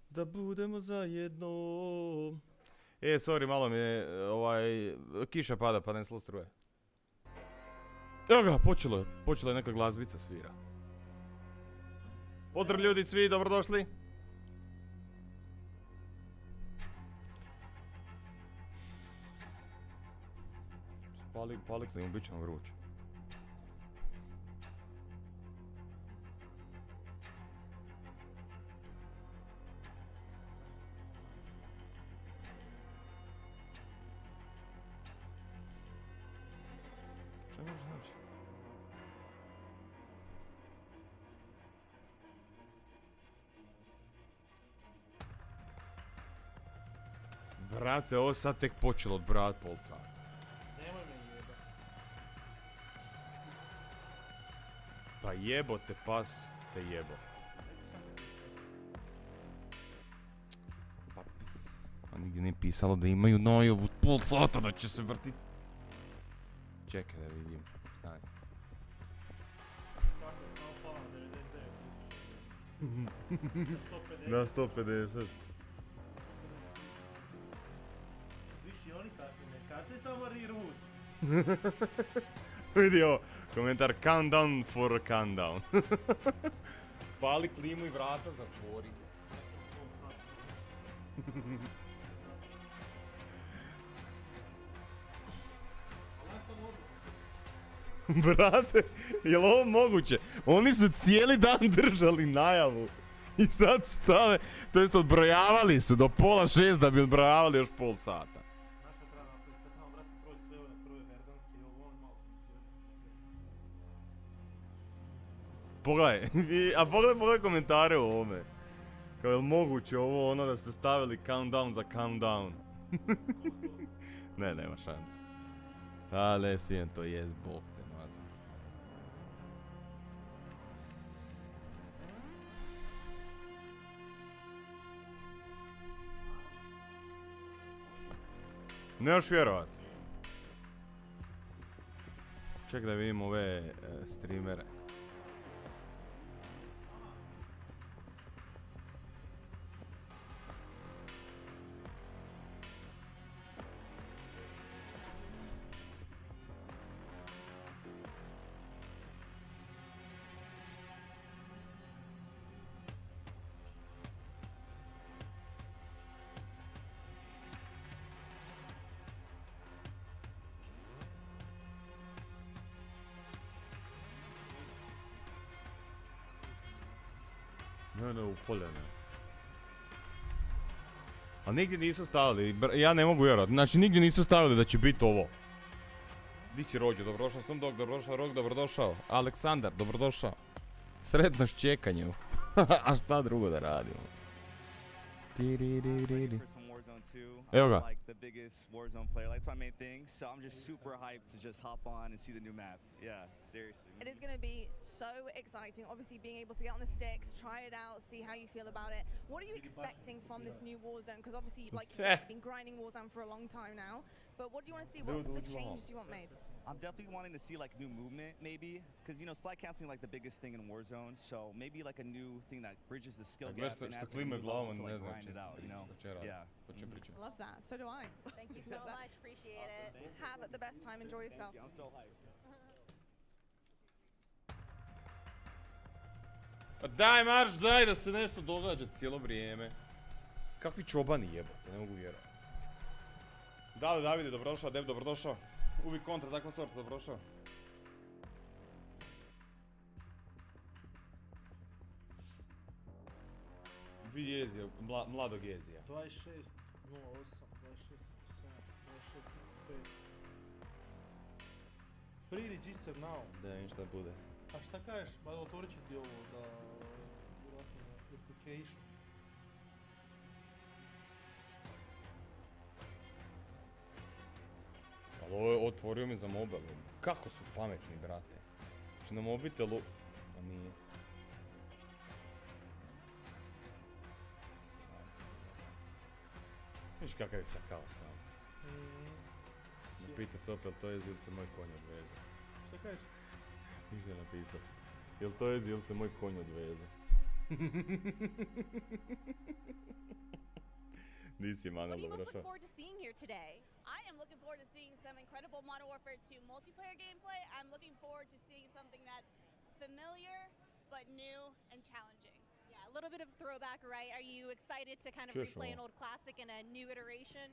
Da budemo zajedno. Sorry, malo mi je, kiša pada pa ne slu struje. Evo ga, počela je neka glazbica svira. Pozdrav ljudi svi, dobrodošli. Pali klimu, bit će nam vruće. Šta može znači? Brate, ovo sad tek počelo odbrajat pol sata. Nemoj me jeba. Pa jebo te pas, te jebo. Pa nigdje nije pisalo da imaju nojovu pol sata da će se vrtit. Čekaj da vidim, stani. Kako je samo pala na 99 Na 150. Viš i oni kasni, ne kasni samo reroute. Vidi ovo, komentar countdown for countdown. Pali klimu i vrata zatvori. Brate, jel ovo moguće? Oni su cijeli dan držali najavu i sad stave, to jest odbrojavali su do 5:30 da bi odbrojavali još pol sata. Znaš šta treba napraviti? Sad trebamo brati proći sve ove prve verdanske i ovo malo. Pogledaj, a pogledaj komentare u ovome. Kao jel moguće ovo ono da ste stavili countdown za countdown? Ne, nema šanse. Ale, svijem to jest, bog te mazam. Ne još vjerovat. Ček da vidim ove streamere. Ne, u poljene. A nigdje nisu stavili, ja ne mogu vjerovat, znači nigdje nisu stavili da će biti ovo. Di si rođe, dobrodošao Snoop, dobrodošao Rok, dobrodošao Aleksandar, dobrodošao. Sretno ščekanje. A šta drugo da radimo? Evo ga. Like the biggest Warzone player. Like, that's my main thing. So I'm just super hyped to just hop on and see the new map. Yeah, seriously. It is going to be so exciting. Obviously, being able to get on the sticks, try it out, see how you feel about it. What are you expecting from this new Warzone? Because obviously, like you said, you've been grinding Warzone for a long time now. But what do you want to see? What's some of the changes you want made? I'm definitely wanting to see like new movement, maybe, because you know slide canceling like the biggest thing in Warzone. So maybe like a new thing that bridges the skill gap and adds a new level to like grind it out. You know? Yeah. I love that. So do I. Thank you so much. Appreciate it. Have the best time. Enjoy yourself. I'm so hyped. Pa daj marš, daj da se nešto događa cijelo vrijeme. Kakvi čobani jebote, ne mogu vjerovat. Dale Davide, dobrodošao, Dev, dobrodošao. Uvijek kontra, takva sorta, dobrodošao. Vidi Jezija, mladog Jezija. 26.08, 26.07, 26.05. Pre-register now. Da im šta bude. A šta kažeš? Ma otvorit ću ti ovo da... vjerojatno application. Ali ovo je otvorio mi za mobil. Kako su pametni, brate. Znači na mobitelu... A nije. Viš kakav je sad kaos tamo. Pita Copel, to je ili se moj konj odveze. Šta kažeš? Ništa je napisao. Jel to je ili se moj konj odveze? Nisi Manuel, What do you most dobrodošao. look forward to seeing here today? I am looking forward to seeing some incredible Modern Warfare 2 multiplayer gameplay. I'm looking forward to seeing something that's familiar but new and challenging. Yeah, a little bit of throwback, right? Are you excited to kind of Sure, replay sure. an old classic in a new iteration?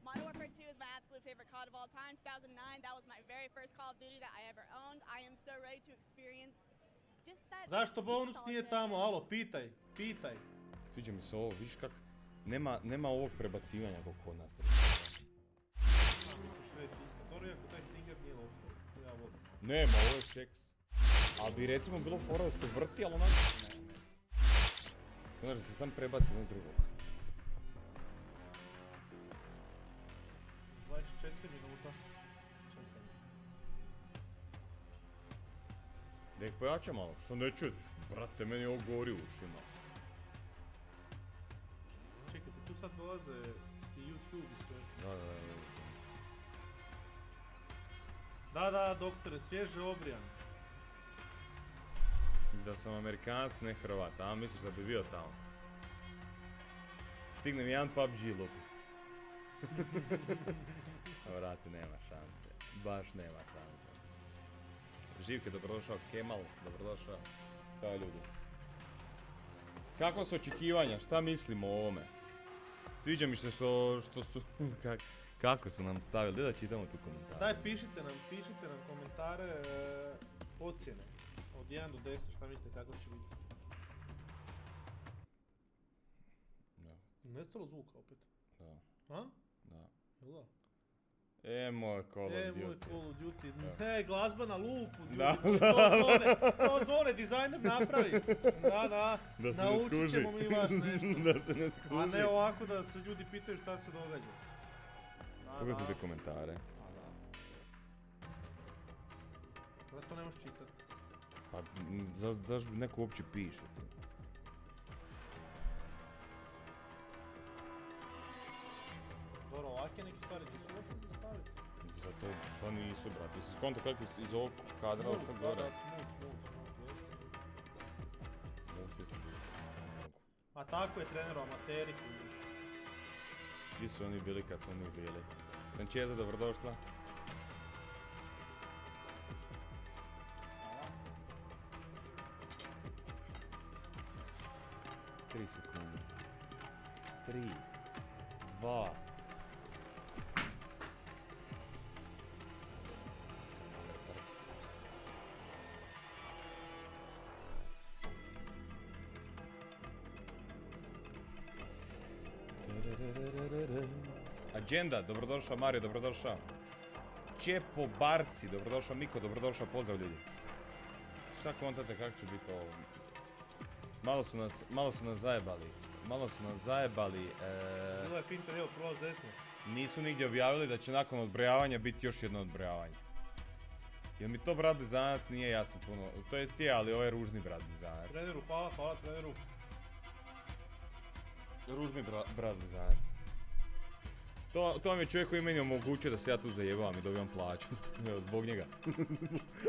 Modern Warfare 2 is my absolute favorite COD of all time. 2009, that was my very first Call of Duty that I ever owned. I am so ready to experience just that. Zašto bonus nije nostalgia. tamo? Alo, pitaj. Sviđa mi se ovo, vidiš kak... Nema ovog prebacivanja kako kod nas. Možeš reći isto. Dobro, iako taj stinger nije loš. Ja volim. Nema, ovo je seks. Ali bi recimo bilo fora da se vrti, ali onak... Ne. Znaš da se sam prebaci na drugog. 24 minuta. Čekaj. Nek pojača malo, što ne čuješ? Brate, meni ovo gori u ušima. Čekajte, tu sad dolaze i YouTube i sve. Da, doktore, svježe obrijan. Da sam Amerikanac, ne Hrvat, a misliš da bi bio tamo? Stignem jedan PUBG lupi. Vrati, nema šanse. Baš nema šanse. Živke, dobrodošao. Kemal, dobrodošao. Ćao ljudi. Kakva su očekivanja? Šta mislimo o ovome? Sviđa mi se što su... Kako su nam stavili? Gdje da čitamo tu komentare? Daj, pišite nam komentare, ocjene. Od 1 do 10, šta mislite kako će biti? Da. Nestalo zvuka opet. Da. A? Da. Jel da? Moj Call of Duty. Moj Call of Duty. Ne, glazba na lupu, ljudi. Da. To zvone, dizajner napravi. Da. Da se ne Naučit skuži. ćemo mi vas nešto. Da se ne skuži. A ne ovako da se ljudi pitaju šta se događa. Pogledajte komentare. Da to ne možeš čitati. Pa, zašto neko uopće piše tu? Dobro, ovakve neke stvari nisu loše za staviti. Zato šta nisu, brate? Si skonto kako iz ovog kadra što gore? Da, smooth. Mogu svi sam bili. A tako je treneru amateri kužiš. Gdje su oni bili kad smo mi bili? Sančeza, dobrodošla. Tri sekunde. 3, 2. Agenda, dobrodošao Mario, dobrodošao. Čepo Barci, dobrodošao Miko, dobrodošao, pozdrav ljudi. Šta kontate, kako će biti ovo? Malo su nas zajebali. Bilo je finter, evo, prolaz desno. Nisu nigdje objavili da će nakon odbrojavanja biti još jedno odbrojavanje. Jel mi to brat blizanac nije jasno puno, to jest je, ali ovo je ružni brat blizanac. Treneru, hvala treneru. Ružni brat blizanac. To vam je čovjek koji meni omogućuje da se ja tu zajebavam i dobivam plaću. Evo, zbog njega.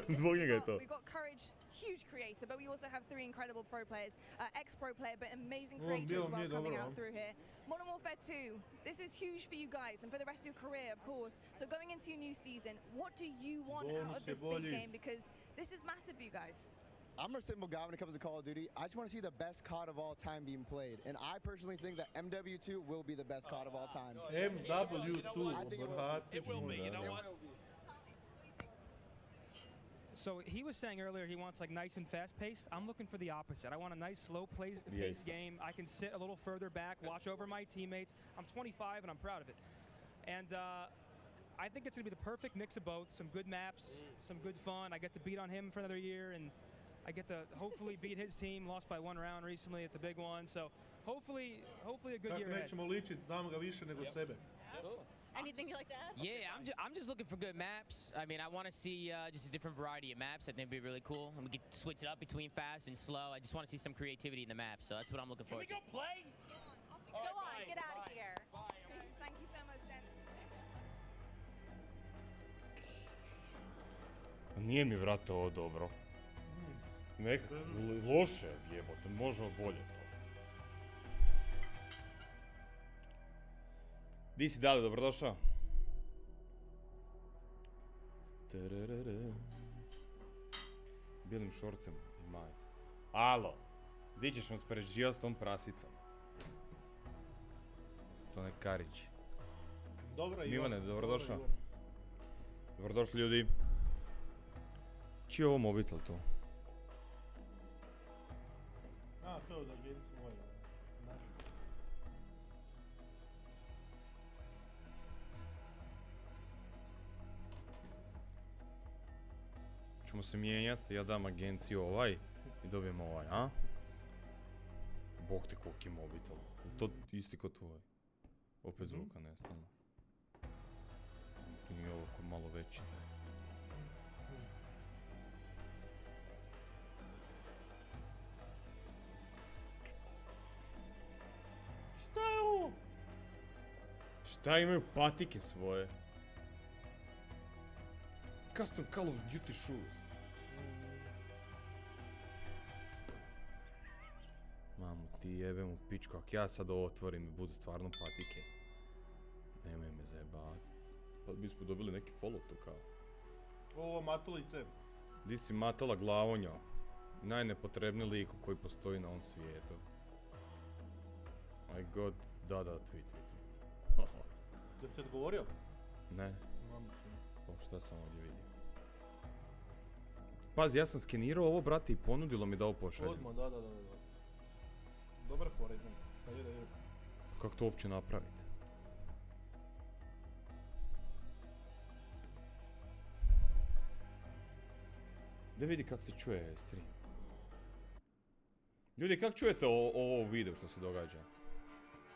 Zbog njega je to. We've got Courage, huge creator, but we also have 3 incredible pro players. Ex-pro player, but amazing creator as well coming out through here. Modern Warfare 2, this is huge for you guys and for the rest of your career, of course. So going into your new season, what do you want out of this big game? Because this is massive for you guys. I'm a simple guy when it comes to Call of Duty. I just want to see the best COD of all time being played. And I personally think that MW2 will be the best COD of all time. MW2, It will be, you know what? So he was saying earlier he wants like nice and fast-paced. I'm looking for the opposite. I want a nice slow-paced game. I can sit a little further back, watch over my teammates. I'm 25 and I'm proud of it. And I think it's going to be the perfect mix of both. Some good maps, some good fun. I get to beat on him for another year, and I get to hopefully beat his team. Lost by 1 round recently at the big one. So hopefully a good year ahead. nećemo ličit, znam ga više nego sebe. Anything you like to add? Yeah, I'm just looking for good maps. I mean, I want to see just a different variety of maps. I think it'd be really cool. And we could switch it up between fast and slow. I just want to see some creativity in the map, so that's what I'm looking for. Can we go play? Go on, get out of here. Thank you so much, gents. Nije mi, vrate, ovo dobro. Loše jebote, može bolje to. Di si Dale, dobrodošao? Bijelim šorcem i majicom. Alo, di ćeš me spoređivati s tom prasicom? To ne Karić. Dobro, Ivan. Mivane, dobrodošao. Dobrodošli ljudi. Čiji je ovo mobitel to? A, to je od agencije moje. Naš. Ćemo se mijenjati, ja dam agenciju ovaj i dobijem ovaj, a? Bog te koliki je mobitel. Je to isti ko tvoj? Opet zvuka nestalo. Tu nije ovo ko malo veći. Šta je ovo? Šta imaju patike svoje? Custom Call of Duty shoes. Mamu ti jebem u pičku, ako ja sad ovo otvorim i budu stvarno patike. Nemoj me zajebat. Pa bismo dobili neki follow tu kao. Ovo matolice. Di si Matola Glavonjo? Najnepotrebniji lik koji postoji na ovom svijetu. My god, da, tweet. Jel ti odgovorio? Ne. Mamicu. O, šta sam ovdje vidio? Pazi, ja sam skenirao ovo, brate, i ponudilo mi da ovo pošaljem. Odmah, da. Dobar fora, idem. Šta je da je? Kako to uopće napraviti? Da vidi kako se čuje stream. Ljudi, kako čujete ovo video što se događa?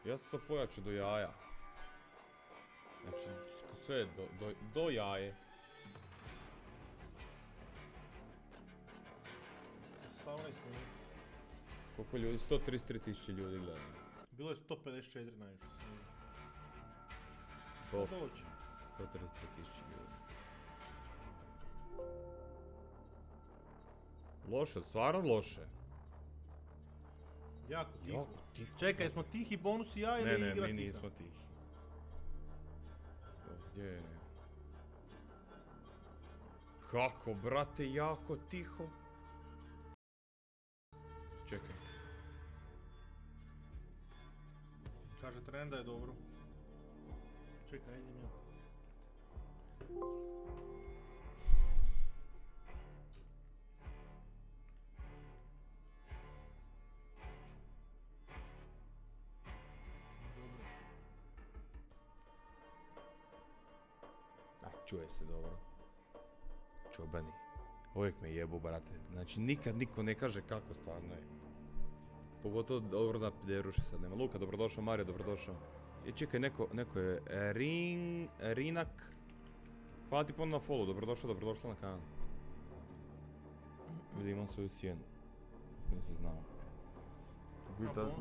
Ja sam to pojačao do jaja. Znači, sve je do jaje. 18 minuta. Koliko ljudi? 133.000 ljudi gleda. Bilo je 154 najviše sam vidio. Top. Doći. 133.000 ljudi. Loše, stvarno loše. Jako tiho. Jako tiho. Čekaj, smo tihi bonus i ja ili igra tiha? Ne, mi nismo tihi. Gdje je? Kako, brate, jako tiho? Čekaj. Kaže trenda je dobro. Čekaj, idem ja. Čuje se dobro. Čobani. Uvijek me jebu, brate. Znači, nikad niko ne kaže kako stvarno je. Pogotovo dobro da pederuše sad nema. Luka, dobrodošao. Mario, dobrodošao. Čekaj, neko je... Rinak. Hvala ti ponovno na follow. Dobrodošla na kanal. Vidim, imam svoju sjenu. Nisi znao.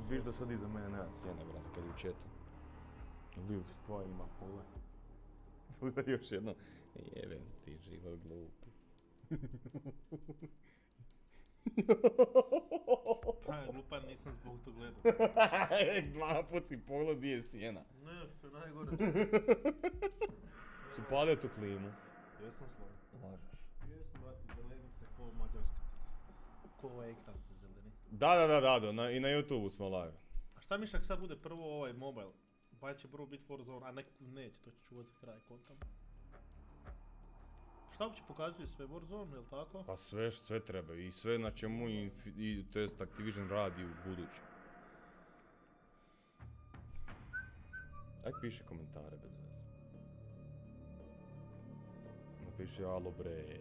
Viš da sad iza mene nema sjene, brate, kad je u chatu. Viš, tvoja ima pole. Još jedno. Jebem ti život glupi. Taj glupan, nisam zbog to gledao. Dva put si pogled gdje je sjena. Ne, što je najgore. Su palio tu klimu. Jesam slovo. Lažeš. Jesam, brati, zeleni se ko mađarski. Ko ovaj ekran se zeleni. Da, i na YouTubeu smo live. A šta miš ako sad bude prvo ovaj mobile? Pa će prvo biti Warzone, a neće, to će čuvat za kraj konta. Šta uopće pokazuje sve Warzone, jel tako? Pa sve treba i sve na čemu to jest Activision radi u buduće. Aj piši komentare bez veze. Napiši alo bre.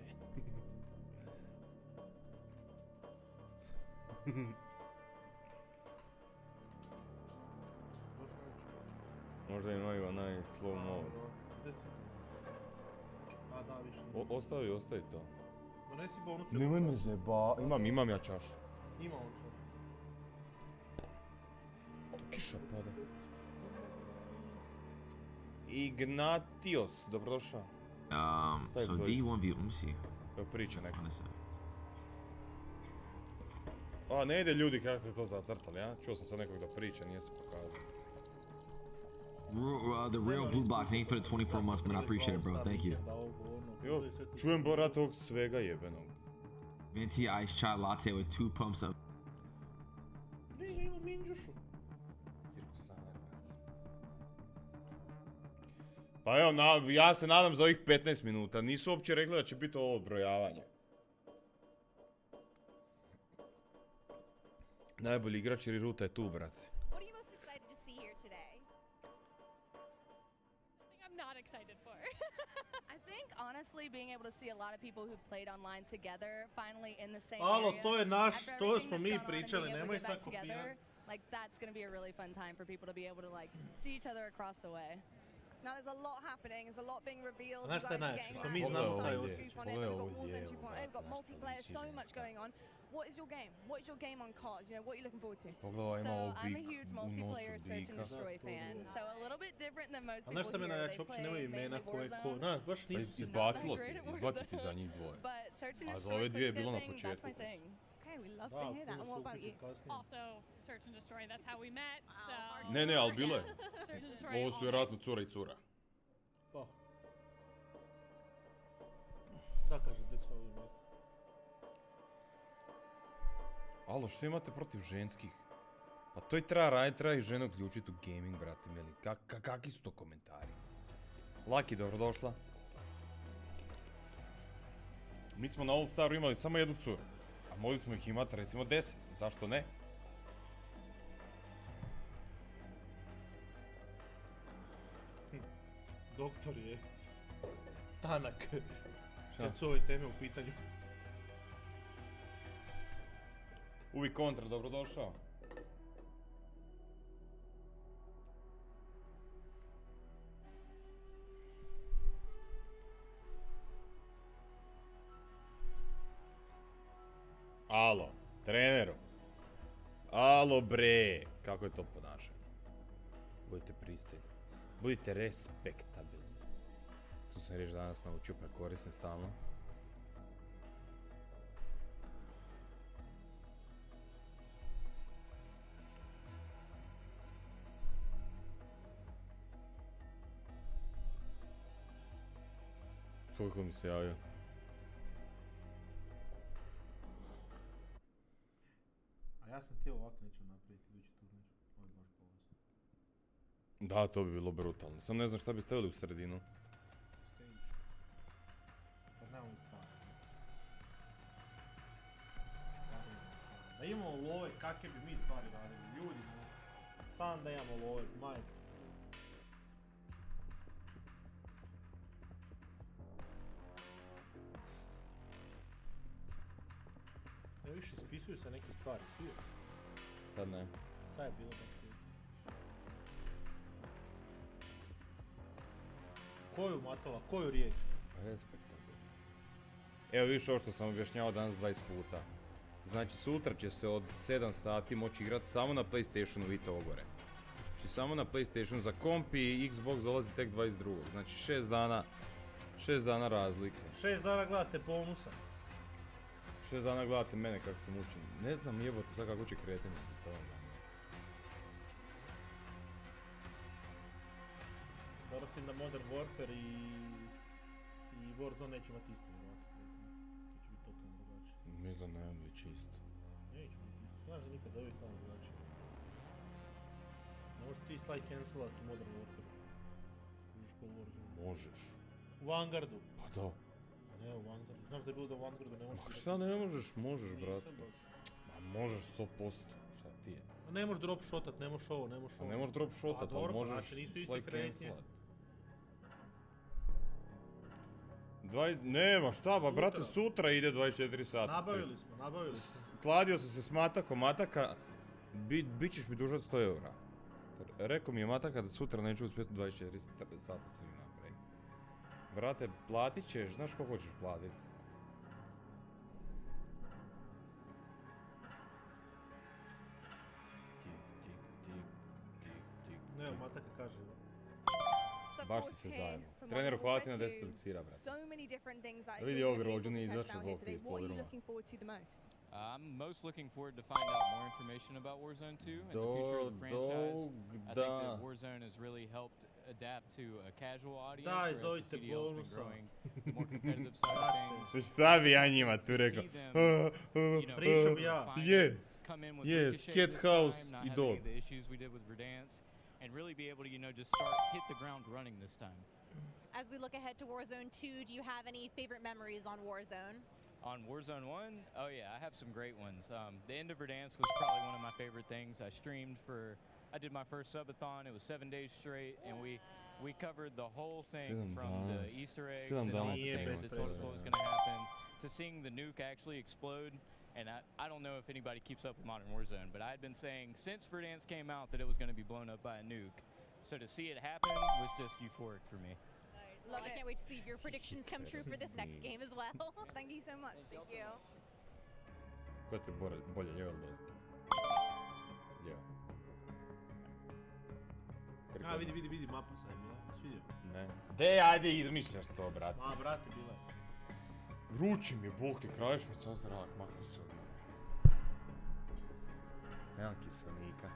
Možda imaju onaj slow mode. A da, više. Ostavi to. Donesi bonus. Nemoj me zeba. Imam ja čašu. Ima on čašu. To kiša pada. Ignatios, dobrodošao. So D1 view, let me see. Evo priča neko. A, ne ide ljudi kako ste to zacrtali, ja? Čuo sam sad nekog da priča, nije se pokazao. The real blue box, thank you for the 24 months, man. I appreciate it, bro. Thank you. Jo, čujem borat ovog svega jebenog. Venti ice chai latte with 2 pumps of. Ne, ja imam minđušu. Pa evo, ja se nadam za ovih 15 minuta. Nisu uopće rekli da će biti ovo odbrojavanje. Najbolji igrač jer i Ruta je tu, brate. What are you most excited to see here today? Something I'm not excited for. I think honestly being able to see a lot of people who played online together finally in the same Alo, area. to je naš, After to everything smo that's mi gone on and pričali, being able to nemoj get sad back together, kopirati. like that's going to be a really fun time for people to be able to like see each other across the way. Now there's a lot happening, there's a lot being revealed. Znaš You šta je guys are najjače? getting Što that mi znamo insight taj scoop osjećaj. on it, and we've got Pogledaj Warzone ovo 2.0, we've got jebo, multiplayer, so much going on. What is your game? What is your game on cards? You know, what are you looking forward to? Pogledaj, ima So ovo I'm a big huge u multiplayer nosu search and bika. destroy fan, so a little bit different than most A znaš šta people me here. najjače, They uopće nemaju play imena mainly koje ko, Warzone. znaš, baš Pa nisu izbacilo great ti, at Warzone. izbaciti ti za njih dvoje. But search and A za destroy ove dvije je bilo na quickscoping, that's my početku. thing. Okay, we love Da, to hear that. puno And se what about uključi you? kasnije. Also, search and destroy. That's how we met. So Ne, ali bilo je. search and destroy. Ovo all su night. vjerojatno cura i cura. Pa. Da, kaže, that's how we met. Alo, što imate protiv ženskih? Pa to i treba raditi, treba i žene uključiti u gaming, brate mili. Kakvi su to komentari? Laki, dobrodošla. Mi smo na All Staru imali samo jednu curu. A mogli smo ih imati recimo 10. Zašto ne? Doktor je tanak. Šta? Kad su ove teme u pitanju. Uvijek kontra, dobrodošao. Alo, treneru. Alo bre, kako je to ponašanje? Budite pristojni. Budite respektabilni. Tu sam riječ danas naučio pa koristim stalno. Koliko mi se javio? A ja sam htio ovako neću napraviti idući turnir. Ovo je baš bolesno. Da, to bi bilo brutalno. Sam ne znam šta bi stavili u sredinu. Stage. Kad nemamo para. Da imamo love, kakve bi mi stvari radili, ljudi. Sam da imamo love, majke. Ja više spisuju se neke stvari, svi. Sad ne. Sad je bilo baš je. Koju matova, koju riječ? Respektabilno. Evo vidiš ovo što sam objašnjavao danas 20 puta. Znači sutra će se od 7 sati moći igrati samo na PlayStationu, vidite ovo gore. Znači samo na PlayStationu, za komp i Xbox dolazi tek 22. Znači 6 dana razlike. 6 dana gledate bonusa. 6 dana gledate mene kako se mučim. Ne znam jebote sad kako će kretanje. Mislim da Modern Warfare i Warzone neće imati isto vjerojatno. To će biti totalno drugačije. Mislim da ne bi čisto. Neće biti isto. Znaš da nikad uvijek malo drugačije. Ne možeš ti slide cancelat u Modern Warfare. Možeš ko u Warzone. Možeš. U Vanguardu. Pa da. Ne, u Vanguardu. Znaš da je bilo da u Vanguardu ne možeš... Ma šta ne možeš? Možeš, brate. Nisam baš. Ma možeš 100%. Šta ti je? Ne možeš drop shotat, ne možeš ovo, ne možeš ovo. Ne možeš drop shotat, Pa ali dobro, možeš znači nisu iste slide kretnje. cancelat. Nema šta, pa brate, sutra ide 24 sata. Nabavili smo. Kladio sam se s Matakom, Mataka, bit ćeš mi dužat 100 eura. Rekao mi je Mataka da sutra neću uspjeti 24 sata stream napraviti. Brate, platit ćeš, znaš ko hoćeš platit? Ne, Mataka kaže. Baš si se zajedno. Treneru hvala ti na 10 eliksira, brate. So many different things that Da vidi you're ovog gonna be rođu, able nije to test izašao out here Bog today. iz What are you podruma. looking forward to the most? I'm most looking forward to find out more information about Warzone 2 and the future of the franchise. I think that Warzone has really helped adapt to a casual audience, whereas the zovite CDL's been bonusa. growing the more competitive side of things. Šta bi ja njima tu rekao? Pričao bi ja. Je, Come in with je, Ricochet Scat this House time, not i have Dog. any of the issues we did with Verdansk, and really be able to, just hit the ground running this time. As we look ahead to Warzone 2, do you have any favorite memories on Warzone? On Warzone 1, oh yeah, I have some great ones. The end of Verdansk was probably one of my favorite things. I did my first subathon. It was 7 days straight, and we covered the whole thing from the Easter eggs and all the things that told us what was going to happen to seeing the nuke actually explode. And I don't know if anybody keeps up with Modern Warzone, but I had been saying since Verdansk came out that it was going to be blown up by a nuke. So to see it happen was just euphoric for me. Well, I can't wait to see if your predictions come true for this next game as well. Thank you so much. Thank you. Ko ti bolje, lijevo ili desno? Lijevo. A, vidi, mapa sad je bila. Svidio. Ne. De, ajde izmišljaš to, brate. Ma, brate, bila je. Vrući mi je, bog ti kraješ mi sam zrak, makni se od mene. Nemam kiselnika.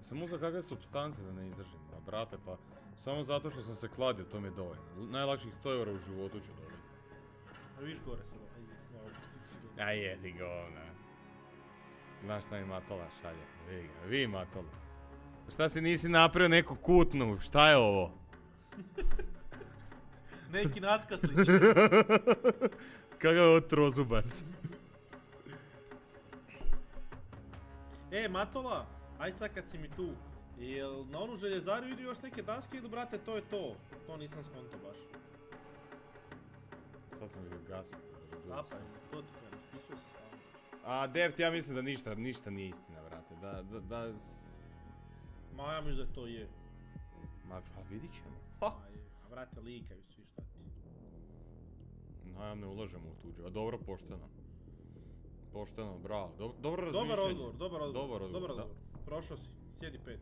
Sam uzeo kakve supstance da ne izdržim, ma brate, pa samo zato što sam se kladio, to mi je dovoljno. Najlakših 100 eura u životu ću dobiti. A viš gore se A jedi govna. Znaš šta mi Matola šalje? Vidi ga, vi Matola. Pa šta si nisi napravio neku kutnu, šta je ovo? Neki natkaslić. Kakav je ovo trozubac? Matola, aj sad kad si mi tu, jel na onu željezaru idu još neke daske ili brate to je to? To nisam skonto baš. Sad sam vidio gasiti. Apa, to ti kada, spisao se stavno. A Dept, ja mislim da ništa nije istina, brate. Ma ja mislim da to je. Ma vidit ćemo. A brate, likaju svi, šta ti? No, ja ne ulažemo u tuđe, a dobro, pošteno. Pošteno, bravo. Dobro razmišljanje. Dobar odgovor. Prošao si, sjedi 5.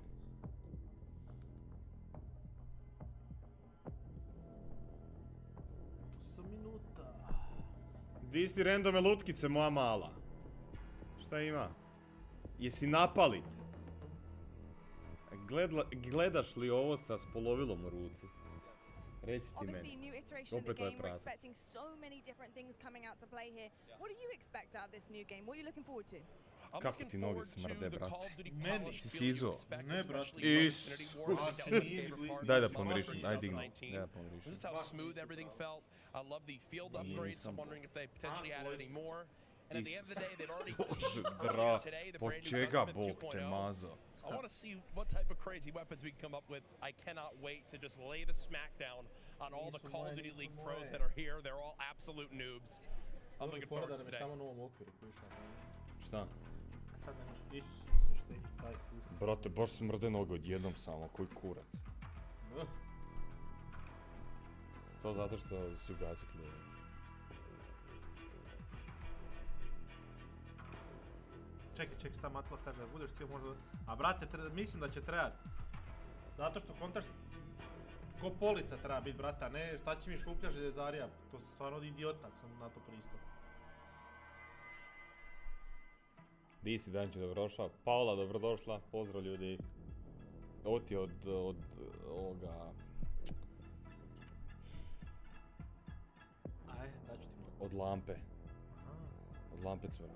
Za minuta. Di si randome lutkice, moja mala? Šta ima? Jesi napalit? Gledaš li ovo sa spolovilom u ruci? Reci ti Obviously, meni. new iteration of the Opet ovaj game. We're prasac. expecting so many different things coming out to play here. What do you expect out of this new game? What are you looking forward to? Kako ti noge smrde, brate? Meni. Si si izuo? Ne, brate. Daj da pomirišim, daj dignu. Daj da pomirišim. Just how smooth everything felt. I love the field upgrades. I'm wondering if they potentially added any more. And at the end of the day, they've already teased earlier today the brand new Gunsmith 2.0. I want to see what type of crazy weapons we can come up with. I cannot wait to just lay the smackdown on all the Call of Duty League pros that are here. They're all absolute noobs. I'm looking forward to today. Šta? Sad ne nešto, što je taj spusti. Brate, baš smrde noge odjednom samo, koji kurac. To zato što si ugasili. Čekaj, šta Matla kaže, da budeš cijel možda... A brate, mislim da će trebat. Zato što kontaš... Ko polica treba biti, brate, a ne šta će mi šuplja željezarija. To sam stvarno idiota, ako sam na to pristao. Di si, Danče, dobrodošao. Paula, dobrodošla. Pozdrav ljudi. Ovo ti je od ovoga... Aj, daću ti malo. Od lampe. Od lampe cvora.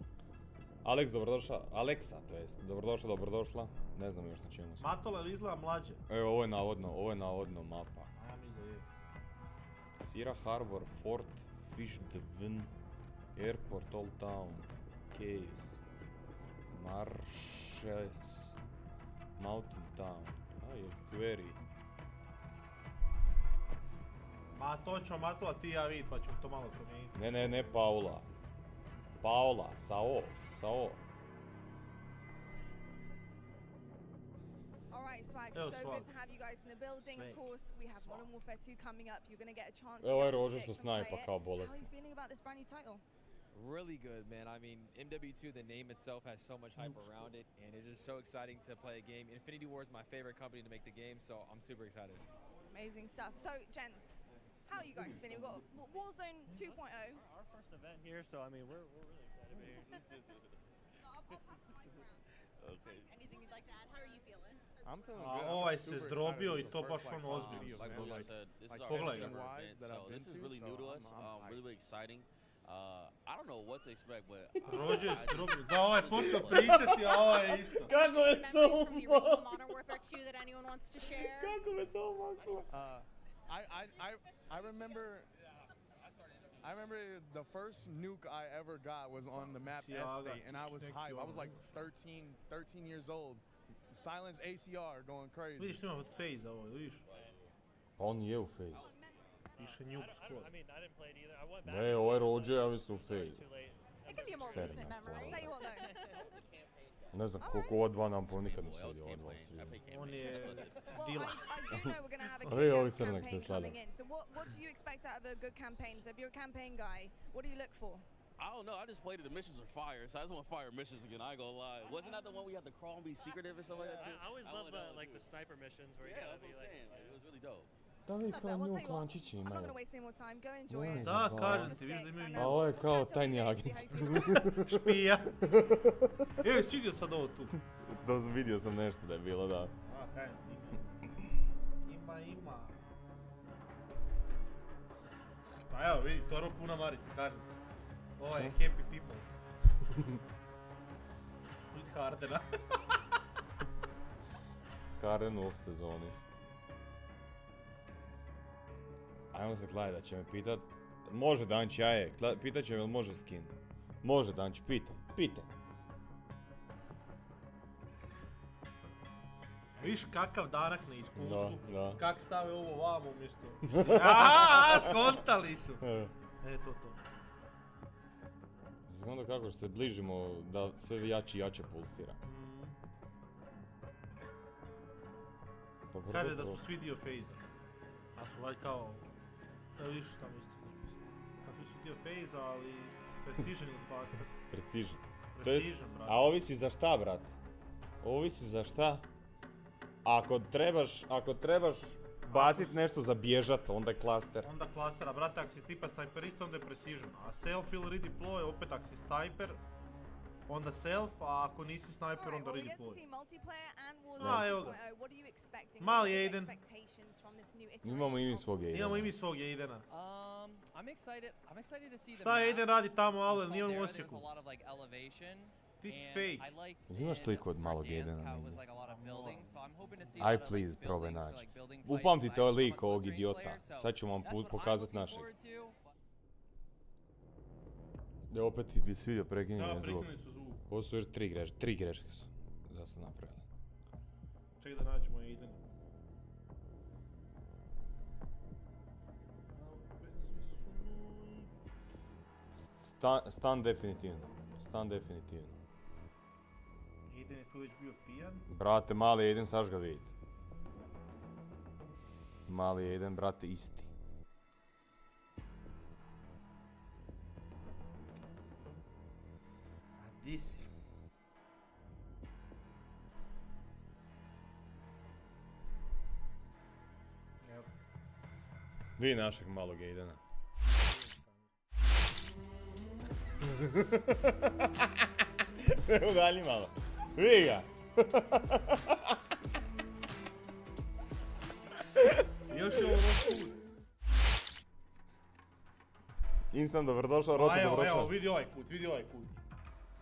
Alex, dobrodošla. Aleksa, to jest. Dobrodošla. Ne znam još na čemu sam. Matola ili izgleda mlađe? Evo, ovo je navodno mapa. A ja mislim da je. Sierra Harbor, Fort Fish Devon, Airport, Old Town, Case, Marshes, Mountain Town, Query. Ma to ćemo Matola ti ja vidit pa ćemo to malo promijeniti. Ne, Paula. Paula, sa O. Alright, Swag, Evo, so Swag. good to have you guys in the building. Of course, we have Modern Warfare 2 coming up. You're going to get a chance to Evo, get the rođe sticks što and play snajpa it. kao How bolesno. are you feeling about this brand new title? Really good, man. I mean, MW2, the name itself has so much hype around it, and it's just so exciting to play a game. Infinity Ward is my favorite company to make the game, so I'm super excited. Amazing stuff. So, gents, how are you guys feeling? We've got Warzone 2.0. Our first event here, so I mean, we're really excited to be here. I'll pass the mic around. Okay. Anything you'd like to add? How are you feeling? I'm feeling A good. ovaj I'm se super zdrobio excited. i This to is the baš first, ono ozbiljno. Like Julio said, this is our Pogledaj first ga. ever event, that so I've this been is really to, new to so us. I'm Really, really exciting. I don't know what to expect, but Rođe je zdrobio. Da, ovaj je počeo pričati, a ovaj je isto. Kako je Memories to from the original Modern Warfare 2 that anyone wants to share? Kako me to maklo? I remember the first nuke I ever got was on the map Estate, and I was hype. I was like 13 years old. Silence ACR going crazy. Vidiš ima od Phase ovo, vidiš? Pa on je u Phase. Piše Nuke Squad. I mean, I didn't play it either. I went back. Ne, ovo je Rođe, ja mislim u Phase. It can be a more Seven, recent not memory. Tell you what though. Ne znam koliko ova dva nam po nikad nisam vidio ova dva. On je Well, I dealer. do know we're going to have a Ovi kick-ass crnak campaign se slada. coming in. So what do you expect out of a good campaign? So if you're a campaign guy, what do you look for? I don't know. I just played it. The missions are fire, so I just want fire missions again. I ain't gonna lie. Wasn't that the one we had to crawl and be secretive or something like that too? I always love the sniper missions where you gotta that's be what I'm like. saying. Like, it was really dope. Da vi Love that. kao Well, nju tell you what, klančići I'm not going imaju. to waste any more time. Go enjoy it. Da, Make kažem no ti, vidiš da mistakes, imaju and, A ovo je we'll kao catch up with tajni you guys, agent. see how you feel. Špija. Evo, svidio sad ovo tu. Vidio sam nešto da je bilo, da. A, kajem ti ima. Pa evo, vidi, Toro puna marica, kažem ti. Ovo je happy people. Vidi Hardena. Harden u off sezoni. Ajmo se gledaj da će me pitat. Može Danči, pitat će me jel može skin. Može Danči, pitaj. Viš kakav danak na iskustvu, Da. kak stave ovo vamo umjesto. Aaaa, skontali su. To. Znam da kako se bližimo da sve jače i jače pulsira. Pa Kaže da su svi dio Phase-a. A su valjda kao... Evo vidiš šta mislim. Kao svi su dio Phase-a, ali... Precision ili Cluster. Precision. Precision, brate. A ovisi za šta, brate? Ovisi za šta? Ako trebaš bacit nešto za bježat, onda je klaster. Onda klastera, brate, ako si tipa sniperista, onda je Precision. A self ili redeploy, opet ako si sniper, onda self, a ako nisi sniper, onda We get to redeploy. see multiplayer and Ah, Warzone evo ga. 2.0. What are you expecting? Mali What are your Aiden. expectations from this new iteration? Imamo i mi svog Aidena. Imamo i mi svog Aidena. I'm excited to see the Šta map. Aiden radi tamo, ali nije on u There, Osijeku? there's a lot of like elevation. Ti si and fake. I liked Jel imaš in sliku od malog Verdansk Aidena how it was negdje? like a lot of buildings, so I'm hoping to see Aj a lot of, please, like, probaj buildings for, naći. like, building fights Upamtite like ovaj much lik ovog closer range idiota. players, so Sad ću vam that's what I'm pokazat looking našeg. forward to, Ja opet ti bi svidio prekinjenje Da, zvuk. prekinuli su zvuk. Ovo su još 3 greške su za sad napravili. Čekaj da nađemo Aidena. Stan definitivno. Aiden je tu već bio pijan. Brate, mali Aiden, saš ga vidite. Mali Aiden, brate, isti. A di si? Evo. Vi našeg malog Aidena. Udalji malo. Vi ga. Još je ovo cool. Instant dobrodošao, Roto dobrodošao. Evo, vidi ovaj kut.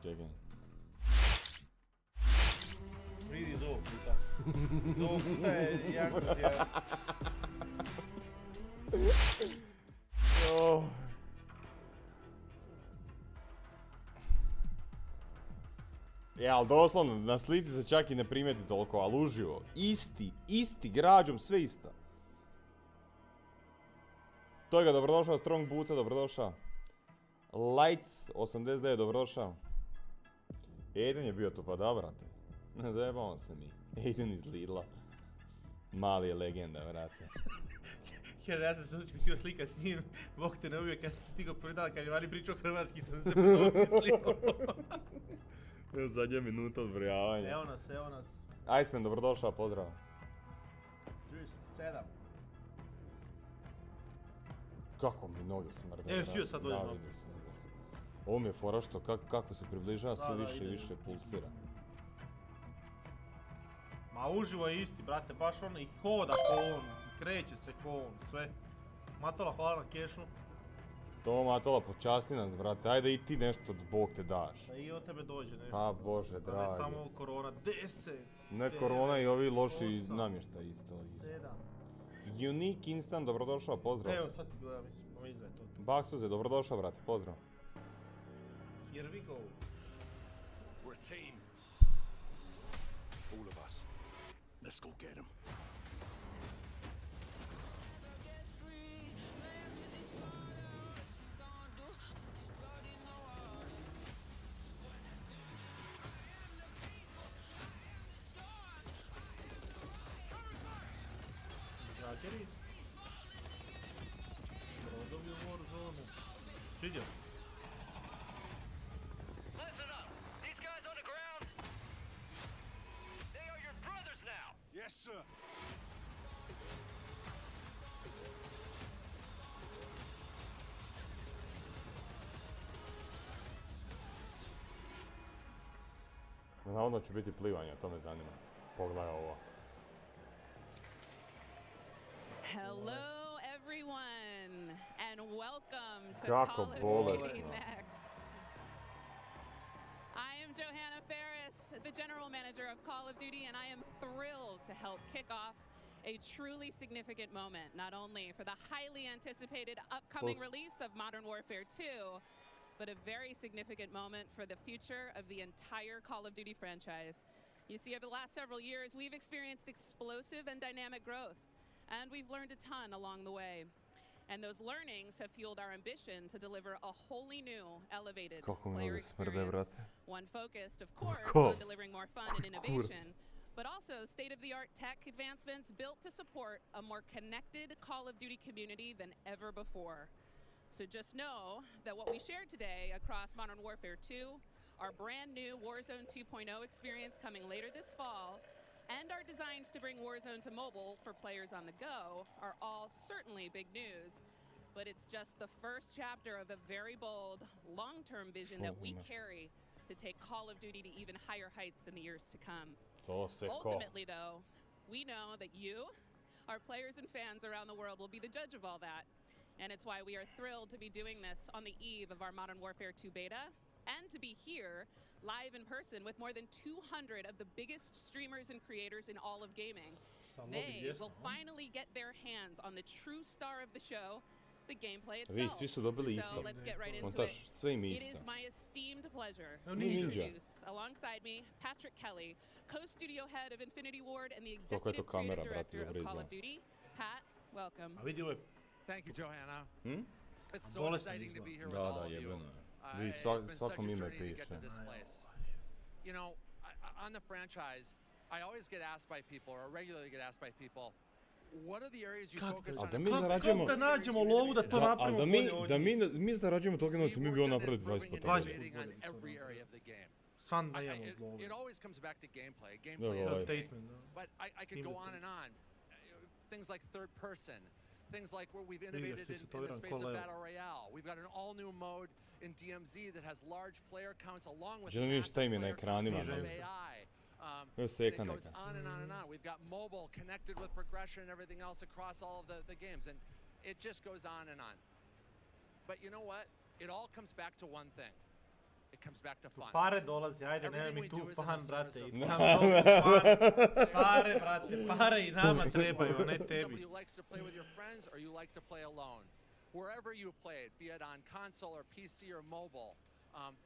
Čekaj. Vidi iz ovog puta. Iz ovog puta je jedan kroz jedan. Ali doslovno, na slici se čak i ne primijeti toliko, ali uživo. Isti, građom, sve isto. To je ga, dobrodošao, Strong Bootsa, dobrodošao. Lights, 89, dobrodošao. Aiden je bio tu, pa da, brate. Ne zajebamo se mi. Aiden iz Lidla. Mali je legenda, brate. Jer ja sam se htio slikat s njim, Bog te ne ubije kad sam stigao prvi dan, kad je vani pričao hrvatski, sam se pomislio. Evo zadnja minuta odbrojavanja. Evo nas. Iceman, dobrodošao, pozdrav. 37. Kako mi noge smrde. Evo, svi sad dođe malo. Ovo mi je fora što kako se približava sve više i više pulsira. Ma uživo je isti, brate, baš ono i hoda ko on, kreće se ko on, sve. Matola, hvala na kešu. To Matola, počasti nas, brate, ajde i ti nešto Bog te daš. Da i od tebe dođe nešto. Pa Bože, Da ne dragi. samo korona, 10. Ne korona i ovi loši namještaj isto. 7. Unique Instant, dobrodošao, pozdrav. Evo, sad ti gledam, mislim da je to. Baksuze, dobrodošao, brate, pozdrav. Here we go. We're a team. All of us. Let's go get them. Žakeri. Brodovi u Warzone. Sviđa. Yes, sir. Navodno će biti plivanje, to me zanima. Pogledaj ovo. Hello everyone and welcome to Kako Call of bolesno. Duty Next. I am Johanna Ferris, the general manager of Call of Duty, and I am thrilled to help kick off a truly significant moment, not only for the highly anticipated upcoming release of Modern Warfare 2, but a very significant moment for the future of the entire Call of Duty franchise. You see, over the last several years, we've experienced explosive and dynamic growth, and we've learned a ton along the way. And those learnings have fueled our ambition to deliver a wholly new, elevated player experience. One focused, of course, on delivering more fun and innovation, but also state-of-the-art tech advancements built to support a more connected Call of Duty community than ever before. So just know that what we shared today across Modern Warfare 2, our brand new Warzone 2.0 experience coming later this fall, and our designs to bring Warzone to mobile for players on the go are all certainly big news, but it's just the first chapter of a very bold, long-term vision that we carry to take Call of Duty to even higher heights in the years to come. Ultimately, though, we know that you, our players and fans around the world, will be the judge of all that, and it's why we are thrilled to be doing this on the eve of our Modern Warfare 2 beta, and to be here live in person with more than 200 of the biggest streamers and creators in all of gaming. They will finally get their hands on the true star of the show, the gameplay itself. So let's get right into it. It is my esteemed pleasure to introduce, alongside me, Patrick Kelly, co-studio head of Infinity Ward and the executive creative director of Call of Duty. Pat, welcome. Thank you, Johanna. It's so exciting to be here with all of you. It's been such a journey to get to this place. You know, on the franchise, I always get asked by people, or regularly get asked by people, what are the areas you focus on? Kako da nađemo lovu da to napravimo bolje ovdje? Mi zarađujemo toliko novca, mi bi ovo napravili 20 puta bolje. San da imamo lovu. It always comes back to gameplay. Gameplay is a statement. But I could go on and on. Things like third person. Things like where we've innovated in the space of Battle Royale. We've got an all-new mode in DMZ that has large player counts along with massive player counts of AI. It goes on and on and on. We've got mobile connected with progression and everything else across all of the games, and it just goes on and on. But you know what? It all comes back to one thing. It comes back to fun. Pare dolazi, ajde, nema mi tu fan, brate. Pare, brate, pare I nama trebaju, a ne tebi. Somebody who likes to play with your friends or you like to play alone. Wherever you play it, be it on console or PC or mobile,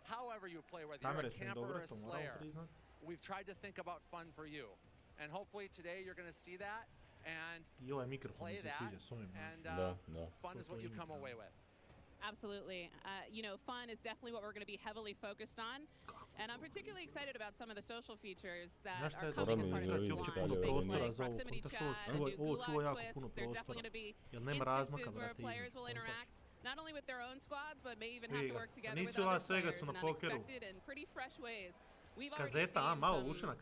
however you play, whether you're a camper or a slayer, we've tried to think about fun for you. And hopefully today you're going to see that and play that, and fun is what you come away with. Absolutely. You know, fun is definitely what we're going to be heavily focused on. And I'm particularly excited about some of the social features that are coming as part of this launch. Things like proximity chat, a new gulag twist. There's definitely going to be instances where players will interact not only with their own squads, but may even have to work together with other players in unexpected and pretty fresh ways. We've already seen some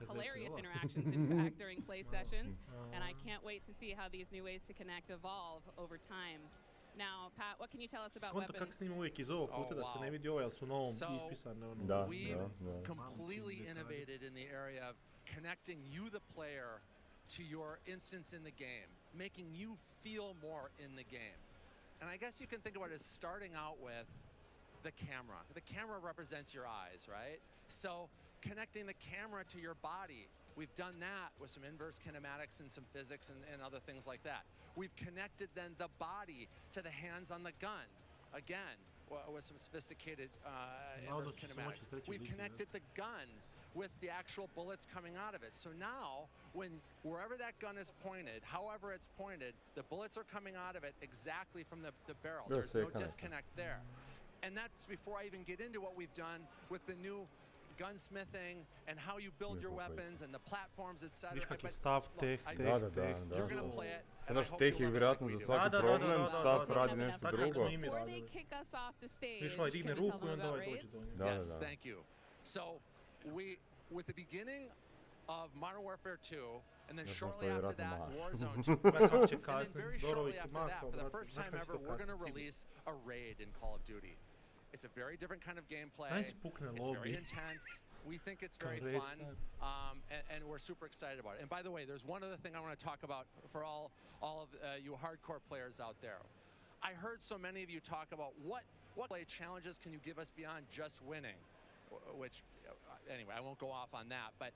hilarious interactions, in fact, during play sessions, and I can't wait to see how these new ways to connect evolve over time. Now, Pat, what can you tell us about weapons? Kako snimamo uvijek iz ovog puta da se ne vidi ovo, jel su novom ispisane? We've completely innovated in the area of connecting you, the player, to your instance in the game, making you feel more in the game. And I guess you can think about it as starting out with the camera. The camera represents your eyes, right? So connecting the camera to your body. We've done that with some inverse kinematics and some physics and other things like that. We've connected then the body to the hands on the gun, again, with some sophisticated inverse kinematics. We've connected the gun with the actual bullets coming out of it. So now, wherever that gun is pointed, however it's pointed, the bullets are coming out of it exactly from the barrel. There's no disconnect there. And that's before I even get into what we've done with the new gunsmithing and how you build your weapons and the platforms, etc. Viš kak je stav teh. You're gonna play it. Znaš, teh je vjerojatno za svaki problem, stav radi nešto drugo. Viš ovaj digne ruku i onda ovaj dođe do njega. Yes, thank you. So, with the beginning of Modern Warfare 2, and then shortly after that, Warzone 2, and then very shortly after that, for the first time ever, we're going to release a raid in Call of Duty. It's a very different kind of gameplay. It's very intense. We think it's very fun, and we're super excited about it. And by the way, there's one other thing I want to talk about for all of you hardcore players out there. I heard so many of you talk about what play challenges can you give us beyond just winning, which, anyway, I won't go off on that, but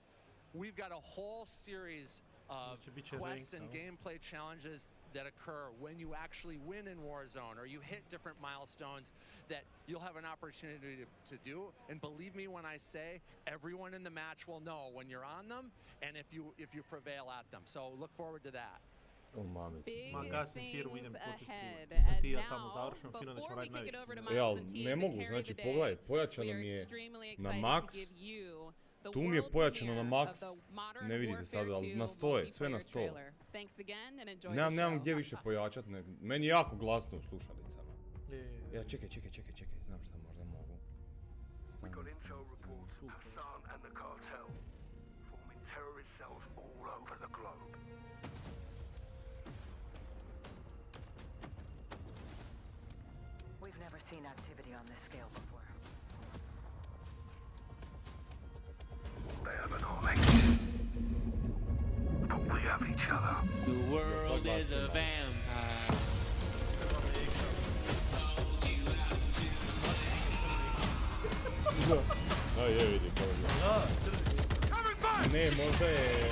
we've got a whole series of quests and gameplay challenges that occur when you actually win in Warzone or you hit different milestones that you'll have an opportunity to do. And believe me when I say, everyone in the match will know when you're on them and if you prevail at them. So look forward to that. Big things ahead. And now, before we kick it over to Miles and team to carry the day, we are extremely excited to give you Tu mi je pojačano na max, ne vidite sad, ali na 100 je, sve na 100. Nemam gdje više pojačat, meni je jako glasno u slušalicama. Ja, čekaj, znam šta možda mogu. We got intel reports of Hassan and the cartel forming terrorist cells all over the globe. We've never seen activity on this scale before. They have an army, but we have each other. The world is a vampire. No, je vidi, ne, možda je...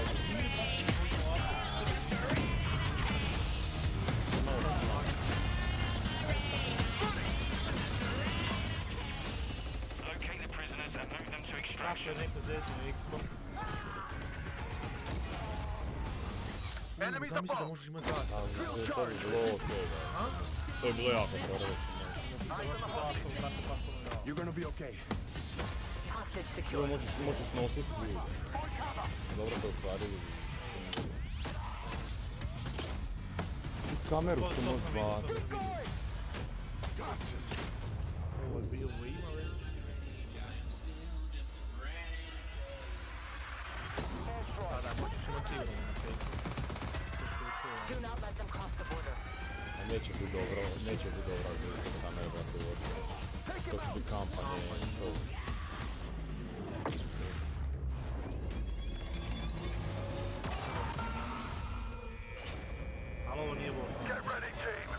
Locate the prisoners and move them to extraction. Enemies are bombed. To je bilo jako prorečeno. You're gonna be okay. Možeš nositi ljude. Dobro to stvari. Kameru što možeš baciti. Ovo je bilo ima već. Da, možeš imati igru na 5. A neće biti dobro, da kameru vrati u oči. To će biti kampanje, show. Ali ovo nije Warzone. Get ready, team.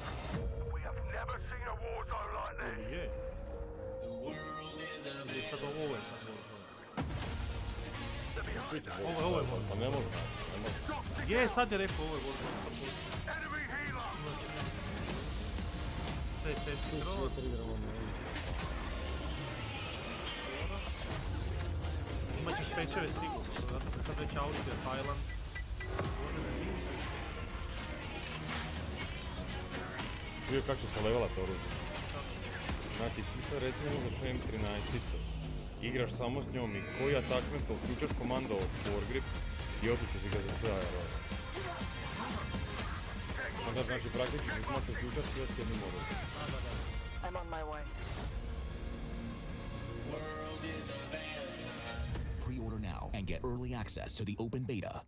We have never seen a war zone like this. Je. Je sad ovo je sad Warzone. Ovo je Warzone. Pa ne može. Je, sad je rekao ovo je Warzone. Enemy healer. Imaćeš pečeve sigurno, zato se sad već Austrija, Tajland. Vidio kako će se levelat oružje. Znači ti sad recimo uzeš M13-icu, igraš samo s njom i koji attackment uključaš komando foregrip i otliče si ga za sve aerove. Onda znači praktički ćeš moći uključati sve s jednim oružjem. I'm on my way. Pre-order now and get early access to the open beta.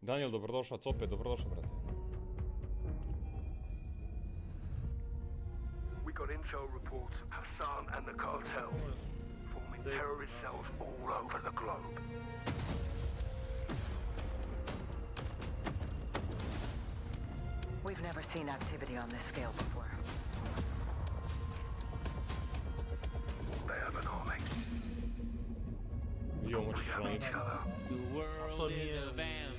Daniel, dobrodošao, Cope, dobrodošao, brate. We got intel reports of Hassan and the cartel forming terrorist cells all over the globe. We've never seen activity on this scale before. They have an army. Io moći članiti. The world is a vampire.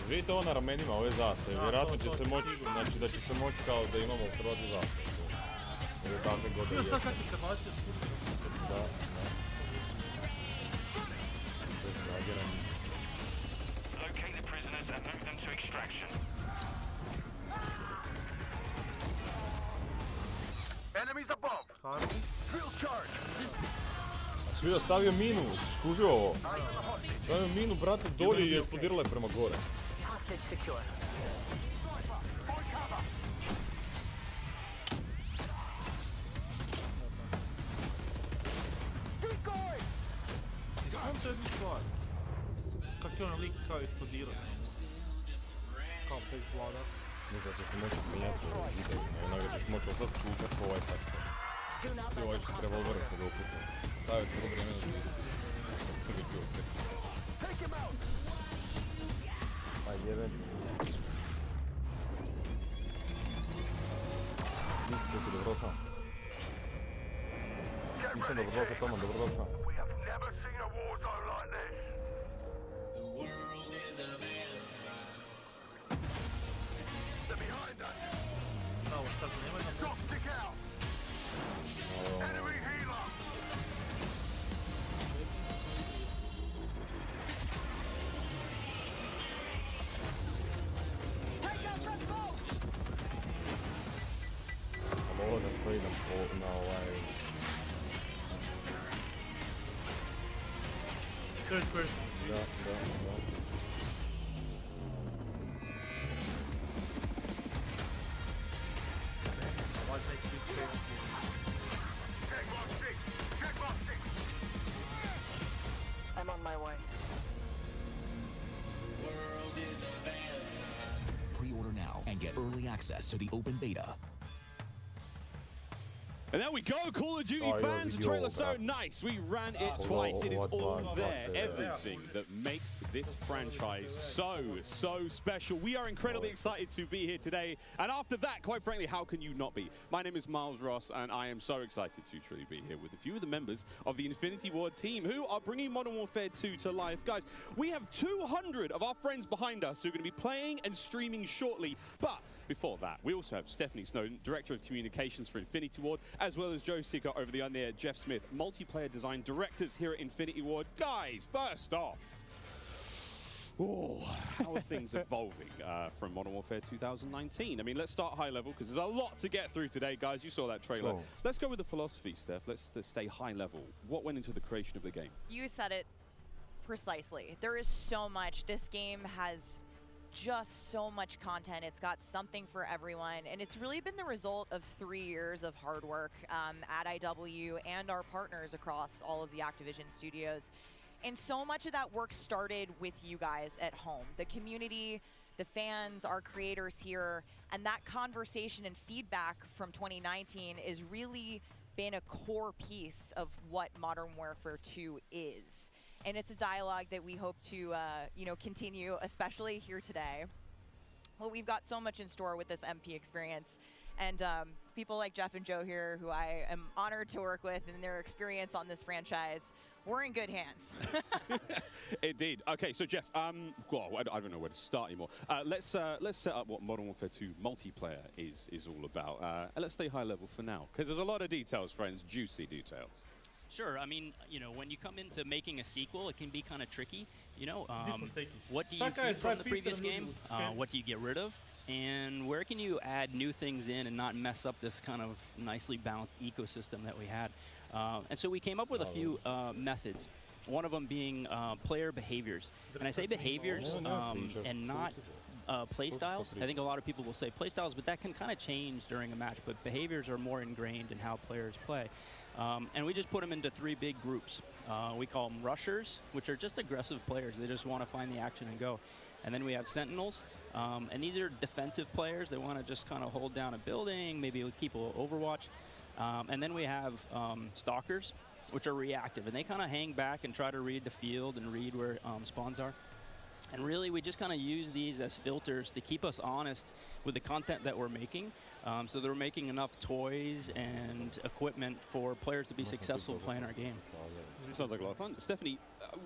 Vidite ovo na ramenima, ove zastave, vjerojatno će se moći, znači da će se moći kao da imamo u Hrvatskoj zastave. Ili takve godine. Čuo sad kako se bacio spušta. Da, da. To je zagjerano. Locate the prisoners and move them to extraction. Enemies above. Drill charge. Svi da stavio minu, skužio ovo. Stavio minu, brate, dolje i eksplodirala je prema gore. Hostage secure. On to jednu stvar. Kak je ono lik kao eksplodirao samo. Kao bez vlada. Ne znam, će se moći smijenjati u zidaju. Onak da ćeš moći ostati čučat ko ovaj sad. Ti ovaj što revolver što ga uputno. Stavio cijelo vrijeme da zvidu. Prvi ti opet. Pa jeben. Nisi se ti dobrodošao. Nisam dobrodošao, Toman, dobrodošao. We have never seen a war zone like this. The world is a vampire. They're behind us. Bravo, šta to nemoj nam... Drop stick out. Enemy healer. Ali ovo ne stoji na ovaj... Third person. Da, da, da. Watch that cute face. Check box 6. Check box 6. I'm on my way. The world is a vampire. Pre-order now and get early access to the open beta. And there we go, Call of Duty fans, the trailer so nice. We ran it twice. It is all there, everything that makes this franchise so special. We are incredibly excited to be here today. And after that, quite frankly, how can you not be? My name is Miles Ross, and I am so excited to truly be here with a few of the members of the Infinity Ward team who are bringing Modern Warfare 2 to life. Guys, we have 200 of our friends behind us who are going to be playing and streaming shortly. But before that, we also have Stephanie Snowden, Director of Communications for Infinity Ward, as well as Joe Seeker over the there, Jeff Smith, Multiplayer Design Directors here at Infinity Ward. Guys, first off, how are things evolving from Modern Warfare 2019? I mean, let's start high level, because there's a lot to get through today, guys. You saw that trailer. Sure. Let's go with the philosophy, Steph. Let's stay high level. What went into the creation of the game? You said it precisely. There is so much. This game has just so much content. It's got something for everyone, and it's really been the result of 3 years of hard work at IW and our partners across all of the Activision studios. And so much of that work started with you guys at home, the community, the fans, our creators here, and that conversation and feedback from 2019 is really been a core piece of what Modern Warfare 2 is. And it's a dialogue that we hope to, continue, especially here today. Well, we've got so much in store with this MP experience, and people like Jeff and Joe here, who I am honored to work with, and their experience on this franchise, we're in good hands. Indeed. Okay, so Jeff, well, I don't know where to start anymore. Let's set up what Modern Warfare 2 multiplayer is all about, and let's stay high level for now, because there's a lot of details, friends, juicy details. Sure. I mean, you know, when you come into making a sequel, it can be kind of tricky. You know, what do you keep from the previous game? What do you get rid of? And where can you add new things in and not mess up this kind of nicely balanced ecosystem that we had? And so we came up with a few methods. One of them being player behaviors. And I say behaviors and not play styles. I think a lot of people will say play styles, but that can kind of change during a match. But behaviors are more ingrained in how players play. And we just put them into 3 big groups. We call them rushers, which are just aggressive players. They just want to find the action and go. And then we have sentinels. And these are defensive players. They want to just kind of hold down a building, maybe keep a overwatch. And then we have stalkers, which are reactive. And they kind of hang back and try to read the field and read where spawns are. And really, we just kind of use these as filters to keep us honest with the content that we're making. So they're making enough toys and equipment for players to be successful playing our game. Sounds like a lot of fun. Stephanie,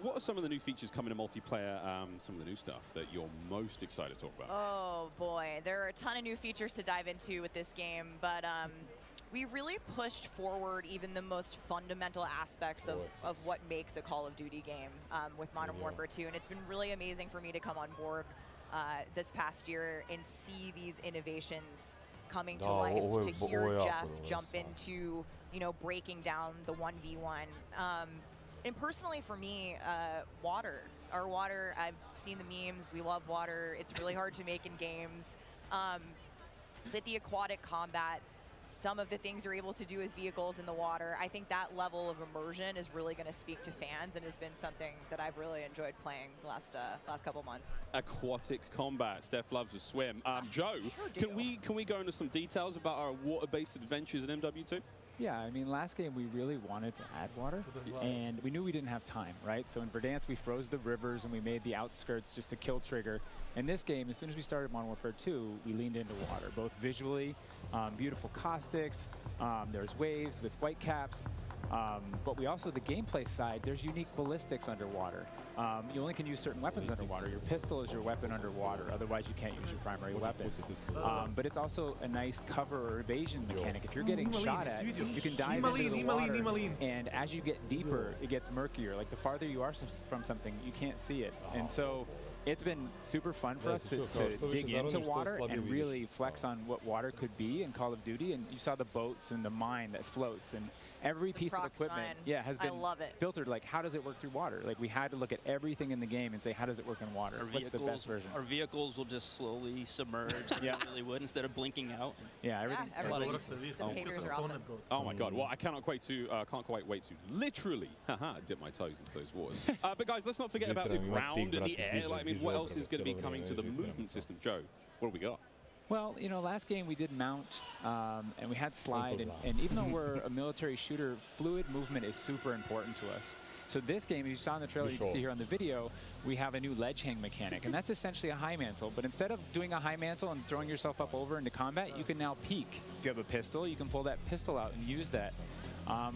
what are some of the new features coming to multiplayer, some of the new stuff that you're most excited to talk about? Oh boy, there are a ton of new features to dive into with this game, but we really pushed forward even the most fundamental aspects of what makes a Call of Duty game with Modern Warfare 2, and it's been really amazing for me to come on board this past year and see these innovations coming to life, to hear Jeff jump into, you know, breaking down the 1v1. And personally for me, water. Our water, I've seen the memes, we love water. It's really hard to make in games. But the aquatic combat, some of the things you're able to do with vehicles in the water, I think that level of immersion is really going to speak to fans and has been something that I've really enjoyed playing the last couple months. Aquatic combat. Steph loves to swim. Joe, sure can we go into some details about our water-based adventures in MW2? Yeah, I mean, last game we really wanted to add water, and we knew we didn't have time, right? So in Verdansk, we froze the rivers and we made the outskirts just a kill trigger. In this game, as soon as we started Modern Warfare 2, we leaned into water, both visually, beautiful caustics, there's waves with white caps, but we also, the gameplay side, there's unique ballistics underwater. You only can use certain weapons underwater. Your pistol is your weapon underwater, otherwise you can't use your primary weapons. But it's also a nice cover or evasion mechanic. If you're getting shot at, you can dive into the water, and as you get deeper, it gets murkier. Like the farther you are from something, you can't see it. And so it's been super fun for us to dig into water and really flex on what water could be in Call of Duty. And you saw the boats and the mine that floats, and every piece of equipment has been filtered. Like, how does it work through water? Like, we had to look at everything in the game and say, how does it work in water? What's the best version? Our vehicles will just slowly submerge. Yeah, really would, instead of blinking out. Yeah, everything. The behaviors are awesome. Oh my God! Well, I can't quite wait to literally dip my toes into those waters. But guys, let's not forget about the ground and the air. Like, I mean, what else is going to be coming to the movement system? Joe, what do we got? Well, you know, last game we did mount, and we had slide, and even though we're a military shooter, fluid movement is super important to us. So this game, as you saw in the trailer, you can see here on the video, we have a new ledge hang mechanic, and that's essentially a high mantle. But instead of doing a high mantle and throwing yourself up over into combat, you can now peek. If you have a pistol, you can pull that pistol out and use that.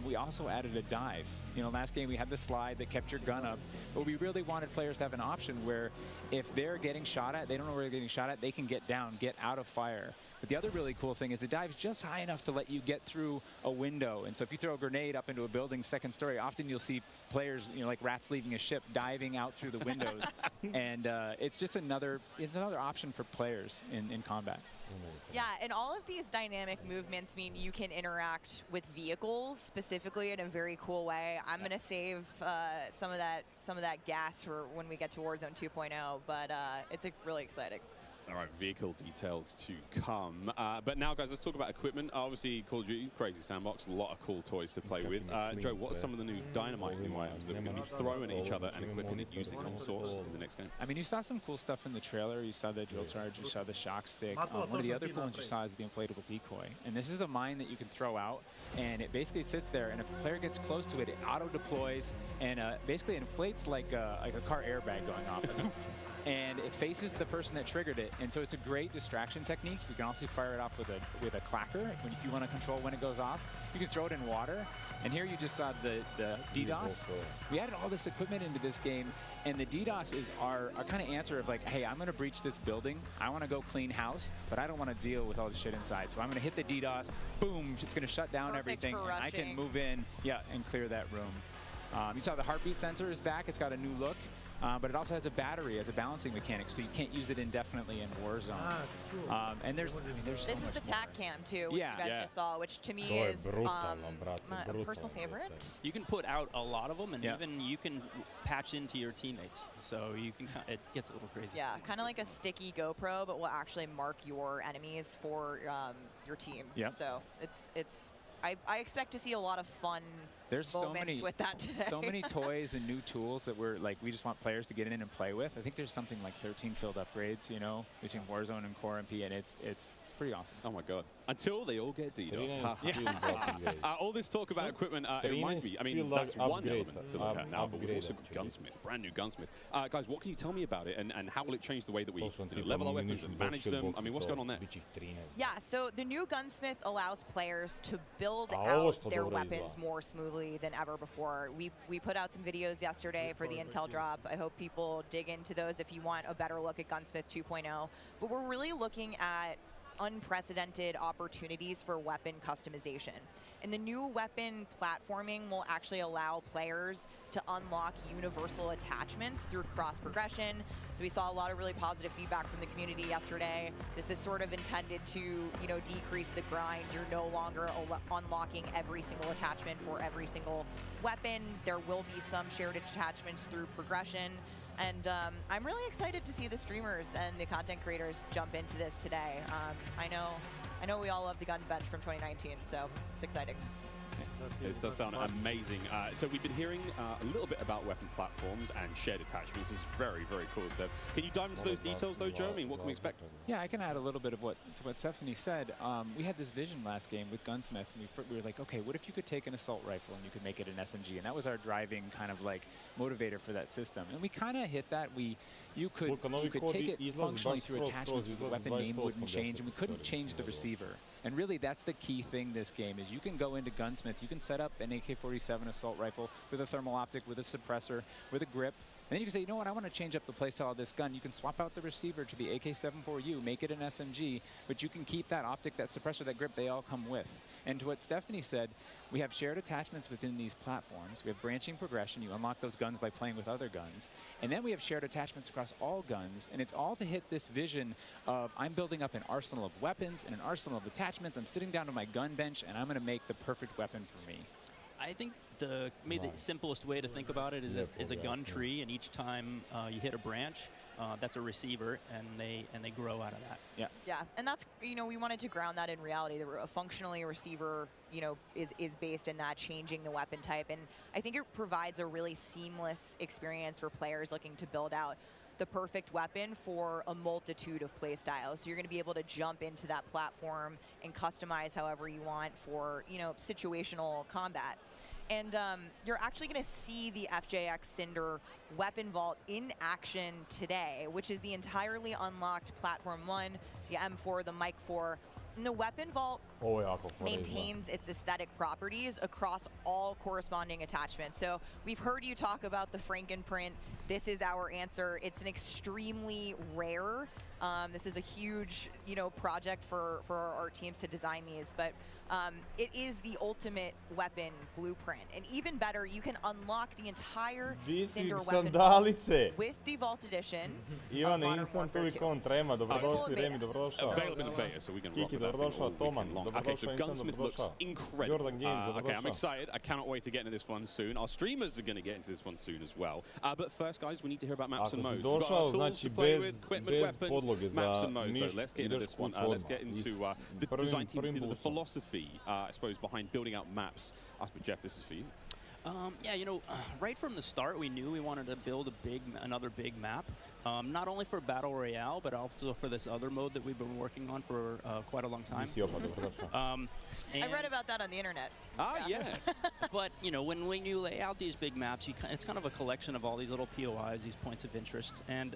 We also added a dive. You know, last game we had the slide that kept your gun up, but we really wanted players to have an option where if they're getting shot at, they don't know where they're getting shot at, they can get down, get out of fire. But the other really cool thing is the dive's just high enough to let you get through a window. And so if you throw a grenade up into a building's second story, often you'll see players, you know, like rats leaving a ship, diving out through the windows. And it's just another option for players in combat. Yeah, and all of these dynamic movements mean you can interact with vehicles specifically in a very cool way. I'm going to save some of that gas for when we get to Warzone 2.0, but it's really exciting. All right, vehicle details to come. But now, guys, let's talk about equipment. Obviously, Call of Duty, crazy sandbox, a lot of cool toys to play with. Joe, what are some of the new dynamite new items that we're going to be throwing at each other and equipping and using all sorts in the next game? I mean, you saw some cool stuff in the trailer. You saw the drill charge, you saw the shock stick. One of the other cool ones you saw is the inflatable decoy. And this is a mine that you can throw out, and it basically sits there, and if a player gets close to it, it auto-deploys and basically inflates like a car airbag going off. and it faces the person that triggered it. And so it's a great distraction technique. You can also fire it off with a clacker if you want to control when it goes off. You can throw it in water. And here you just saw the DDoS. We added all this equipment into this game, and the DDoS is our kind of answer of like, hey, I'm going to breach this building. I want to go clean house, but I don't want to deal with all the shit inside. So I'm going to hit the DDoS. Boom, it's going to shut down everything. And I can move in, and clear that room. You saw the heartbeat sensor is back. It's got a new look. But it also has a battery as a balancing mechanic, so you can't use it indefinitely in Warzone. That's true. And there's so this is the TAC cam too, which you guys just saw, which to me is a personal favorite. You can put out a lot of them, and even you can patch into your teammates, so you can. It gets a little crazy. Yeah, kind of like a sticky GoPro, but will actually mark your enemies for your team. Yeah. So it's. I expect to see a lot of fun moments with that today. So many toys and new tools that we just want players to get in and play with. I think there's something like 13 field upgrades, you know, between Warzone and Core MP, and it's pretty awesome. Oh my god! Until they all get DDoS. All this talk about equipment, it reminds me. I mean, that's one element to look at now, but we've also got Gunsmith, brand new Gunsmith. Guys, what can you tell me about it, and how will it change the way that we level our weapons and manage them? I mean, what's going on there? Yeah, so the new Gunsmith allows players to build out their weapons more smoothly than ever before. We put out some videos yesterday for the Intel drop. I hope people dig into those if you want a better look at Gunsmith 2.0. But we're really looking at unprecedented opportunities for weapon customization. And the new weapon platforming will actually allow players to unlock universal attachments through cross progression. So we saw a lot of really positive feedback from the community yesterday. This is sort of intended to, you know, decrease the grind. You're no longer unlocking every single attachment for every single weapon. There will be some shared attachments through progression. And I'm really excited to see the streamers and the content creators jump into this today. I know we all love the gun bench from 2019, so it's exciting. This does sound amazing. So we've been hearing a little bit about weapon platforms and shared attachments. This is very, very cool stuff. Can you dive into those details though, Joe? I mean, what can we expect? Yeah, I can add a little bit of what Stephanie said. We had this vision last game with Gunsmith. We were like, okay, what if you could take an assault rifle and you could make it an SMG? And that was our driving kind of like motivator for that system. And we kind of hit that. You could take it functionally through attachments, but the weapon name wouldn't change, and we couldn't change the receiver. And really, that's the key thing this game is you can go into Gunsmith, you can set up an AK-47 assault rifle with a thermal optic, with a suppressor, with a grip. And then you can say, you know what, I want to change up the playstyle of this gun. You can swap out the receiver to the AK-74U, make it an SMG, but you can keep that optic, that suppressor, that grip, they all come with. And to what Stephanie said, we have shared attachments within these platforms. We have branching progression. You unlock those guns by playing with other guns. And then we have shared attachments across all guns. And it's all to hit this vision of I'm building up an arsenal of weapons and an arsenal of attachments. I'm sitting down to my gun bench, and I'm going to make the perfect weapon for me. I think maybe the simplest way to think about it is a gun tree, and each time you hit a branch, that's a receiver, and they grow out of that. Yeah. Yeah, and that's, you know, we wanted to ground that in reality. Functionally, a receiver, you know, is based in that changing the weapon type, and I think it provides a really seamless experience for players looking to build out the perfect weapon for a multitude of play styles. So you're going to be able to jump into that platform and customize however you want for, you know, situational combat. And you're actually going to see the FJX Cinder weapon vault in action today, which is the entirely unlocked Platform 1, the M4, the Mic 4. And the weapon vault maintains its aesthetic properties across all corresponding attachments. So we've heard you talk about the Frankenprint. This is our answer. It's an extremely rare. This is a huge, you know, project for our teams to design these, but it is the ultimate weapon blueprint. And even better, you can unlock the entire Cinder weapon vault with the Vault Edition. Ivane, instantovi kontrema, dobrodošli, Remi, dobrodošao. Available in beta, so we can Kiki, dobrodošao, Toman, okay, so dobrodošao, Gunsmith looks incredible. Jordan Games, okay, I'm dobrodošao. excited. I cannot wait to get into this one soon. Our streamers are going to get into this one soon as well. But first, guys, we need to hear about maps and modes. We've got our tools to play with, equipment, weapons, maps and modes. Though. Let's get into this one. Let's get into the design team, the philosophy, I suppose, behind building out maps. I suppose, Jeff, this is for you. Yeah, you know, right from the start, we knew we wanted to build another big map, not only for Battle Royale, but also for this other mode that we've been working on for quite a long time. I read about that on the internet. Ah, yes. But, you know, when you lay out these big maps, it's kind of a collection of all these little POIs, these points of interest. And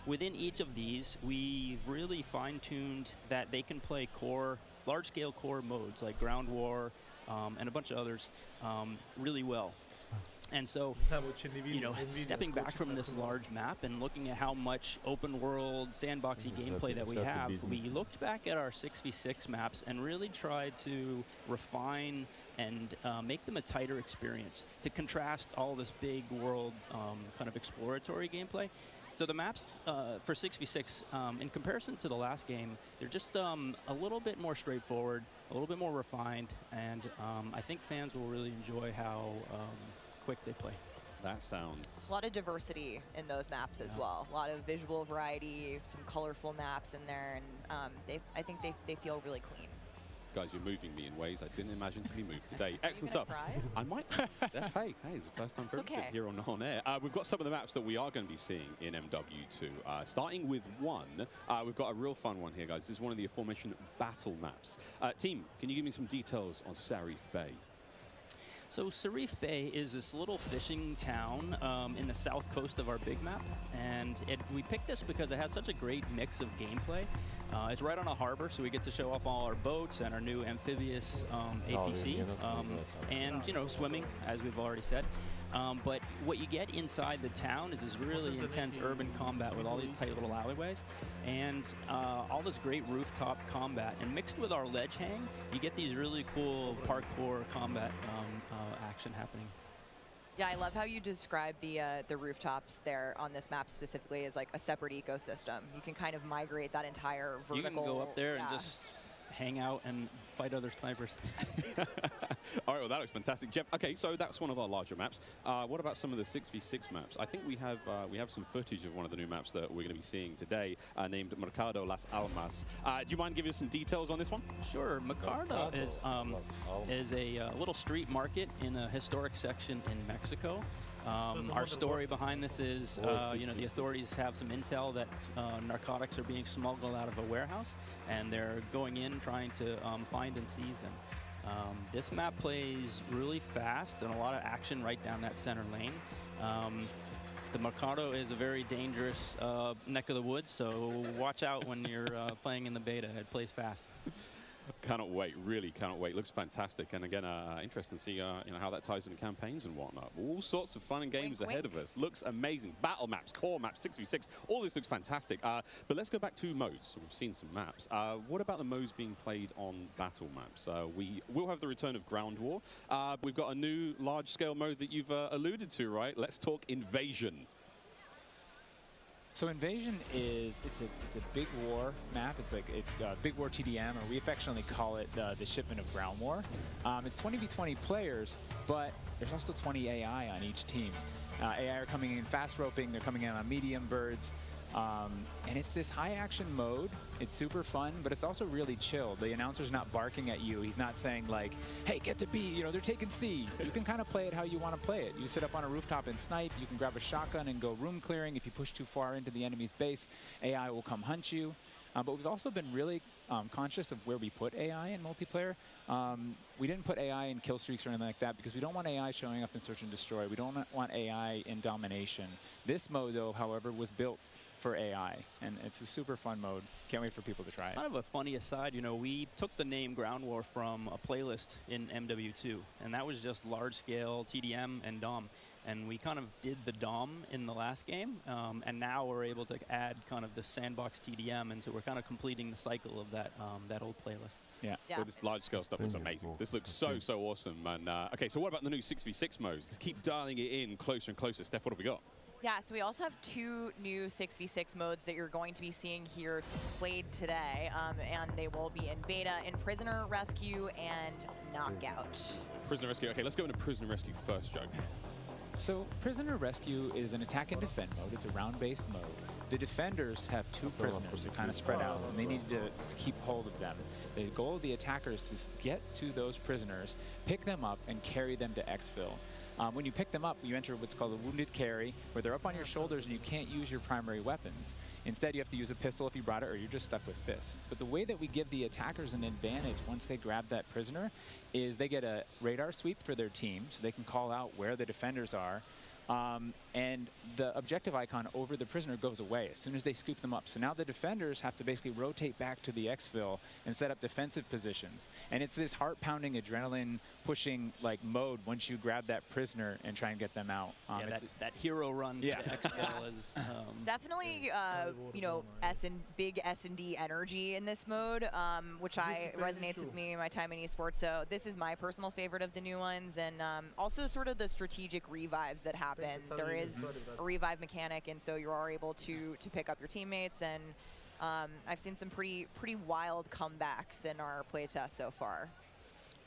within each of these, we've really fine-tuned that they can play large-scale core modes like Ground War and a bunch of others really well. And so, you know, stepping back from this large map and looking at how much open world sandboxy gameplay that we have, we looked back at our 6v6 maps and really tried to refine and make them a tighter experience to contrast all this big world kind of exploratory gameplay. So the maps for 6v6, in comparison to the last game, they're just a little bit more straightforward, a little bit more refined, and I think fans will really enjoy how quick they play. That sounds... A lot of diversity in those maps as well. A lot of visual variety, some colorful maps in there, and I think they feel really clean. Guys, you're moving me in ways I didn't imagine to be moved today. Excellent stuff. I might. Hey, it's the first time for everything here on air. We've got some of the maps that we are going to be seeing in MW2. Starting with one, we've got a real fun one here, guys. This is one of the aforementioned battle maps. Team, can you give me some details on Sarif Bay? So Sarif Bay is this little fishing town in the south coast of our big map, and we picked this because it has such a great mix of gameplay. It's right on a harbor, so we get to show off all our boats and our new amphibious APC, and, you know, swimming, as we've already said. But what you get inside the town is this really intense urban combat with all these tight little alleyways and all this great rooftop combat. And mixed with our ledge hang, you get these really cool parkour combat action happening. Yeah, I love how you describe the rooftops there on this map specifically as like a separate ecosystem. You can kind of migrate that entire vertical. You can go up there and just hang out and fight other snipers. All right, well, that looks fantastic, Jeff. Okay, so that's one of our larger maps. What about some of the 6v6 maps? I think we have some footage of one of the new maps that we're going to be seeing today, named Mercado Las Almas. Do you mind giving us some details on this one? Sure. Mercado is a little street market in a historic section in Mexico. Our story behind this is, you know, the authorities have some intel that narcotics are being smuggled out of a warehouse, and they're going in trying to find and seize them. This map plays really fast and a lot of action right down that center lane. The Mercado is a very dangerous neck of the woods, so watch out when you're playing in the beta. It plays fast. Cannot wait, really cannot wait. Looks fantastic, and again, interesting to see you know, how that ties into campaigns and whatnot. All sorts of fun and games ahead of us. Looks amazing. Battle maps, core maps, 6v6, all this looks fantastic. But let's go back to modes. So we've seen some maps. What about the modes being played on battle maps? We will have the return of Ground War. We've got a new large-scale mode that you've alluded to, right? Let's talk Invasion. So Invasion is it's a big war map. It's Big War TDM, or we affectionately call it the shipment of Ground War. It's 20v20 players, but there's also 20 AI on each team. AI are coming in fast roping. They're coming in on medium birds. And it's this high action mode. It's super fun, but it's also really chill. The announcer's not barking at you. He's not saying like, hey, get to B, you know, they're taking C. You can kind of play it how you want to play it. You sit up on a rooftop and snipe. You can grab a shotgun and go room clearing. If you push too far into the enemy's base, AI will come hunt you. But we've also been really conscious of where we put AI in multiplayer. We didn't put AI in kill streaks or anything like that because we don't want AI showing up in search and destroy. We don't want AI in domination. This mode, though, however, was built for AI, and it's a super fun mode. Can't wait for people to try it. Kind of a funny aside, you know, we took the name Ground War from a playlist in MW2, and that was just large-scale TDM and DOM. And we kind of did the DOM in the last game, and now we're able to add kind of the sandbox TDM, and so we're kind of completing the cycle of that that old playlist. Yeah. Well, this large-scale stuff looks amazing. This looks so awesome. And okay, so what about the new 6v6 modes? Let's keep dialing it in closer and closer. Steph, what have we got? Yeah, so we also have 2 new 6v6 modes that you're going to be seeing here played today, and they will be in beta in Prisoner Rescue and Knockout. Prisoner Rescue. Okay, let's go into Prisoner Rescue first, Joe. So Prisoner Rescue is an attack and defend mode. It's a round-based mode. The defenders have 2 prisoners. They're kind of spread out, and they need to keep hold of them. The goal of the attackers is to get to those prisoners, pick them up, and carry them to exfil. When you pick them up, you enter what's called a wounded carry, where they're up on your shoulders and you can't use your primary weapons. Instead, you have to use a pistol if you brought it, or you're just stuck with fists. But the way that we give the attackers an advantage once they grab that prisoner is they get a radar sweep for their team, so they can call out where the defenders are. And the objective icon over the prisoner goes away as soon as they scoop them up. So now the defenders have to basically rotate back to the exfil and set up defensive positions. And it's this heart-pounding, adrenaline-pushing like mode once you grab that prisoner and try and get them out. Yeah, that hero run to exfil is definitely you know, big S&D energy in this mode, which resonates with me in my time in esports. So this is my personal favorite of the new ones, and also sort of the strategic revives that happen. There is a revive mechanic, and so you are able to pick up your teammates, and I've seen some pretty wild comebacks in our playtest so far.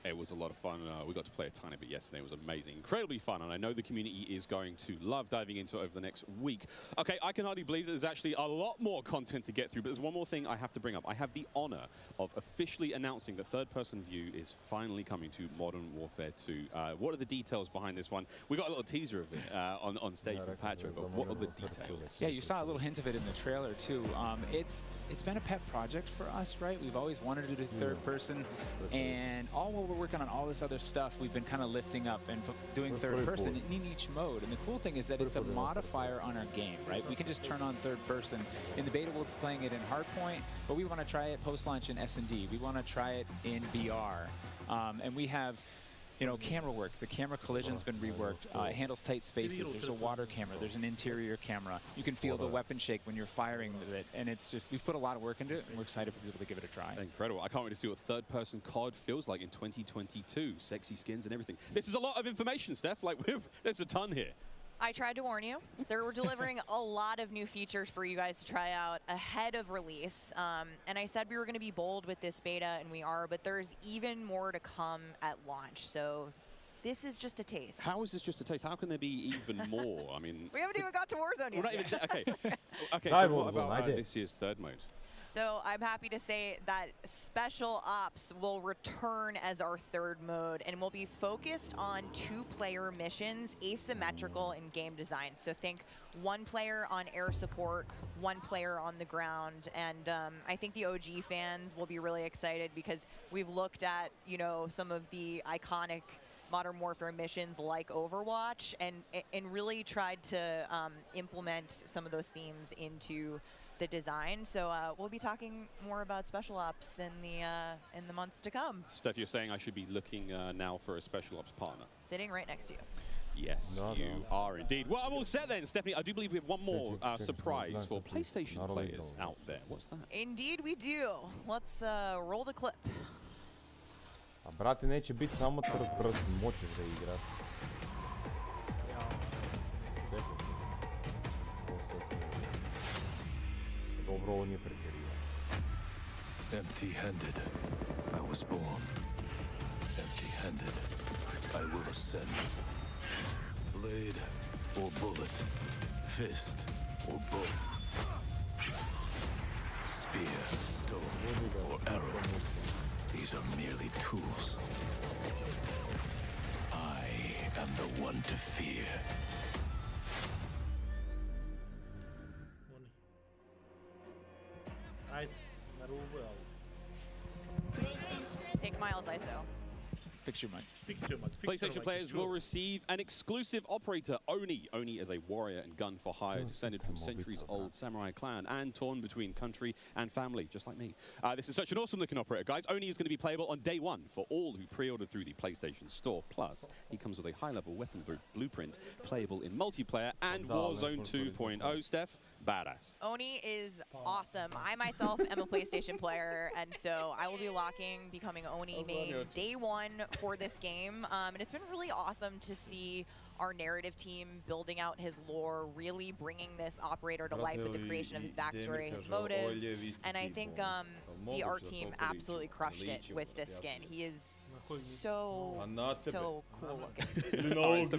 It was a lot of fun. We got to play a tiny bit yesterday. It was amazing. Incredibly fun, and I know the community is going to love diving into it over the next week. Okay, I can hardly believe that there's actually a lot more content to get through, but there's one more thing I have to bring up. I have the honor of officially announcing that third-person view is finally coming to Modern Warfare 2. What are the details behind this one? We got a little teaser of it on stage from Patro, but what are the details? Yeah, you saw a little hint of it in the trailer, too. It's been a pet project for us, right? We've always wanted to do third person, and all while we're working on all this other stuff, we've been kind of lifting up and doing third person in each mode. And the cool thing is that it's a modifier on our game, right? We can just turn on third person. In the beta, we're playing it in hardpoint, but we want to try it post-launch in S&D. We want to try it in VR. And we have, you know, camera work. The camera collision's been reworked. It handles tight spaces. There's a water camera. There's an interior camera. You can feel the weapon shake when you're firing with it. And it's just, we've put a lot of work into it, and we're excited for people to give it a try. Incredible. I can't wait to see what third-person COD feels like in 2022. Sexy skins and everything. This is a lot of information, Steph. Like, there's a ton here. I tried to warn you. We're delivering a lot of new features for you guys to try out ahead of release. And I said we were going to be bold with this beta, and we are, but there's even more to come at launch. So this is just a taste. How is this just a taste? How can there be even more? I mean, we haven't even got to Warzone yet. We're not even okay. Okay, so what about this year's third mode? So I'm happy to say that Special Ops will return as our third mode, and will be focused on 2-player missions, asymmetrical in game design. So think 1 player on air support, 1 player on the ground, and I think the OG fans will be really excited because we've looked at, you know, some of the iconic Modern Warfare missions like Overwatch, and really tried to implement some of those themes into the design. So we'll be talking more about Special Ops in the months to come. Steph, you're saying I should be looking now for a Special Ops partner? Sitting right next to you. Yes, you are indeed. Well, I'm all set then, Stephanie. I do believe we have one more surprise for PlayStation players out there. What's that? Indeed we do. Let's roll the clip. A brate, neće biti samo third person, moćeš da igraš. Dobro, on je pretjerio. Empty-handed, I was born. Empty-handed, I will ascend. Blade or bullet, fist or bow. Spear, stone, or arrow. These are merely tools. I am the one to fear. Pick Miles ISO. Fix your mic. PlayStation players will receive an exclusive operator, Oni. Oni is a warrior and gun for hire, descended from centuries-old samurai clan and torn between country and family, just like me. This is such an awesome-looking operator, guys. Oni is going to be playable on day 1 for all who pre-ordered through the PlayStation Store. Plus, he comes with a high-level weapon blueprint, playable in multiplayer and Warzone 2.0. Steph, badass. Oni is awesome. I myself am a PlayStation player, and so I will be becoming Oni main day 1 for this game. And it's been really awesome to see our narrative team building out his lore, really bringing this operator to life with the creation of his backstory, his motives, and I think the art team absolutely crushed it with this skin. He is so cool looking.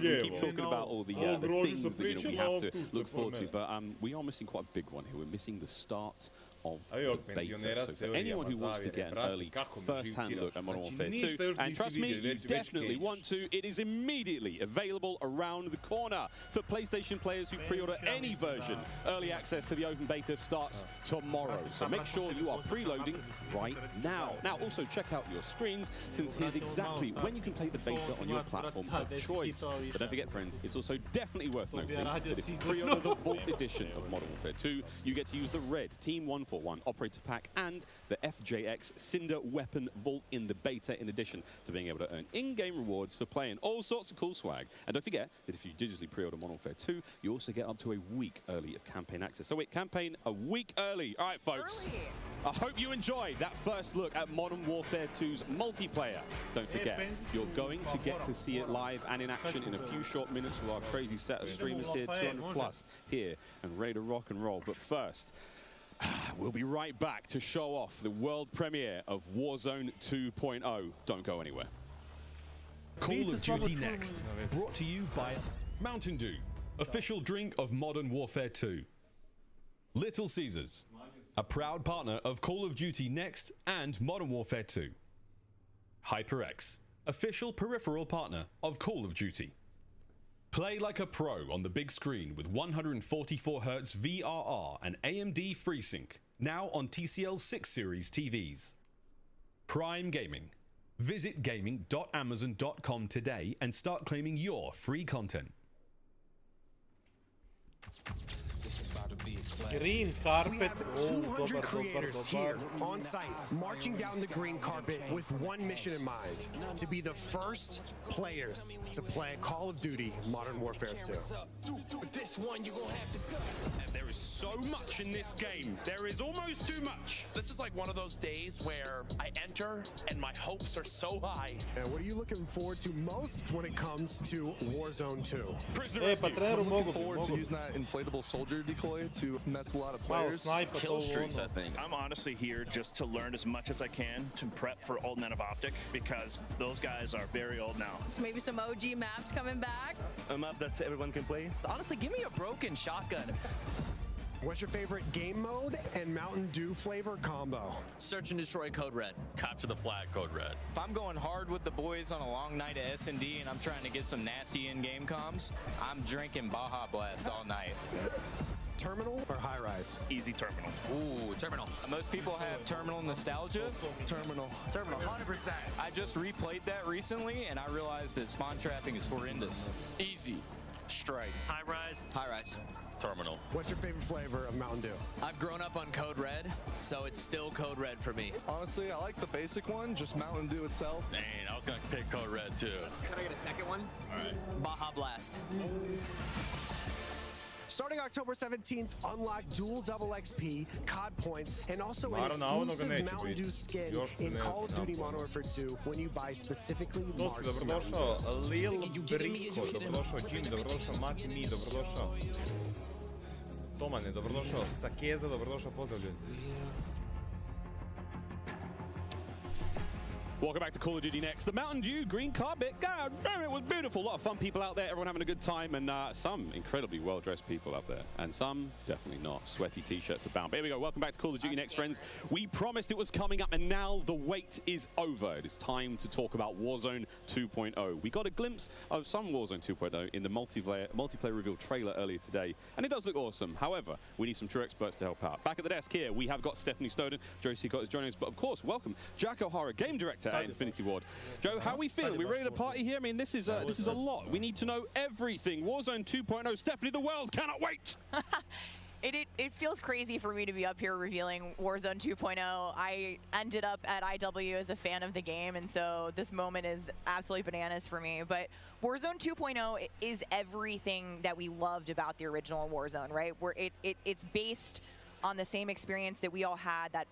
We keep talking about all the things that we have to look forward to, but we are missing quite a big one here. We're missing the start of the beta. So for anyone who wants to get an early first-hand look at Modern Warfare 2, and trust me, you definitely want to, it is immediately available around the corner. For PlayStation players who pre-order any version, early access to the open beta starts tomorrow. So make sure you are preloading right now. Now, also check out your screens, since here's exactly when you can play the beta on your platform of choice. But don't forget, friends, it's also definitely worth noting that if you pre-order the Vault edition of Modern Warfare 2, you get to use the red Team 141 Operator Pack and the FJX Cinder Weapon Vault in the beta, in addition to being able to earn in-game rewards for playing all sorts of cool swag. And don't forget that if you digitally pre-order Modern Warfare 2, you also get up to a week early of campaign access. So wait, campaign a week early. All right, folks. I hope you enjoyed that first look at Modern Warfare 2's multiplayer. Don't forget, you're going to get to see it live and in action in a few short minutes with our crazy set of streamers here, 200 plus here, and ready to rock and roll. But first, we'll be right back to show off the world premiere of Warzone 2.0. Don't go anywhere. Call of Duty Next, brought to you by Mountain Dew, official drink of Modern Warfare 2. Little Caesars, a proud partner of Call of Duty Next and Modern Warfare 2. HyperX, official peripheral partner of Call of Duty. Play like a pro on the big screen with 144Hz VRR and AMD FreeSync, now on TCL's 6 Series TVs. Prime Gaming. Visit gaming.amazon.com today and start claiming your free content. Green carpet. We have 200 creators here on site, marching down the green carpet with one mission in mind: to be the first players to play Call of Duty Modern Warfare 2. And there is so much in this game. There is almost too much. This is like one of those days where I enter and my hopes are so high. And what are you looking forward to most when it comes to Warzone 2? I'm looking forward to using that inflatable soldier decoy to mess a lot of players. Kill streaks, I think. I'm honestly here just to learn as much as I can to prep for alternative optic, because those guys are very old now. So maybe some OG maps coming back. A map that everyone can play. Honestly, give me a broken shotgun. What's your favorite game mode and Mountain Dew flavor combo? Search and destroy Code Red. Capture the flag, Code Red. If I'm going hard with the boys on a long night at S&D and I'm trying to get some nasty in-game comms, I'm drinking Baja Blast all night. Terminal or high rise? Easy terminal. Ooh, terminal. Most people have terminal nostalgia. Terminal. Terminal, 100%. I just replayed that recently and I realized that spawn trapping is horrendous. Easy. Strike. High rise. High rise. Terminal. What's your favorite flavor of Mountain Dew? I've grown up on Code Red, so it's still Code Red for me. Honestly, I like the basic one, just Mountain Dew itself. Dang, I was gonna pick Code Red too. Can I get a second one? All right. Baja Blast. Starting October 17th, unlock dual double XP, COD points, and also an exclusive Mountain Dew skin in Call of Duty Modern Warfare 2 when you buy specifically marked Mountain Dobrodošao Lil Briko, dobrodošao Jim, dobrodošao Mati Mi, dobrodošao Tomane, dobrodošao Sakeza, dobrodošao, pozdrav ljudi. Welcome back to Call of Duty Next. The Mountain Dew green carpet. God damn, it was beautiful. A lot of fun people out there, everyone having a good time, and some incredibly well-dressed people out there, and some definitely not. Sweaty t-shirts abound. But here we go. Welcome back to Call of Duty Next, friends. We promised it was coming up, and now the wait is over. It is time to talk about Warzone 2.0. We got a glimpse of some Warzone 2.0 in the multiplayer reveal trailer earlier today, and it does look awesome. However, we need some true experts to help out. Back at the desk here, we have got Stephanie Snowden, Joe Seacott is joining us, but of course, welcome Jack O'Hara, game director at Infinity Ward. Joe, how are we feeling? We ready to party here? I mean, this is a lot. We need to know everything. Warzone 2.0. Stephanie, the world cannot wait. It feels crazy for me to be up here revealing Warzone 2.0. I ended up at IW as a fan of the game, and so this moment is absolutely bananas for me. But Warzone 2.0 is everything that we loved about the original Warzone, right? Where it's based on the same experience that we all had, that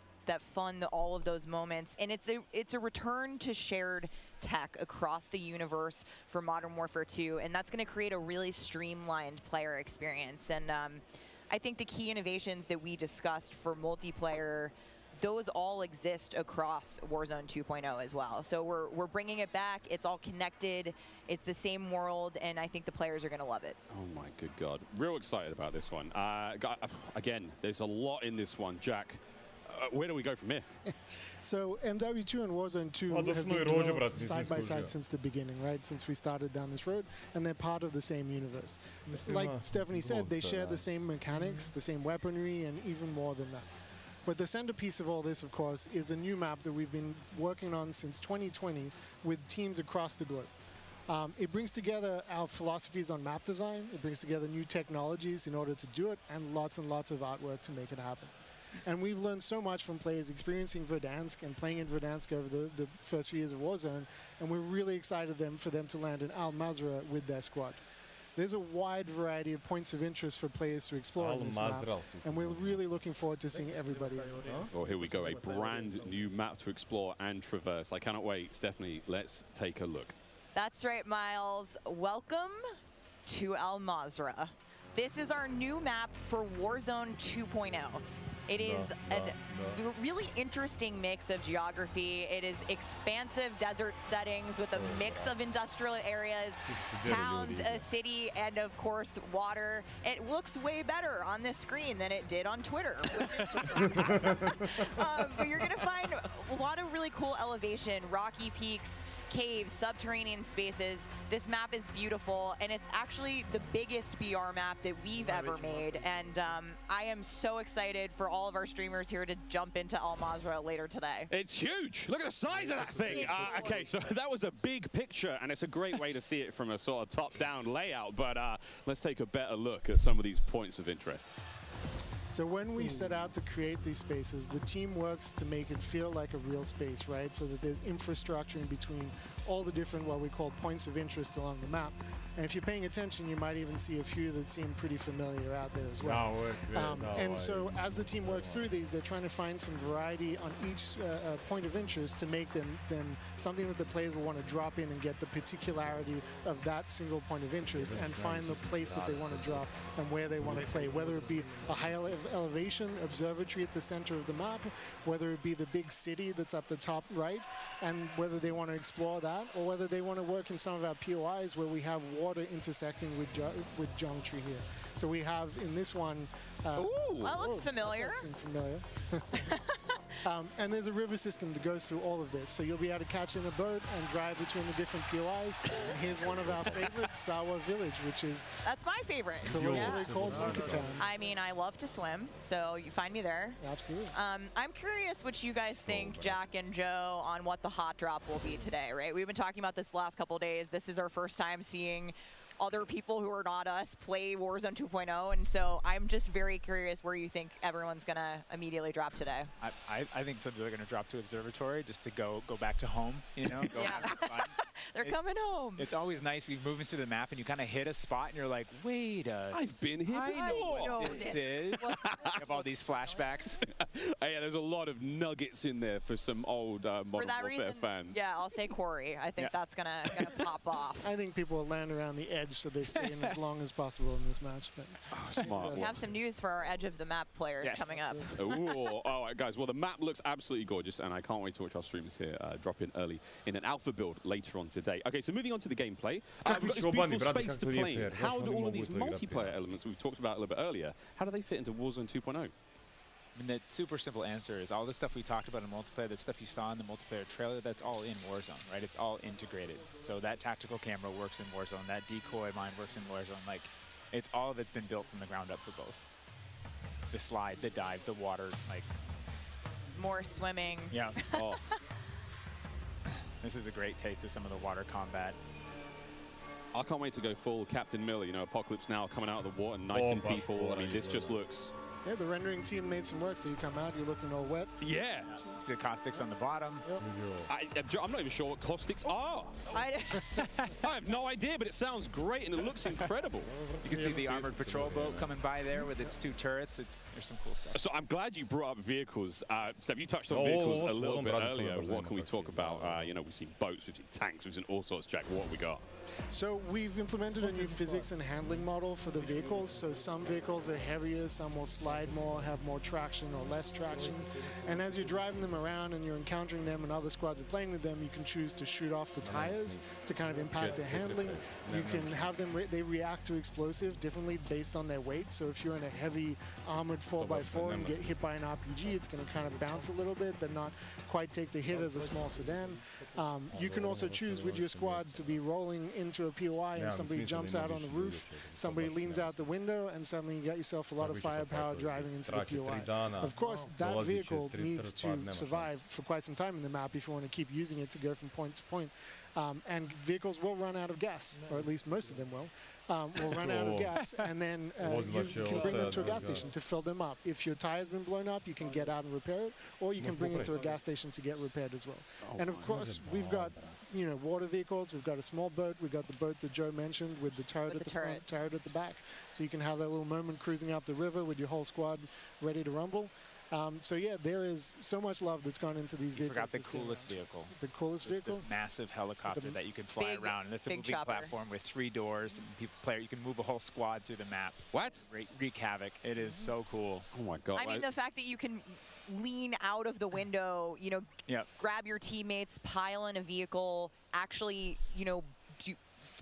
fun, all of those moments, and it's a return to shared tech across the universe for Modern Warfare 2, and that's going to create a really streamlined player experience. And I think the key innovations that we discussed for multiplayer, those all exist across Warzone 2.0 as well. So we're bringing it back. It's all connected. It's the same world, and I think the players are going to love it. Oh my good God. Real excited about this one. Again, there's a lot in this one. Jack, where do we go from here? So MW2 and Warzone 2 have been developed side by side since the beginning, right? Since we started down this road, and they're part of the same universe. Like Stephanie said, they share the same mechanics, the same weaponry, and even more than that. But the centerpiece of all this, of course, is the new map that we've been working on since 2020 with teams across the globe. It brings together our philosophies on map design, it brings together new technologies in order to do it, and lots of artwork to make it happen. And we've learned so much from players experiencing Verdansk and playing in Verdansk over the first few years of Warzone, and we're really excited for them to land in Al Mazrah with their squad. There's a wide variety of points of interest for players to explore on this map, and we're really looking forward to seeing everybody in it. Well, here we go, a brand new map to explore and traverse. I cannot wait. Stephanie, let's take a look. That's right, Miles. Welcome to Al Mazrah. This is our new map for Warzone 2.0. It is a really interesting mix of geography. It is expansive desert settings with a mix of industrial areas, towns, a city, and of course, water. It looks way better on this screen than it did on Twitter. But you're gonna find a lot of really cool elevation, rocky peaks, caves, subterranean spaces. This map is beautiful, and it's actually the biggest BR map that we've ever made. And I am so excited for all of our streamers here to jump into Al Mazrah later today. It's huge. Look at the size of that thing. Okay, so that was a big picture, and it's a great way to see it from a sort of top-down layout. But let's take a better look at some of these points of interest. So when we set out to create these spaces, the team works to make it feel like a real space, right? So that there's infrastructure in between all the different, what we call points of interest along the map. And if you're paying attention, you might even see a few that seem pretty familiar out there as well. So as the team works through these, they're trying to find some variety on each point of interest to make them something that the players will want to drop in and get the particularity of that single point of interest and find the place that they want to drop and where they want to play, whether it be a high elevation observatory at the center of the map, whether it be the big city that's up the top right, and whether they want to explore that, or whether they want to work in some of our POIs where we have water intersecting with geometry here. So we have in this one... Ooh, that looks familiar. That does seem familiar. And there's a river system that goes through all of this. So you'll be able to catch in a boat and drive between the different POIs. And here's one of our favorites, Sawa Village, which is... That's my favorite. Colloquially called Sunken Town. I mean, I love to swim, so you find me there. Absolutely. I'm curious what you guys think, Jack and Joe, on what the hot drop will be today, right? We've been talking about this the last couple of days. This is our first time seeing other people who are not us play Warzone 2.0, and so I'm just very curious where you think everyone's gonna immediately drop today. I think some people are gonna drop to Observatory just to go back to home, you know, go have some fun. They're coming home. It's always nice. You're moving through the map and you kind of hit a spot and you're like, wait I've been here before. I know what this is. You have all these flashbacks. Yeah, there's a lot of nuggets in there for some old Modern Warfare fans. Yeah, I'll say Corey. I think that's gonna pop off. I think people will land around the edge so they stay in as long as possible in this match. But smart. We have some news for our edge of the map players coming up. Ooh, all right, guys. Well, the map looks absolutely gorgeous, and I can't wait to watch our streamers here drop in early in an alpha build later on today. Okay, so moving on to the gameplay. We've got this beautiful space to play in. How do all of these multiplayer elements we've talked about a little bit earlier, how do they fit into Warzone 2.0? I mean, the super simple answer is all the stuff we talked about in multiplayer, the stuff you saw in the multiplayer trailer, that's all in Warzone, right? It's all integrated. So that tactical camera works in Warzone, that decoy mine works in Warzone. Like, it's all of it's been built from the ground up for both. The slide, the dive, the water, like... More swimming. Yeah. Oh. This is a great taste of some of the water combat. I can't wait to go full Captain Miller, you know, Apocalypse Now coming out of the water, knifing people. I mean, this just looks... Yeah, the rendering team made some work, so you come out, you're looking all wet. Yeah. See the caustics on the bottom. Yep. I'm not even sure what caustics are. I have no idea, but it sounds great and it looks incredible. You can see the armored patrol boat coming by there with its 2 turrets. There's some cool stuff. So I'm glad you brought up vehicles. Steph, you touched on vehicles a little bit earlier. What can we talk about? You know, we've seen boats, we've seen tanks, we've seen all sorts. Jack, what have we got? So we've implemented a new physics and handling model for the vehicles. So some vehicles are heavier, some will slide slide more, have more traction or less traction. And as you're driving them around and you're encountering them and other squads are playing with them, you can choose to shoot off the tires to kind of impact their handling. You can have them, they react to explosive differently based on their weight. So if you're in a heavy armored 4x4 and get hit by an RPG, it's going to kind of bounce a little bit, but not quite take the hit as a small sedan. You can also choose with your squad to be rolling into a POI and somebody jumps out on the roof, somebody leans out the window, and suddenly you got yourself a lot of firepower driving into the POI. Of course, that vehicle needs to survive for quite some time in the map if you want to keep using it to go from point to point. And vehicles will run out of gas, or at least most of them will run out of gas, and then you can bring them to a gas station to fill them up. If your tire's been blown up, you can get out and repair it, or you can bring it to a gas station to get repaired as well. And of course, we've got water vehicles, we've got a small boat, we've got the boat that Joe mentioned with the turret at the front, turret at the back, so you can have that little moment cruising up the river with your whole squad ready to rumble. So yeah, there is so much love that's gone into these vehicles. You forgot the coolest vehicle. The coolest vehicle? The massive helicopter that you can fly around. And it's a moving platform with 3 doors. And you can move a whole squad through the map. What? Wreak havoc. It is so cool. Oh my God. I mean, the fact that you can lean out of the window, grab your teammates, pile in a vehicle, actually,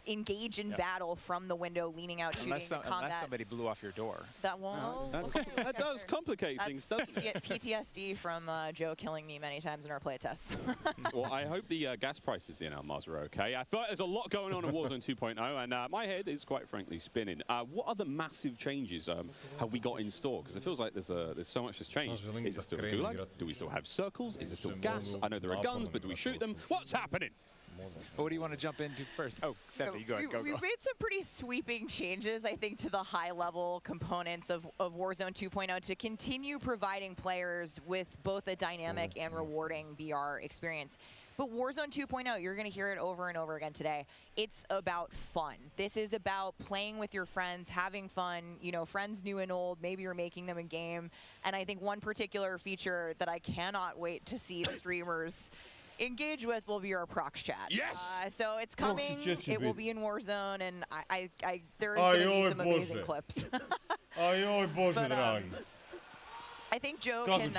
engage in battle from the window, leaning out, shooting, unless somebody blew off your door. That won't. That does complicate things, doesn't it? PTSD from Joe killing me many times in our play tests. Well, I hope the gas prices in Almaz are okay. I feel like there's a lot going on in Warzone 2.0, and my head is quite frankly spinning. What other massive changes have we got in store? Because it feels like there's so much that's changed. Is it still a gulag? Do we still have circles? Is it still gas? I know there are guns, but do we shoot them? What's happening? Well, what do you want to jump into first? Oh, Stephanie, go. We've made some pretty sweeping changes, I think, to the high-level components of Warzone 2.0 to continue providing players with both a dynamic and rewarding BR experience. But Warzone 2.0, you're going to hear it over and over again today. It's about fun. This is about playing with your friends, having fun, friends new and old. Maybe you're making them a game. And I think one particular feature that I cannot wait to see the streamers engage with will be our prox chat. Yes! So it's coming. It will be in Warzone, and there is going to be some amazing clips. Bože dragi. I think Joe can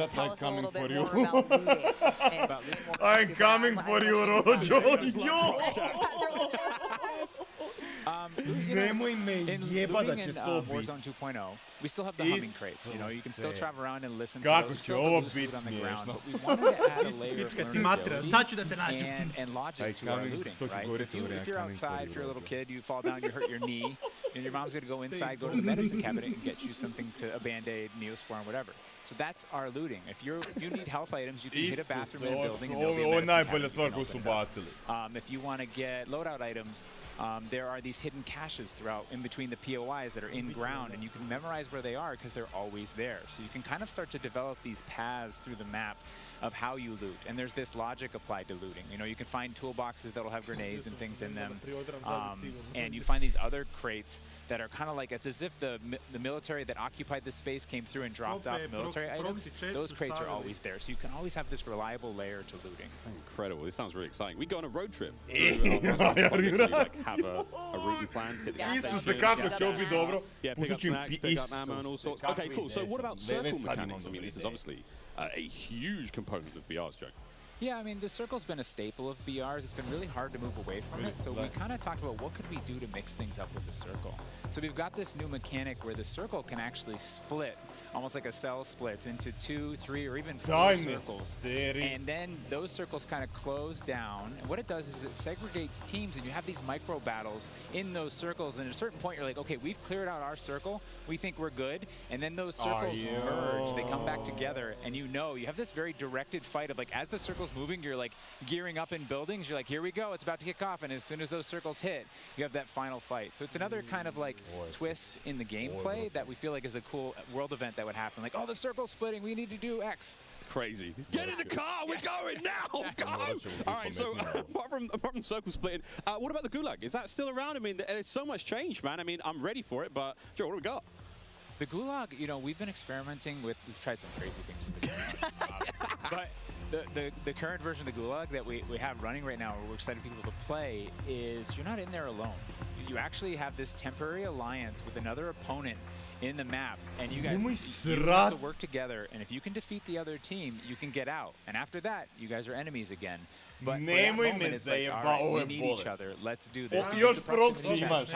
tell us a little bit you. more about looting. I'm coming for you, Rojo. Nemoj me jeba da će to biti. Warzone 2.0, we still have the humming crates. You can still travel around and listen to Kako those. će ovo biti smiješno? But we wanted to add a layer of learnability and logic to our looting, right? So if you're outside, if you're a little kid, you fall down, you hurt your knee, and your mom's going to go inside, go to the medicine cabinet and get you something to a Band-Aid, Neosporin, whatever. So that's our looting. If you need health items, you can hit a bathroom in a building and there'll be a medicine cabinet. If you want to get loadout items, there are these hidden caches throughout in between the POIs that are in ground, and you can memorize where they are because they're always there. So you can kind of start to develop these paths through the map of how you loot, and there's this logic applied to looting. You can find toolboxes that'll have grenades and things in them, and you find these other crates that are kind of like, it's as if the military that occupied this space came through and dropped off military items. Those crates are always there, so you can always have this reliable layer to looting. Incredible. This sounds really exciting. We go on a road trip. Have a route we plan. Yeah, pick up snacks, pick up ammo and all sorts. Okay, cool. So what about circle mechanics? I mean, this is obviously a huge component of BR's, Joe. Yeah, I mean, the circle's been a staple of BR's. It's been really hard to move away from it, so we kind of talked about what could we do to mix things up with the circle. So we've got this new mechanic where the circle can actually split, almost like a cell splits, into 2, 3, or even 4 circles. And then those circles kind of close down, and what it does is it segregates teams, and you have these micro battles in those circles, and at a certain point you're like, okay, we've cleared out our circle, we think we're good, and then those circles merge, they come back together, and you have this very directed fight of, like, as the circle's moving, you're like gearing up in buildings, you're like, here we go, it's about to kick off, and as soon as those circles hit, you have that final fight. So it's another kind of like twist in the gameplay that we feel like is a cool world event that would happen. Like, oh, the circle's splitting, we need to do X. Crazy. Get in the car, we're going now, go! All right, so apart from circle splitting, what about the gulag? Is that still around? I mean, there's so much change, man. I mean, I'm ready for it, but Joe, what do we got? The gulag, we've been experimenting with, we've tried some crazy things with the gulag. But the current version of the gulag that we have running right now, where we're excited people to play, is you're not in there alone. you actually have this temporary alliance with another opponent in the map, and you guys you have to work together, and if you can defeat the other team, you can get out. And after that, you guys are enemies again. But for that moment, it's like, all right, we need each other. Let's do this. Još proxy imaš.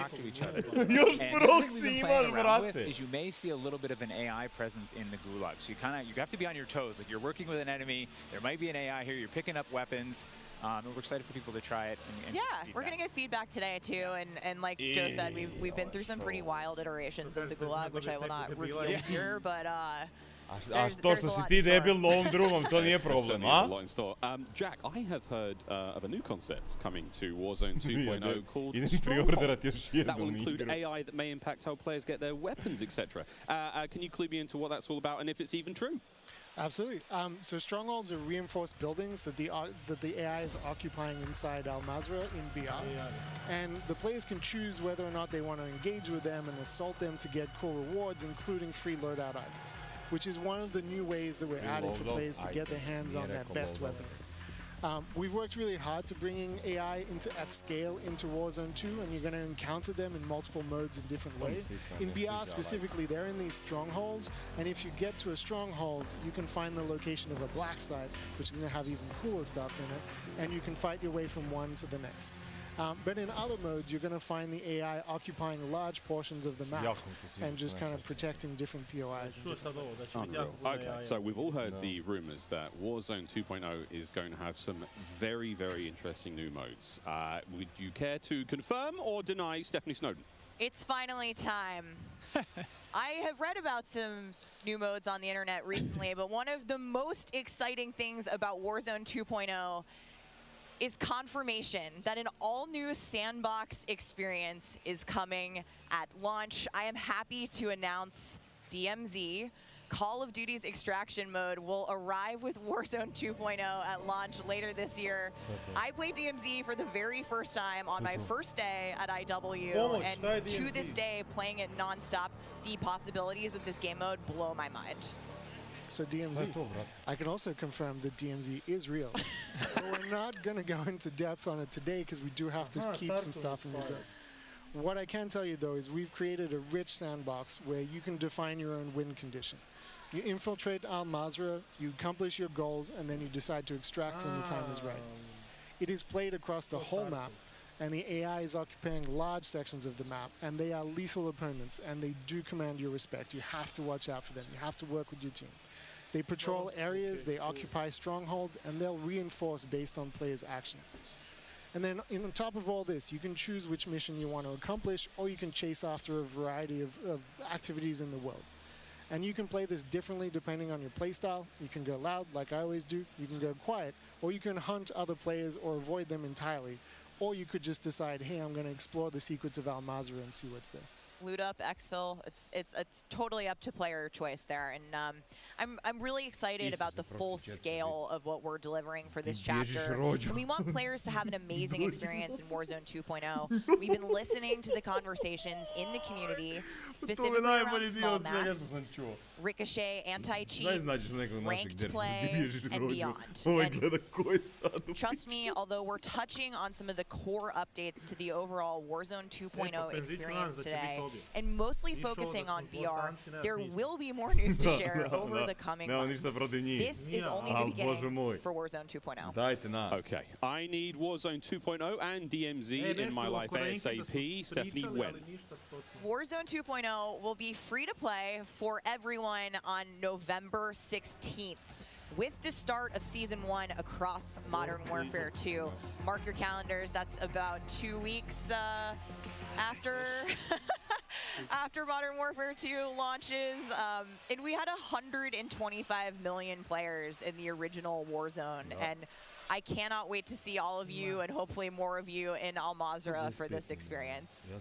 Još proxy imaš, brate. Is you may see a little bit of an AI presence in the gulag. So you have to be on your toes. Like, you're working with an enemy. There might be an AI here. You're picking up weapons. And we're excited for people to try it. And we're going to get feedback today, too. And like Joe said, we've been through some pretty wild iterations of the gulag, which I will not reveal here, but... A što si ti debil na ovom drugom, to nije problem, a? Jack, I have heard of a new concept coming to Warzone 2.0 called Strongholds. That will include AI that may impact how players get their weapons, etc. Can you clue me into what that's all about and if it's even true? Absolutely. So strongholds are reinforced buildings that the AI is occupying inside Al Mazrah in BR. And the players can choose whether or not they want to engage with them and assault them to get cool rewards, including free loadout items, which is one of the new ways that we're adding for players to get their hands on that best weapon. We've worked really hard to bringing AI at scale into Warzone 2, and you're going to encounter them in multiple modes in different ways. In BR specifically, they're in these strongholds, and if you get to a stronghold, you can find the location of a black site, which is going to have even cooler stuff in it, and you can fight your way from one to the next. But in other modes, you're going to find the AI occupying large portions of the map and just kind of protecting different POIs. Okay, so we've all heard the rumors that Warzone 2.0 is going to have some very, very interesting new modes. Would you care to confirm or deny Stephanie Snowden? It's finally time. I have read about some new modes on the internet recently, but one of the most exciting things about Warzone 2.0 is confirmation that an all-new sandbox experience is coming at launch. I am happy to announce DMZ, Call of Duty's extraction mode, will arrive with Warzone 2.0 at launch later this year. I played DMZ for the very first time on my first day at IW, and to this day, playing it non-stop, the possibilities with this game mode blow my mind. So DMZ, I can also confirm that DMZ is real. We're not going to go into depth on it today because we do have to keep some stuff in reserve. What I can tell you, though, is we've created a rich sandbox where you can define your own win condition. You infiltrate Al Mazrah, you accomplish your goals, and then you decide to extract when the time is right. It is played across the whole map, and the AI is occupying large sections of the map, and they are lethal opponents, and they do command your respect. You have to watch out for them. You have to work with your team. They patrol areas, they occupy strongholds, and they'll reinforce based on players' actions. And then on top of all this, you can choose which mission you want to accomplish, or you can chase after a variety of activities in the world. And you can play this differently depending on your playstyle. You can go loud, like I always do. You can go quiet, or you can hunt other players or avoid them entirely. Or you could just decide, hey, I'm going to explore the secrets of Al Mazrah and see what's there. Loot up, exfil, it's totally up to player choice there, and I'm really excited about the full scale of what we're delivering for this chapter. And we want players to have an amazing experience in Warzone 2.0. We've been listening to the conversations in the community, specifically around small maps, Ricochet, anti-cheat, ranked play, and beyond. And trust me, although we're touching on some of the core updates to the overall Warzone 2.0 experience today, and mostly focusing on BR, there will be more news to share over the coming months. This is only the beginning for Warzone 2.0. Okay, I need Warzone 2.0 and DMZ in my life ASAP. Stephanie, when? Warzone 2.0 will be free to play for everyone on November 16th. With the start of Season 1 across Modern Warfare 2. Mark your calendars, that's about 2 weeks after after Modern Warfare 2 launches. And we had 125 million players in the original Warzone. And I cannot wait to see all of you and hopefully more of you in Al Mazrah for this experience.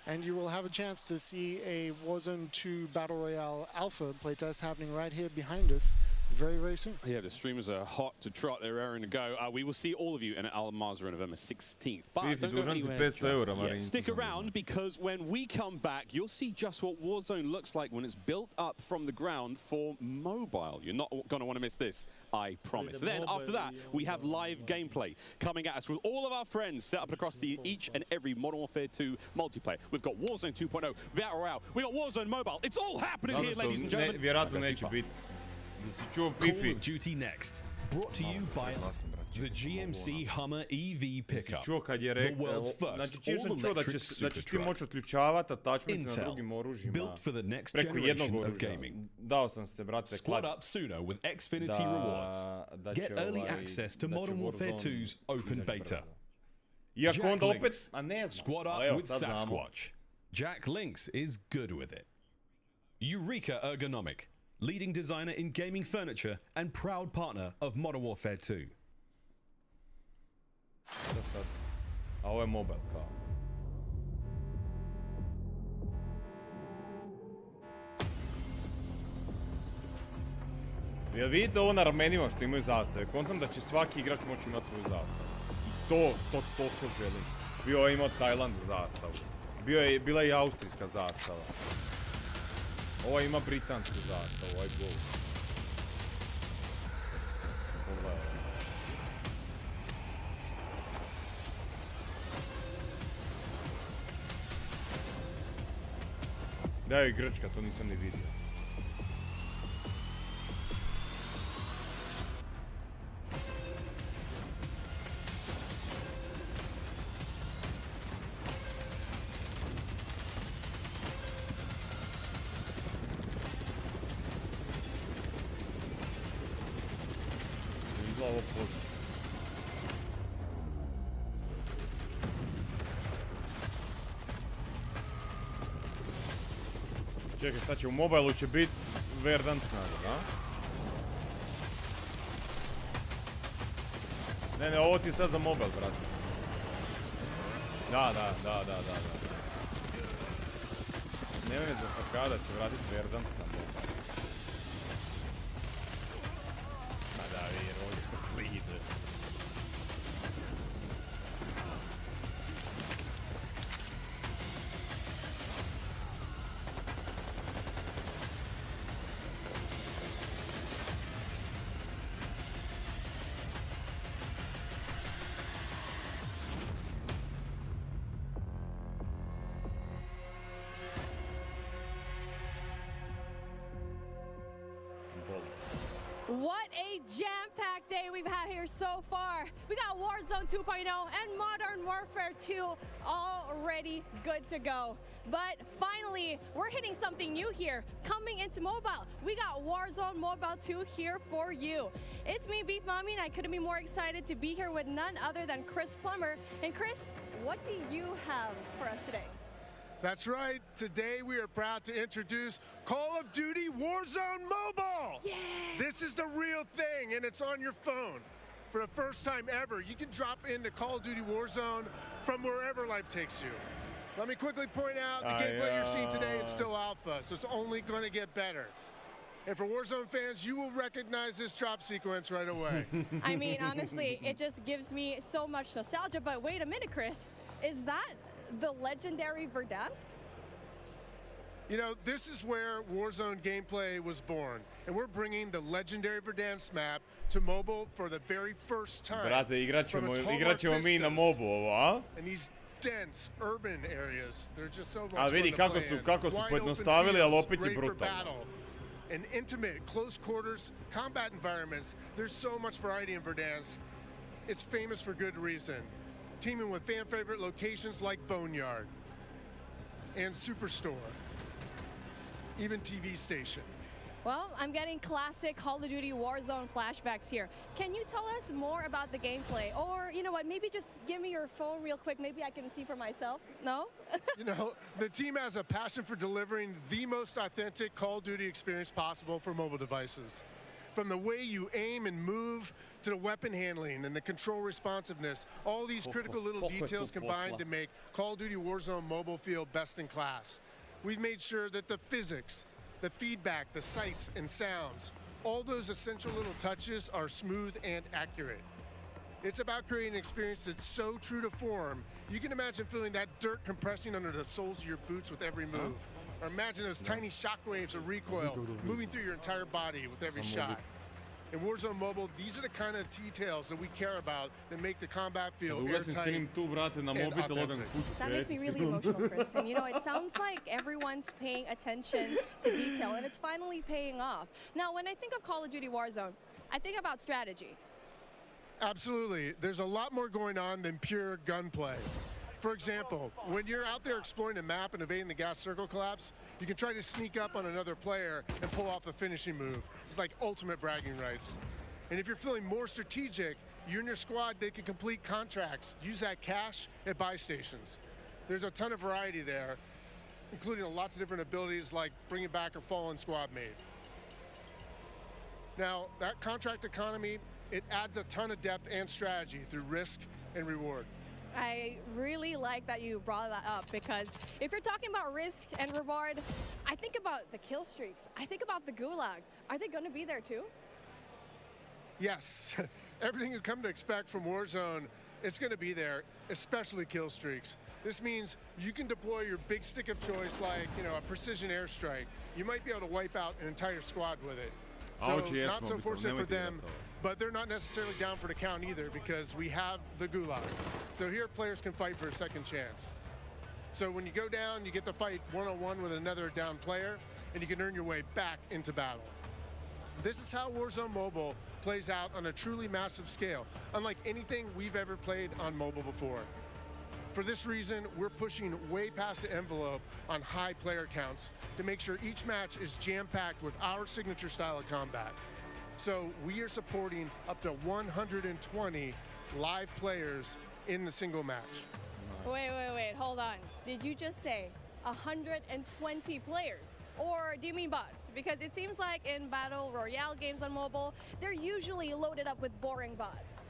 And you will have a chance to see a Warzone 2 Battle Royale Alpha playtest happening right here behind us very, very soon. Yeah, the streamers are hot to trot. They're raring to go. We will see all of you in Al Mazrah on November 16th. But don't go anywhere just. Stick around, because when we come back, you'll see just what Warzone looks like when it's built up from the ground for mobile. You're not going to want to miss this, I promise. Then after that, we have live gameplay coming at us with all of our friends set up across each and every Modern Warfare 2 multiplayer. We've got Warzone 2.0, Battle Royale, we got Warzone Mobile. It's all happening here, ladies and gentlemen. Vjerojatno neće biti. Call of Duty Next, brought to you by the GMC Hummer EV pickup, the world's first all-electric superstruck. Intel, built for the next generation of gaming. Squad up sooner with Xfinity rewards. Get early access to Modern Warfare 2's open beta. Jack Links, squad up with Sasquatch. Jack Links is good with it. Eureka Ergonomic, leading designer in gaming furniture and proud partner of Modern Warfare 2. A ovo je mobile kao. Jel vidite ovo na ramenima što imaju zastave? Kontam da će svaki igrač moći imati svoju zastavu. I to želim. Bio je imao Tajland zastavu. Bila je i austrijska zastava. Ova ima britansku zastavu, ovaj gol. Pogledaj. Da je i Grčka, to nisam ni vidio. Ovo pozna. Čekaj, šta će u mobilu će biti Verdansk nagod, a? Ne, ovo ti je sad za mobil, brate. Da. Nemoj me za fakada, će vratiti Verdansk na mobil. Da, jer ovdje što ide. What a jam-packed day we've had here so far. We got Warzone 2.0 and Modern Warfare 2 already good to go. But finally, we're hitting something new here. Coming into mobile, we got Warzone Mobile 2 here for you. It's me, Beef Mommy, and I couldn't be more excited to be here with none other than Chris Plummer. And Chris, what do you have for us today? That's right. Today we are proud to introduce Call of Duty Warzone Mobile. Yeah. This is the real thing, and it's on your phone. For the first time ever, you can drop into Call of Duty Warzone from wherever life takes you. Let me quickly point out the gameplay you're seeing today is still alpha, so it's only going to get better. And for Warzone fans, you will recognize this drop sequence right away. I mean, honestly, it just gives me so much nostalgia. But wait a minute, Chris. Is that the legendary Verdansk? You know, this is where Warzone gameplay was born, and we're bringing the legendary Verdansk map to mobile for the very first time. Brate, igrat ćemo mi na mobu ovo, a? And these dense urban areas, they're just so much fun to play in. Kako su pojednostavili, ali opet je brutalno. And intimate, close quarters, combat environments. There's so much variety in Verdansk. It's famous for good reason. Teaming with fan favorite locations like Boneyard and Superstore, even TV station. Well, I'm getting classic Call of Duty Warzone flashbacks here. Can you tell us more about the gameplay? Or, you know what, maybe just give me your phone real quick. Maybe I can see for myself. No? You know, the team has a passion for delivering the most authentic Call of Duty experience possible for mobile devices. From the way you aim and move to the weapon handling and the control responsiveness, all these critical little details combined to make Call of Duty Warzone mobile feel best in class. We've made sure that the physics, the feedback, the sights and sounds, all those essential little touches are smooth and accurate. It's about creating an experience that's so true to form, you can imagine feeling that dirt compressing under the soles of your boots with every move. Or imagine those tiny shockwaves of recoil moving through your entire body with every shot. In Warzone Mobile, these are the kind of details that we care about that make the combat feel airtight and authentic. That makes me really emotional, Chris. And you know, it sounds like everyone's paying attention to detail, and it's finally paying off. Now, when I think of Call of Duty Warzone, I think about strategy. Absolutely. There's a lot more going on than pure gunplay. For example, when you're out there exploring a map and evading the gas circle collapse, you can try to sneak up on another player and pull off a finishing move. It's like ultimate bragging rights. And if you're feeling more strategic, you and your squad, they can complete contracts, use that cash at buy stations. There's a ton of variety there, including lots of different abilities like bringing back a fallen squad mate. Now, that contract economy, it adds a ton of depth and strategy through risk and reward. I really like that you brought that up, because if you're talking about risk and reward, I think about the kill streaks. I think about the gulag. Are they going to be there too? Yes. Everything you come to expect from Warzone, it's going to be there, especially kill streaks. This means you can deploy your big stick of choice like, you know, a precision airstrike. You might be able to wipe out an entire squad with it. So not so fortunate for them, but they're not necessarily down for the count either, because we have the gulag. So here players can fight for a second chance. So when you go down, you get to fight one-on-one with another down player, and you can earn your way back into battle. This is how Warzone Mobile plays out on a truly massive scale, unlike anything we've ever played on mobile before. For this reason, we're pushing way past the envelope on high player counts to make sure each match is jam-packed with our signature style of combat. So we are supporting up to 120 live players in the single match. Wait, hold on. Did you just say 120 players? Or do you mean bots? Because it seems like in Battle Royale games on mobile, they're usually loaded up with boring bots.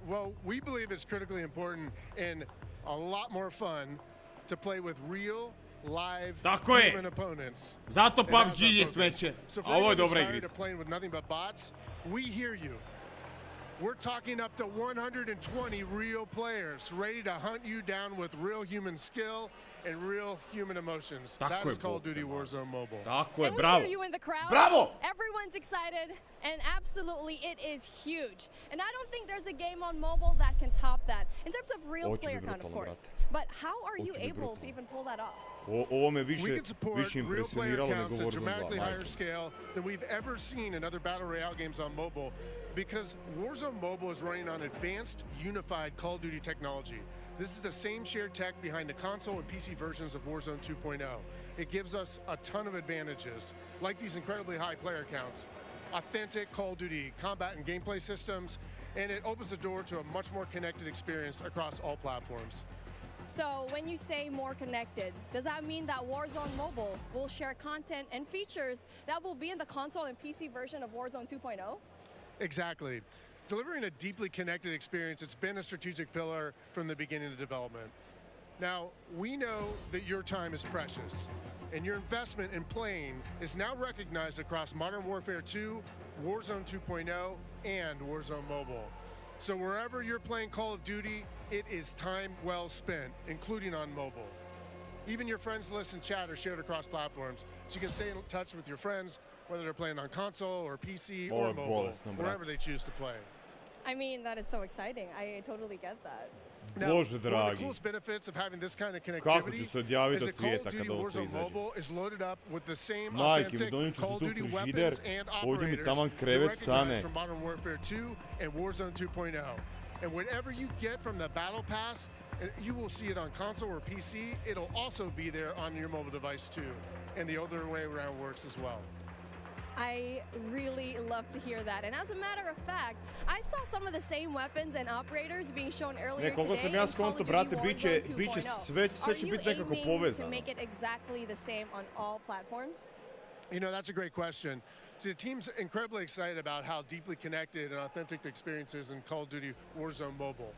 Well, we believe it's critically important and a lot more fun to play with real, live human opponents. Zato PUBG je smeće. A ovo je dobra igrica. Playing with nothing but bots, we hear you. We're talking up to 120 real players ready to hunt you down with real human skill and real human emotions. That is Call of Duty Warzone Mobile. Tako je, and bravo. We hear you in the crowd. Bravo! Everyone's excited, and absolutely it is huge. And I don't think there's a game on mobile that can top that, in terms of real player count, of course. But how are you able to even pull that off? We can support real player counts at dramatically higher scale than we've ever seen in other Battle Royale games on mobile, because Warzone Mobile is running on advanced, unified Call of Duty technology. This is the same shared tech behind the console and PC versions of Warzone 2.0. It gives us a ton of advantages, like these incredibly high player counts, authentic Call of Duty combat and gameplay systems, and it opens the door to a much more connected experience across all platforms. So when you say more connected, does that mean that Warzone Mobile will share content and features that will be in the console and PC version of Warzone 2.0? Exactly. Delivering a deeply connected experience, it's been a strategic pillar from the beginning of development. Now, we know that your time is precious, and your investment in playing is now recognized across Modern Warfare 2, Warzone 2.0, and Warzone Mobile. So wherever you're playing Call of Duty, it is time well spent, including on mobile. Even your friends list and chat are shared across platforms, so you can stay in touch with your friends, whether they're playing on console or PC or mobile, wherever they choose to play. I mean, that is so exciting. I totally get that. Now, one of the coolest benefits of having this kind of connectivity is that Call of Duty Warzone Mobile is loaded up with the same authentic Call of Duty weapons and operators that recognize from Modern Warfare 2 and Warzone 2.0. And whatever you get from the Battle Pass, you will see it on console or PC. It'll also be there on your mobile device too. And the other way around works as well. I really love to hear that. And as a matter of fact, I saw some of the same weapons and operators being shown earlier today in Call of Duty Warzone 2.0. Are you aiming to make it exactly the same on all platforms? You know, that's a great question. See, the team's incredibly excited about how deeply connected and authentic the experience is in Call of Duty Warzone Mobile.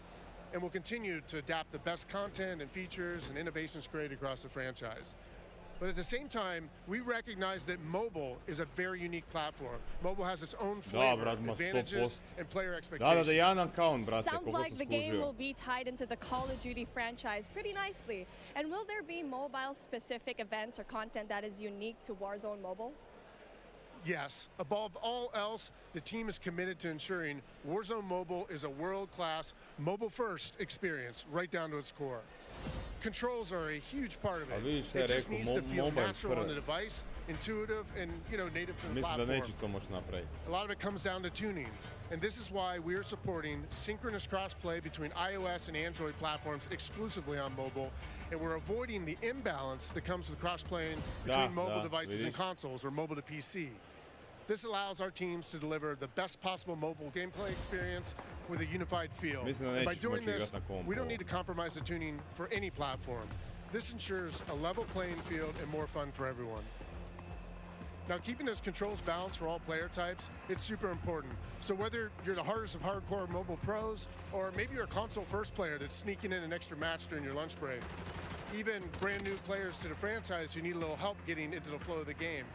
And we'll continue to adapt the best content and features and innovations created across the franchise. But at the same time, we recognize that mobile is a very unique platform. Mobile has its own flavor, advantages, and player expectations. Sounds like the game will be tied into the Call of Duty franchise pretty nicely. And will there be mobile-specific events or content that is unique to Warzone Mobile? Yes. Above all else, the team is committed to ensuring Warzone Mobile is a world-class, mobile-first experience right down to its core. Controls are a huge part of it. It just needs to feel natural on the device, intuitive, and native to the platform. A lot of it comes down to tuning, and this is why we are supporting synchronous crossplay between iOS and Android platforms exclusively on mobile, and we're avoiding the imbalance that comes with cross-playing between mobile devices and consoles, or mobile to PC. This allows our teams to deliver the best possible mobile gameplay experience with a unified feel. And by doing this, we don't need to compromise the tuning for any platform. This ensures a level playing field and more fun for everyone. Now, keeping those controls balanced for all player types, it's super important. So whether you're the hardest of hardcore mobile pros, or maybe you're a console first player that's sneaking in an extra match during your lunch break, even brand new players to the franchise who need a little help getting into the flow of the game,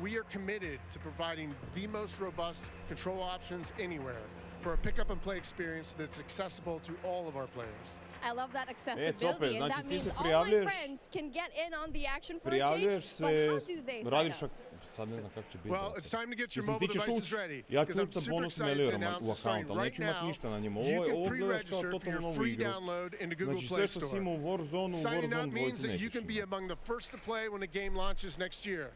we are committed to providing the most robust control options anywhere for a pick-up and play experience that's accessible to all of our players. I love that accessibility, and that means all my friends can get in on the action for a change, but how do they sign up? Well, it's time to get your mobile devices ready, because I'm super excited to announce that starting right now, you can pre-register for your free download in the Google Play Store. Signing up means that you can be among the first to play when the game launches next year.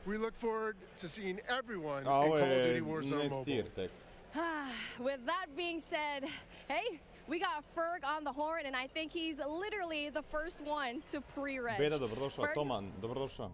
We look forward to seeing everyone in Call of Duty Warzone Mobile. With that being said, hey, we got Ferg on the horn, and I think he's literally the first one to pre-reg. Ferg?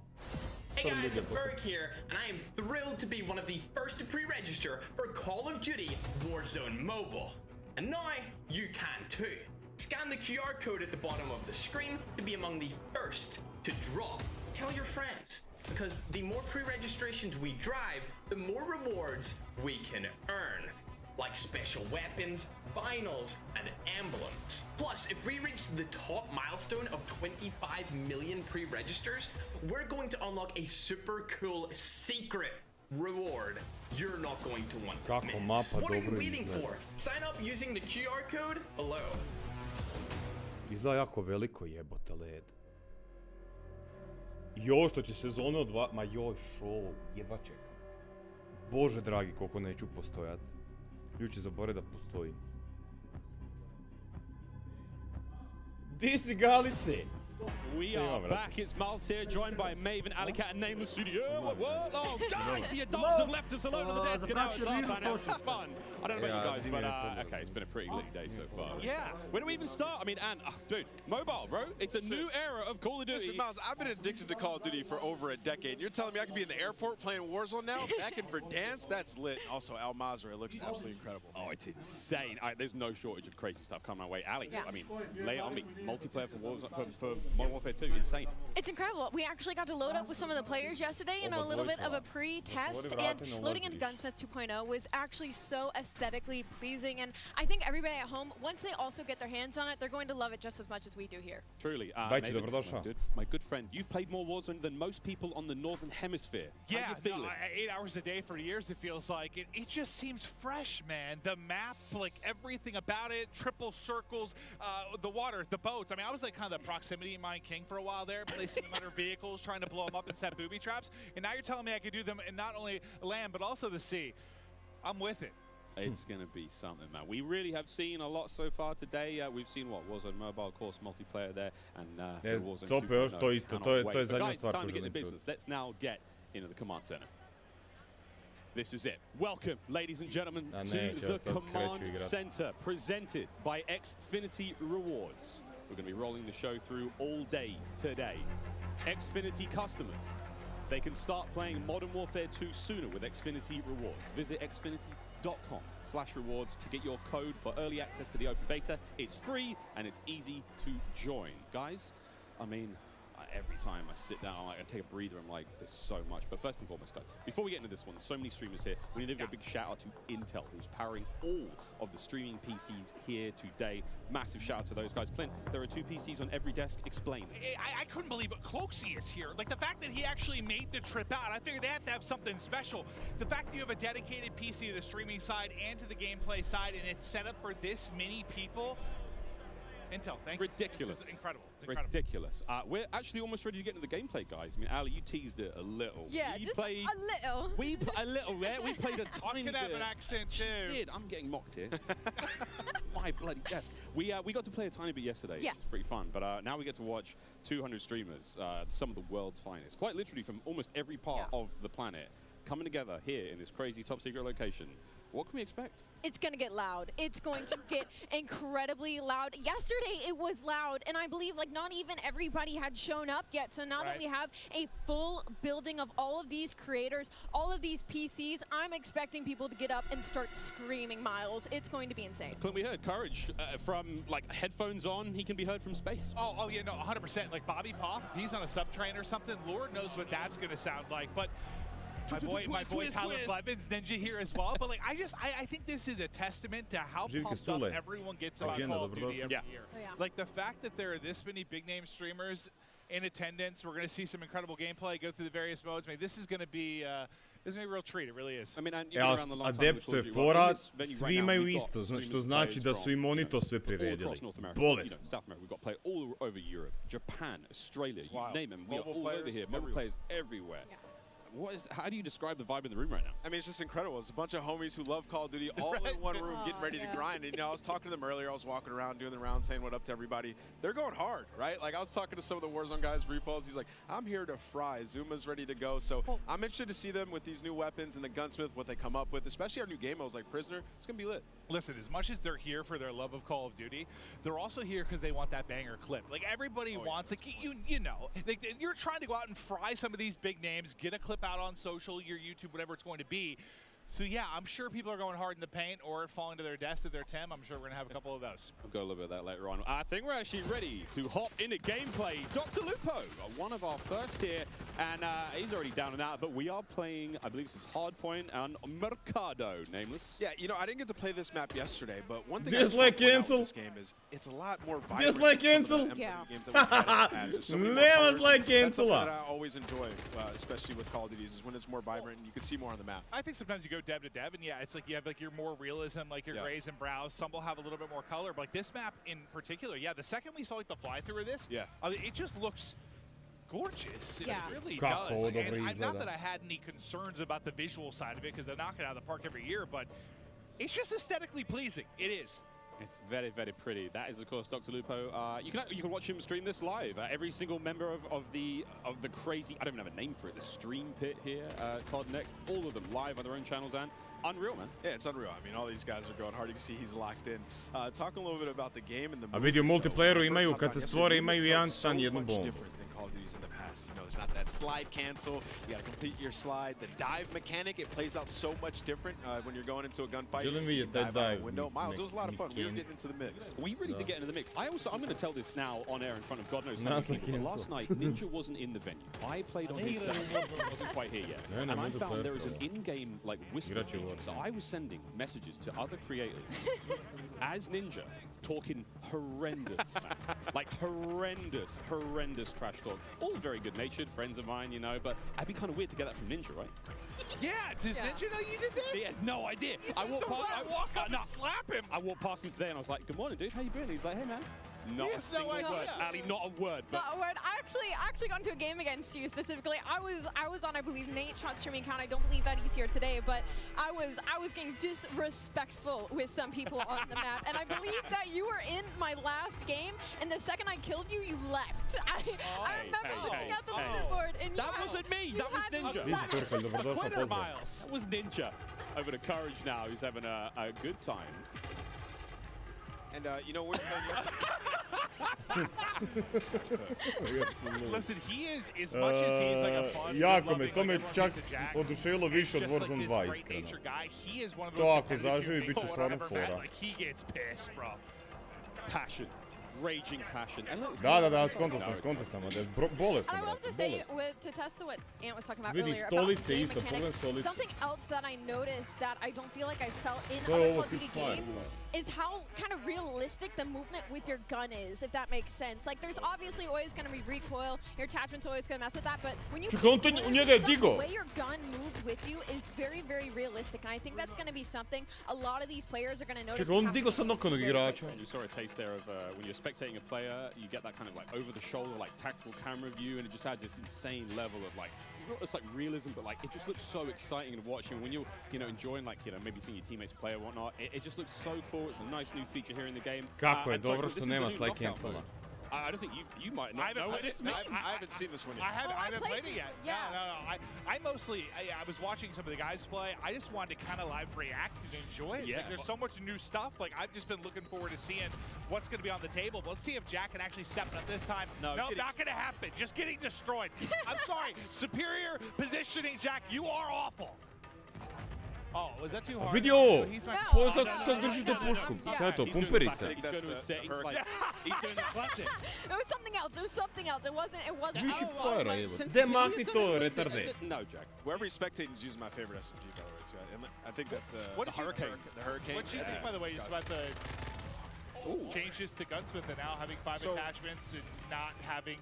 Hey guys, Ferg here, and I am thrilled to be one of the first to pre-register for Call of Duty Warzone Mobile. And now, you can too. Scan the QR code at the bottom of the screen to be among the first to drop. Tell your friends, because the more pre-registrations we drive, the more rewards we can earn, like special weapons, vinyls, and emblems. Plus, if we reach the top milestone of 25 million pre-registers, we're going to unlock a super cool secret reward you're not going to want to miss. What are you waiting for? Sign up using the QR code below. Izgleda jako veliko, jebote led. Joj, što će sezone od ma joj, show, jedva čekam. Bože dragi, koliko neću postojat. Ljudi će zaboraviti da postoji. Di si Galice? We are back. It's Miles here, joined by Maven, Alicat, and Nameless Studio. What? Oh, guys, the adults have left us alone on the desk, and now it's our time. Now, some fun. I don't know about you guys, but okay, it's been a pretty glitty day so far. Yeah. Where do we even start? I mean, dude, mobile, bro. It's a new era of Call of Duty. Listen, Miles, I've been addicted to Call of Duty for over a decade. You're telling me I could be in the airport playing Warzone now? Back in Verdansk? That's lit. Also, Al Mazrah looks absolutely incredible. Oh, it's insane. There's no shortage of crazy stuff coming our way. Ali, I mean, lay it on me. Multiplayer for Modern Warfare 2, insane. It's incredible. We actually got to load up with some of the players yesterday in a little bit of a pre-test, and loading into Gunsmith 2.0 was actually so aesthetically pleasing, and I think everybody at home, once they also get their hands on it, they're going to love it just as much as we do here. Truly. My good friend, you've played more Warzone than most people on the Northern Hemisphere. Yeah, how you feeling? 8 hours a day for years, it feels like. It just seems fresh, man. The map, like everything about it, triple circles, the water, the boats. I mean, I was like kind of the proximity mine king for a while there, placing them under vehicles, trying to blow them up and set booby traps. And now you're telling me I could do them in not only land, but also the sea. I'm with it. It's going to be something, man. We really have seen a lot so far today. We've seen what Warzone Mobile, of course, multiplayer there, and Warzone 2.0. To isto, to je zadnja guys, stvar time to get in the business. Let's now get into the command center. This is it. Welcome, ladies and gentlemen, to the command center, presented by Xfinity Rewards. We're going to be rolling the show through all day today. Xfinity customers, they can start playing Modern Warfare 2 sooner with Xfinity Rewards. Visit xfinity.com/rewards to get your code for early access to the open beta. It's free and it's easy to join. Guys, I mean, every time I sit down, I take a breather, I'm like, there's so much. But first and foremost, guys, before we get into this one, there's so many streamers here. We need to give a big shout out to Intel, who's powering all of the streaming PCs here today. Massive shout out to those guys. Clint, there are 2 PCs on every desk. Explain. I couldn't believe it. Cloaksy is here. Like, the fact that he actually made the trip out, I figured they have to have something special. The fact that you have a dedicated PC to the streaming side and to the gameplay side, and it's set up for this many people. Intel, thank you. Ridiculous. This is incredible. It's incredible. Ridiculous. We're actually almost ready to get into the gameplay, guys. I mean, Ali, you teased it a little. Yeah, you just played, a little. A little, yeah? We played a tiny bit. I could have an accent, too. Did. I'm getting mocked here. My bloody desk. We got to play a tiny bit yesterday. Yes. It was pretty fun. But now we get to watch 200 streamers, some of the world's finest, quite literally from almost every part of the planet, coming together here in this crazy top secret location. What can we expect? It's going to get loud. It's going to get incredibly loud. Yesterday it was loud, and I believe like not even everybody had shown up yet. So now that we have a full building of all of these creators, all of these PCs, I'm expecting people to get up and start screaming, Miles. It's going to be insane. Clint, we heard Courage from like headphones on. He can be heard from space. Oh yeah, no, 100%. Like Bobby Pop, if he's on a subtrain or something, Lord knows what that's going to sound like. But my boy Tyler Blevins, Ninja here as well. But like, I think this is a testament to how pumped up everyone gets about Call of Duty every year. Like the fact that there are this many big name streamers in attendance, we're going to see some incredible gameplay, go through the various modes. I mean, this is going to be a real treat. It really is. I mean, Adepto je fora, svi imaju isto, što znači da su im oni to sve priredili. Bolest. South America, we've got play all over Europe, Japan, Australia, you name them. We are all over here. Mobile players everywhere. How do you describe the vibe in the room right now? I mean, it's just incredible. It's a bunch of homies who love Call of Duty all in one room getting ready to grind. And, you know, I was talking to them earlier. I was walking around doing the round saying what up to everybody. They're going hard, right? Like, I was talking to some of the Warzone guys, Repos. He's like, I'm here to fry. Zuma's ready to go. So I'm interested to see them with these new weapons and the gunsmith, what they come up with, especially our new game modes like Prisoner. It's going to be lit. Listen, as much as they're here for their love of Call of Duty, they're also here because they want that banger clip. Like, everybody wants, like, you know, like, you're trying to go out and fry some of these big names, get a clip out on social, your YouTube, whatever it's going to be. So yeah, I'm sure people are going hard in the paint or falling to their desk at their Tim. I'm sure we're gonna have a couple of those. We'll go a little bit of that later on. I think we're actually ready to hop into gameplay. Dr. Lupo, one of our first here, and he's already down and out, but we are playing, I believe this is Hardpoint and Mercado, nameless. Yeah, you know, I didn't get to play this map yesterday, but one thing Dislike cancel. This game is it's a lot more vibrant. Dislike cancel. Yeah. Games that we've had in the past. There's so many more colors. That's something that I always enjoy, especially with Call of Duty, is when it's more vibrant and you can see more on the map. I think sometimes you go dev to dev, and yeah, it's like you have like your more realism, like your grays and brows. Some will have a little bit more color, but like this map in particular, yeah, the second we saw like the fly through of this, it just looks gorgeous. It really does. And not that I had any concerns about the visual side of it, because they knock it out of the park every year, but it's just aesthetically pleasing. It is. It's very, very pretty. That is, of course, Dr. Lupo. You can watch him stream this live. Every single member of the crazy, I don't even have a name for it, the stream pit here, COD Next, all of them live on their own channels, and unreal, man. Yeah, it's unreal. I mean, all these guys are going hard. You can see he's locked in. Talking a little bit about the game and the A vidi u multiplayeru imaju, kad se stvore, imaju jedan stan, jednu bombu. Call of Duty's in the past. You know, it's not that slide cancel. You got to complete your slide. The dive mechanic, it plays out so much different when you're going into a gunfight. Želim vidjeti taj dive. Window. Miles, it was a lot of fun. We were getting into the mix. We really did get into the mix. I'm going to tell this now on air in front of God knows how many people. But last night, Ninja wasn't in the venue. I played on his side. Wasn't quite here yet. And I found there was an in-game like whisper feature. So I was sending messages to other creators as Ninja, talking horrendous, man. Like horrendous trash talk. All very good-natured friends of mine, you know, but I'd be kind of weird to get that from Ninja, right? Yeah, does Ninja know you did this? He has no idea. I walk up and slap him. I walked past him today and I was like, good morning, dude, how you doing? He's like, hey, man. Not a single word. Ali, not a word. But not a word. I actually got into a game against you specifically. I was on, I believe, Nate Shot streaming account. I don't believe that he's here today, but I was getting disrespectful with some people on the map, and I believe that you were in my last game, and the second I killed you, you left. I remember looking at the leaderboard, and that wasn't me. That was Ninja. That was Ninja. Over to Courage now, who's having a good time. And, you know, we're Listen, he is, as much as he's like a fun, jako me, to me čak oduševilo više od Warzone 2, iskreno. To ako zaživi, bit će stvarno fora. Like, he gets pissed, bro. Passion. raging passion. And look, Da, skonto sam, da je bolesno, And I love to brate, say, bolesno. to test to what Ant was talking about Vidi, earlier about stolice game isto, pogledaj mechanics, stolice. something else that I noticed that I don't feel like I felt in To je other ovo Call of Duty stvar, games da. is how kind of realistic the movement with your gun is, if that makes sense. Like, there's obviously always going to be recoil, your attachment's always going to mess with that, but when you Čekaj, on to njega je the digao. way your gun moves with you is very, very realistic, and I think that's going to be something a lot of these players are going to notice. Čekaj, on digao sad nokanog igrača. And you saw a taste there of when you're spectating a player, you get that kind of like over-the-shoulder, like tactical camera view, and it just adds this insane level of like, it's like realism, but like it just looks so exciting to watch. And when you're, enjoying like, maybe seeing your teammates play or whatnot, it just looks so cool. It's a nice new feature here in the game. Kako je dobro što nema slide cancela. I don't think you might not know what this means. I haven't seen this one yet. I haven't played it yet. No. I mostly, I was watching some of the guys play. I just wanted to kind of live react and enjoy it. Yeah. Like, there's so much new stuff. Like, I've just been looking forward to seeing what's going to be on the table. But let's see if Jack can actually step up this time. No, not going to happen. Just getting destroyed. I'm sorry. Superior positioning, Jack. You are awful. Oh, was that too hard? Vidi ovo, kako drži to pušku. Šta je to, pumperica? He's going to a set, he's like, he's doing a classic. It was something else. It was something else. It wasn't. Vi hipfara, evo. De makni to, retarde. No, Jack. Wherever he's spectating is using my favorite SMG, by the way, too. And I think that's the Hurricane. The Hurricane. What do you think, by the way, just about the changes to Gunsmith and now having 5 attachments and not having,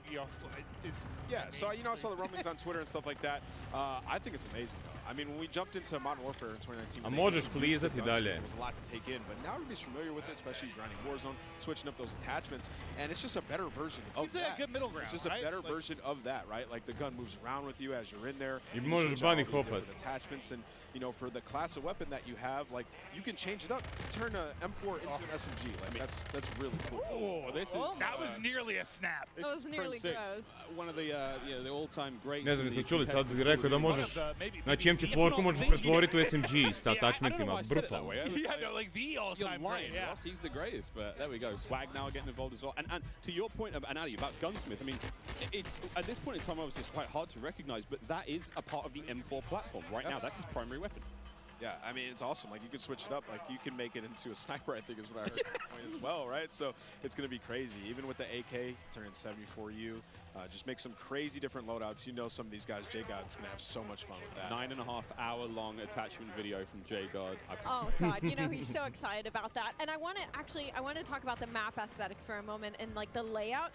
Yeah, so, I saw the rumblings on Twitter and stuff like that. I think it's amazing, though. I mean, when we jumped into Modern Warfare in 2019, A možeš klizati dalje. there was a lot to take in, but now everybody's familiar with it, especially grinding Warzone, switching up those attachments, and it's just a better version of Seems like a good middle ground, It's just a better version of that, right? Like, the gun moves around with you as you're in there. I you možeš switch out all bunny these different hopat. attachments, and, for the class of weapon that you have, like, you can change it up. You can turn an M4 into an SMG. Like, that's really cool. Oh, this is... That was nearly a snap. That was nearly gross. One of the all-time greats. Ne znam, jeste čuli, sad rekao da možeš, znači M4 možeš pretvoriti u SMG sa attachmentima, brutalno. Yeah, no, like the all-time great. Yeah. Ross, he's the greatest, but there we go. Swag now getting involved as well. And to your point, Anali, about Gunsmith, I mean, it's at this point in time, obviously, it's quite hard to recognize, but that is a part of the M4 platform right now. That's his primary weapon. Yeah, I mean, it's awesome. Like, you can switch it up. Like, you can make it into a sniper, I think is what I heard at that point as well, right? So it's going to be crazy. Even with the AK, turning 74U, just make some crazy different loadouts. Some of these guys, J-God's going to have so much fun with that. 9.5-hour-long attachment video from J-God. Oh, God. He's so excited about that. And I want to talk about the map aesthetics for a moment and, like, the layout.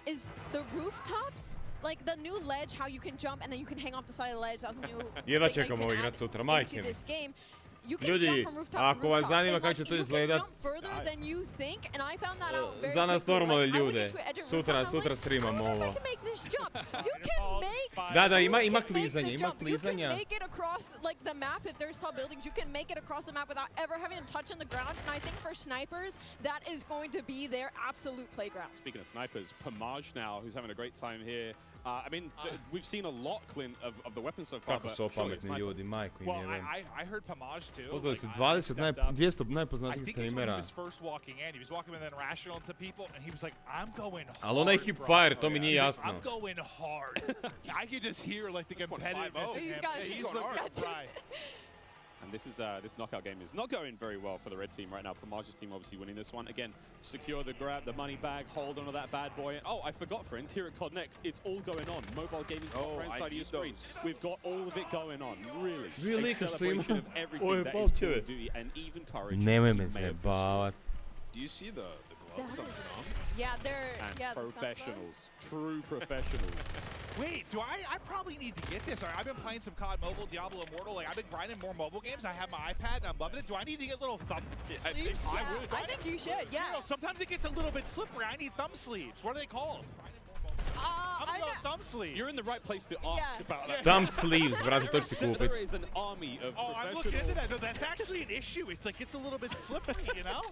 Is the rooftops... Like the new ledge, how you can jump and then you can hang off the side of the ledge. That was a new Jedva čekamo igrat sutra, majke mi. Ljudi, ako vas zanima kako će to izgledat, za nas normalne ljude, sutra streamamo ovo. Da, ima klizanja, ima klizanja. You can make it across like the map if there's tall buildings. You can make it across the map without ever having to touch on the ground. And I think for snipers, that is going to be their absolute playground. Speaking of snipers, Pomage now, who's having a great time here. I mean, we've seen a lot, Clint, of the weapons so far. Kako su pametni ljudi, majko im je. I heard Pomage too. Poznali su 200 najpoznatijih streamera. I think he was first walking in. He was walking in and rational to people, and he was like, I'm going hard. Ali onaj hip fire, to mi nije jasno. I'm going hard. I could just hear like the competitiveness in him. He's going hard. And this knockout game is not going very well for the red team right now. Pomage's team obviously winning this one. Again, secure the grab, the money bag, hold onto that bad boy. Oh, I forgot, friends, here at COD Next, it's all going on. Mobile gaming right side of your screen. We've got all of it going on. Really a celebration of everything that is Call of Duty and even courage. Nemoj me zajebavat. Do you see the gloves on the thumb? Yeah, they're professionals. True professionals. Wait, I probably need to get this. I've been playing some COD Mobile, Diablo Immortal. Like, I've been grinding more mobile games. I have my iPad and I'm loving it. Do I need to get little thumb sleeves? I think you should, yeah. Sometimes it gets a little bit slippery. I need thumb sleeves. What are they called? I'm going thumb sleeves. You're in the right place to ask about that. Thumb sleeves, brate, to ću si kupit. There is an army of professionals. I'm looking into that. No, that's actually an issue. It's like, it's a little bit slippery, you know?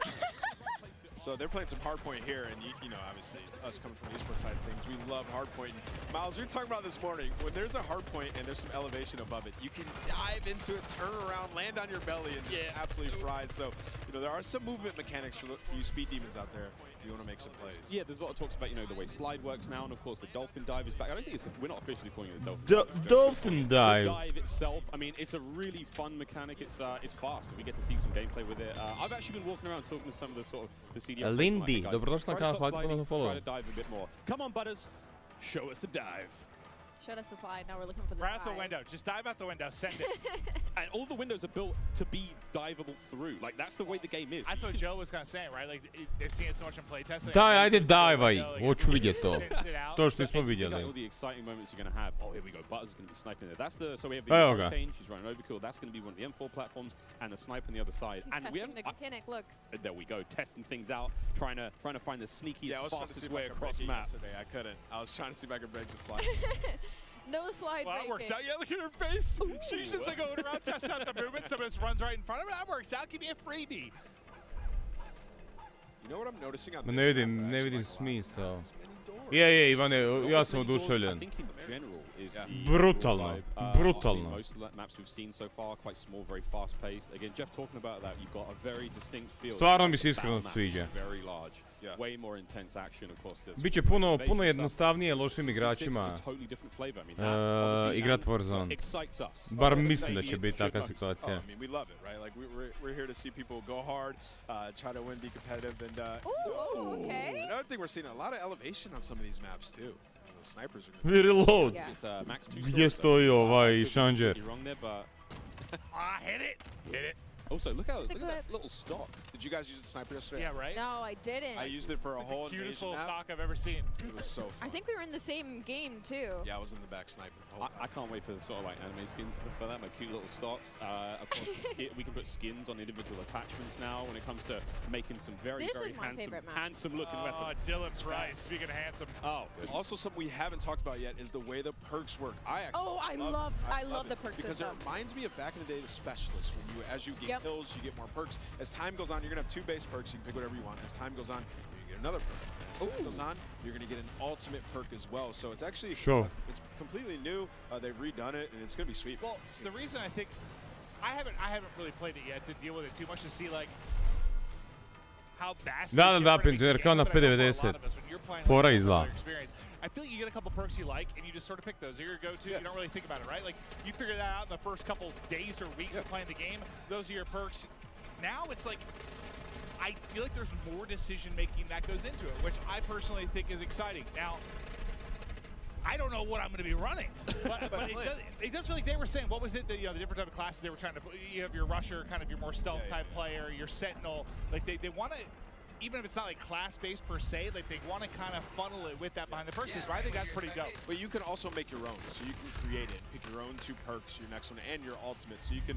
So they're playing some hardpoint here, and obviously us coming from the esports side of things, we love hardpoint. Miles, we were talking about this morning, when there's a hardpoint and there's some elevation above it, you can dive into it, turn around, land on your belly, and just absolutely fry. So, there are some movement mechanics for you speed demons out there you want to make some plays. Yeah, there's a lot of talks about, you know, the way slide works now, and of course the dolphin dive is back. I don't think we're not officially calling it a dolphin. Dolphin dive. The dive itself, I mean, it's a really fun mechanic. It's fast. We get to see some gameplay with it. I've actually been walking around talking to some of the sort of the CDM. Lindy, dobrodošla na kanal, hvala ti na follow. Try to dive a bit more. Come on, Butters, show us the dive. Showed us the slide, now we're looking for the Right dive. out the window. Just dive out the window. Send it. And all the windows are built to be diveable through. Like, that's the way the game is. That's what Joe was kind of saying, right? Like, they've seen it so much in playtesting. Daj, ajde divaj. Hoću vidjeti to. To što smo vidjeli. All the exciting moments you're going to have. Oh, here we go. Butters is going to be sniping there. That's the, so we have Evo the ga. Pain. She's running overkill. That's going to be one of the M4 platforms and the snipe on the other side. He's And we have testing the mechanic, look. there we go, testing things out, trying to find the sneakiest, I was trying to see fastest if I way could across break it map. yesterday. I couldn't. I was trying to see if I could break the slide. No slide Well, that works breaking. out. Yeah, look at her face. She's just like going around, testing out the movement. Someone just runs right in front of her. That works out. Give me a freebie. You know what I'm noticing on Ma this ne map that I vidim actually quite like? smisao. Je, Ivane, ja sam I oduševljen. think in general is the Brutalno, vibe, brutalno. Most maps we've seen so far, quite small, very fast paced. Again, Jeff talking about that, you've got a very distinct feel. Stvarno mi se The iskreno battle map sviđa. is very large, way more intense action, of course. there's Biće puno invasion stuff. jednostavnije lošim 6v6 igračima is a totally different flavor. I mean, that obviously igrat and Warzone. excites us. Bar Maybe mislim da it's će biti takva Oh, situacija. I mean, we love it, right? Like we're here to see people go hard, try to win, be competitive, and Ooh, okay. another thing we're seeing a lot of elevation on some of these maps too. The snipers are. Vi reload. Yeah. It's, max 2 Gdje stoji ovaj Šanđer? You're wrong there, but Hit it. Hit it. also look at Clip. that little stock. Did you guys use the sniper yesterday? Yeah, right? No, I didn't. I used it for a It's whole the cutest invasion little map. stock I've ever seen. It was so fun. I think we were in the same game too. Yeah, I was in the back sniping the whole time. I can't wait for the sort of like anime skins and stuff like that, my cute little stocks. Of course, we can put skins on individual attachments now when it comes to making some very, This very is my favorite map. handsome looking Oh, weapons. Dylan Price. Speaking of handsome. Oh, good. Also, something we haven't talked about yet is the way the perks work. I love the perk because system. it reminds me of back in the day, the specialists. When you, as you get kills, you get more perks. As time goes on, you're gonna have 2 base perks. You can pick whatever you want. As time goes on, you get another perk. As time goes on, you're gonna get an ultimate perk as well. So it's actually it's completely new. They've redone it, and it's gonna be sweet. Well, the reason I think I haven't really played it yet to deal with it too much to see like how vast. Da, penzioner kao na 5.90. Fora izla. I feel like you get a couple perks you like, and you just sort of pick those. They're your go-to. You don't really think about it, right? Like you figure that out in the first couple days or weeks of playing the game. Those are your perks. Now it's like I feel like there's more decision-making that goes into it, which I personally think is exciting. Now, I don't know what I'm going to be running, but it does feel like they were saying, what was it, the different type of classes they were trying to put? You have your rusher, kind of your more stealth type player, your sentinel. Like they want to, even if it's not like class-based per se, like they want to kind of funnel it with that behind the perks. I think that's pretty dope. But you can also make your own, so you can create it, pick your own 2 perks, your next one, and your ultimate, so you can,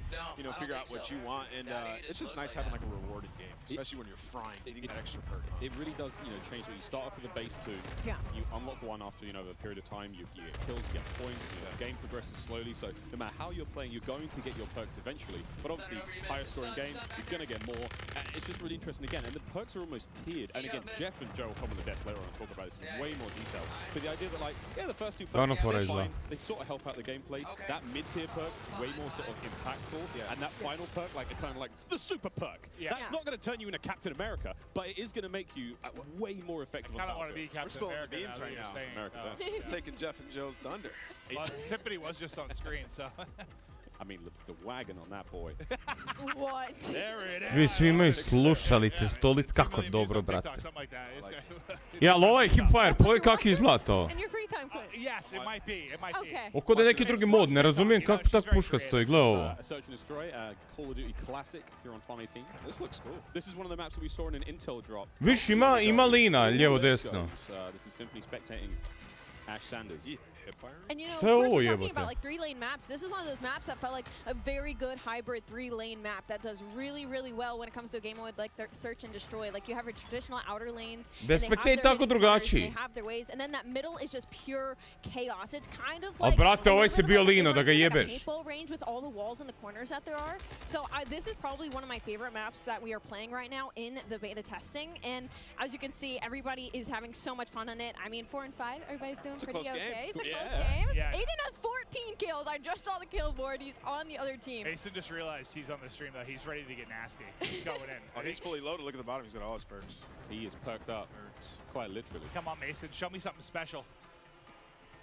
figure out what you want, and it's just nice having like a rewarded game, especially when you're frying, getting that extra perk. It really does, change what you start off with a base 2. Yeah. You unlock one after, a period of time. You get kills, you get points. The game progresses slowly. So no matter how you're playing, you're going to get your perks eventually. But obviously, higher scoring games, you're going to get more. And it's just really interesting again. And the perks are almost tiered. And again, Jeff and Joe will come on the desk later on and talk about this in way more detail. But the idea that the first 2 perks, they're fine. They sort of help out the gameplay. That mid-tier perk, way more sort of impactful. And that final perk, kind of like the super perk. That's not going to turn you into Captain America, but it is going to make you way more effective. I kind of want to be Captain America beans right now. Taking Jeff and Joe's thunder. Well, Symphony was just on screen, so. I mean, the wagon on that boy. What? There it is. Vi svi imaju slušalice, stolic, kako dobro, brate. Ja, ali ovaj hipfire, pogledaj kako izgleda to. And your free time quit. Yes, it might be. It might Okay. Oko da je neki drugi mod, ne razumijem kako tak puška stoji, gle ovo. Search and Destroy, Call of Duty Classic here on Farm 18. This looks cool. This is one of the maps that we saw in an Intel drop. Viš ima lina, lijevo desno. This is simply spectating Ash Sanders. And of Šta je course ovo, we're talking jebote? about like 3-lane maps. This is one of those maps that felt like a very good hybrid 3-lane map that does really, really well when it comes to a game mode like Search and Destroy. Like you have your traditional outer lanes, and they have their tako hidden corners, drugačiji. and they have their ways, and then that middle is just pure chaos. It's kind of Al like brate, ovaj se bio lino, da ga like a jebeš. paintball range with all the walls and the corners that there are. So this is probably one of my favorite maps that we are playing right now in the beta testing. And as you can see, everybody is having so much fun on it. I mean, 4 and 5, everybody's doing pretty okay. It's a close games. Aiden has 14 kills. I just saw the kill board. He's on the other team. Mason just realized he's on the stream, though. He's ready to get nasty. He's going in. Oh, he's fully loaded. Look at the bottom. He's got all his perks. He is perked up, quite literally. Come on, Mason. Show me something special.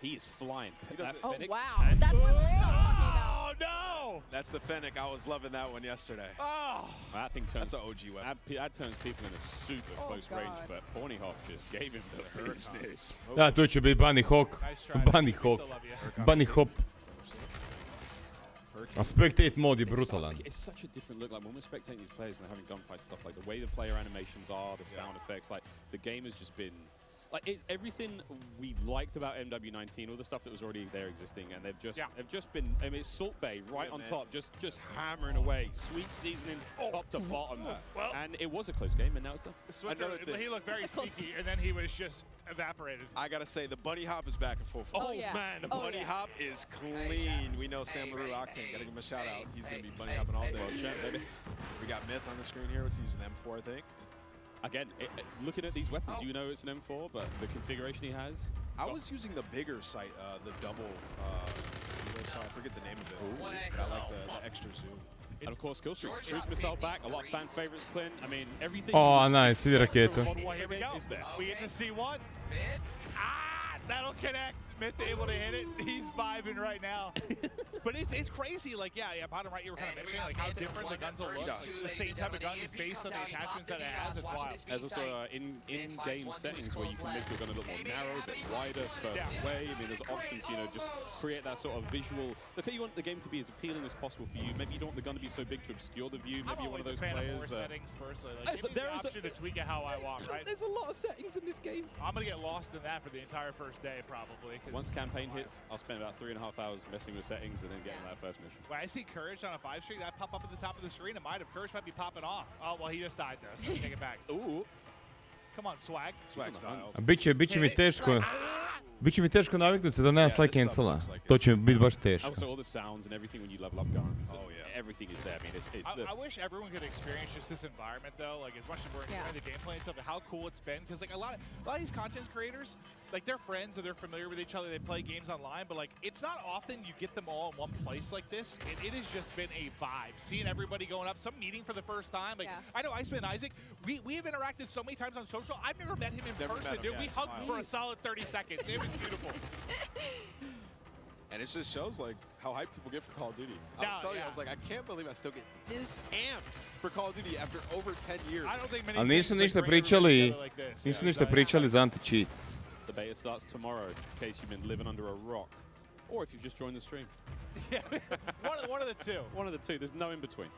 He is flying. Oh, wow. That's what we're talking about. Oh, no! That's the Fennec. I was loving that one yesterday. Oh! That thing turns. That's an OG weapon. That turns people in a super close range, but Pornyhoff just gave him the business. Da, to će biti Bunny Hawk. Bunny Hawk. Bunny Hop. A spectate mode je brutalan. It's such a different look. Like when we're spectating these players and they're having gunfights, stuff like the way the player animations are, the sound effects, like the game has just been. Like it's everything we liked about MW19, all the stuff that was already there existing, and they've just been. I mean, it's Salt Bay right on top, just hammering away, sweet seasoning top to bottom, and it was a close game, and now it's done. Another thing. He looked very sneaky, and then he was just evaporated. I gotta say, the bunny hop is back in full force. Oh, yeah. Man, the bunny hop is clean. We know Sam LaRue Octane. Gotta give him a shout out. He's gonna be bunny hopping all day. Baby. We got Myth on the screen here. What's he using? M4, I think. Again, looking at these weapons, you know it's an M4, but the configuration he has. I was using the bigger sight, the double. I forget the name of it. But I like the extra zoom. And of course, kill streaks. Cruise missile back. A lot of fan favorites, Clint. I mean, everything. Oh, nice. Vidi raketu. Here we go. We get to see one. Ah, that'll connect. Myth able to hit it. He's vibing right now. But it's crazy. Like, yeah, bottom right, you were kind of mentioning like how different the guns will look. Like, the same type of gun is based on the attachments that it has. It's wild. There's also in-game settings where you can make your gun a little more narrow, a bit wider, further away. I mean, there's options, you know, just create that sort of visual. Look, you want the game to be as appealing as possible for you. Maybe you don't want the gun to be so big to obscure the view. Maybe you're one of those players. More settings personally. Like, give me the option to tweak it how I want, right? There's a lot of settings in this game. I'm gonna get lost in that for the entire first day, probably. Once campaign hits, I'll spend about 3.5 hours messing with settings and then getting that first mission. When I see Courage on a 5 streak, that pop up at the top of the screen, it might have. Courage might be popping off. Oh, well, he just died there, so take it back. Ooh. Come on, Swag. Swag style. A biće mi teško. Biće mi teško naviknuti se da nema slide cancela. To će biti baš teško. Also, all the sounds and everything when you level up guns. Oh yeah. Everything is there. I mean, it's I wish everyone could experience just this environment though. Like as much as we're enjoying the gameplay and stuff, how cool it's been. Because like a lot of these content creators, like they're friends or they're familiar with each other. They play games online, but like it's not often you get them all in one place like this. And it has just been a vibe. Seeing everybody going up, some meeting for the first time. Like I know Iceman and Isaac, we have interacted so many times on social. I've never met him in person, dude. We hugged for a solid 30 seconds. It was beautiful. And it just shows like how hyped people get for Call of Duty. I was telling you, I was like, I can't believe I still get this amped for Call of Duty after over 10 years. I don't think many Ali nisu ništa pričali za anti-cheat. The beta starts tomorrow, in case you've been living under a rock, or if you've just joined the stream. Yeah, one of the two. One of the two. There's no in between.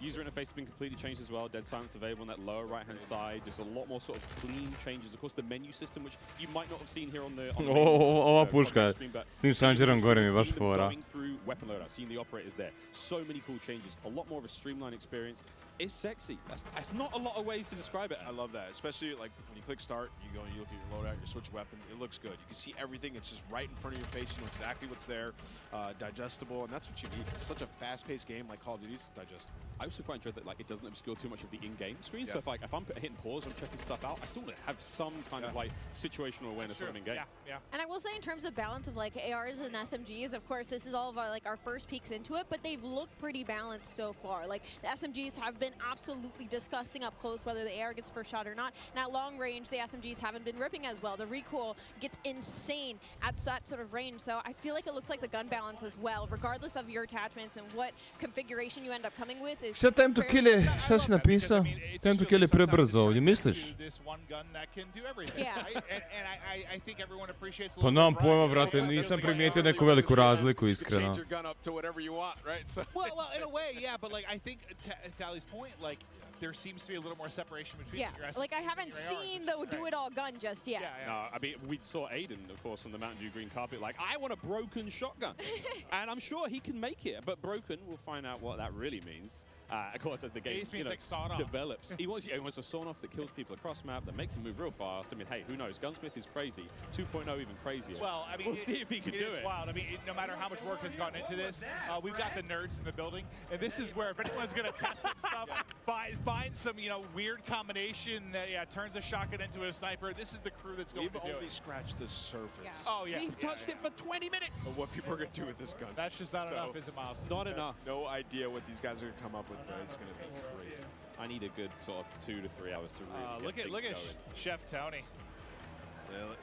User interface has been completely changed as well. Dead silence available on that lower right-hand side. There's a lot more sort of clean changes. Of course, the menu system, which you might not have seen here on the Ova puška s tim šanđerom gore mi je baš fora. Going through weapon loadout, seeing the operators there. So many cool changes. A lot more of a streamlined experience. It's sexy. That's not a lot of ways to describe it. I love that, especially like when you click start, you go and you look at your loadout, you switch weapons. It looks good. You can see everything. It's just right in front of your face. You know exactly what's there, digestible, and that's what you need. It's such a fast-paced game like Call of Duty. It's digestible. I also quite enjoy that like it doesn't obscure too much of the in-game screen. So if I'm hitting pause, I'm checking stuff out, I still have some kind of like situational awareness when I'm in game. And I will say, in terms of balance of like ARs and SMGs, of course, this is all of our, like our first peeks into it, but they've looked pretty balanced so far. Like the SMGs have been absolutely disgusting up close, whether the AR gets first shot or not. And at long range, the SMGs haven't been ripping as well. The recoil gets insane at that sort of range. So I feel like it looks like the gun balance as well, regardless of your attachments and what configuration you end up coming with. Is Šta time to kill je, šta si napisao? Time to kill je prebrzo ovdje, misliš? Pa nemam pojma, brate, nisam primijetio neku veliku razliku, iskreno. Well, in a way, yeah, but like I think to Ali's point, like there seems to be a little more separation between your SMGs. Like I haven't seen the do-it-all gun just yet. No, I mean, we saw Aiden, of course, on the Mountain Dew green carpet, like, I want a broken shotgun. And I'm sure he can make it, but broken, we'll find out what that really means. Of course, as the game develops, he wants a sawn-off that kills people across map, that makes them move real fast. I mean, hey, who knows? Gunsmith is crazy. 2.0 even crazier. Well, I mean, we'll see if he can do it. It's wild. I mean, no matter how much work has gone into this, we've got the nerds in the building, and this is where if anyone's going to test some stuff, find some, weird combination that turns a shotgun into a sniper. This is the crew that's going to do it. We've only scratched the surface. Yeah. Oh yeah. We've touched it for 20 minutes. Of what people are going to do with this gun. That's just not enough, is it, Miles? Not enough. No idea what these guys are going to come up with, but it's going to be crazy. I need a good sort of 2 to 3 hours to really look at Chef Tony.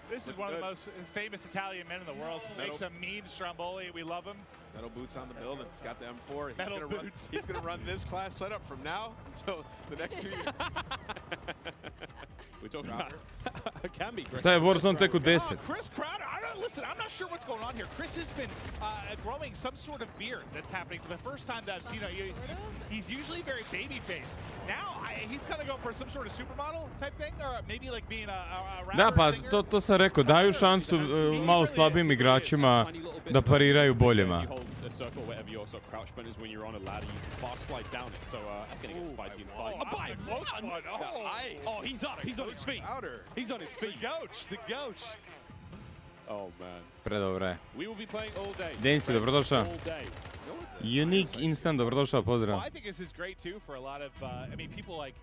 This is one of the most famous Italian men in the world. Makes a mean Stromboli. We love him. Metal boots on the building. He's got the M4. He's going to run this class setup from now until the next 2 years. We're talking about can be Šta je Warzone tek u 10? Chris Crowder, listen, I'm not sure what's going on here. Chris has been growing some sort of beard that's happening for the first time that I've seen. He's usually very baby-faced. Now he's kind of going for some sort of supermodel type thing, or maybe like being a rapper. Da, pa to sam rekao, daju šansu malo slabim igračima da pariraju boljima. A circle, whatever your sort of crouch button is when you're on a ladder, you can fast slide down it. So that's going to get spicy in the fight. Oh, he's on it. He's on his feet. He's on his feet. The Gouch. Oh man. Predobro je. We will be playing all day. Densi, dobrodošao. Unique Instant, dobrodošao, pozdrav. Well, I think this is great too for a lot of, people like,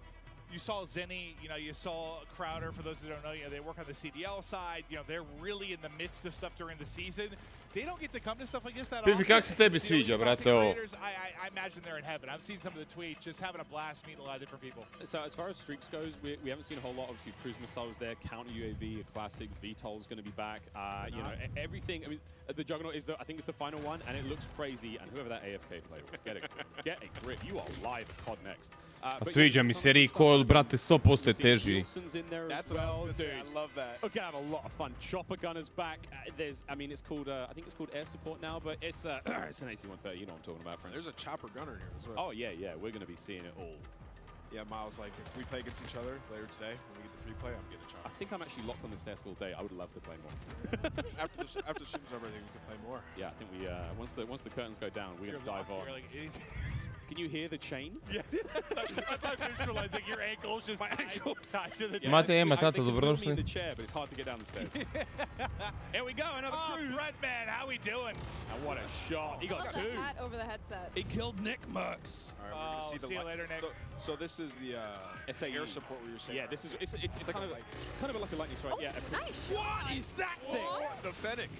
you saw Zenny, you saw Crowder, for those who don't know, they work on the CDL side, they're really in the midst of stuff during the season. They don't get to come to stuff like this that often. Pifi, kak se tebi sviđa, brate, ovo? I imagine they're in heaven. I've seen some of the tweets, just having a blast, meeting a lot of different people. So as far as streaks goes, we haven't seen a whole lot. Obviously, cruise missiles there, counter UAV, a classic, VTOL is going to be back. Everything. I mean, the Juggernaut is I think it's the final one, and it looks crazy. And whoever that AFK player was, get a grip. You are live at COD next. Sviđa mi se recoil, brate, 100% je teži. That's what I was going to say. I love that. We're going to have a lot of fun. Chopper Gunner's back. It's called, I think it's called air support now, but it's an AC-130. You know what I'm talking about, friends. There's a chopper gunner here as well. Oh, yeah. We're going to be seeing it all. Yeah, Miles, like, if we play against each other later today, when we get the free play, I'm getting a chopper. I think I'm actually locked on this desk all day. I would love to play more. After the stream's over, I think we can play more. Yeah, I think we, once the curtains go down, we're going to dive on. Can you hear the chain? Yeah, that's how I visualize it. Your ankle's just tied to the Mate, Ema, tato, dobrodošli. The chair, but it's hard to get down the stairs. Here we go, another cruise. Breadman, how we doing? And what a shot. He got 2. The hat over the headset. He killed Nick Merckx. All right, we're going to see the see you later, Nick. So this is the air support where you're saying. Yeah, this is it's kind of like a lightning strike. Yeah. Nice. What is that thing? The Fennec.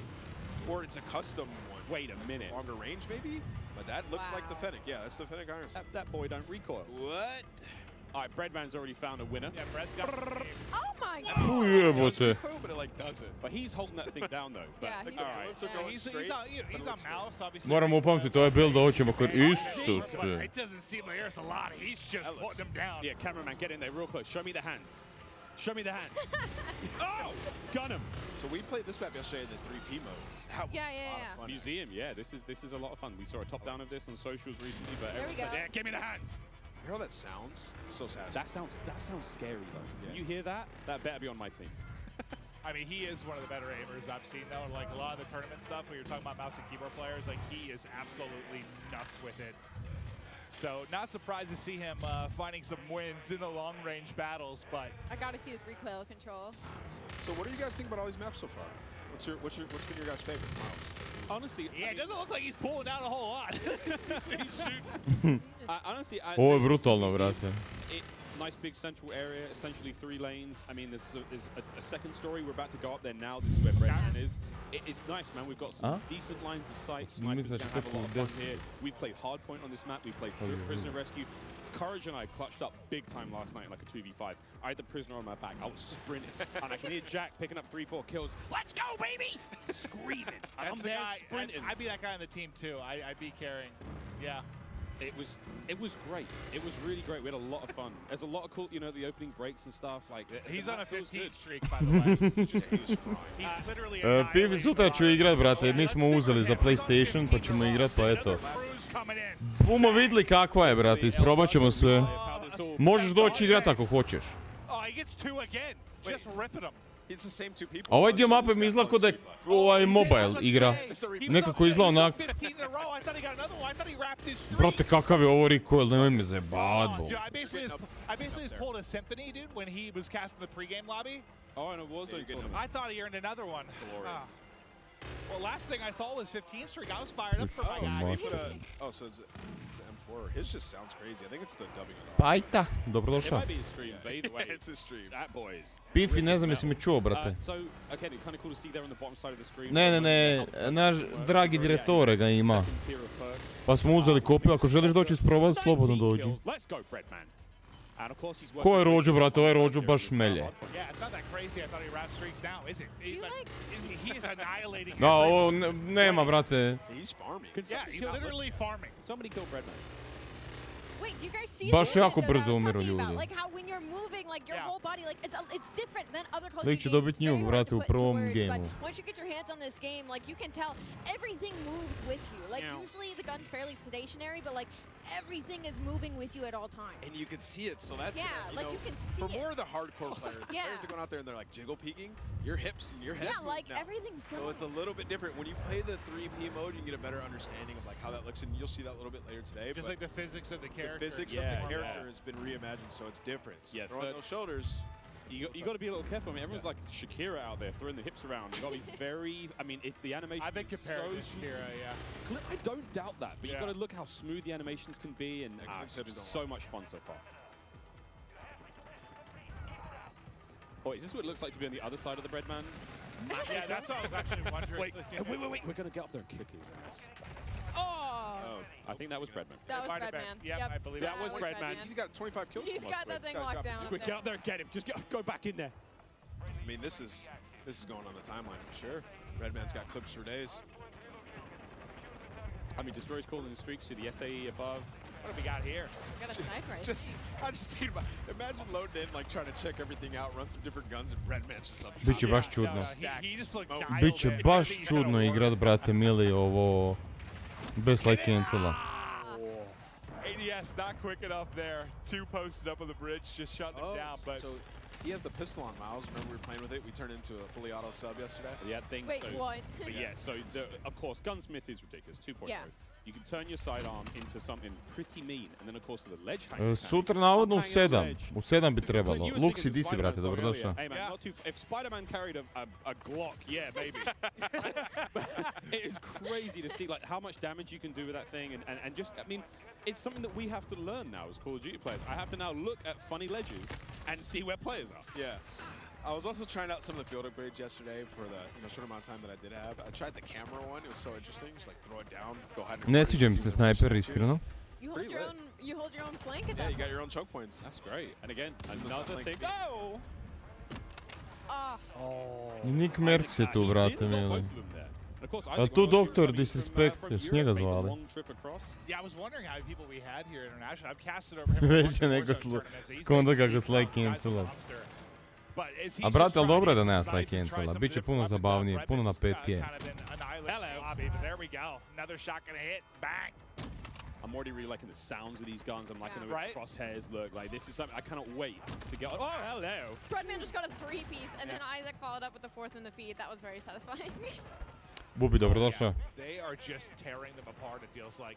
Or it's a custom one. Wait a minute. Longer range, maybe? But that looks like the Fennec. Yeah, that's the Fennec Iron Sight. That boy don't recoil. What? All right, Breadman's already found a winner. Yeah, Bread's got Oh my god. Jebote. But it like doesn't. But he's holding that thing down though. But, Yeah, all right. he's on mouse, obviously. Moramo upamtiti, to je build da hoćemo kod Isuse. It doesn't seem like there's a lot. He's just putting them down. Yeah, cameraman, get in there real close. Show me the hands. Show me the hands. Oh! Gun him. So we played this map yesterday in the 3P mode. That was a lot of fun. Museum, yeah. This is a lot of fun. We saw a top down of this on socials recently, but there we go. Yeah, give me the hands. You hear how that sounds? So satisfying. That sounds scary though. Yeah. When you hear that, that better be on my team. I mean, he is one of the better aimers I've seen though. Like a lot of the tournament stuff, when you're talking about mouse and keyboard players, like he is absolutely nuts with it. So not surprised to see him finding some wins in the long-range battles, but I gotta see his recoil control. So what do you guys think about all these maps so far? What's been your guys' favorite, Miles? Honestly, yeah, it doesn't look like he's pulling down a whole lot. Honestly, Ovo je brutalno, brate. Nice big central area, essentially 3 lanes. I mean, there's a second story. We're about to go up there now. This is where Breadman is. It's nice, man. We've got some decent lines of sight. Snipers are going to have a lot of fun here. We played hardpoint on this map. We played prisoner rescue. Courage and I clutched up big time last night in like a 2v5. I had the prisoner on my back. I was sprinting. And I can hear Jack picking up 3-4 kills. Let's go, baby! Screaming. I'm there sprinting. I'd be that guy on the team too. I'd be carrying. Yeah. It was great. It was really great. We had a lot of fun. There's a lot of cool, the opening breaks and stuff. Like he's on a 15 streak, by the way. He's literally a Pivi, sutra ću igrat, brate. Mi smo uzeli za PlayStation, pa ćemo igrat, pa eto. Bumo vidjeli kakva je, brate. Isprobat ćemo sve. Možeš doći igrat ako hoćeš. Oh, he gets 2 again. Just ripping him. It's the same two people. A ovaj dio mape mi izgleda kao da je mobile igra. Nekako izgleda onako. Brate, kakav je ovo recoil, nemoj me zajebat, bo. I basically just pulled a symphony, dude, when he was casting the pregame lobby. Oh, and it was a tournament. I thought he earned another one. Well, last thing I saw was 15 streak. I was fired up for my guy. Oh, so it's M4. His just sounds crazy. I think it's the W. Pajta, dobrodošao. It might be a stream, but either way, it's a stream. That boys. Pifi, ne znam jesi me čuo, brate. So, okay, it's kind of cool to see there on the bottom side of the screen. Ne, naš dragi direttore ga ima. Pa smo uzeli kopiju, ako želiš doći isprobati, slobodno dođi. Let's go, Breadman. And of course he's working. Ko je Rođo, brate? Ovaj Rođo baš melje. Yeah, it's not that crazy. I thought he wrapped streaks now, is it? He is annihilating. Da, ovo nema, brate. He's farming. Yeah, he's literally farming. Somebody kill Breadman. Wait, do you guys see Baš the jako movement that brzo I was umiru talking ljudi. about? Like how when you're moving, like your whole body, like it's different than other Call of Lik Duty će games. dobit It's very nju, hard brate, to u put into prvom words, gameu. but once you get your hands on this game, like you can tell everything moves with you. Like usually the gun's fairly stationary, but like everything is moving with you at all times. And you can see it, so that's you can see for it. more of the hardcore players, the players that go out there and they're like jiggle peeking, your hips and your head. Yeah, like everything's going. So it's a little bit different. When you play the 3P mode, you can get a better understanding of like how that looks, and you'll see that a little bit later today. Just like the physics of the character. The physics of the character has been reimagined, so it's different. Yeah, throwing those shoulders. You got to be a little careful. I mean, everyone's like Shakira out there throwing the hips around. You got to be very. I mean, it's the animation. I've been compared to Shakira, yeah. I don't doubt that, but you got to look how smooth the animations can be, and it's just so much fun so far. Oh, is this what it looks like to be on the other side of the Breadman? Yeah, that's what I was actually wondering. Wait. We're gonna get up there and kick his ass. Oh. I think that was Breadman. That was Breadman. Yep, I believe that was Breadman. He's got 25 kills. He's got that thing locked down. Quick, get out there and get him. Just go back in there. I mean, this is going on the timeline for sure. Redman's got clips for days. I mean, Destroyer's calling the streaks to the SAE above. What have we got here? We got a sniper. I just think about, imagine loading in, like trying to check everything out, run some different guns, and Breadman's just up top. Biće baš čudno. He just looked dialed Biće in. baš čudno igrat, brate mili, ovo bez like cancela. ADS not quick enough there. Two posted up on the bridge, just shutting him down. But so he has the pistol on Miles. Remember we were playing with it? We turned into a fully auto sub yesterday. Yeah, thing. Wait, what? But yeah, so of course, Gunsmith is ridiculous. 2.0. Yeah. You can turn your sidearm into something pretty mean, and then of course the ledge hanging. Sutra navodno u 7. U 7 bi trebalo. Luxi, di si, brate, dobrodošao. Hey man, not too. If Spider-Man carried a Glock, yeah, maybe. It is crazy to see like how much damage you can do with that thing, and just I mean, it's something that we have to learn now as Call of Duty players. I have to now look at funny ledges and see where players are. Yeah. I was also trying out some of the field upgrades yesterday for the short amount of time that I did have. I tried the camera one. It was so interesting. Just like throw it down, go hide. Ne sviđa mi se snajper, iskreno. You hold your own flank at that. Yeah, you got your own choke points. That's great. And again, another thing. Oh! Nick Merckx je tu, brate mili. A tu doktor Disrespect, s njega zvali. Yeah, I was wondering how many people we had here internationally. I've casted over him. Već je neko skonda kako slike cancela. A brate, ali dobro je da nema slike cancela. Biće puno zabavnije, puno na 5G. I'm already really liking the sounds of these guns. I'm liking the way the crosshairs look. Like this is something I cannot wait to get. Oh, hello! Breadman just got a 3-piece, and then Isaac followed up with the 4th in the feed. That was very satisfying. Bubi, dobrodošao. They are just tearing them apart. It feels like.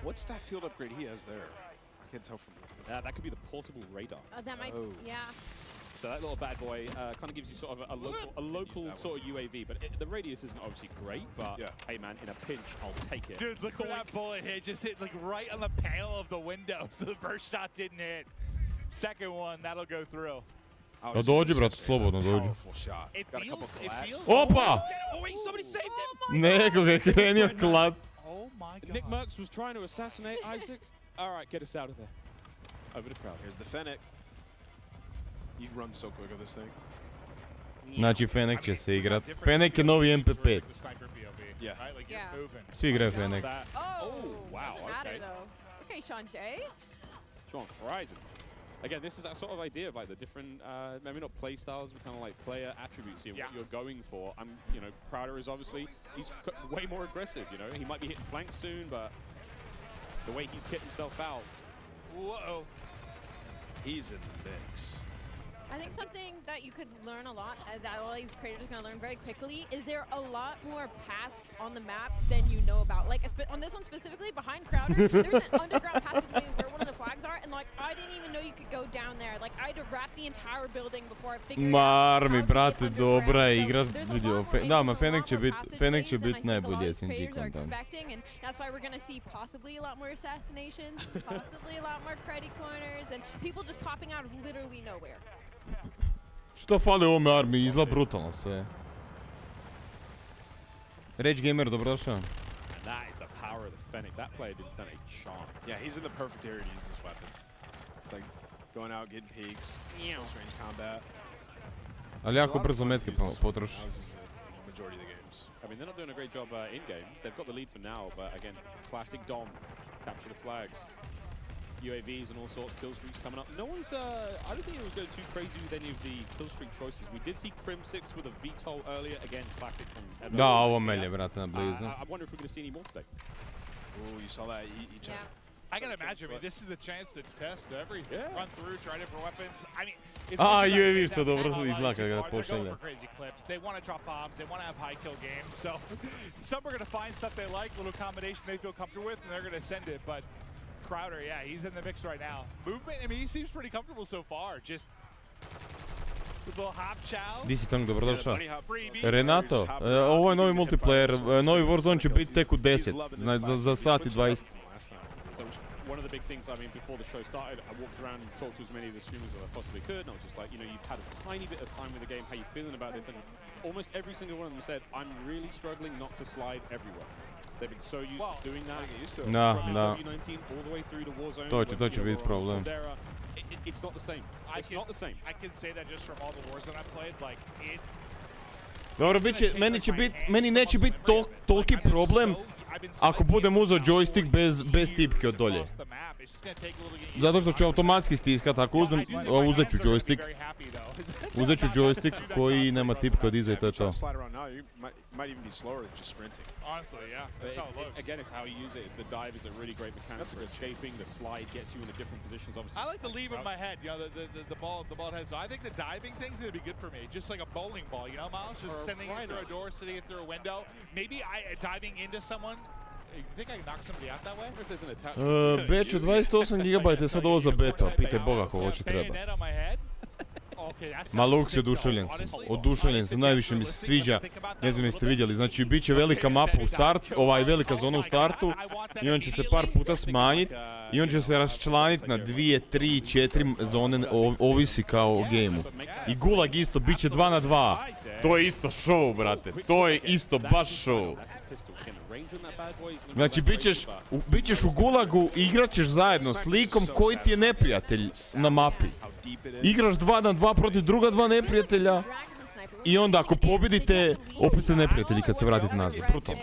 What's that field upgrade he has there? I can't tell from here. That could be the portable radar. That might, yeah. So that little bad boy kind of gives you sort of a local sort of UAV, but the radius isn't obviously great, but hey man, in a pinch, I'll take it. Dude, look where that bullet hit, just hit like right on the panel of the window, so the first shot didn't hit. Second one, that'll go through. Da dođi, brate, slobodno dođi. Opa! Opa! Oh wait, somebody saved him! Neko ga je krenio klad. Oh my god. Nick Merckx was trying to assassinate Isaac. Alright, get us out of there. Over the crowd. Here's the Fennec. You run so quick with this thing. Znači, Fennec će se igrat. Fennec je novi MP5. Yeah. Svi igraju Fennec. Oh, wow, okay. Okay, Sean J. Sean fries him. Again, this is that sort of idea of like the different, maybe not play styles, but kind of like player attributes here, what you're going for. Crowder is obviously, he's way more aggressive, He might be hitting flank soon, but the way he's kicked himself out. Whoa. He's in the mix. I think something that you could learn a lot, that all these creators are going to learn very quickly, is there a lot more paths on the map than you know about. Like, on this one specifically, behind Crowder, there's an underground passageway where one of the flags are, and like, I didn't even know you could go down there. Like, I had to wrap the entire building before I figured out Marmi, brate, dobra je igra vidio. Da, ma Fennec će biti najbolji SNG kontent. And that's why we're going to see possibly a lot more assassinations, possibly a lot more cruddy corners, and people just popping out of literally nowhere. Što fali ovome armiji? Izgleda brutalno sve. Rage Gamer, dobrodošao. And that is the power of the Fennec. That player didn't stand a chance. Yeah, he's in the perfect area to use this weapon. It's like going out, getting peaks, close range combat. Ali jako brzo metke potroši. Majority of the games. I mean, they're not doing a great job in-game. They've got the lead for now, but again, classic Dom. Capture the flags. UAVs and all sorts, kill streaks coming up. No one's, I don't think it was going too crazy with any of the kill streak choices. We did see Crim6 with a VTOL earlier, again, classic from... Da, ovo melje, brate, na blizu. I wonder if we're going to see any more today. Oh, you saw that? Yeah. I can imagine. I mean, this is the chance to test everything, run through, try different weapons. I mean, it's UAV što dobro izgleda kada they're going for crazy clips. They want to drop bombs. They want to have high kill games. So some are going to find stuff they like, little combination they feel comfortable with, and they're going to send it. But Crowder, yeah, he's in the mix right now. Movement, I mean, he seems pretty comfortable so far. Just the little hop chows. Di si Tong, dobrodošao. Renato, ovo je novi multiplayer, novi Warzone će biti tek u 10, za sat i 20. So one of the big things, I mean, before the show started, I walked around and talked to as many of the streamers as I possibly could, and I was just like, you know, you've had a tiny bit of time with the game, how you feeling about this? And almost every single one of them said, I'm really struggling not to slide everywhere. They've been so used to doing that. From W19 all the way through to Warzone. To će biti problem. It's not the same. It's not the same. I can say that just from all the Warzone I've played, like it. Dobro, meni neće biti toliki problem ako budem uzeo joystick bez tipke od dolje. Zato što ću automatski stiskat, ako uzet ću joystick. Uzet ću joystick koji nema tipke od iza i to je to. Might even be slower than just sprinting. Honestly, yeah. That's how it looks. Again, it's how you use it. Is the dive is a really great mechanic for escaping. The slide gets you in the different positions. Obviously, I like to leave in my head. You know, the ball head. So I think the diving thing's gonna be good for me. Just like a bowling ball, you know, Miles, just sending it through a door, sending it through a window. Maybe diving into someone. You think I can knock somebody out that way? If there's an attachment. Beću 28 GB je sad ovo za beta. Pitaj Boga koga će treba. Ma Lux je oduševljen sam, najviše mi se sviđa, ne znam jeste vidjeli, znači bit će velika mapa u startu, velika zona u startu i on će se par puta smanjiti i on će se raščlaniti na 2, 3, 4 zone, ovisi kao o gameu. I Gulag isto, bit će 2 na 2, to je isto show, brate, to je isto baš show. Znači bit ćeš u Gulagu i igrat ćeš zajedno s likom koji ti je neprijatelj na mapi. Igraš 2 na 2 protiv druga 2 neprijatelja i onda ako pobjedite, opet ste neprijatelji kad se vratite nazad. Brutalno.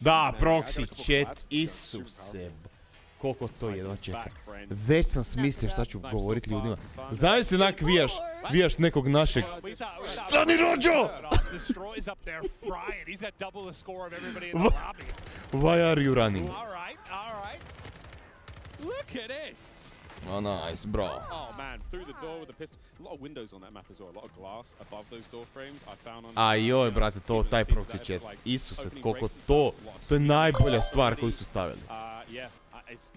Da, proxy chat, Isuse. Koliko to jedva čeka. Već sam smislio šta ću govoriti ljudima. Zamisli onak vijaš nekog našeg. Stani rođo! Why are you running? Look at this! Oh, nice, bro. Oh man, through the door with the pistol. A lot of windows on that map as well. A lot of glass above those door frames. I found on. Ajoj, brate, taj proxy chat. Isuse, koliko to je najbolja stvar koju su stavili.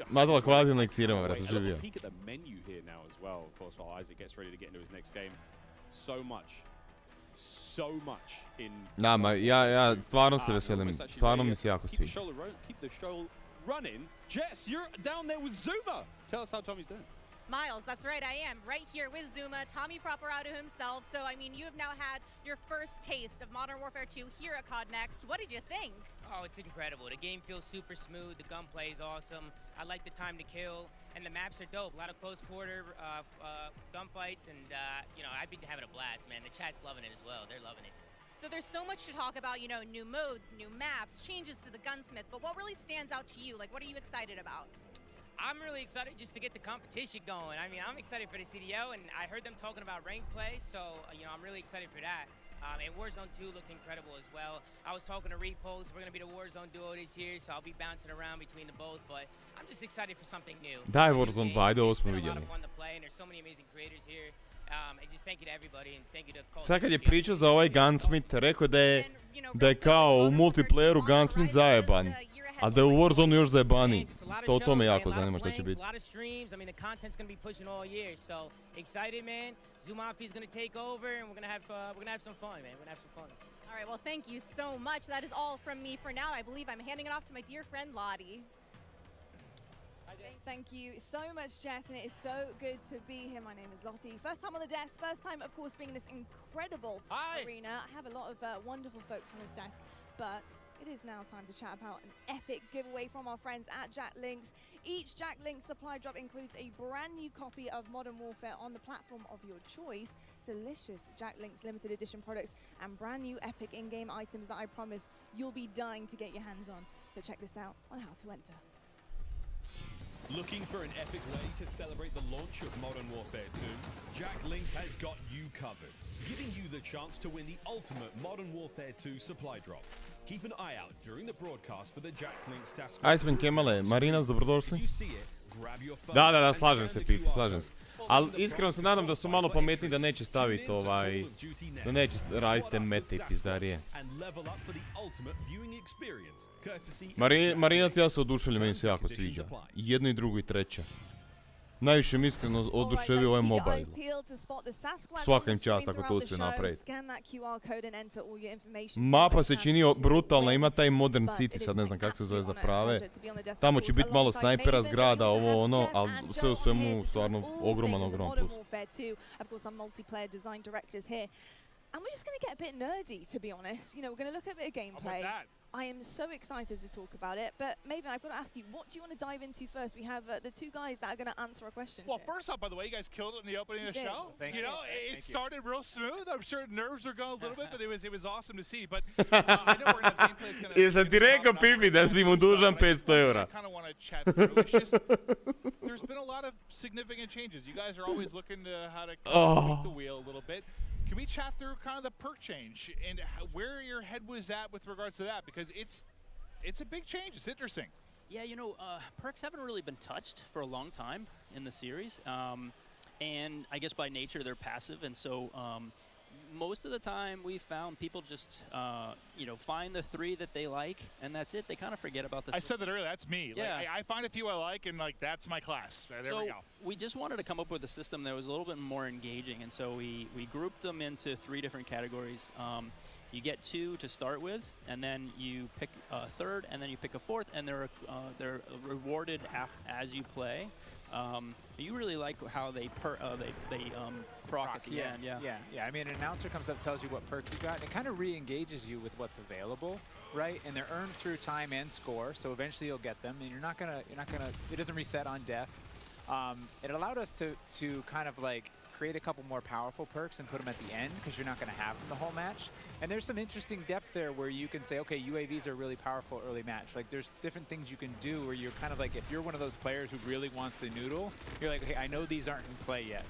Madala hladilna iksirama, brate, živio. Peek at the menu here now as well, of course, while Isaac gets ready to get into his next game. So much in. Nama, ja stvarno se veselim. Stvarno mi se jako sviđa. Keep the show running. Jess, you're down there with Zuma. Tell us how Tommy's doing. Miles, that's right, I am right here with Zuma, Tommy Properado himself. So, I mean, you have now had your first taste of Modern Warfare 2 here at COD Next. What did you think? Oh, it's incredible. The game feels super smooth. The gunplay is awesome. I like the time to kill, and the maps are dope. A lot of close quarter gunfights, and you know, I've been having a blast, man. The chat's loving it as well. They're loving it. So there's so much to talk about, you know, new modes, new maps, changes to the gunsmith. But what really stands out to you? Like, what are you excited about? I'm really excited just to get the competition going. I mean, I'm excited for the CDO, and I heard them talking about ranked play, so, you know, I'm really excited for that. And Warzone 2 looked incredible as well. I was talking to Repulse. We're going to be the Warzone duo this year, so I'll be bouncing around between the both. But I'm just excited for something new. Daj Warzone 2, ajde, ovo smo vidjeli. Sad kad je pričao za ovaj Gunsmith, rekao da je kao u multiplayeru Gunsmith zajeban, a da je u Warzone još zajebaniji. To me jako zanima što će biti. All right, well, thank you so much. That is all from me for now. I believe I'm handing it off to my dear friend Lottie. Thank you so much, Jess, and it is so good to be here. My name is Lottie. First time on the desk, first time, of course, being in this incredible arena. I have a lot of wonderful folks on this desk, but it is now time to chat about an epic giveaway from our friends at Jack Links. Each Jack Links supply drop includes a brand new copy of Modern Warfare on the platform of your choice, delicious Jack Links limited edition products, and brand new epic in-game items that I promise you'll be dying to get your hands on. So check this out on how to enter. Looking for an epic way to celebrate the launch of Modern Warfare 2? Jack Links has got you covered, giving you the chance to win the ultimate Modern Warfare 2 supply drop. Keep an eye out during the broadcast for the Jack Links task. Iceman Kemale, Marinas, dobrodošli. Da, slažem se, Pifi, slažem se. Ali iskreno se nadam da su malo pametniji, da neće staviti da neće raditi te mete i pizdarije. Marinac, ja se oduševljam, meni se jako sviđa. I jedno i drugo i treće. Najviše mi iskreno oduševio ovaj mobile. Svaka im čast ako to uspije napraviti. Mapa se čini brutalna, ima taj Modern City, sad ne znam kako se zove za prave. Tamo će biti malo snajpera zgrada, ovo ono, ali sve u svemu stvarno ogroman plus. And we're just going to get a bit nerdy, to be honest. You know, we're going to look at a bit of gameplay. I am so excited to talk about it, but Maven, I've got to ask you, what do you want to dive into first? We have the two guys that are going to answer a question. Well, first off, by the way, you guys killed it in the opening of the show. Thank you. You know, it started real smooth. I'm sure nerves were going a little bit, but it was awesome to see. But I know we're going to have gameplay. Jesam ti rekao, Pipi, da si mu dužan 500 eura. I kind of want to chat through. It's just, there's been a lot of significant changes. You guys are always looking to how to tweak the wheel a little bit. Can we chat through kind of the perk change and where your head was at with regards to that? Because it's a big change. It's interesting. Yeah, you know, perks haven't really been touched for a long time in the series. And I guess by nature they're passive. And so most of the time we found people just, you know, find the three that they like and that's it. They kind of forget about the I said that earlier. That's me. Yeah. Like, I find a few I like and like that's my class. There we go. We just wanted to come up with a system that was a little bit more engaging. And so we grouped them into 3 different categories. You get 2 to start with, and then you pick a third, and then you pick a fourth, and they're rewarded as you play. You really like how they proc at the end, yeah. I mean, an announcer comes up, tells you what perk you got, and it kind of re-engages you with what's available, right? And they're earned through time and score, so eventually you'll get them, and you're not gonna. It doesn't reset on death. It allowed us to kind of like create a couple more powerful perks and put them at the end because you're not going to have them the whole match. And there's some interesting depth there where you can say, okay, UAVs are really powerful early match. Like there's different things you can do where you're kind of like, if you're one of those players who really wants to noodle, you're like, okay, I know these aren't in play yet.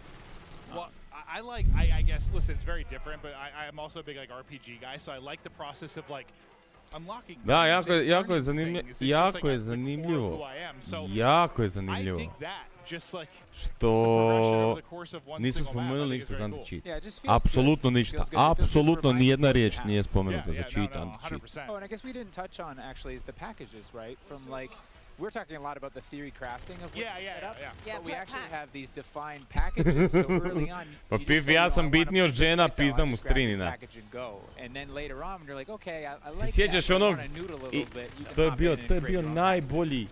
Well, I guess, listen, it's very different, but I'm also a big like RPG guy, so I like the process of like unlocking. Da, jako je zanimljivo. Što nisu spomenuli ništa za anti-cheat. Apsolutno ništa. Apsolutno nijedna riječ nije spomenuta za cheat, anti-cheat. Oh, and I guess we didn't touch on actually is the packages, right? From like, we're talking a lot about the theory crafting of what you set up, but we actually have these defined packages, so early on, pa Pifi, ja sam bitniji od žena, pizdam u strinina. And then later on, you're like, okay, I like Si sjećaš onog, to je bio najbolji,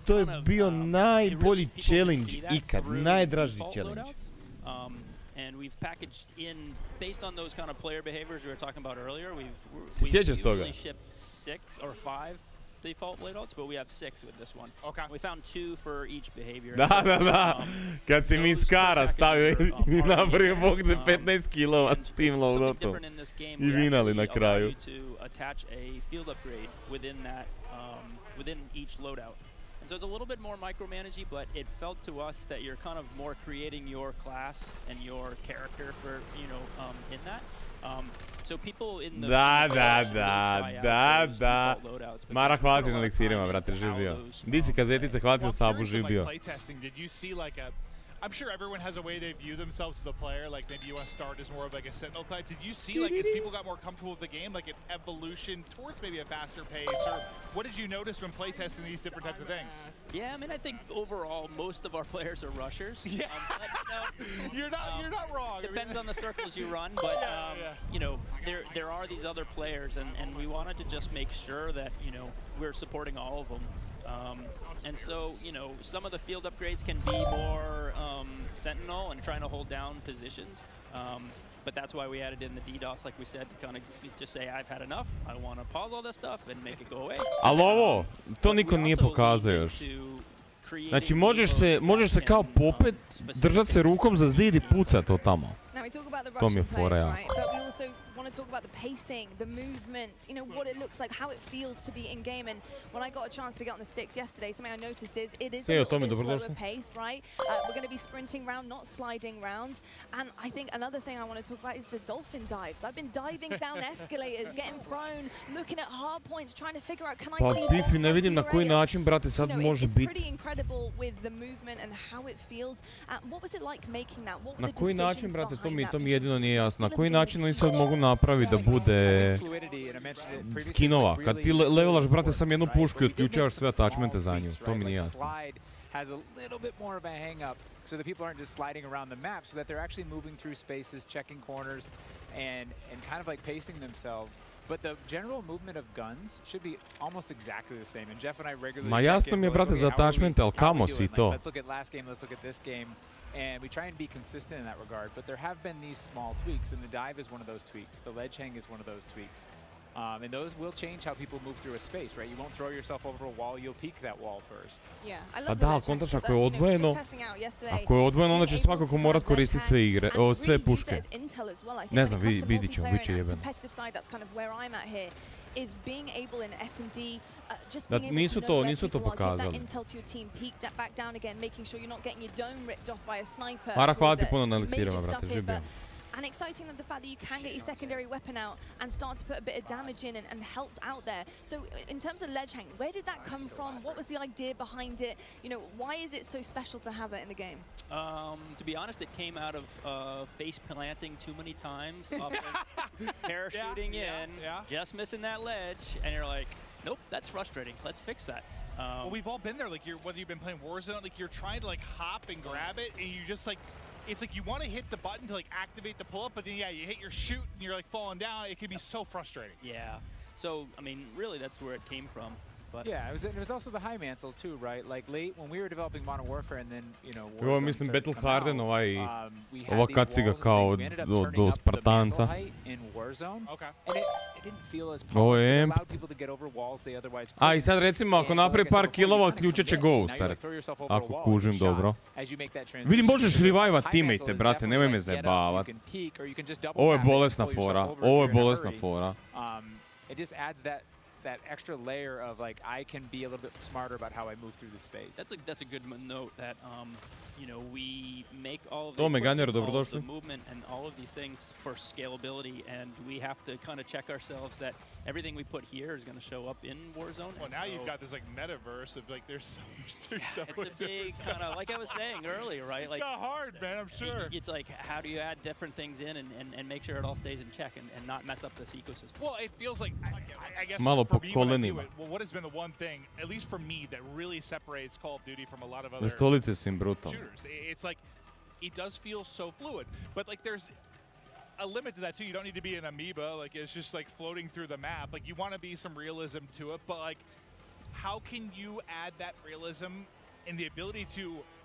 to je bio najbolji challenge ikad, najdraži challenge. And we've packaged in, based on those kind of player behaviors we were talking about earlier, Si sjećaš toga? usually ship 6 or 5 default loadouts, but we have 6 with this one. Okay. We found 2 for each behavior. Da. Kad si mi Skara stavio i napravio Bog 15 kilova s tim loadoutom. I vinali na kraju. To attach a field upgrade within that, within each loadout. And so it's a little bit more micromanagey, but it felt to us that you're kind of more creating your class and your character for, in that. So people in the Da. Mara, hvala ti na eliksirima, brate, živ bio. Di si kazetica, hvala ti na sabu, živ bio. I'm sure everyone has a way they view themselves as a player. Like maybe you want to start as more of like a sentinel type. Did you see like as people got more comfortable with the game, like an evolution towards maybe a faster pace? Or what did you notice when playtesting these different types of things? Yeah, I mean, I think overall most of our players are rushers. Yeah, you're not wrong. Depends on the circles you run, but you know, there are these other players, and we wanted to just make sure that we're supporting all of them. And so, some of the field upgrades can be more sentinel and trying to hold down positions. But that's why we added in the DDoS, like we said, to kind of just say, I've had enough, I want to pause all this stuff and make it go away. Ali ovo, to niko nije pokazao još. Znači, možeš se kao popet, držat se rukom za zid i pucat to tamo. Now we talk about the To mi je Russian fora players, jako. right? But we also want to talk about the pacing, the movement, what it looks like, how it feels to be in game. And when I got a chance to get on the sticks yesterday, something I noticed is it is a little bit slower paced, right? We're going to be sprinting round, not sliding round. And I think another thing I want to talk about is the dolphin dives. I've been diving down escalators, getting prone, looking at hard points, trying to figure out can I see bombs Pifi, ne vidim na koji način, brate, sad može It's biti. pretty incredible with the movement and how it feels. What was it like making that? What were Na the koji decisions način, brate, behind to mi jedino nije jasno. Na koji način oni sad mogu napraviti da bude skinova? Kad ti levelaš, brate, sam jednu pušku i otključavaš sve attachmente za nju. To mi nije jasno. Has a little bit more of a hang up so that people aren't just sliding around the map, so that they're actually moving through spaces, checking corners, and kind of like pacing themselves. But the general movement of guns should be almost exactly the same. And Jeff and I regularly Ma jasno mi je, brate, za attachmente, ali kamo si to? Let's look at last game, let's look at this game. And we try and be consistent in that regard, but there have been these small tweaks, and the dive is one of those tweaks. The ledge hang is one of those tweaks. And those will change how people move through a space, right? You won't throw yourself over a wall, you'll peek that wall first. Yeah, I Pa love da, ali kontaš, ako je odvojeno, onda će svakako morat koristiti sve puške. Ne znam, vidit ćemo, bit će jebeno. Is being able in S&D, just Da, being able to know where nisu to people are, give that pokazali. intel to your team, peek that back down again, making sure you're not getting your dome ripped off by a sniper. Mara, hvala was ti a puno na major eliksirima, stuff brate, here, živ bio. and exciting that the fact that you can get your secondary weapon out and start to put a bit of damage in and help out there. So in terms of ledge hang, where did that come from? What was the idea behind it? Why is it so special to have that in the game? To be honest, it came out of face planting too many times, up and parachuting in, just missing that ledge, and you're like, nope, that's frustrating. Let's fix that. Well, we've all been there. Like, whether you've been playing Warzone, like you're trying to like hop and grab it, and you just like, it's like you want to hit the button to like activate the pull-up, but then you hit your shoot and you're like falling down. It can be so frustrating. Yeah. So I mean, really, that's where it came from. But yeah, it was also the high mantle too, right? Like late when we were developing Modern Warfare, and then Ovo mislim Battle Harden, ova kaciga kao do Spartanca. Ovo je Amp. A i sad recimo ako napravi par killova, otključat će Ghost, ako kužim dobro. Vidim, možeš revive-at teammate, brate, nemoj me zajebavat. Ovo je bolesna fora, It just adds that extra layer of like I can be a little bit smarter about how I move through the space. That's a good note that we make all of the movement and all of these things for scalability, and we have to kind of check ourselves that everything we put here is going to show up in Warzone. Well, now you've got this like metaverse of like there's so much. It's a big kind of, like I was saying earlier, right? It's like not hard, man. I'm sure. It's like how do you add different things in and make sure it all stays in check and not mess up this ecosystem. Well, it feels like I guess Malo for me, when I kolenima. do it, well, what has been the one thing, at least for me, that really separates Call of Duty from a lot of other Stolice su im brutalne. shooters? It's like it does feel so fluid, but like there's a limit to that too. You don't need to be an amoeba, like it's just like floating through the map. Like you want to be some realism to it, but like how can you add that realism and the ability to,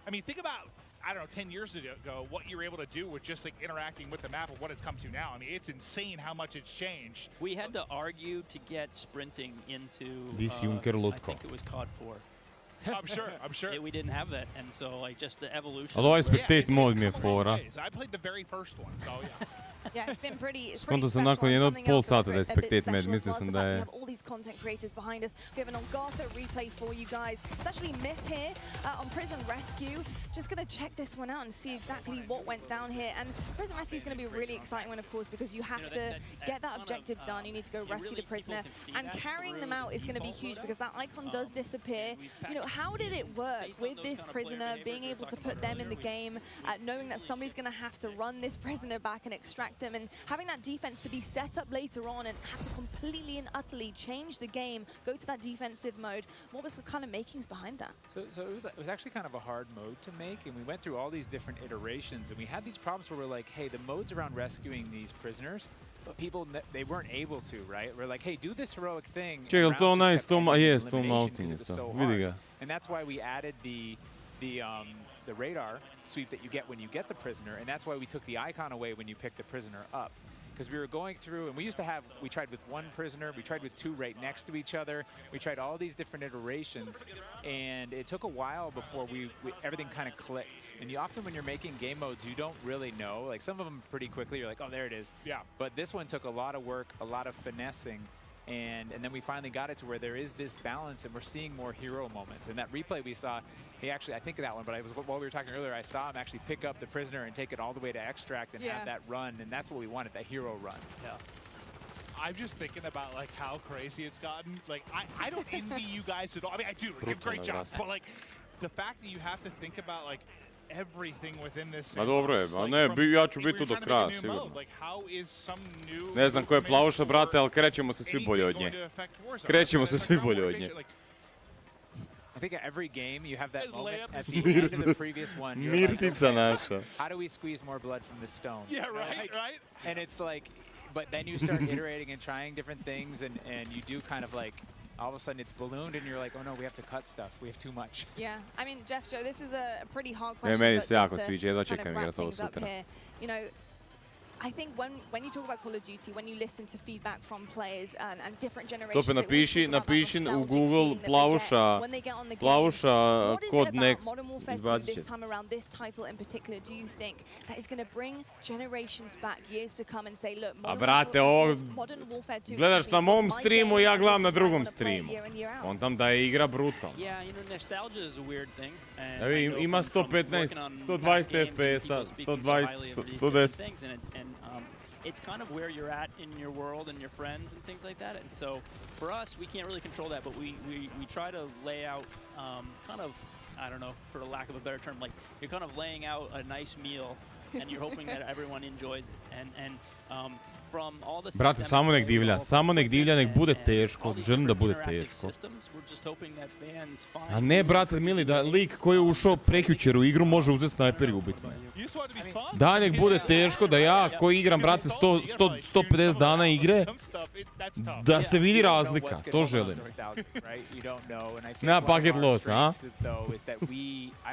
I mean, think about, I don't know, 10 years ago, what you were able to do with just like interacting with the map and what it's come to now. I mean, it's insane how much it's changed. We had to argue to get sprinting into, Di si Junker I Lutko. think it was COD 4. I'm sure. We didn't have that, and so like just the evolution. Ali ovaj spectate mod mi je fora. I played the very first one, so yeah. Yeah, it's been pretty Skonto sam special nakon and jedno something pol else sata da je that's a bit spectate med, special as mislio well is sam the da fact we je... have all these content creators behind us. We have an Elgato replay for you guys. It's actually Myth here on Prison Rescue. Just going to check this one out and see exactly what went down here. And Prison Rescue is going to be a really exciting one, of course, because you have to get that objective done. You need to go rescue the prisoner. And carrying them out is going to be huge because that icon does disappear. You know, how did it work with this prisoner, being able to put them in the game, knowing that somebody's going to have to run this prisoner back and extract them, and having that defense to be set up later on and have to completely and utterly change the game, go to that defensive mode? What was the kind of makings behind that? So it was actually kind of a hard mode to make, and we went through all these different iterations, and we had these problems where we're like, hey, the modes around rescuing these prisoners, but people, they weren't able to, right? We're like, hey, do this heroic thing. Čekaj, je li to onaj s tom, jest, tom autinjetom, vidi ga. And that's why we added the radar sweep that you get when you get the prisoner, and that's why we took the icon away when you pick the prisoner up. Because we were going through, and we tried with one prisoner, we tried with two right next to each other, we tried all these different iterations, and it took a while before everything kind of clicked. And often when you're making game modes, you don't really know. Like some of them pretty quickly, you're like, oh, there it is. Yeah. But this one took a lot of work, a lot of finessing, and then we finally got it to where there is this balance, and we're seeing more hero moments. And that replay we saw, he actually, I think of that one, but while we were talking earlier, I saw him actually pick up the prisoner and take it all the way to extract and have that run, and that's what we wanted, that hero run. Yeah. I'm just thinking about like how crazy it's gotten. Like I don't envy you guys at all. I mean, I do. You have great jobs, but like the fact that you have to think about like everything within this. Ma dobro je, a ne, ja ću biti tu do kraja, sigurno. Like how is some new. Ne znam ko je Plavuša, brate, ali krećemo se svi bolje od nje. Krećemo se svi bolje od nje. I think at every game you have that moment at the end of the previous one. You're like, how do we squeeze more blood from this stone? Yeah, right. And it's like, but then you start iterating and trying different things, and you do kind of like, all of a sudden it's ballooned, and you're like, oh no, we have to cut stuff. We have too much. Yeah, I mean, Jeff, Joe, this is a pretty hard question. Meni se jako sviđa, jedva čekam igrat ovo sutra. You know, I think when you talk about Call of Duty, when you listen to feedback from players and different generations, Opet napiši u Google Plavuša kod next, izbacit će. This time around, this title in particular, do you think that is going to bring generations back, years to come, and say, look, Modern Warfare 2 gledaš na mom streamu, ja gledam na drugom streamu. On tam da je igra brutalno. Yeah, you know, nostalgia is a weird thing. Evo, ima 115, 120 FPS-a, 120, 110. It's kind of where you're at in your world and your friends and things like that. And so for us, we can't really control that, but we try to lay out kind of, I don't know, for the lack of a better term, like you're kind of laying out a nice meal and you're hoping that everyone enjoys it. And from all the Brate, samo nek divlja, nek bude teško, želim da bude teško. A ne, brate, mili, da lik koji je ušao prekjučer u igru može uzeti snajper i ubiti me. Da, nek bude teško, da ja koji igram, brate, 150 dana igre, da se vidi razlika, to želim. Nema paket loss, a?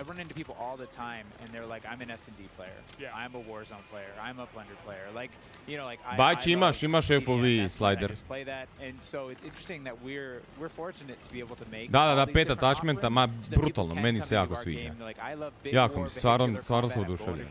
I run into people all the time, and they're like, I'm an S&D player, I'm a Warzone player, I'm a Plunder player, like, you know, like Bajč imaš FOV slider. And so it's interesting that we're fortunate to be able to make. Da, 5 attachmenta, ma brutalno, meni se jako sviđa. Jako mi se, stvarno se oduševljam.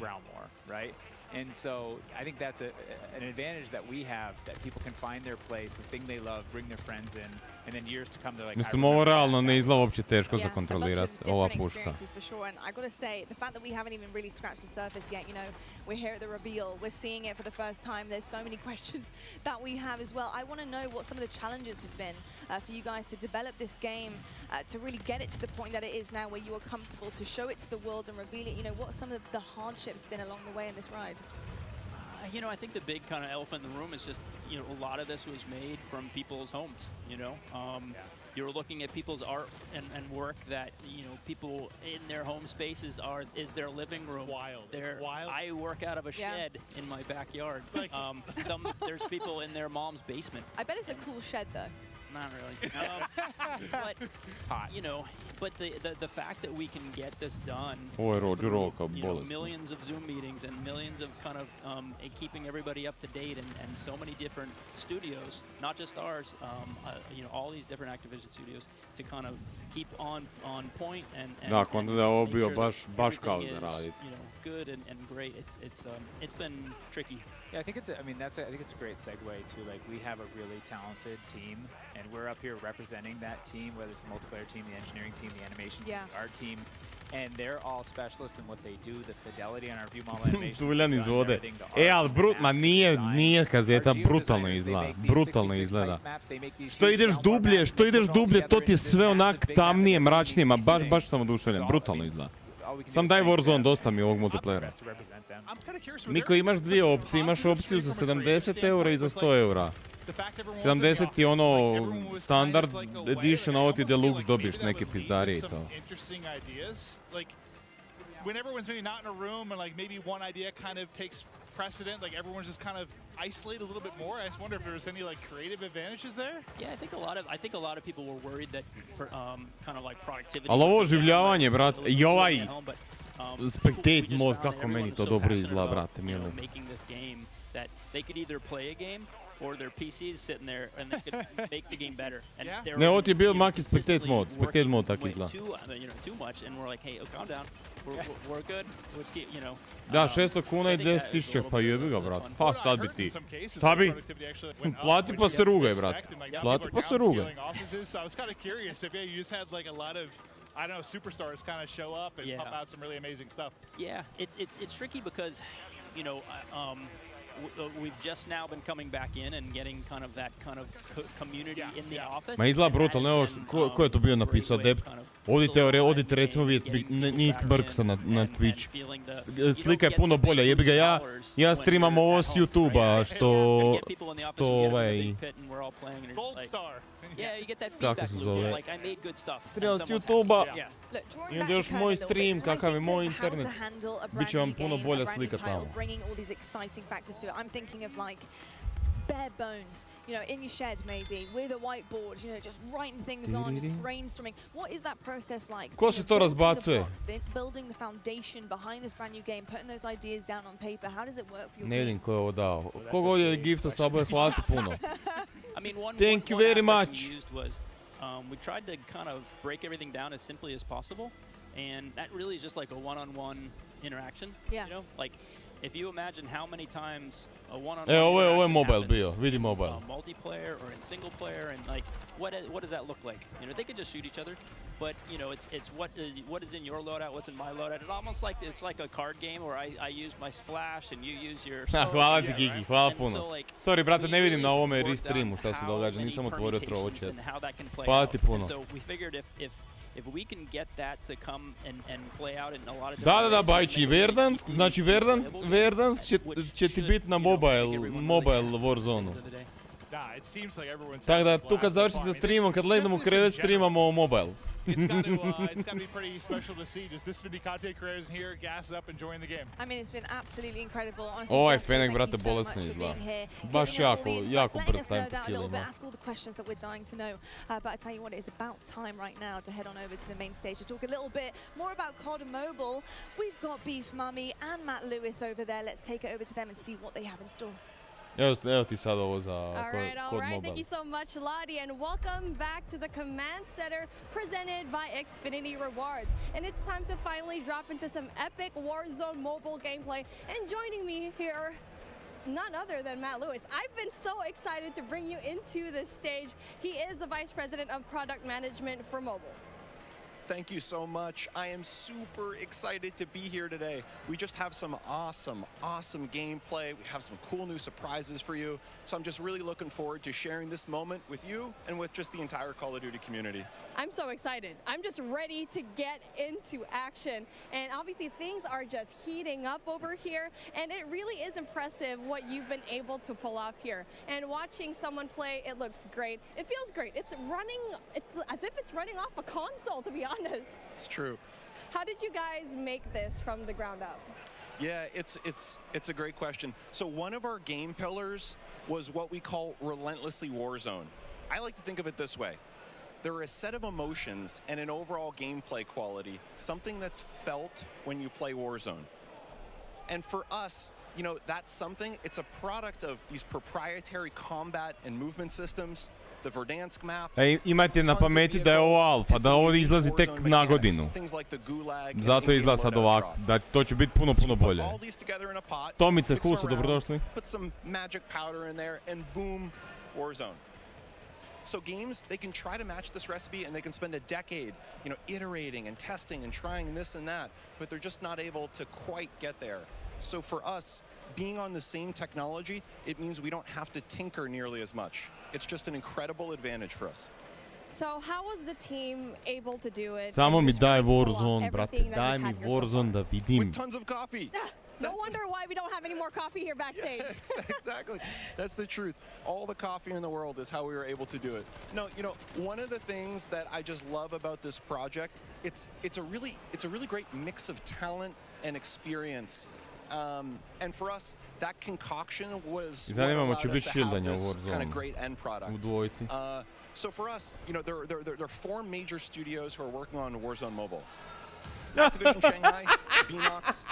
Right? And so I think that's an advantage that we have, that people can find their place, the thing they love, bring their friends in, and then years to come they're like, mislim, ovo realno ne izgleda uopće teško za kontrolirat, ova puška. For sure, and I gotta say, the fact that we haven't even really scratched the surface yet, you know, we're here at the reveal, we're seeing it for the first time, there's so many questions that we have as well. I want to know what some of the challenges have been for you guys to develop this game, to really get it to the point that it is now, where you are comfortable to show it to the world and reveal it. You know, what some of the hardships been along the way in this ride? You know, I think the big kind of elephant in the room is just, you know, a lot of this was made from people's homes, you know. You're looking at people's art and work that, you know, people in their home spaces is their living room. Wild. I work out of a shed in my backyard. There's people in their mom's basement. I bet it's a cool shed, though. Not really. But you know, but the fact that we can get this done, you know, millions of Zoom meetings and millions of kind of keeping everybody up to date, and so many different studios, not just ours, you know, all these different Activision studios, to kind of keep on point and da, onda da je ovo bio baš kao za raditi. You know, good and great. It's been tricky. Yeah, I think it's a great segue to, like, we have a really talented team, and we're up here representing that team, whether it's the multiplayer team, the engineering team, the animation team, the art team, and they're all specialists in what they do, the fidelity on our view model animation. Tuljan izvode. Ali ma nije kazeta, brutalno izgleda. Brutalno izgleda. Što ideš dublje, to ti je sve onak tamnije, mračnije, ma baš sam oduševljen. Brutalno izgleda. Sam daj Warzone, dosta mi ovog multiplayera. Niko, imaš dvije opcije, imaš opciju za 70 eura i za 100 eura. 70 je ono standard edition, a ovo ti deluxe dobiš neke pizdarije i to. When everyone's maybe not in a room and like maybe one idea kind of takes precedent, like everyone's just kind of isolated a little bit more. I just wonder if there was any like creative advantages there. Yeah, I think a lot of people were worried that kind of like productivity. Ali ovo oživljavanje, brat, i ovaj spectate mod, kako meni to dobro izgleda, brate, mili. Making this game that they could either play a game or their PCs sitting there and they could make the game better. And Ne, ovo ti je bio maki spectate mod tako izgleda. Too much, and we're like, hey, calm down, we're good, let's keep, you know. Da, 600 kuna i 10.000, pa jebi ga, brat. Pa sad bi ti. Šta bi? Plati pa se rugaj, brat. Plati pa se rugaj. So I was kind of curious if you just had like a lot of, I don't know, superstars kind of show up and pump out some really amazing stuff. Yeah, it's tricky because, you know, we've just now been coming back in and getting kind of that kind of community in the office. Ma izgleda brutalno, evo, ko je to bio napisao, Dept? Odite recimo vidjeti Nick Burksa na Twitch. Slika je puno bolja, jebi ga, ja streamam ovo s YouTube-a, što kako se zove? Streamam s YouTube-a, i onda još moj stream, kakav je moj internet, bit će vam puno bolja slika tamo. I'm thinking of like bare bones, you know, in your shed maybe, with a whiteboard, you know, just writing things on, just brainstorming. What is that process like? Ko se to razbacuje? Building the foundation behind this brand new game, putting those ideas down on paper. How does it work for you? Ne vidim ko je ovo dao. Kogo je gifta sabo je, hvala ti puno. I mean, Thank you very much. We tried to kind of break everything down as simply as possible, and that really is just like a one-on-one interaction. Yeah. You know, like if you imagine how many times a one-on-one ovo je mobile bio, vidi mobile. Multiplayer or in single player, and like what does that look like? You know, they could just shoot each other, but you know, it's what is in your loadout, what's in my loadout. It's almost like it's like a card game where I use my flash and you use your. Hvala ti Gigi, hvala puno. Sorry brate, ne vidim na ovome restreamu šta se događa, nisam otvorio trovo chat. Hvala ti puno. So we figured if we can get that to come and play out in a lot of different Da, Bajči, Verdansk, znači Verdansk će ti biti na mobile Warzone-u. Tako da tu kad završi sa streamom, kad legnem u krevet, streamamo mobile. It's got to be pretty special to see just this many content creators here gas up enjoying the game. I mean, it's been absolutely incredible. Ovaj Fenek, brate, bolesno izgleda. Baš jako brz time to kill ima. Ask all the questions that we're dying to know. But I tell you what, it is about time right now to head on over to the main stage to talk a little bit more about COD Mobile. We've got Beef Mummy and Matt Lewis over there. Let's take it over to them and see what they have in store. Evo ti sad ovo za COD Mobile. Thank you so much, Lottie, and welcome back to the Command Center presented by Xfinity Rewards. And it's time to finally drop into some epic Warzone mobile gameplay. And joining me here, none other than Matt Lewis. I've been so excited to bring you into this stage. He is the Vice President of Product Management for mobile. Thank you so much. I am super excited to be here today. We just have some awesome gameplay. We have some cool new surprises for you. So I'm just really looking forward to sharing this moment with you and with just the entire Call of Duty community. I'm so excited. I'm just ready to get into action. And obviously things are just heating up over here. And it really is impressive what you've been able to pull off here. And watching someone play, it looks great. It feels great. It's as if it's running off a console, to be honest. It's true. How did you guys make this from the ground up? Yeah, it's a great question. So one of our game pillars was what we call relentlessly Warzone. I like to think of it this way. There are a set of emotions and an overall gameplay quality, something that's felt when you play Warzone. And for us, you know, that's something, it's a product of these proprietary combat and movement systems the Verdansk map. Imajte na pameti da je ovo alfa, da ovo izlazi tek na godinu. Zato izgleda sad ovako, da to će biti puno bolje. Tomice, Huso, dobrodošli. Put some magic powder in there and boom, Warzone. So games, they can try to match this recipe and they can spend a decade, iterating and testing and trying this and that, but they're just not able to quite get there. So for us, being on the same technology, it means we don't have to tinker nearly as much. It's just an incredible advantage for us. So how was the team able to do it? Samo mi daj Warzone, brate, daj mi Warzone da vidim. With tons of coffee. No wonder why we don't have any more coffee here backstage. Yeah, exactly. That's the truth. All the coffee in the world is how we were able to do it. No, one of the things that I just love about this project, it's a really great mix of talent and experience. And for us, that concoction was what allowed us to have this kind of great end product. So for us, there are 4 major studios who are working on Warzone Mobile. Activision Shanghai, Beanox,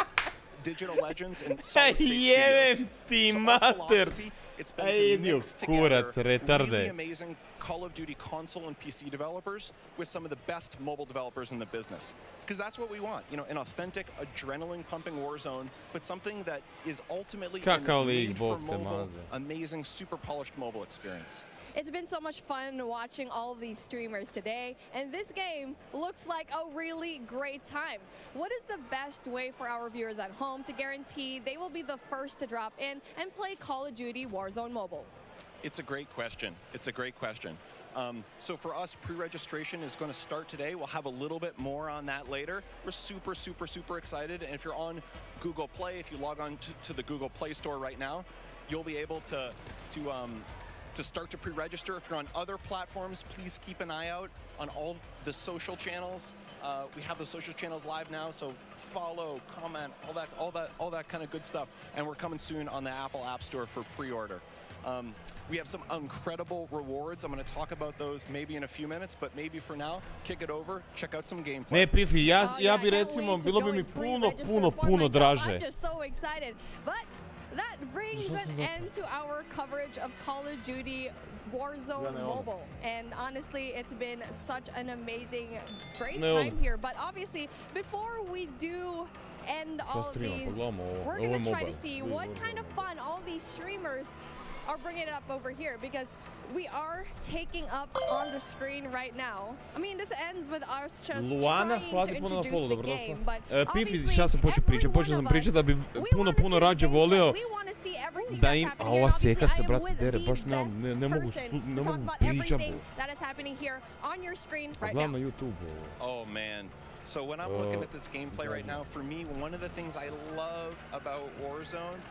Digital Legends, and Solid State Studios. So our philosophy, it's been to mix together really amazing Call of Duty console and PC developers with some of the best mobile developers in the business. Because that's what we want, an authentic, adrenaline-pumping Warzone, but something that is ultimately made for mobile, amazing, super polished mobile experience. It's been so much fun watching all of these streamers today, and this game looks like a really great time. What is the best way for our viewers at home to guarantee they will be the first to drop in and play Call of Duty Warzone Mobile? It's a great question. So for us, pre-registration is going to start today. We'll have a little bit more on that later. We're super excited. And if you're on Google Play, if you log on to the Google Play Store right now, you'll be able to start to pre-register. If you're on other platforms, please keep an eye out on all the social channels. We have the social channels live now, so follow, comment, all that kind of good stuff. And we're coming soon on the Apple App Store for pre-order. We have some incredible rewards. I'm going to talk about those maybe in a few minutes, but maybe for now, kick it over, check out some gameplay. Ne, Pifi, ja bi recimo, bilo bi mi puno draže. I'm just so excited. But that brings an end to our coverage of Call of Duty Warzone Mobile. And honestly, it's been such an amazing, great time here. But obviously, before we do end all of these, we're going to try to see what kind of fun all these streamers are bringing it up over here, because we are taking up on the screen right now. I mean, this ends with us just trying to introduce the game, but Pifi, šta sam počeo sam pričati da bi puno rađe volio da im, a ova seka se, brate, dere, baš ne mogu pričati. That is happening here on your screen right now. Na YouTube. Oh man. So when I'm looking at this gameplay right now, for me, one of the things I love about Warzone,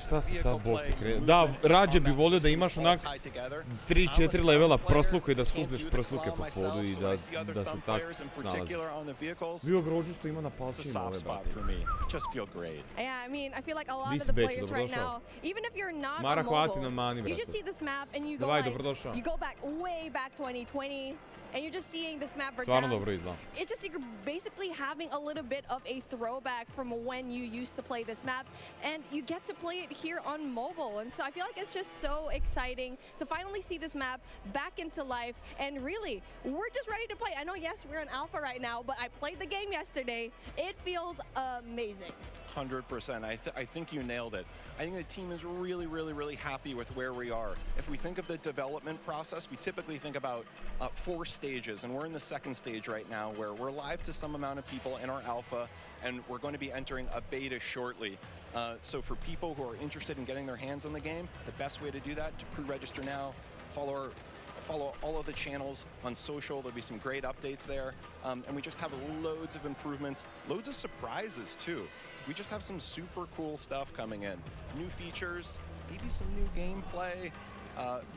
šta se sad Bog ti krene? Da, rađe bi volio da imaš onak 3-4 levela prosluka i da skuplješ prosluke po podu i da se tak snalazi. Bio grođu što ima na palčima ove bate. Yeah, I mean, I feel like a lot of the players right now, even if you're not on mobile, you just see this map and you go back way back 2020. And you're just seeing this map Verdansk. It's just you're basically having a little bit of a throwback from when you used to play this map, and you get to play it here on mobile. And so I feel like it's just so exciting to finally see this map back into life. And really, we're just ready to play. I know, yes, we're in alpha right now, but I played the game yesterday. It feels amazing. 100%. I think you nailed it. I think the team is really happy with where we are. If we think of the development process, we typically think about 4 stages, and we're in the 2nd stage right now where we're live to some amount of people in our alpha, and we're going to be entering a beta shortly. So for people who are interested in getting their hands on the game, the best way to do that, to pre-register now, follow all of the channels on social. There'll be some great updates there. And we just have loads of improvements, loads of surprises too. We just have some super cool stuff coming in. New features, maybe some new gameplay.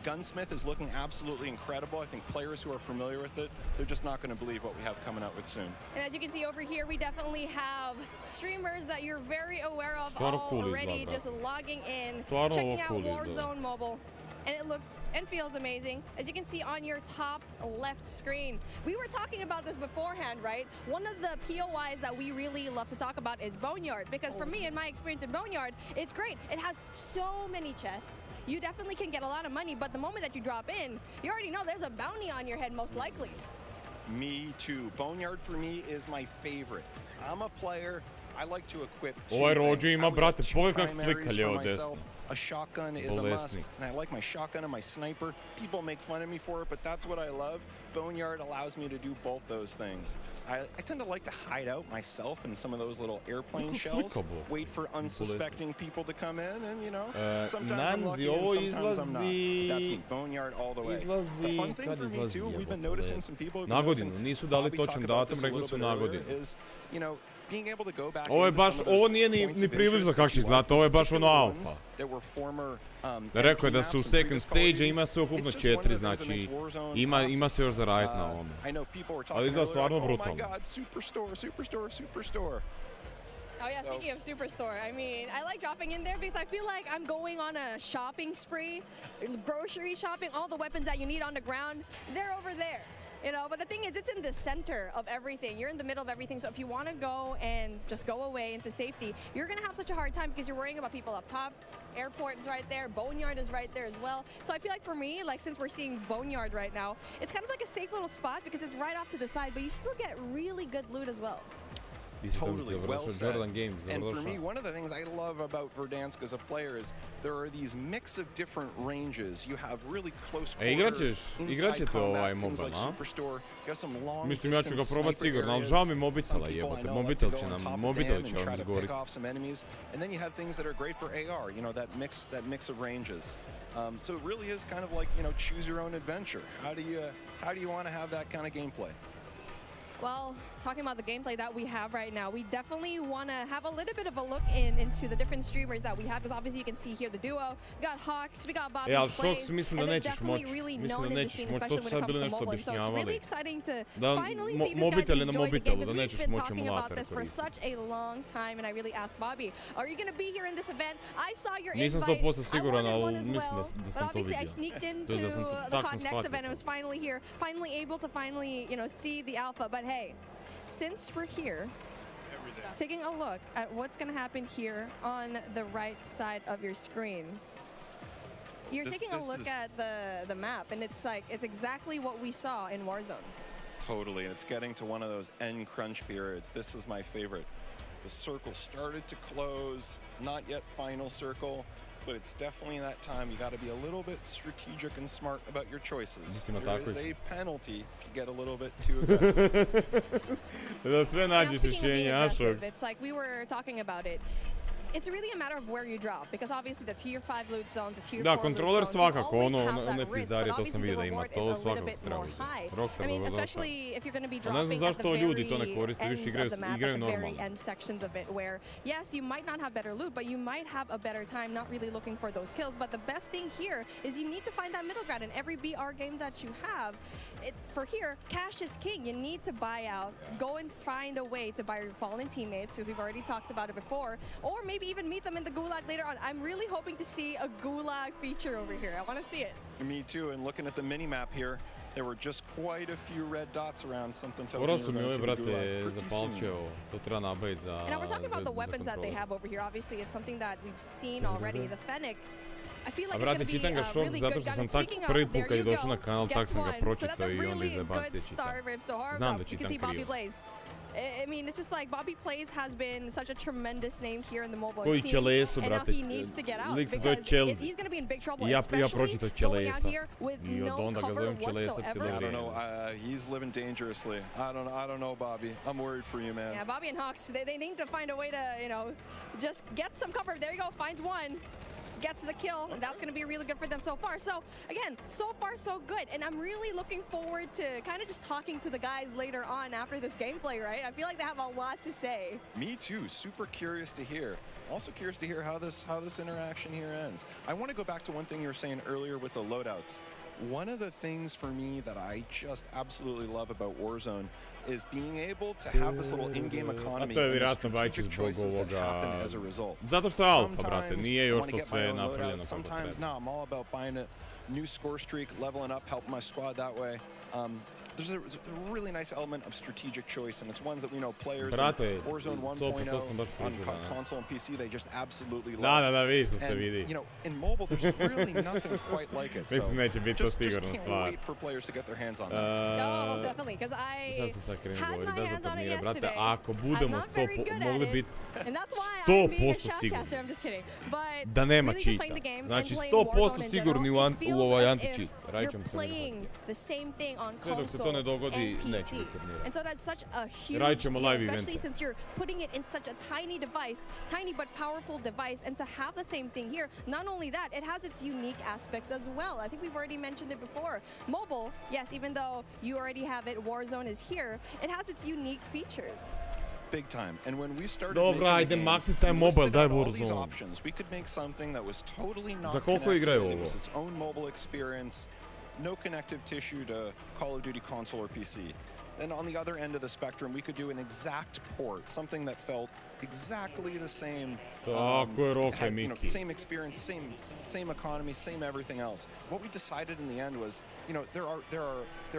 Gunsmith is looking absolutely incredible. I think players who are familiar with it, they're just not going to believe what we have coming out with soon. And as you can see over here, we definitely have streamers that you're very aware of already, just logging in, checking out Warzone Mobile. and it looks and feels amazing, as you can see on your top left screen. We were talking about this beforehand, right? One of the POIs that we really love to talk about is Boneyard, because for me, in my experience in Boneyard, it's great. It has so many chests. You definitely can get a lot of money, but the moment that you drop in, you already know there's a bounty on your head, most likely. Me too. Boneyard for me is my favorite. I'm a player. I like to equip two Ovaj things. rođe ima, I always brate, have pogledaj two kak primaries flikali for ovo myself. desno. A shotgun is a must, Bolesnik. and I like my shotgun and my sniper. People make fun of me for it, but that's what I love. Boneyard allows me to do both those things. I tend to like to hide out myself in some of those little airplane shells, wait for unsuspecting people to come in, and you know, sometimes I'm lucky and sometimes I'm not. That's me, Boneyard all the way. The fun thing for me too, we've been noticing some people who've been Nagodinu, nisu dali točan datum, rekli su nagodinu. is, you know, being able to go back Ovo je baš, ovo nije ni približno kako će izgledati, ovo je baš ono alfa. Rekao je da su u second stage, ima sve ukupno 4, znači ima se još za raditi na ovome. Ali izgleda stvarno brutalno. Oh yeah, speaking of Superstore, I mean, I like dropping in there because I feel like I'm going on a shopping spree, grocery shopping, all the weapons that you need on the ground, they're over there. You know, but the thing is, it's in the center of everything. You're in the middle of everything. So if you want to go and just go away into safety, you're going to have such a hard time because you're worrying about people up top. Airport is right there. Boneyard is right there as well. So I feel like for me, like since we're seeing Boneyard right now, it's kind of like a safe little spot because it's right off to the side, but you still get really good loot as well. Totally well said. And for me, one of the things I love about Verdansk as a player is there are these mix of different ranges. You have really close quarter, inside combat, things like Superstore. You have some long distance sniper areas. Some people I know like to go on top of them and try to pick off some enemies. And then you have things that are great for AR, you know, that mix of ranges. So it really is kind of like, you know, choose your own adventure. How do you want to have that kind of gameplay? Well, talking about the gameplay that we have right now, we definitely want to have a little bit of a look into the different streamers that we have, because obviously you can see here the duo. We got Hawks, we got Bobby Plays, and they're definitely really known in the scene, especially when it comes to mobile. So it's really exciting to finally see these guys enjoy the game, because we've been talking about this for such a long time, and I really asked Bobby, are you going to be here in this event? I saw your invite, I wanted one as well, but obviously I sneaked into the COD Next event and was finally here, finally able to you know, see the alpha. But hey, since we're here, taking a look at what's going to happen here on the right side of your screen. You're taking a look at the map, and it's like, it's exactly what we saw in Warzone. Totally, and it's getting to one of those end crunch periods. This is my favorite. The circle started to close, not yet final circle, but it's definitely that time. You got to be a little bit strategic and smart about your choices. There is a penalty if you get a little bit too aggressive. It's like we were talking about it. It's really a matter of where you drop, because obviously the tier 5 loot zones, the tier 4 loot zones, you always have that risk, but obviously the reward is a little bit more high. I mean, especially if you're going to be dropping at the very ends of the map, at the very end sections of it, where, yes, you might not have better loot, but you might have a better time not really looking for those kills. But the best thing here is you need to find that middle ground in every BR game that you have. For here, cash is king. You need to buy out, go and find a way to buy your fallen teammates, who we've already talked about it before, or maybe even meet them in the gulag later on. I'm really hoping to see a gulag feature over here. I want to see it. Me too, and looking at the mini-map here, there were just quite a few red dots around. Something tells me we're going to see the gulag pretty soon. And now we're talking about the weapons that they have over here. Obviously, it's something that we've seen already. The Fennec, I feel like it's going to be a really good gun. And speaking of, there you go, gets one. So that's a really good start, Rip. So hard up. You can see Bobby Plays. I mean, it's just like Bobby Plays has been such a tremendous name here in the mobile scene, and now he needs to get out, because he's going to be in big trouble, especially going out here with no cover whatsoever. I don't know, he's living dangerously. I don't know, Bobby. I'm worried for you, man. Yeah, Bobby and Hawks, they need to find a way to, you know, just get some cover. There you go, finds one. Gets the kill, and that's going to be really good for them so far. So again, so far so good, and I'm really looking forward to kind of just talking to the guys later on after this gameplay, right? I feel like they have a lot to say. Me too, super curious to hear. Also curious to hear how this interaction here ends. I want to go back to one thing you were saying earlier with the loadouts. One of the things for me that I just absolutely love about Warzone is being able to have this little in-game economy and the strategic choices that happen as a result. Zato što je alfa, brate, nije još to sve napravljeno. Sometimes, no, I'm all about buying it new score streak, leveling up, helping my squad that way. There's a really nice element of strategic choice, and it's ones that we know players in Warzone 1.0 on console and PC, they just absolutely love. Da, vidiš da se And, vidi. you know, in mobile, there's really nothing quite like it. So Mislim neće biti to just sigurno can't stvar. wait for players to get their hands on that. No, definitely, because I Šta sam sad krenuo had govorit, my da hands on it turnire, brate, yesterday. ako I'm budemo not very good at mogli it, biti and that's why I'm being a 100% shoutcaster. sigurni. I'm just kidding. But Da nema really just cheata. playing the game Znači and playing 100% Warzone in sigurni general, u it feels ovaj as if anti-cheat. Radit ćemo you're to ne playing the same thing on Sve dok se to console ne dogodi, and neće PC. biti turnira. And so that's such a huge Radit ćemo deal, live especially evente. since you're putting it in such a tiny device, tiny but powerful device, and to have the same thing here. Not only that, it has its unique aspects as well. I think we've already mentioned it before. Mobile, yes, even though you already have it, Warzone is here, it has its unique features. Big time. And when we started Dobra, making ajde, the game, makni taj we mobile, listed daj out all these Warzone. options. We could make something that was totally not Za koliko connected. igraju It ovo? was its own mobile experience, no connective tissue to Call of Duty console or PC. And on the other end of the spectrum, we could do an exact port, something that felt exactly the same. Tako je, Roke, had, you know, Miki. same experience, same economy, same everything else. What we decided in the end was, you know, there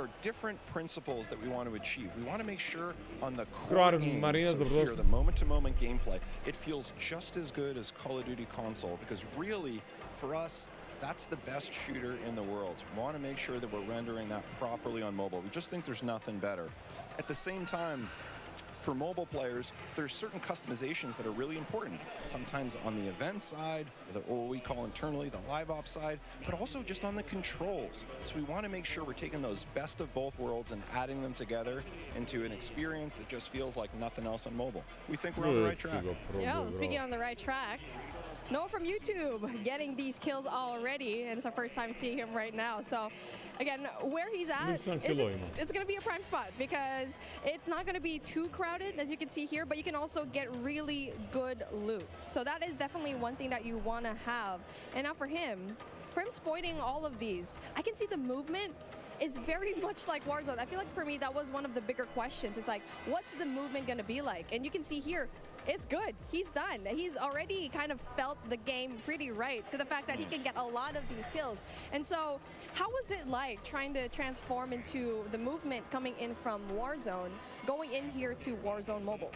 are different principles that we want to achieve. We want to make sure on the core Krar, game, Marina, so here, dobrodošli. the moment-to-moment gameplay, it feels just as good as Call of Duty console, because really, for us, that's the best shooter in the world. We want to make sure that we're rendering that properly on mobile. We just think there's nothing better. At the same time, for mobile players, there's certain customizations that are really important. Sometimes on the event side, or what we call internally the live ops side, but also just on the controls. So we want to make sure we're taking those best of both worlds and adding them together into an experience that just feels like nothing else on mobile. We think we're on the right track. Yeah, speaking on the right track, Noah from YouTube getting these kills already, and it's our first time seeing him right now. So, again, where he's at, it's going to be a prime spot because it's not going to be too crowded, as you can see here, but you can also get really good loot. So that is definitely one thing that you want to have. And now for him exploiting all of these, I can see the movement is very much like Warzone. I feel like for me, that was one of the bigger questions. It's like, what's the movement going to be like? And you can see here, it's good. He's done. He's already kind of felt the game pretty right to the fact that he can get a lot of these kills. And so how was it like trying to transform into the movement coming in from Warzone, going in here to Warzone Mobile?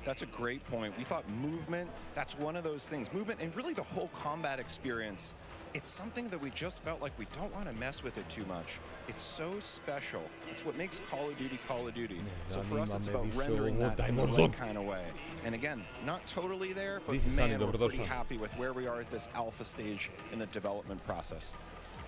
That's a great point. We thought movement, that's one of those things. Movement and really the whole combat experience, it's something that we just felt like we don't want to mess with it too much. It's so special. It's what makes Call of Duty Call of Duty. So for us, it's about rendering that in the right kind of way. And again, not totally there, but man, we're pretty happy with where we are at this alpha stage in the development process.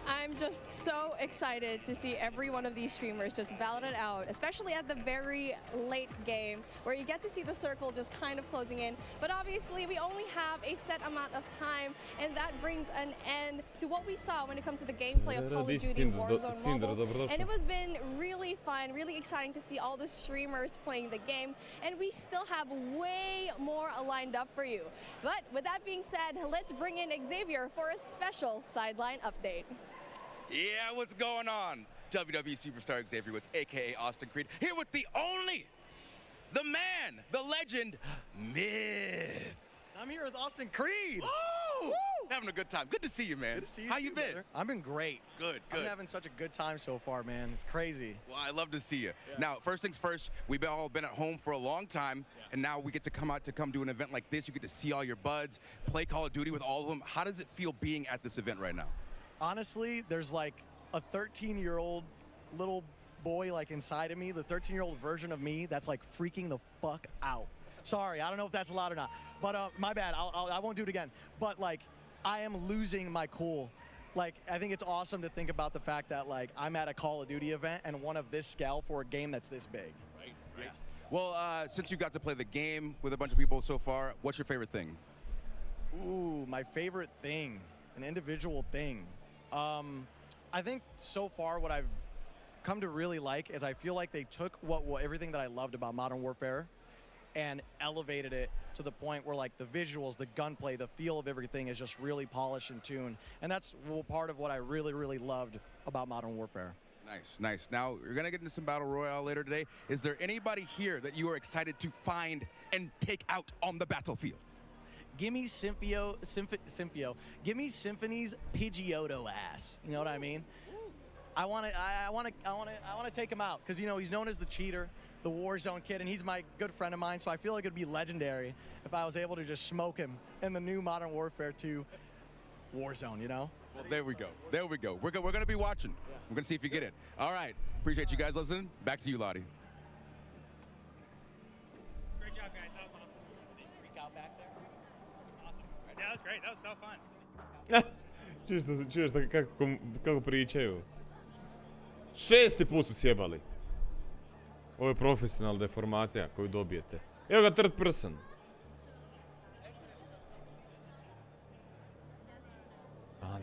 I'm just so excited to see every one of these streamers just battle it out, especially at the very late game where you get to see the circle just kind of closing in. But obviously we only have a set amount of time, and that brings an end to what we saw when it comes to the gameplay of Call of Duty Warzone Mobile. And it has been really fun, really exciting to see all the streamers playing the game, and we still have way more lined up for you. But with that being said, let's bring in Xavier for a special sideline update. Yeah, what's going on? WWE Superstar Xavier Woods, aka Austin Creed, here with the only, the man, the legend, Myth. I'm here with Austin Creed. Woo! Having a good time. Good to see you, man. Good to see you. How you been? Brother. I've been great. Good. I'm having such a good time so far, man. It's crazy. Well, I love to see you. Yeah. Now, first things first, we've all been at home for a long time, and now we get to come out to come do an event like this. You get to see all your buds, play Call of Duty with all of them. How does it feel being at this event right now? Honestly, there's like a 13-year-old little boy like inside of me, the 13-year-old version of me that's like freaking the fuck out. Sorry, I don't know if that's allowed or not, but my bad. I won't do it again. But like, I am losing my cool. Like, I think it's awesome to think about the fact that like I'm at a Call of Duty event and one of this scale for a game that's this big. Right. Yeah. Well, since you got to play the game with a bunch of people so far, what's your favorite thing? Ooh, my favorite thing, an individual thing. I think so far what I've come to really like is I feel like they took everything that I loved about Modern Warfare and elevated it to the point where like the visuals, the gunplay, the feel of everything is just really polished and tuned. And that's part of what I really, really loved about Modern Warfare. Nice, nice. Now, you're going to get into some Battle Royale later today. Is there anybody here that you are excited to find and take out on the battlefield? give me Symphio. Give me Symphony's Pidgeotto ass. You know what I mean? I want to take him out because, you know, he's known as the cheater, the Warzone kid, and he's my good friend of mine. So I feel like it'd be legendary if I was able to just smoke him in the new Modern Warfare 2 Warzone, you know? Well, there we go. There we go. We're going to be watching. Yeah. We're going to see if you get it. All right. Appreciate you guys listening. Back to you, Lottie. Great job, guys. That was awesome. Did they freak out back there? Awesome. Yeah, that was great. That was so fun. Čuješ kako pričaju. 6. put su sjebali. Ovo je profesionalna deformacija koju dobijete. Evo ga third person.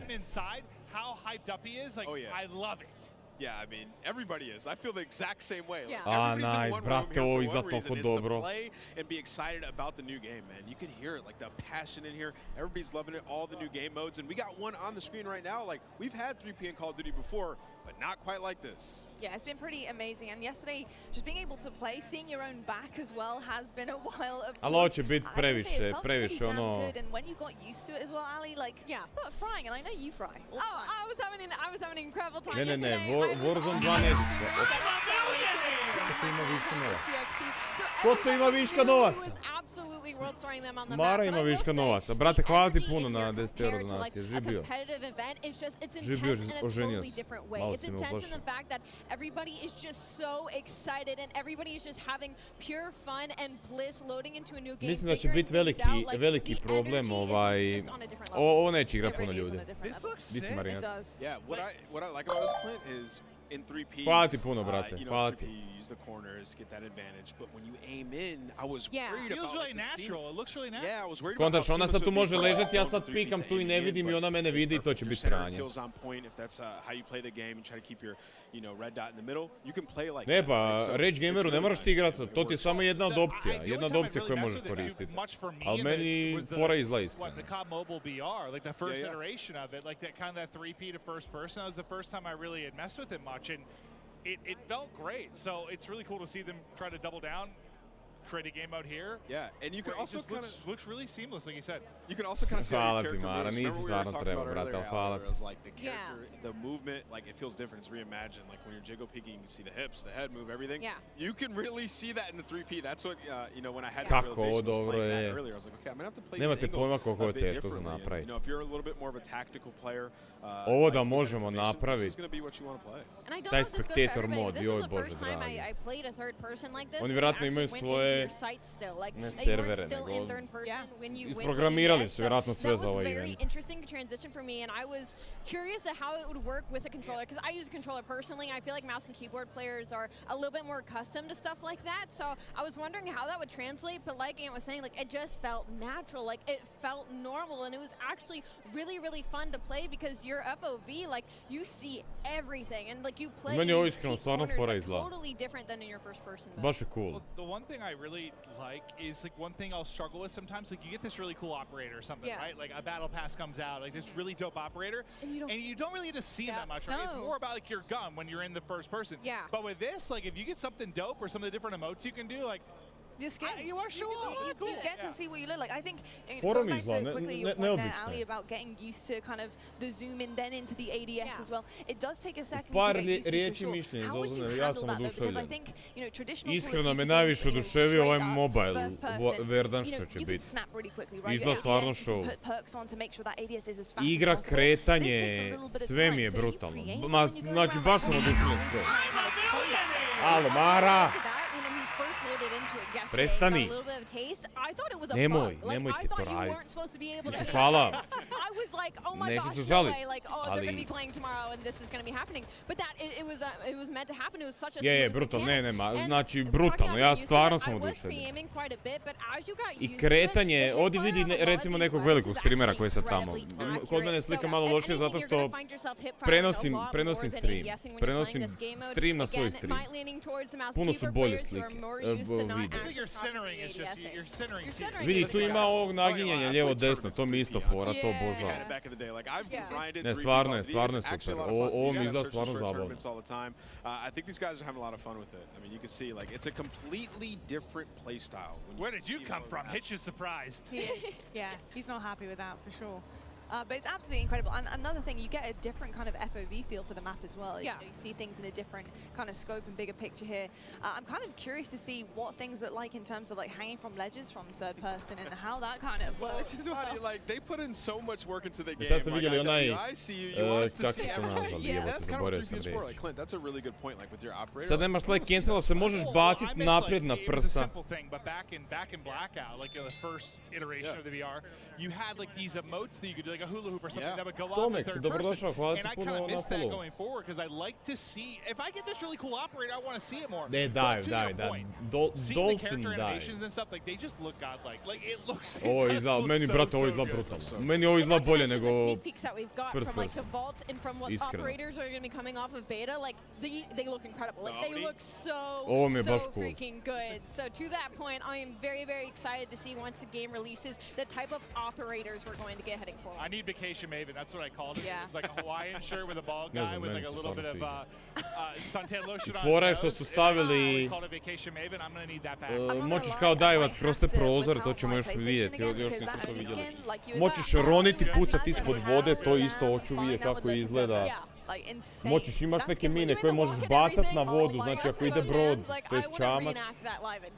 Inside, how hyped up he is, like, I love it. Yeah, I mean, everybody is. I feel the exact same way. Yeah. Nice, brate, ovo izgleda toliko dobro. Play and be excited about the new game, man. You can hear it, like the passion in here. Everybody's loving it, all the new game modes, and we got one on the screen right now. Like, we've had 3P in Call of Duty before, but not quite like this. Yeah, it's been pretty amazing, and yesterday, just being able to play, seeing your own back as well has been a while. Ali ovo će biti previše ono... Good, and when you got used to it as well, Ali, like, start frying, and I know you fry. Oh, I was having an incredible time yesterday. Warzone 2 neće se. Ko to ima viška novaca? Mara ima viška novaca. Brate, hvala ti puno na 10 euro donacije. Živio. Živio, oženio se. Malo si me uplašio. Everybody is just so excited and everybody is just having pure fun and bliss loading into a new game. Mislim da će biti veliki problem ovo neće igrati puno ljudi. Mislim, Marinac. Yeah, what I like about this, Clint, is in 3P. Hvala ti puno, brate. Hvala ti. You use the corners, get that advantage, but when you aim in, I was worried about it. Feels really natural. It looks really natural. Yeah, I was worried about Kontaš, ona sad tu može ležati, ja sad pikam tu i ne vidim i ona mene vidi i to će biti sranje. Feels on point if that's how you play the game and try to keep your, you know, red dot in the middle. You can play like Ne, pa Rage Gameru ne moraš ti igrati, to ti je samo jedna od opcija. Jedna od opcija koju možeš koristiti. Ali meni fora izla iskreno. The COD Mobile BR, like the first iteration of it, like that kind of that 3P to first person. That was the first time I really had messed with it much, and it felt great. So it's really cool to see them try to double down, create a game out here. Yeah, and you can also kind of looks really seamless, like you said. You can also kind of see how your character moves. Remember we were talking about earlier, hvala. It was like the character, the movement, like it feels different. It's reimagined. Like when you're jiggle peeking, you can see the hips, the head move, everything. Yeah. You can really see that in the 3P. That's what you know when I had that realization was playing that earlier. I was like, okay, I'm gonna have to play these angles a bit differently. And, you know, if you're a little bit more of a tactical player, ovo da možemo napraviti. This is gonna be what you want to play. Taj spectator mod, joj bože dragi. Oni vjerojatno imaju svoje ne servere, nego isprogramirali su vjerojatno sve za ovaj event. Interesting transition for me, and I was curious at how it would work with a controller, because I use a controller personally. I feel like mouse and keyboard players are a little bit more accustomed to stuff like that, so I was wondering how that would translate, but like Ant was saying, like it just felt natural, like it felt normal, and it was actually really, really fun to play because your FOV, like you see everything, and like you play totally different than in your first person mode. Baš je cool. Well, the one thing I really like is like one thing I'll struggle with sometimes, like you get this really cool operator or something, right? Like a battle pass comes out, like this really dope operator, and you don't really get to see him that much, right? It's more about like your gun when you're in the first person. Yeah. But with this, like if you get something dope or some of the different emotes you can do, like your skins. You are showing off. You get to see what you look like. I think Forum back is to quickly your point there, Ali, about getting used to kind of the zoom in then into the ADS as well. It does take a second to get used to, for sure. How would you handle that though? Because I think, you know, traditional Iskreno me najviše oduševio ovaj mobile verdan što će biti. Izgleda stvarno show. Igra, kretanje, sve mi je brutalno. Znači baš sam oduševljen sve. Alo, Mara! Prestani. Nemojte to raditi. Mislim, hvala. Neću se žaliti. Ali... Je, brutalno, znači brutalno, ja stvarno sam oduševljen. I kretanje, ovdje vidi recimo nekog velikog streamera koji je sad tamo. Kod mene je slika malo lošija zato što prenosim stream. Prenosim stream na svoj stream. Puno su bolje slike. vide. Your centering is just, your centering. Vidi, tu ima ovog naginjanja lijevo-desno, to mi isto fora, to obožavam. Ne, stvarno je super. Ovo mi izgleda stvarno zabavno. I think these guys are having a lot of fun with it. I mean, you can see, like, it's a completely different play style. Where did you come from? Hitch is surprised. Yeah, he's not happy with that for sure. But it's absolutely incredible. And another thing, you get a different kind of FOV feel for the map as well. You know, you see things in a different kind of scope and bigger picture here. I'm kind of curious to see what things look like in terms of like hanging from ledges from third person and how that kind of works as well. Like, they put in so much work into the game. Sad ste vidjeli onaj, That's a really good point, like with your operator. Sad nemaš like cancela, se možeš bacit naprijed na prsa. Simple thing, but back in Blackout, like in the first iteration of the VR, you had like these emotes that you could do, like a hula hoop or something that would go off in third person. And I kind of miss that going forward because I like to see, if I get this really cool operator, I want to see it more. Ne, daj. Seeing the character animations and stuff, like they just look godlike. Like it looks. Ovo izgleda, meni brate ovo izgleda brutalno. Meni ovo izgleda bolje nego sneak peeks that we've got from like the vault and from what operators are going to be coming off of beta, like they look incredible. Like they look so freaking good. So to that point, I am very, very excited to see once the game releases the type of operators we're going to get heading forward. I need Vacation Maven. That's what I called it. Yeah. It's like a Hawaiian shirt with a bald guy with like a little bit of suntan lotion on Fora je his što nose. su stavili, It's called a Vacation Maven. I'm gonna need that back. moćeš kao divat kroz te prozore, to ćemo još vidjeti, još nismo to vidjeli. Moćeš roniti, pucati ispod vode, to isto hoću vidjeti kako izgleda. Moćeš, imaš neke mine koje možeš bacat na vodu, znači ako ide brod, to je čamac.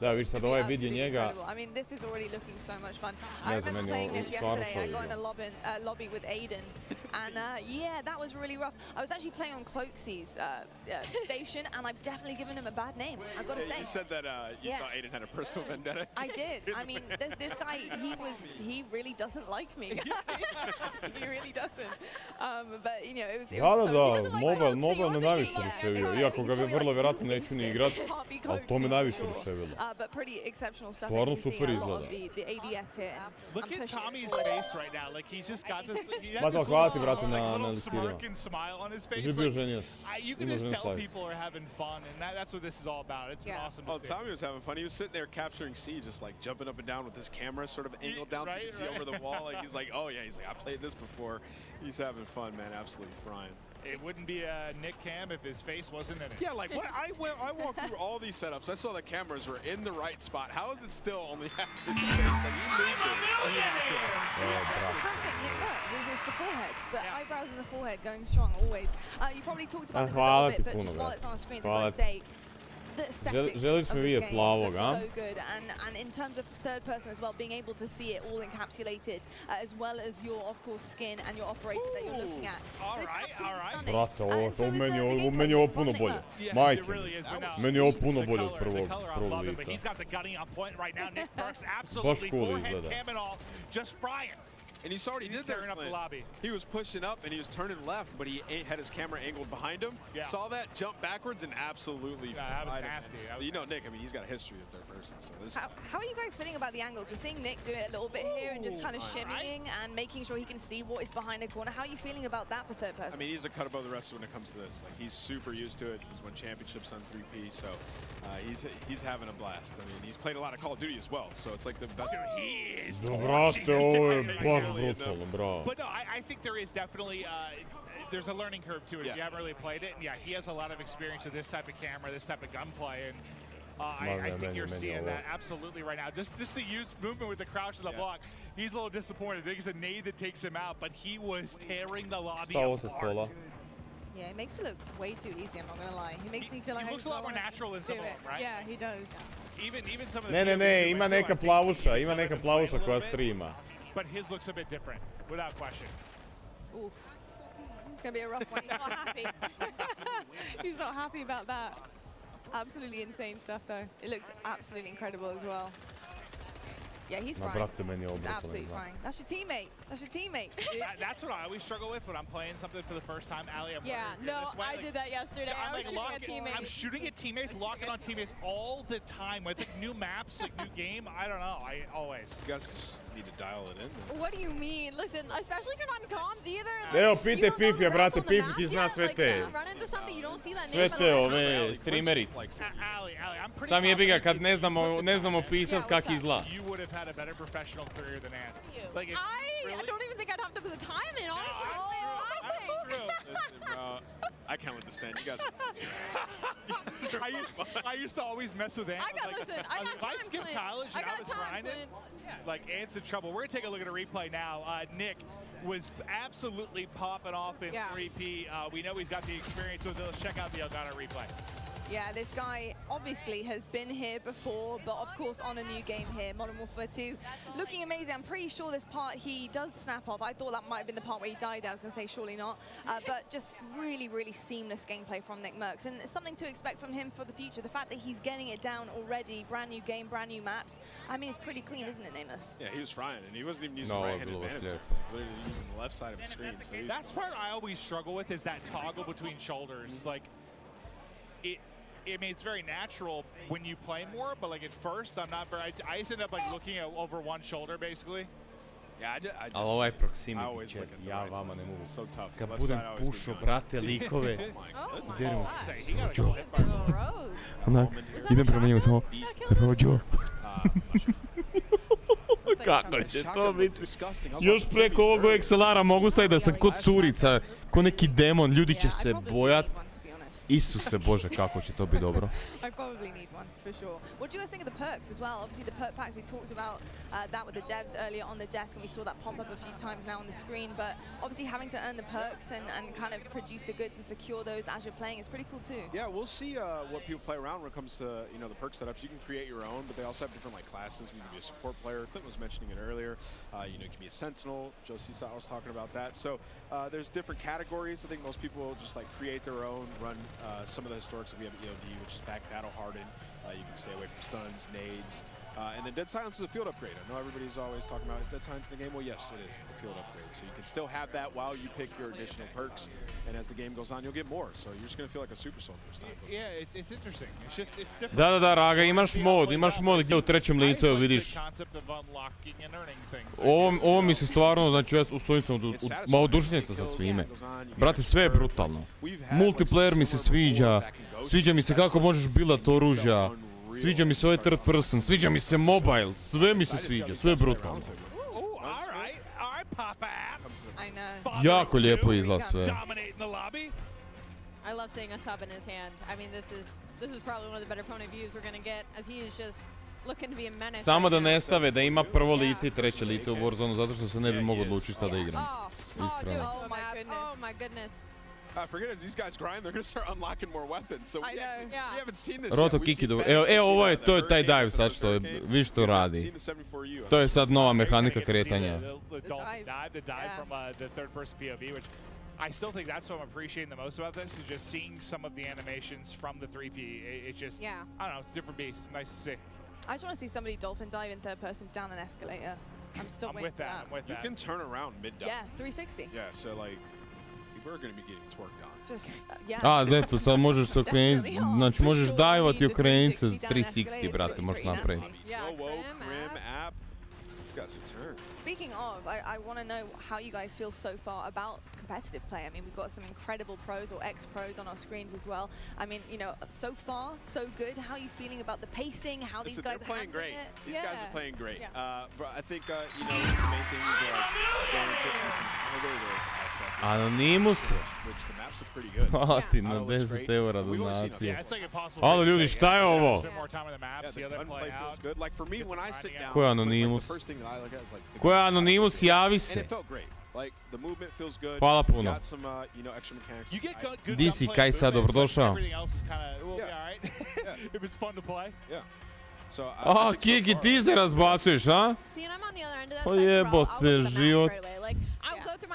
Da, viš sad ovaj vidi njega. Ne znam, meni ovo stvarno što je lobby with Aiden, and yeah, that was really rough. I was actually playing on Cloaksy's station, and I've definitely given him a bad name. I've got to say. You said that you thought Aiden had a personal vendetta. I did. I mean, this guy, he really doesn't like me. He really doesn't. But you know, it was. Da, mobile me najviše ruševio, iako ga vrlo vjerojatno neću ni igrat, ali to me najviše ruševilo. Stvarno super izgleda. Look at Tommy's face right now, like he's just got this, he has this little smirk and smile on his face. Like, you can just tell people are having fun, and that's what this is all about. It's been awesome to see. Tommy was having fun. He was sitting there capturing C, just like jumping up and down with his camera sort of angled down so you can see over the wall. Like he's like, oh yeah, he's like, I played this before. He's having fun, man, absolutely frying. It wouldn't be a Nick cam if his face wasn't in it. Yeah, like what I walked through all these setups. I saw the cameras were in the right spot. How is it still only half the face? Like you moved It's the forehead, the eyebrows and the forehead going strong always. You probably talked about this a little bit, but just while it's on the screen, I say. Želiš mi vidjeti plavog, a? So good, and in terms of third person as well, being able to see it all encapsulated, as well as your, of course, skin and your operator that you're looking at. All right. Brate, ovo meni je ovo puno bolje. Majke, meni je ovo puno bolje od prvog lica. He's got the gunning on point right now. Nick Burks absolutely forehead cam and all, just frying. And you saw what he did there, up the lobby. He was pushing up and he was turning left, but he had his camera angled behind him. Yeah. Saw that, jumped backwards, and absolutely that was nasty. So you know Nick, I mean, he's got a history of third person. So this. How are you guys feeling about the angles? We're seeing Nick do it a little bit here and just kind of shimmying and making sure he can see what is behind the corner. How are you feeling about that for third person? I mean, he's a cut above the rest when it comes to this. Like he's super used to it. He's won championships on 3P, so he's having a blast. I mean, he's played a lot of Call of Duty as well, so it's like the best. Brate, ovo je baš brutalno, bravo. But no, I think there is definitely there's a learning curve to it if you haven't really played it. And yeah, he has a lot of experience with this type of camera, this type of gunplay, and I think you're seeing that absolutely right now. Just the used movement with the crouch to the block. He's a little disappointed. I think it's a nade that takes him out, but he was tearing the lobby apart. Yeah, it makes it look way too easy, I'm not gonna lie. He makes me feel like he looks a lot more natural than some of them, right? Yeah, he does. Even some of the Ne, ima neka plavuša koja streama. But his looks a bit different, without question. Oof. It's gonna be a rough one. He's not happy. He's not happy about that. Absolutely insane stuff, though. It looks absolutely incredible as well. Yeah, he's Ma frying. brate, meni je He's obruko. absolutely frying. That's your teammate. That's your teammate. That's what I always struggle with when I'm playing something for the first time. Ali, I'm Yeah, wondering if you're no, this way. I Like, did that yesterday. I'm I was like shooting at locking, teammates. I'm shooting at teammates, locking on teammates all the time. When it's like new maps, like new game. I don't know. I always. You guys just need to dial it in. What do you mean? Listen, especially if you're not in comms either. Evo, you pite don't know Pifija, the brate, maps on the Pifi map ti zna yet, sve like, te. you run into something, you don't see that Sve name te on the ove streamerice. Ali, I'm pretty Sam jebi ga confident kad ne znamo pisat kak izgleda. you would have had a better professional career than Ann. Like, if, I don't even think I'd have to put the time in, honestly. I can't understand. You guys. I used to always mess with Ant. I got, Like, listen, I got if I time, skipped Clint. college I and I got was time, grinding, Clint. like Ant's in trouble. We're gonna take a look at a replay now. Nick was absolutely popping off in 3P. We know he's got the experience with it. Let's check out the Elgato replay. Yeah, this guy obviously has been here before, but of course on a new game here, Modern Warfare 2. Looking amazing. I'm pretty sure this part he does snap off. I thought that might have been the part where he died. I was going to say surely not. But just really, really seamless gameplay from Nick Merckx. And it's something to expect from him for the future. The fact that he's getting it down already, brand new game, brand new maps. I mean, it's pretty clean, isn't it, Nameless? Yeah, he was frying, and he wasn't even using No, right-hand it was advantage. clear. Literally using the left side of the screen. So That's where I always struggle with is that toggle between shoulders. Like, I mean, it's very natural when you play more, but like at first, I'm not very. I just end up like looking over one shoulder, basically. Yeah, I just Ali ovaj I proximity always check, look at the ja right vama side. ne mogu. It's so tough. Kad Left budem side, I always pušo, do brate, likove, Oh my idemo God. se. Rođo. Rose. Onak, idem prema njemu samo, Rođo. Kako će to biti? Još preko ovog XLR-a mogu staviti da sam kod curica, ko neki demon, ljudi će se bojat. Isuse Bože, kako će to biti dobro. I probably need one, for sure. What do you guys think of the perks as well? Obviously the perk packs, we talked about that with the devs earlier on the desk, and we saw that pop up a few times now on the screen, but obviously having to earn the perks and kind of produce the goods and secure those as you're playing is pretty cool too. Yeah, we'll see what people play around when it comes to the perk setups. You can create your own, but they also have different like classes. You can be a support player. Clint was mentioning it earlier. You can be a sentinel. Josie was talking about that. So there's different categories. I think most people will just like create their own, run some of the historics that we have at EOD, which is back battle hardened. You can stay away from stuns, nades. And then Dead Silence is a field upgrade. I know everybody's always talking about, is Dead Silence in the game? Well, yes, it is. It's a field upgrade. So you can still have that while you pick your additional perks. And as the game goes on, you'll get more. So you're just going to feel like a super soldier this time. Yeah, it's interesting. It's just, it's different. Da, Raga, imaš mod gdje u trećem licu, evo vidiš. Ovo mi se stvarno, znači ja usvojim sam, ma oduševljen sam sa svime. Brate, sve je brutalno. Multiplayer mi se sviđa mi se kako možeš bilat oružja, sviđa mi se ovaj third person, sviđa mi se mobile, sve mi se sviđa, sve je brutalno. I know. Jako lijepo izgleda sve. I love seeing a sub in his hand. I mean, this is probably one of the better point of views we're gonna get, as he is just looking to be a menace. Samo da ne stave da ima prvo lice i treće lice u Warzone, zato što se ne bi mogao odlučiti šta da igram. Iskreno. Oh my goodness. Forget as these guys grind, they're going to start unlocking more weapons. So we haven't seen this Roto yet. Kiki dobro. Evo to je taj dive sad što je, vi što radi. To je sad nova mehanika kretanja. The dive from the third person POV, which I still think that's what I'm appreciating the most about this, is just seeing some of the animations from the 3P. It's just, I don't know, it's a different beast. Nice to see. I just want to see somebody dolphin dive in third person down an escalator. I'm still waiting for that. I'm with that. You can turn around mid-dive. Yeah, 360. Yeah, so like, people are going to be getting torqued on. Just, yeah. Eto, sad možeš se okrenuti, znači možeš dajvati i okrenuti se 360, brate, možeš napraviti. App. These guys are turned. Speaking of, I want to know how you guys feel so far about competitive play. I mean, we've got some incredible pros or ex-pros on our screens as well. I mean, so far, so good. How are you feeling about the pacing? How these guys are playing great. These guys are playing great. But I think, the main thing is like going into aspect. Anonimus. Which the maps are pretty good. Hvala ti na 10 eura donacije. Ali ljudi, šta je ovo? Ko je Anonimus? Ko je Anonimus? Javi se. Hvala puno. Di si, kaj sad, dobrodošao? A, Kiki, ti se razbacuješ, a? Pa jebote, život.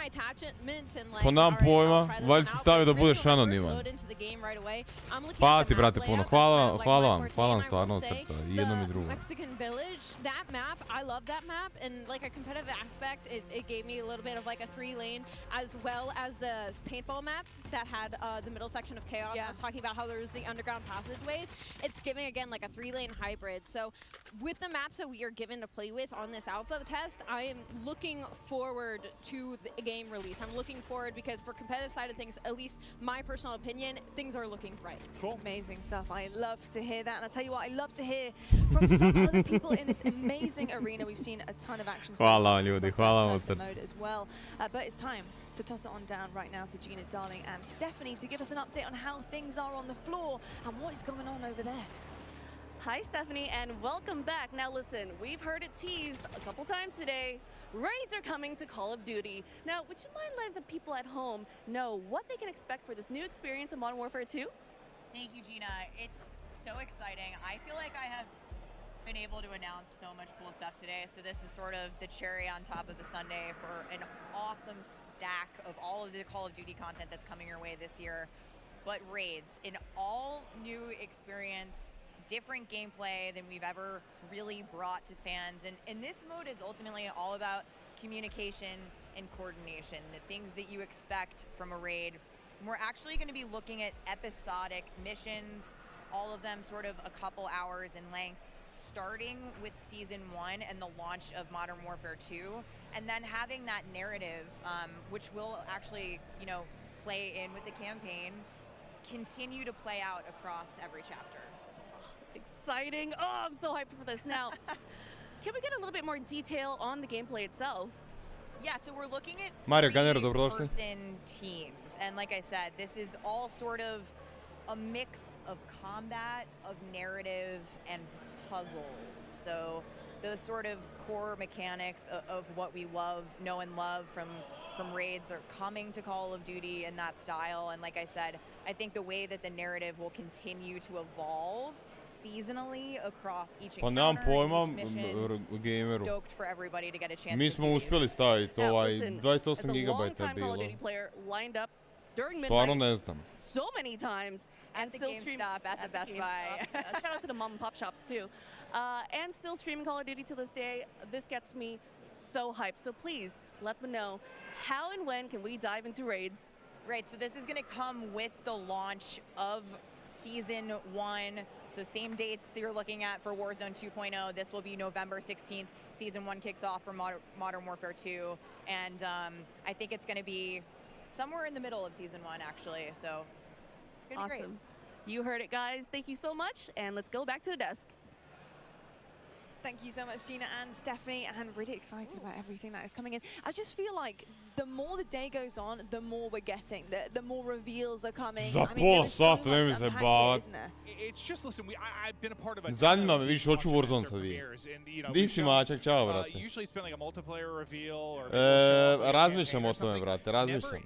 my attachments and like. Pa nemam pojma, valjda si stavio da budeš load anoniman. into the game right away. I'm looking Hvala at ti, the map brate, puno. layout, Hvala that's kind of vam, like my hvala vam forte, stvarno and od I will srca, say i jednom i the drugom. Mexican Village, that map, I love that map, and like a competitive aspect, it gave me a little bit of like a 3-lane, as well as the paintball map that had the middle section of Chaos. I was talking about how there was the underground passageways. It's giving, again, like a 3-lane hybrid. So with the maps that we are given to play with on this alpha test, I am looking forward to the game release. I'm looking forward because for competitive side of things, at least my personal opinion, things are looking bright. Cool. Amazing stuff. I love to hear that. And I'll tell you what, I love to hear from some other people in this amazing arena. We've seen a ton of action. Hvala vam, ljudi, hvala vam od srca. Mode as well. But it's time to toss it on down right now to Gina Darling and Stephanie to give us an update on how things are on the floor and what is going on over there. Hi, Stephanie, and welcome back. Now listen, we've heard it teased a couple times today. Raids are coming to Call of Duty. Now, would you mind letting the people at home know what they can expect for this new experience in Modern Warfare 2? Thank you, Gina. It's so exciting. I feel like I have been able to announce so much cool stuff today. So this is sort of the cherry on top of the sundae for an awesome stack of all of the Call of Duty content that's coming your way this year. But Raids, an all new experience, different gameplay than we've ever really brought to fans. And this mode is ultimately all about communication and coordination, the things that you expect from a raid. And we're actually going to be looking at episodic missions, all of them sort of a couple hours in length, starting with Season 1 and the launch of Modern Warfare 2, and then having that narrative, which will actually, you know, play in with the campaign, continue to play out across every chapter. Exciting. Oh, I'm so hyped for this. Now, can we get a little bit more detail on the gameplay itself? Yeah, so we're looking at Mario, Ganero, dobrodošli. person teams. And like I said, this is all sort of a mix of combat, of narrative, and puzzles. So those sort of core mechanics of what we know and love from Raids are coming to Call of Duty in that style. And like I said, I think the way that the narrative will continue to evolve seasonally across each Pa nemam encounter pojma, and each mission. gameru. Stoked for everybody to get a chance Mi to smo see uspjeli these. staviti ovaj Listen, 28 as a gigabajta je longtime Call of bilo. Duty player lined up during Stvarno midnight ne znam. so many times and the still stream GameStop, at the Best Buy. Shout out to the mom and pop shops too. And still streaming Call of Duty to this day. This gets me so hyped. So please let me know how and when can we dive into Raids. Right, so this is going to come with the launch of Season 1. So same dates you're looking at for Warzone 2.0. This will be November 16th. Season 1 kicks off for Modern Warfare 2. And I think it's going to be somewhere in the middle of Season 1, actually. So it's going to be great. Awesome. You heard it, guys. Thank you so much. And let's go back to the desk. Thank you so much, Gina and Stephanie, and really excited about everything that is coming in. I just feel like the more the day goes on, the more we're getting, the more reveals are coming. Za I mean, pola there is so sata much ne to mi se unpack here, bavat. isn't there? It's just, listen, I've been a part of a Zanima me, vidiš, hoću Warzone sad vidjeti. Di si mačak, čao, brate. Usually it's been like a multiplayer reveal or Razmišljam o tome, brate, razmišljam.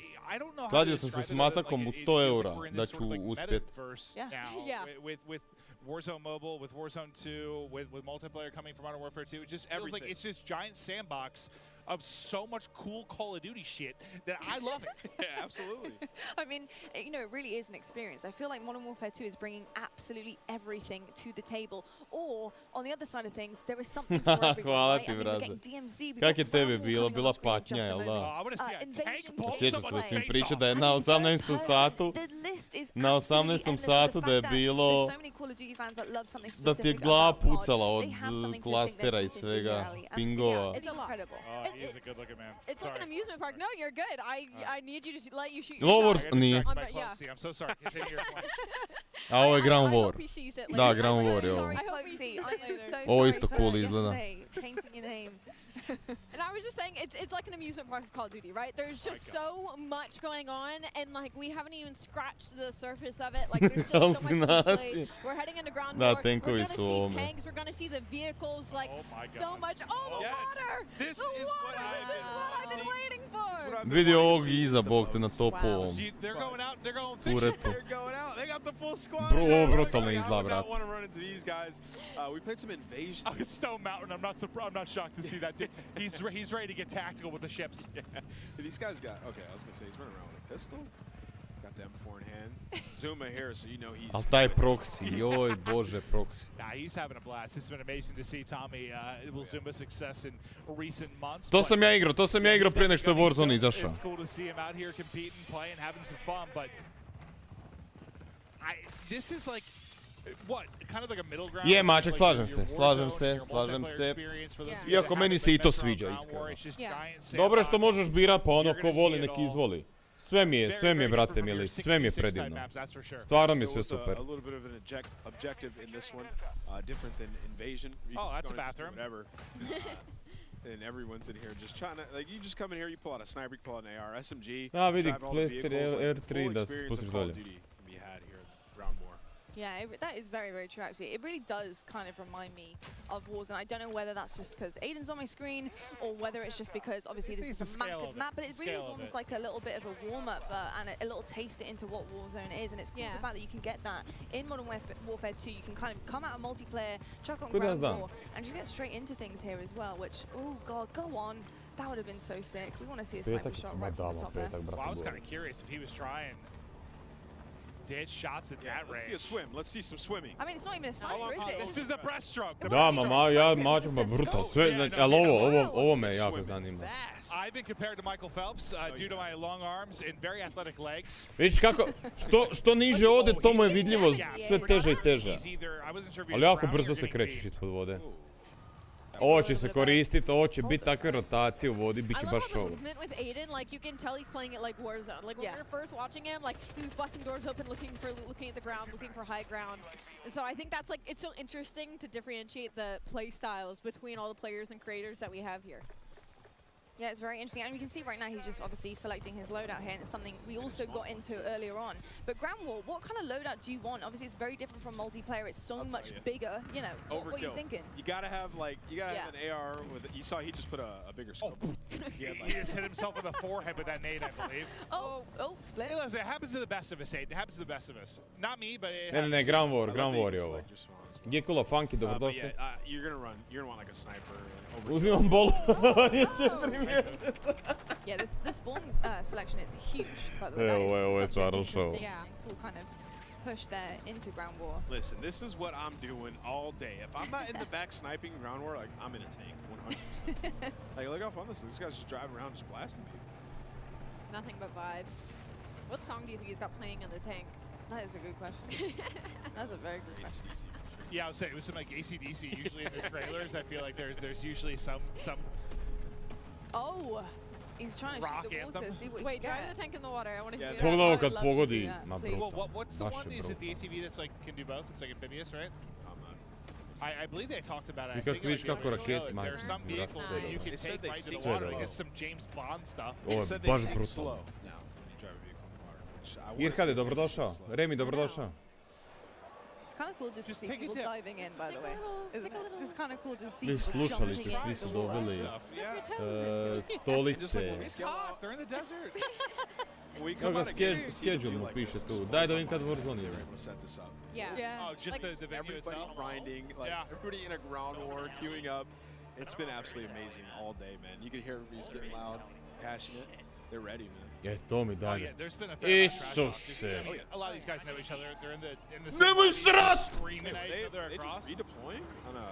Kladio sam se s matakom u 100 eura da ću uspjet. Yeah. With Warzone Mobile, with Warzone 2, with multiplayer coming from Modern Warfare 2, it just feels like it's this giant sandbox of so much cool Call of Duty shit that I love it. Yeah, absolutely. I mean, you know, it really is an experience. I feel like Modern Warfare 2 is bringing absolutely everything to the table. Or, on the other side of things, there is something for everyone, Hvala right? ti, I mean, we're brate. getting DMZ, we've Kak got je tebi Primal bilo? coming Bila on screen in patnja, just a jel moment. da? Invasion Sjećam se da si mi Games. pričao da je na 18. satu, na 18. satu da je bilo da ti je glava pucala od klastera i svega, pingova. It's a lot. Oh, he is a good looking man. It's like an amusement park. No, you're good. I need you to let you shoot. Lovor your shot. nije. Yeah. I'm so sorry. Continue your point. A ovo je Ground War. he sees it Da, later. Ground I'm War je so ovo. sorry, Cloaksy. I am so Ovo sorry isto for cool izgleda. Painting your name. And I was just saying, it's like an amusement park of Call of Duty, right? There's just so much going on, and like we haven't even scratched the surface of it. Like there's just so much to play. Halucinacije. We're heading into Ground Da, War. tenkovi We're su gonna see ovome. tanks. We're gonna see the vehicles. Like so much. Oh, the Yes. water! This the is water! what This is what I've been waiting for. Vidi ovog iza, bog te na topovom They're going out. They're going fishing. Uretu. They're going out. They got the full squad. Brutalno izgleda, I brat. don't want to run into these guys. We played some Invasion. Oh, it's Stone Mountain. I'm not shocked to see that. Dude. He's ready to get tactical with the ships. Yeah. These guys got, okay, I was going to say, he's running around with a pistol. Got the M4 in hand. Zuma here, so you know he's... Al taj proxy, joj bože, proxy. Nah, he's having a blast. It's been amazing to see Tommy Zuma's success in recent months. To sam ja igrao prije nek što je Warzone izašao. It's cool to see him out here competing, playing, having some fun, but this is like what, kind of like a middle ground. Je, Maček, slažem se. Iako meni se I to sviđa, iskreno. Dobro je što možeš birat, pa ono ko voli nek izvoli. Sve mi je, brate mili, sve mi je predivno. Stvarno mi je sve super. A little bit of an objective in this one, different than Invasion. Oh, that's a bathroom. Whatever. And everyone's in here just trying to, like, you just come in here, you pull out a sniper, you pull out an AR, SMG. A vidi, drive all the Plaster vehicles, like, R3 full da experience spustiš of Call dolje. of Duty can be had here in Round War. Yeah, that is very, very true, actually. It really does kind of remind me of Warzone. I don't know whether that's just because Aiden's on my screen or whether it's just because, obviously, this is a massive map, but it really is almost like a little bit of a warm-up and a little taste into what Warzone is, and it's cool the fact that you can get that in Modern Warfare 2. You can kind of come out of multiplayer, chuck on Ground War, and just get straight into things here as well, which, oh, God, go on. That would have been so sick. We want to see a sniper shot right from the top there. Well, I was kind of curious if he was trying dead shots at that range. Let's see a swim. Let's see some swimming. I mean, it's not even a sniper, is it? This is the breaststroke. Da, ja Maček ma brutal. Sve, ali ovo me jako zanima. I've been compared to Michael Phelps due to my long arms and very athletic legs. Vidiš kako, što niže ode, to mu je vidljivo sve teže I teže. Ali jako brzo se krećeš ispod vode. Ovo će se koristiti, ovo će biti takve rotacije u vodi, bit će baš I ovo. love the movement with Aiden, like you can tell he's playing it like Warzone. Like when we were first watching him, like he was busting doors open, looking at the ground, looking for high ground. And so I think that's like, it's so interesting to differentiate the play styles between all the players and creators that we have here. Yeah, it's very interesting. And you can see right now he's just obviously selecting his loadout here, and it's something we also got into earlier on. But Ground War, what kind of loadout do you want? Obviously, it's very different from multiplayer. It's so much bigger. You know, what are you thinking? You gotta have have an AR with. You saw he just put a bigger scope. He just hit himself in the forehead with that nade, I believe. Split. Hey, listen, it happens to the best of us, Aiden. It happens to the best of us. Not me, but it Ne, Ground War je ovo. Gdje Kula Funky, dobrodošli. You're gonna want like a sniper. Uzimam bol, je 4 mjeseca. Yeah, this spawn selection is huge, by the way. Ovo je That is such an stvarno show. interesting, cool kind of push there into Ground War. Listen, this is what I'm doing all day. If I'm not in the back sniping Ground War, like, I'm in a tank, 100%. Like, look how fun this is. This guy's just driving around, just blasting people. Nothing but vibes. What song do you think he's got playing in the tank? That is a good question. That's a very good question. Yeah, I would say it was some like AC/DC. Usually in the trailers, I feel like there's usually some. Oh, he's trying to rock shoot the water. anthem. See what Wait, drive the tank in the water. I want to see. Pogledaj ovo kad pogodi, ma Well, brutal. what's the Baš one? je Is it the brutal. ATV that's like can do both? It's like amphibious, right? I believe they talked about it. I I kako think vidiš like kako raketi, there are some brate, vehicles sve that you dobro. can take right to the Sve water. I dobro. guess some James Bond stuff. Ovo je baš brutalno. Irkade, dobrodošao. Remi, dobrodošao. It's kind of cool just to see people diving in, by the way. Isn't it? Just kind of cool to see Vi people slušalice, jumping svi into su the water. dobili stolice. It's hot. They're in the desert. Kako schedule mu piše tu. Daj da vidim kad Warzone je. Yeah. Oh, just the venue everybody itself. grinding, like everybody in a Ground War queuing up. It's been absolutely amazing all day, man. You can hear everybody's getting loud, passionate. They're ready, man. To mi dalje. Yeah, there's been a fair amount of trash talk. Isuse. I mean, a lot of these guys know each other. They're in the Nemoj same srat! screaming at each other They across. just redeploying on a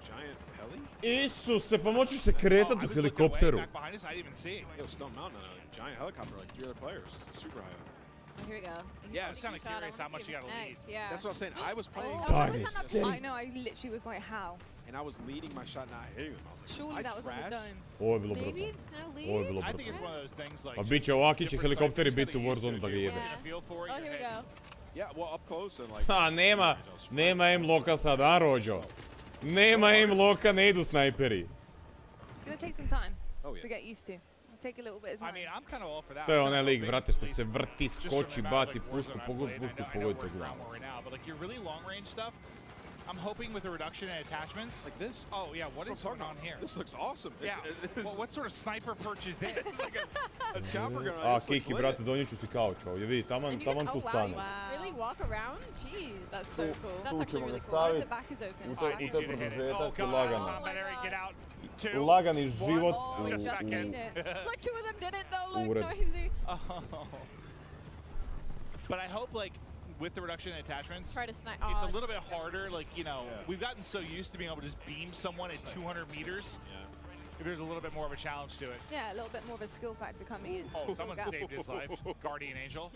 giant heli? Isuse, pa moćeš se kretat u helikopteru. Back behind us, I didn't even see it. Yo, Stone Mountain on a giant helicopter like 3 other players. Super high. Here we go. Yeah, I was kind of curious how much you got to lead. Nice, yeah. That's what I'm saying. I was playing. I know, I literally was like, how? And I was leading my shot, not hitting him. I was like, Surely that was on the dome. Ovo je bilo Maybe brutalno. it's no lead. Ovo je bilo I think it's brutalno. one of those things like. A bit će ovaki će helikopteri biti u Warzone da ga jebeš. Oh, here we go. Yeah, well, up close and like. Ha, nema aim loka sad, a Rođo? Nema aim loka, ne idu snajperi. It's gonna take some time to get used to. Take a little bit of time. I mean, I'm kind of all for that. To je onaj lik, brate, što se vrti, skoči, baci pušku, pogodi to glavu. But like your really long range stuff, I'm hoping with a reduction in attachments. Like this? Oh, yeah, what is going on here? This looks awesome. Yeah, well, what sort of sniper perch is this? It's like a chopper gun. A, Kiki, brate, donijet ću si kauč ovdje, vidi, taman tu stane. Really walk around? Jeez, that's so cool. That's Tu actually ćemo really ga cool. staviti, The back is open. u te produžetak i Oh, lagano. get out. Lagani život Oh, just back in. Look, two of them did it though. Look, Ured. noisy. But I hope, like, with the reduction in attachments, Try to snipe. it's a little bit harder. Like, you know, we've gotten so used to being able to just beam someone at 200 meters. There's a little bit more of a challenge to it. Yeah, a little bit more of a skill factor coming in. Oh, someone saved his life. Guardian Angel.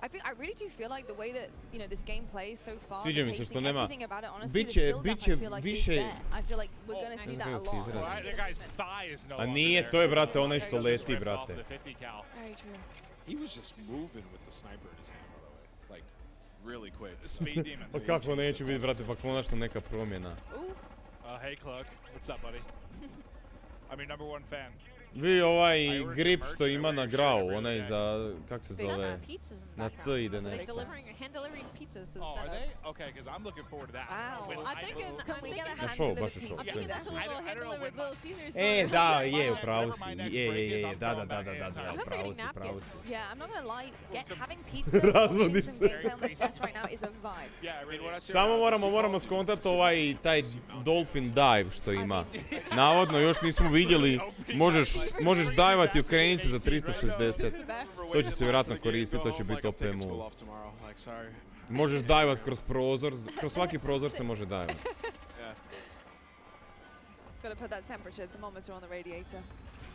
I really do feel like the way that, you know, this game plays so far. Sviđa mi se što nema. Everything about it, honestly, the Biće skill gap, I više feel like is there. I feel like we're going to see that a lot. That guy's thigh is no A longer nije, there. to je, brate, onaj što Just leti, ripped off brate. the 50 cal. Very true. He was just moving with the sniper in his hand, by the way. Like, really quick. Speed demon. Pa kako neću biti, brate, pa konačno neka promjena. Hey, Clug. What's up, buddy? I'm your number one fan. Vi ovaj grip što ima na grau, onaj za, kak se zove, na C ide Like nešto. hand delivering pizzas to the Oh, are setup. they? Okay, because I'm looking forward to that. Wow. I'm thinking Baš ovo, baš je šov. I'm thinking this is a little hand delivered Little Caesars. Da, je, upravo si, je, da, upravo si. Yeah, I'm not going to lie. Having pizza Razvodi some se. gameplay on this test right now is a vibe. Samo moramo skontati taj Dolphin dive što ima. Navodno, još nismo vidjeli, možeš dajvati i okreniti se za 360. To će se vjerojatno koristiti, to će biti OP move. Možeš dajvat kroz prozor, kroz svaki prozor se može dajvat. Got to put that temperature thermometer on the radiator.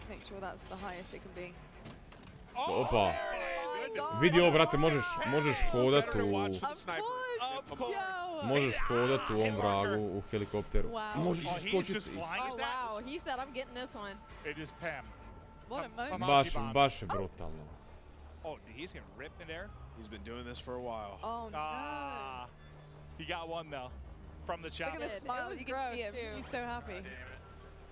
Make sure that's the highest it can be. Opa. Vidi ovo, brate, možeš hodat Možeš hodat u ovom vragu u helikopteru. Možeš iskočiti. Oh wow, he said I'm getting this one. It is Pam. What a moment. Baš je brutalno. Oh, he's gonna rip in there. He's been doing this for a while. Oh no. He got one though, from the chopper. Look at the smile. You can see him. He's so happy.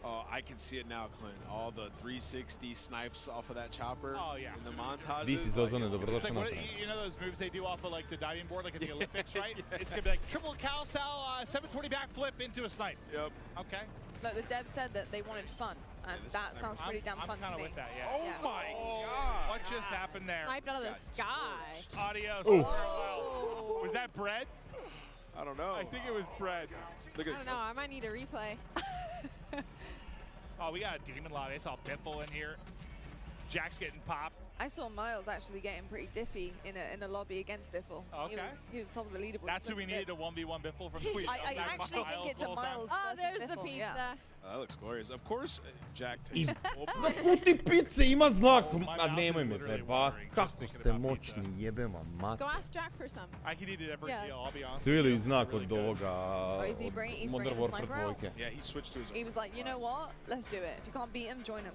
Oh, I can see it now, Clint. All the 360 snipes off of that chopper. Oh, yeah. In the montages. This is Ozone, dobrodošao like, natrag. you know those moves they do off of like the diving board, like at the Olympics, right? It's gonna be like triple cal sal 720 backflip into a snipe. Yep. Okay. Look, the dev said that they wanted fun, and that sounds pretty damn fun to me. With that, yeah. Oh my God! What just happened there? Sniped out of the sky. Adios. Oof. Farewell. Was that bread? I don't know. I think it was bread. I don't know. I might need a replay. Oh, we got a demon lobby. I saw Biffle in here. Jack's getting popped. I saw Miles actually getting pretty diffy in a lobby against Biffle. Okay. He was top of the leaderboard. That's who we needed to 1v1 Biffle from Tweet. I actually think it's a Miles. Oh, there's the Biffle, pizza. yeah. That looks glorious. Of course, Jack takes Na kuti pice ima znak, a nemoj me zajebati, kako ste moćni, jebem vam mat. Go ask Jack for some. I can eat it every meal, I'll be honest. Ste vidjeli znak od ovoga, is he bringing Modern the Warfare sniper out? 2? Yeah, he switched to his. He was like, you know what? Let's do it. If you can't beat him, join him.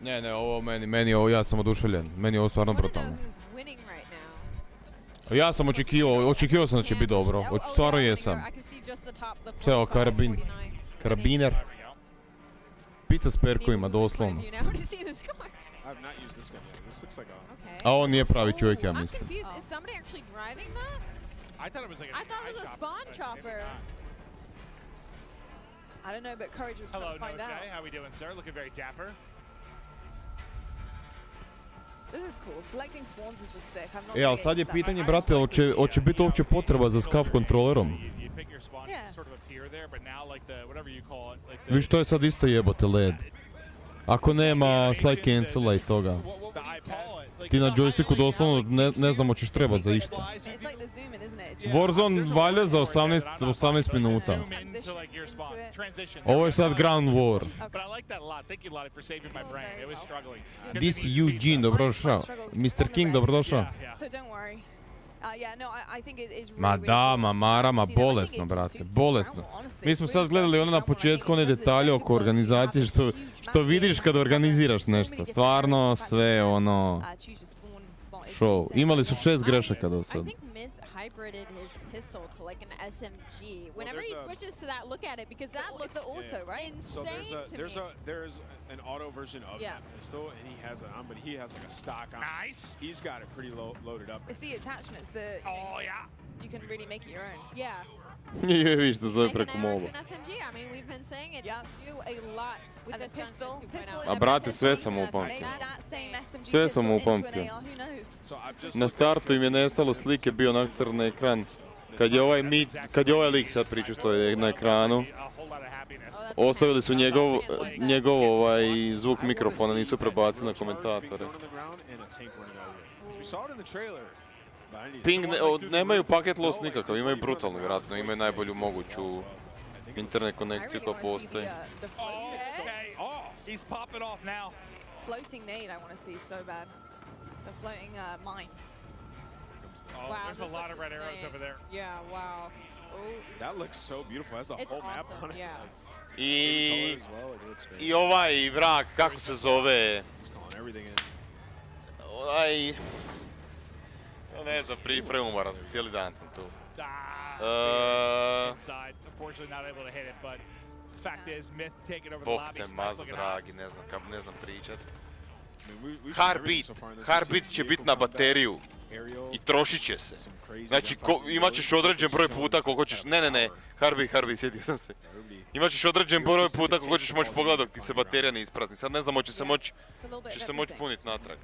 Ne, ovo meni ovo, ja sam oduševljen, meni je ovo stvarno brutalno. Who's winning right now? Ja sam očekivao sam da će biti dobro, stvarno jesam. I can see just the top, the Sve ovo 49. karabiner. Pizza s perkovima, doslovno. You now to see the score. I have not used this gun yet. This looks like a. Okay. A on nije pravi čovjek, ja I'm mislim. confused. Is somebody actually driving that? I thought it was like I thought it was a spawn chopper. I don't know, but Courage was Hello, trying to find out. How we doing, sir? Looking very dapper. This is cool. Selecting spawns is just sick. I'm not Ali sad je pitanje, brate, hoće biti uopće potreba za skav kontrolerom? You pick your spawn, Yeah. sort of appear there, but now like the whatever you call it, like the. Viš, to je sad isto jebote led. Ako nema slide cancela i toga. Ti na joysticku doslovno ne znam hoćeš trebat za išta. It's like the zoom in, isn't it? Warzone valjda za 18 minuta. Ovo je sad Ground War. But I like that a lot. Thank you, Lottie, for saving my brain. It was struggling. This Eugene, dobrodošao. Mr. King, dobrodošao. So don't worry. Yeah, no, I think it is really, Ma really da, cool. ma Marama, bolesno, brate, bolesno. Mi smo sad gledali ono na početku, one detalje oko organizacije, što vidiš kad organiziraš nešto. Stvarno sve ono... show. Imali su 6 grešaka do sad. I think Myth hybrided his pistol to like an SMG. Whenever he switches to that, look at it because that looks the auto, right? Insane to me. There's an auto version of that pistol, and he has it on, but he has like a stock on. Nice. He's got it pretty loaded up. It's the attachments that you can really make it your own. Yeah. Vi što zove Make an preko error moba. to an SMG. I mean, we've been saying it. You do a lot with And this the pistol. gun. A brate, sve sam upamtio. Sve sam upamtio. Na startu im je nestalo slike, bio onak crn ekran. Kad je ovaj lik sad pričao što je na ekranu, ostavili su njegov zvuk mikrofona, nisu prebacili na komentatore. Ping, nemaju paket loss nikakav, imaju brutalno vjerojatno, imaju najbolju moguću internet konekciju koja postoji. He's popping off now. Floating nade I want to see so bad. The floating mine. Oh, Wow, there's a lot of red arrows over there. Yeah, wow. That looks so beautiful. Has the It's whole map awesome, on it. yeah. I ovaj vrak, kako se zove? Ne znam, preumaran sam, cijeli dan sam tu. Inside, unfortunately not able to hit it, but fact is, Myth taking over the Bog lobby. te mazo, dragi, ne znam pričat. We've Heartbeat će biti na bateriju i trošit će se. Znači, imat ćeš određen broj puta koliko ćeš... Ne, Heartbeat, sjetio sam se. Imat ćeš određen broj puta koliko ćeš moći pogledati dok ti se baterija ne isprazni. Sad ne znam, će se moći puniti natrag.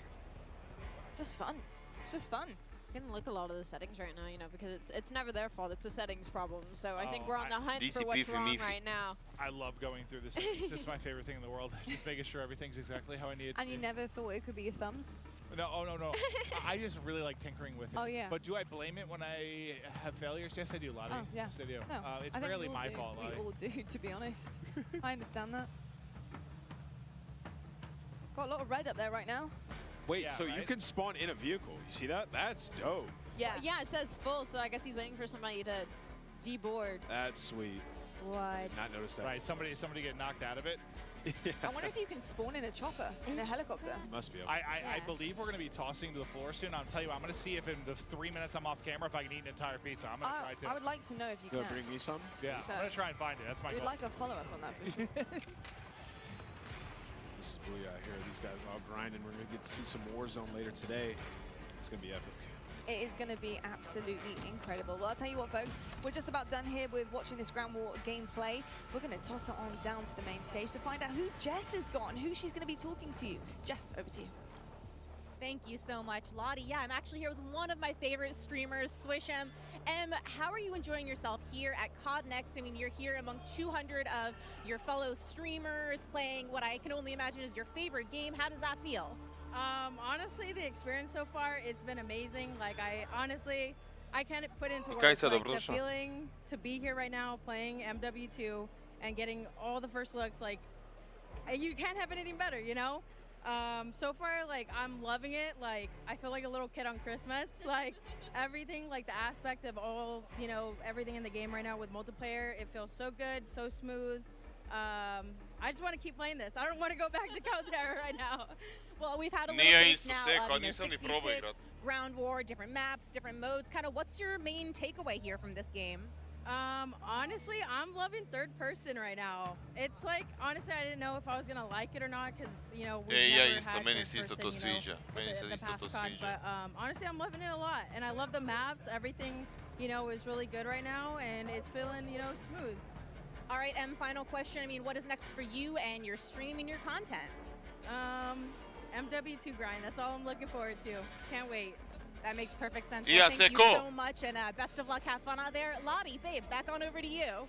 Just fun. It's just fun. You can look a lot of the settings right now, you know, because it's never their fault. It's a settings problem. So I think we're on the hunt for what's wrong right now. I love going through this. It's just my favorite thing in the world. Just making sure everything's exactly how I need it to And you be. never thought it could be your thumbs? No, no. I just really like tinkering with it. Oh, yeah. But do I blame it when I have failures? Yes, I do, Lottie. Oh, yeah. Yes, I do. No, It's I think rarely we all my do. fault, Lottie. We all do, to be honest. I understand that. Got a lot of red up there right now. Wait, so you can spawn in a vehicle. You see that? That's dope. Yeah, it says full, so I guess he's waiting for somebody to deboard. That's sweet. What? Did not notice that. Right, somebody get knocked out of it. I wonder if you can spawn in a chopper, in a helicopter. Must be. I believe we're going to be tossing to the floor soon. I'll tell you, I'm going to see if in the 3 minutes I'm off camera, if I can eat an entire pizza. I'm going to try to. I would like to know if you You can. want to bring me some? Yeah, I'm going to try and find it. That's my We'd goal. like a follow-up on that for sure. This is Booyah here. These guys are all grinding. We're going to get to see some Warzone later today. It's going to be epic. It is going to be absolutely incredible. Well, I'll tell you what, folks, we're just about done here with watching this Ground War gameplay. We're going to toss it on down to the main stage to find out who Jess has got and who she's going to be talking to. Jess, over to you. Thank you so much, Lottie. Yeah, I'm actually here with one of my favorite streamers, Swish'em. How are you enjoying yourself here at COD Next? I mean, you're here among 200 of your fellow streamers playing what I can only imagine is your favorite game. How does that feel? Honestly, the experience so far, it's been amazing. Like, I can't put into Okay, words so like, the Dobrosha. feeling to be here right now playing MW2 and getting all the first looks. Like, you can't have anything better, you know? So far, like, I'm loving it. Like, I feel like a little kid on Christmas. Like, everything, like the aspect of all, you know, everything in the game right now with multiplayer, it feels so good, so smooth. I just want to keep playing this. I don't want to go back to Code Terror right now. Well, we've had a little Nije taste isto now seko, of, you know, nisam ni 66, probao igrat. Ground War, different maps, different modes. Kind of, what's your main takeaway here from this game? Honestly, I'm loving third person right now. It's like, honestly, I didn't know if I was gonna like it or not, because, you know, we've ja never isto, had meni first se isto to person, you know, sviđa. with Meni se the isto past to COD, sviđa. But honestly, I'm loving it a lot, and I love the maps. Everything, you know, is really good right now, and it's feeling, you know, smooth. All right, final question. I mean, what is next for you and your stream and your content? MW2 grind. That's all I'm looking forward to. Can't wait. That makes perfect sense. Yeah, Thank you Seko. so much, and best of luck. Have fun out there. Lottie, babe, back on over to you.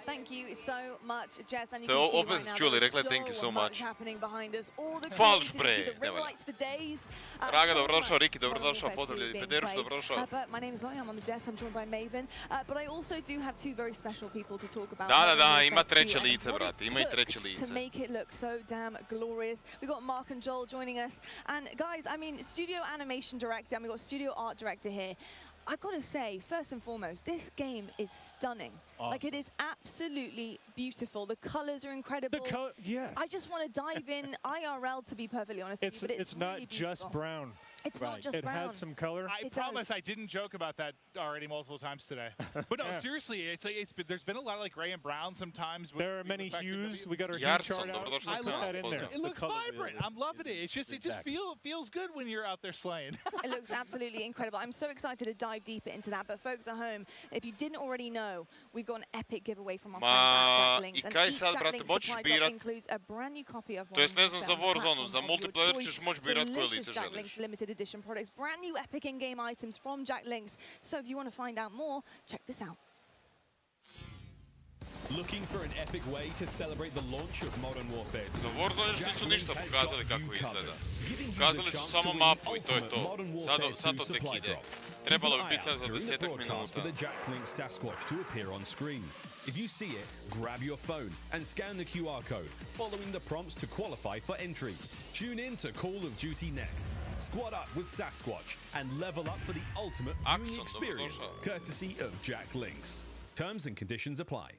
Thank you so much, Jess. And you Ste can see opet right now čuli, there is rekla thank you so much. happening behind us. All the Falš, community, bre, you see the ne river valja. lights for days. Raga, so dobrodošao, much Riki, Modern dobrodošao, Warfare 2 pozdravljeni. being Pederuš, played. dobrodošao. But my name is Lottie, I'm on the desk, I'm joined by Maven. But I also do have two very special people to talk about. Da, Modern ima Warfare 2 treće and lice, what it brate, ima i took treće to lice. make it look so damn glorious. We got Mark and Joel joining us. And guys, I mean, studio animation director, and we got studio art director here. I gotta say, first and foremost, this game is stunning. Like, it is absolutely beautiful. The colors are incredible. Yes. I just want to dive in IRL, to be perfectly honest with you, but it's not really just beautiful. brown. It's not just it brown. has some color. I promise I didn't joke about that already multiple times today. But no, seriously, there's been a lot of like gray and brown sometimes. There are many hues. We got our hue chart out. I love that in there. It looks vibrant. I'm loving it. It just feels good when you're out there slaying. It looks absolutely incredible. I'm so excited to dive deeper into that. But folks at home, if you didn't already know, we've got an epic giveaway from our friends at Jack Links. I kaj sad, brate, moćeš birat? Includes a brand new copy of to jest ne znam za Warzone, za multiplayer ćeš moći birat koje lice Jack želiš. Links limited edition products, brand new epic in-game items from Jack Links. So if you want to find out more, check this out. Looking for an epic way to celebrate the launch of Modern Warfare 2. Za Warzone još nisu ništa pokazali kako izgleda. Pokazali su samo mapu i to je to. Sad to tek ide. Trebalo bi biti sad za 10 minuta. For the Jack Link Sasquatch to appear on screen. If you see it, grab your phone and scan the QR code, following the prompts to qualify for entry. Tune in to Call of Duty Next. Squad up with Sasquatch and level up for the ultimate viewing experience, courtesy of Jack Links. Terms and conditions apply.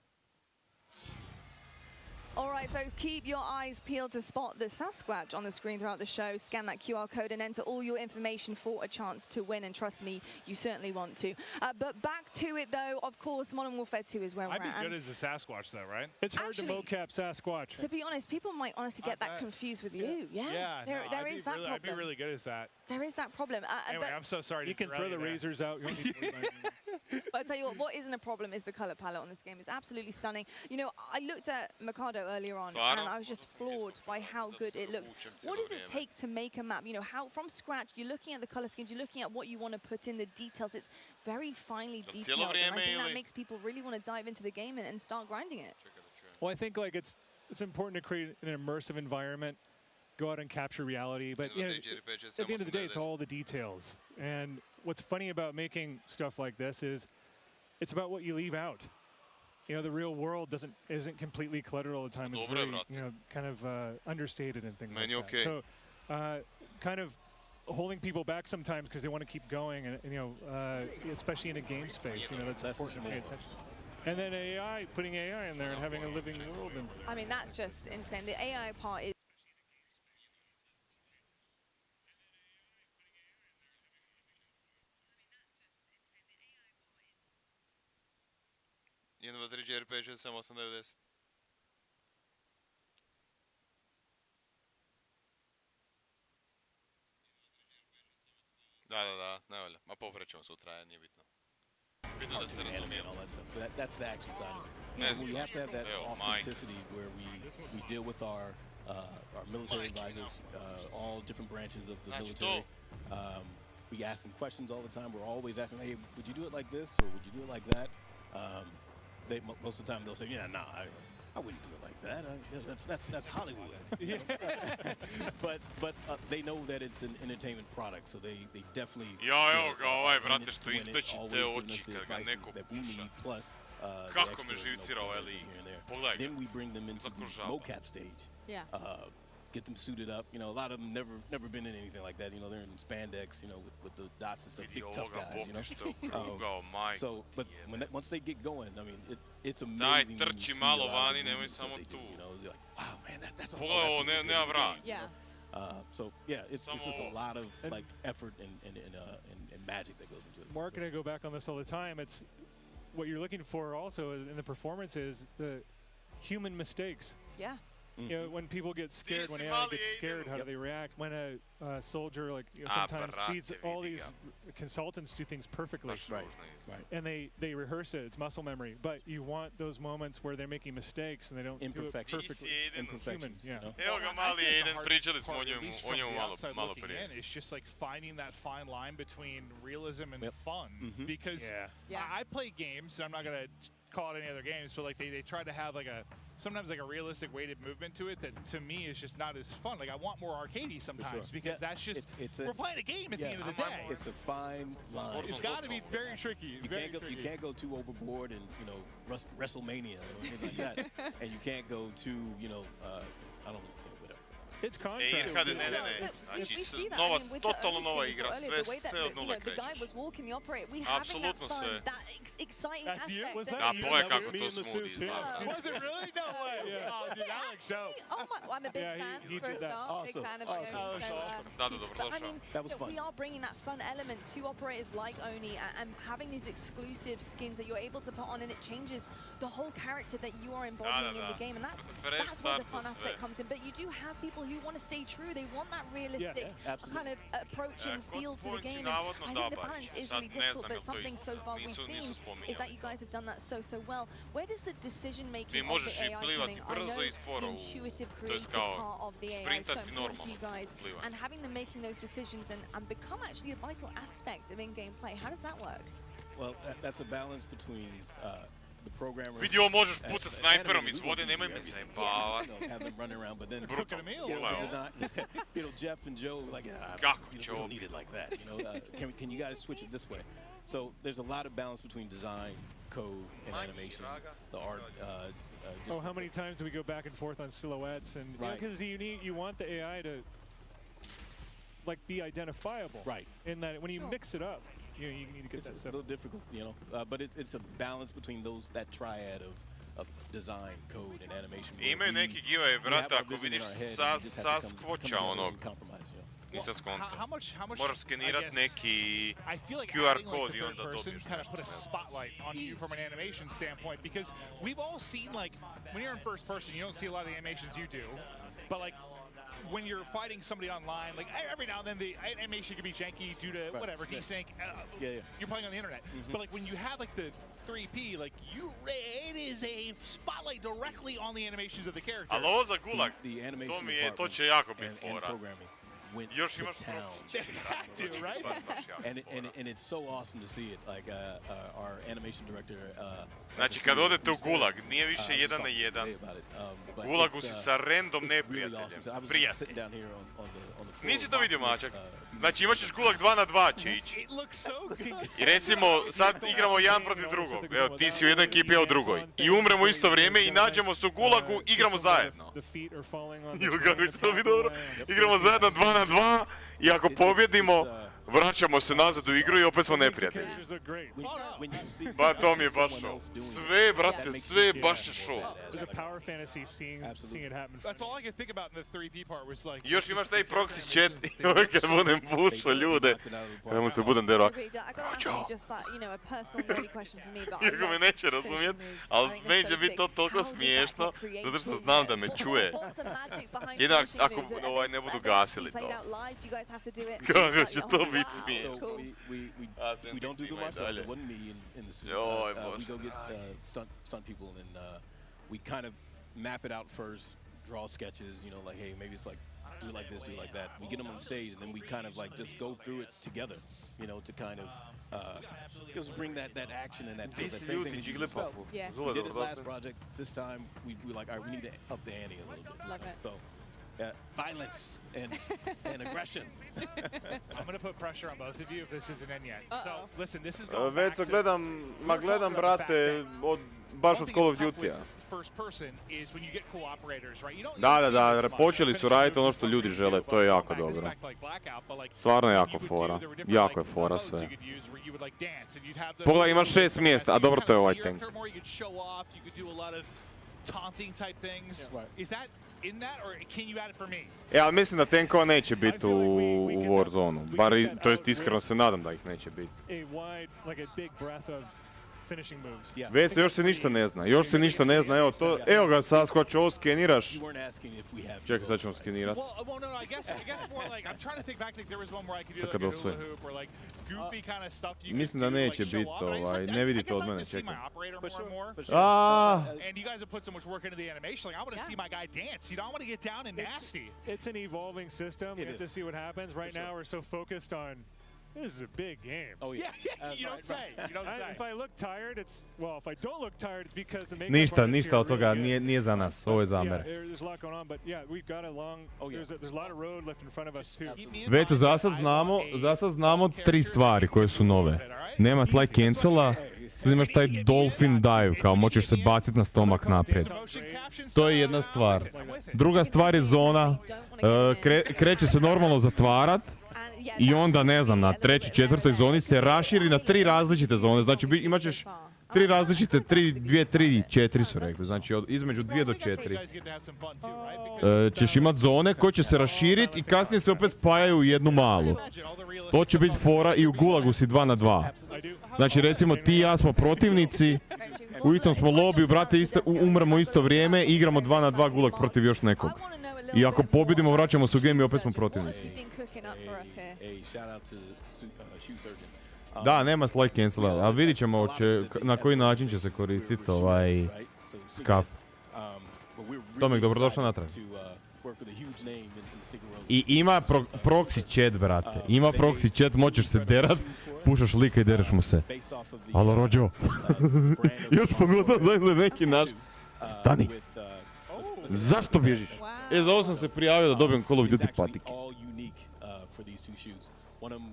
All right, folks, keep your eyes peeled to spot the Sasquatch on the screen throughout the show. Scan that QR code and enter all your information for a chance to win. And trust me, you certainly want to. But back to it, though. Of course, Modern Warfare 2 is where we're at. I'd be good as a Sasquatch, though, right? It's hard to mocap Sasquatch. To be honest, people might honestly get that confused with you. Yeah, there is that problem. I'd be really good as that. There is that problem. Anyway, I'm so sorry. You can throw the razors out. You don't need to worry about it. But I tell you what isn't a problem is the color palette on this game. It's absolutely stunning. You know, I looked at Mikado earlier on, and I was just floored by how good it looks. What does it take to make a map? You know, how from scratch, you're looking at the color schemes, you're looking at what you want to put in, the details. It's very finely detailed, and I think that makes people really want to dive into the game and start grinding it. Well, I think like it's important to create an immersive environment, go out and capture reality, but you know, at the end of the day, it's all the details. And what's funny about making stuff like this is it's about what you leave out. You know, the real world isn't completely cluttered all the time. It's very, you know, kind of understated and things like that. So, kind of holding people back sometimes because they want to keep going, and you know, especially in a game space, you know, that's important to pay attention. And then AI, putting AI in there and having a living world. And I mean, that's just insane. The AI part is. Jedan, dva, tri, četiri, pet, šest, sedam, osam, devet, deset. Da, ne valja. Ma povrećemo sutra, nije bitno. Bitno da se razumijemo. That's the action side of it. We have to have that authenticity where we deal with our military advisors, all different branches of the military. We ask them questions all the time. We're always asking, hey, would you do it like this or would you do it like that? Most of the time they'll say, yeah, nah, I wouldn't do it like that. That's Hollywood. You know? but they know that it's an entertainment product, so they definitely. Evo ga ovaj, brate, što izbeći te oči kad ga neko puša. Kako me živcira ovaj lig. Pogledaj ga. Then we bring them into the mocap stage. Yeah. Get them suited up. You know, a lot of them never been in anything like that. You know, they're in spandex. You know, with the dots and stuff. Big tough guys. You know. So, but once they get going, I mean, it's amazing. Daj, trči malo vani, nemoj samo tu. You know, like, wow, man, that's. Pogledaj ovo, nema vrat. Yeah. So yeah, it's just a lot of like effort and magic that goes into it. Mark and I go back on this all the time. It's what you're looking for also in the performance is the human mistakes. Yeah. You know, when people get scared, when AI gets scared, how do they react? When a soldier, like, you know, sometimes all these consultants do things perfectly. Right. And they rehearse it. It's muscle memory. But you want those moments where they're making mistakes and they don't do it perfectly. Imperfections. Yeah. Evo ga mali Aiden, pričali smo o njemu malo prije. It's just like finding that fine line between realism and fun. Because I play games, I'm not going to call it any other games, but like they try to have like sometimes like a realistic weighted movement to it that to me is just not as fun. Like I want more arcadey sometimes because that's just we're playing a game at the end of the day. It's a fine line. It's got to be very tricky. You can't go too overboard and you know WrestleMania or anything like that, and you can't go too I don't know whatever. Kad je, ne. Znači, totalno nova igra, sve od nule krećeš. Apsolutno sve. Da, pogledaj kako to smooth izgleda. Was it really? No way. Oh, dude, that looks dope. I'm a big fan, first off. Big fan of Oni. Da, dobrodošao. That was fun. We are bringing that fun element to operators like Oni and having these exclusive skins that you're able to put on, and it changes the whole character that you are embodying in the game, and that's where the fun aspect comes in. But you do have people who want to stay true. They want that realistic kind of approach and feel to the game. And I think the balance is really difficult, but something so far we've seen is that you guys have done that so well. Where does the decision making of the AI come in? I know the intuitive creative part of the AI is so important to you guys, and having them making those decisions and become actually a vital aspect of in-game play. How does that work? Well, that's a balance between the programmers. Vidio, možeš pucat snajperom iz vode, nemoj me zajebavati. Have them running around, but then brutalno. You know, Jeff and Joe like, we don't need it like that. You know, can you guys switch it this way? So there's a lot of balance between design, code, and animation, the art. How many times do we go back and forth on silhouettes? And because you want the AI to like be identifiable, right? In that when you mix it up, you need to get that stuff. It's a little difficult, you know, but it's a balance between that triad of design, code, and animation. Imaju neki giveaway, brate, ako vidiš Sasquatcha onog. Nisam skonto. Moraš skenirat neki QR kod I onda dobiješ kind of put a spotlight on you from an animation standpoint, because we've all seen, like, when you're in first person, you don't see a lot of the animations you do, but like when you're fighting somebody online, like every now and then the animation can be janky due to whatever desync. You're playing on the internet, but like when you have like the 3P, like it is a spotlight directly on the animations of the character. Ali ovo za Gulag, to će jako biti fora. Još imaš proxy. Right? And it's so awesome to see it. Like our animation director. Znači kad odete u Gulag, nije više 1 na 1. U Gulagu si sa random neprijateljem. Prijatelj. Nisi to vidio, mačak? Znači imat ćeš Gulag 2 na 2 će ići. I recimo sad igramo jedan protiv drugog. Evo ti si u jednoj ekipi, ja u drugoj. I umremo u isto vrijeme i nađemo se u Gulagu, igramo zajedno. Igramo zajedno 2 na 2 i ako pobjedimo, vraćamo se nazad u igru I opet smo neprijatelji. Ba to mi je baš show. Sve, brate, sve baš će show. Još imaš taj proxy chat I kad budem pušao ljude, kada mu se budem dero ovako. Iako me neće razumijet, ali meni će biti to toliko smiješno, zato što znam da me čuje. Jednak ako ne budu gasili to. Kako će to biti smiješno. We don't do them ourselves. It wasn't me in the suit. We go get stunt people, and we kind of map it out first, draw sketches. You know, like, hey, maybe it's like do it like this, do it like that. We get them on stage, and then we kind of like just go through it together. You know, to kind of just bring that action and that feel. That same thing that you just felt. Yeah. We did it last project. This time we like, all right, we need to up the ante a little bit. Love it. So. Violence and aggression. I'm going to put pressure on both of you if this isn't in yet. So, listen, this is going back to... gledam, brate, baš od Call of Duty-a. First person is when you get cool operators, right? You don't Da, počeli su raditi ono što ljudi žele, to je jako dobro. Stvarno jako fora. Jako je fora sve. Pogledaj, imaš 6 mjesta, a dobro, to je ovaj tank. Taunting type things. Is that in that, or can you add it for me? Ali mislim da tankova neće biti u Warzone-u. Bar, to jest iskreno se nadam da ih neće biti. Već još se ništa ne zna. Evo to, evo ga Sasquatch, ovo skeniraš. Čekaj, sad ćemo skenirat. Čekaj do sve. Mislim da neće biti ne vidite od mene, čekaj. It's an evolving system. We have to see what happens. Right now we're so focused on this is a big game. Oh yeah. You don't say. If I look tired, it's if I don't look tired, it's because the makeup ništa od toga nije za nas. Ovo je za mene. There's a lot going on, but yeah, we've got a long. There's a lot of road left in front of us too. Već za sad znamo 3 stvari koje su nove. Nema slide cancela, Sad imaš taj dolphin dive, kao moćeš se baciti na stomak naprijed. To je jedna stvar. Druga stvar je zona, kreće se normalno zatvarat i onda, ne znam, na trećoj, četvrtoj zoni se raširi na 3 različite zone. Znači imat ćeš 3 različite, 2, 3, 4 su rekli, znači između 2 do 4. Ćeš imat zone koje će se raširiti i kasnije se opet spajaju u jednu malu. To će biti fora i u Gulagu si 2 na 2. Znači recimo ti i ja smo protivnici, u istom smo lobiju, brate, umremo isto vrijeme, igramo 2 na 2 Gulag protiv još nekog. I ako pobjedimo, vraćamo se u game i opet smo protivnici. Da, nema slide cancela, ali vidit ćemo na koji način će se koristiti ovaj skaf. Tomek, dobrodošao natrag. I ima proxy chat, brate. Ima proxy chat, moćeš se derat, pušaš lika i dereš mu se. Alo, rođo. Još pogotovo zajedno neki naš. Stani. Zašto bježiš? Za ovo sam se prijavio da dobijem Call of Duty patike.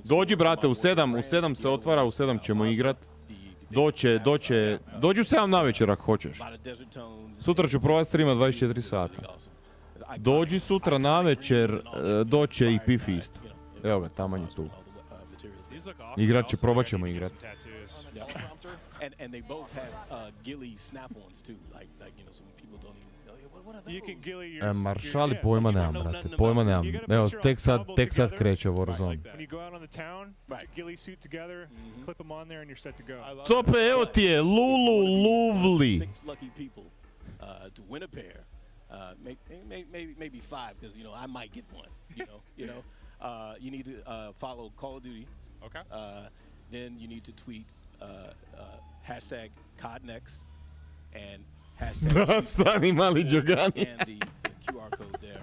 Dođi, brate, u 7 se otvara, u 7 ćemo igrat. Dođi u 7 na večer ako hoćeš. Sutra ću provat streama 24 sata. Dođi sutra na večer, doće i P-Feast. Evo ga, taman je tu. Igrat će, probat ćemo igrat. Maršali pojma nemam, brate, pojma nemam. Evo, tek sad kreće Warzone. Cope, evo ti je, Lulu Lovely. Maybe 5, because I might get one. You need to follow Call of Duty. Okay. Then you need to tweet hashtag CODNext and hashtag. Da, stani mali džogani. And the QR code there.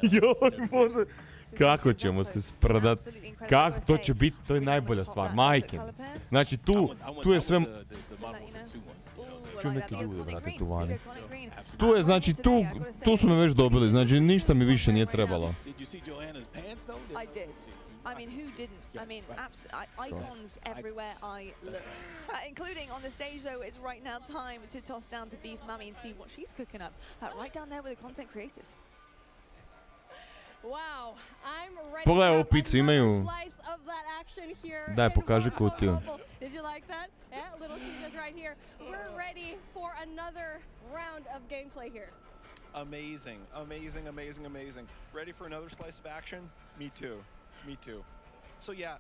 Joj, Bože. Kako ćemo se sprdat? Kako? To će biti, to je najbolja stvar. Majke. Znači tu je sve... Čujem neke ljude, brate, tu vani. Tu je, znači, tu su me već dobili, znači ništa mi više nije trebalo. I mean, who didn't? I mean, icons everywhere I look. Including on the stage, though, it's right now time to toss down to Beef Mummy and see what she's cooking up. Right down there with the content creators. Wow, I'm ready. Pogledaj ovu picu, imaju... Daj, pokaži kutiju. Did you like that? Yeah, Little Caesars right here. We're ready for another round of gameplay here. Amazing, amazing, amazing, amazing. Ready for another slice of action? Me too. Me too. So yeah,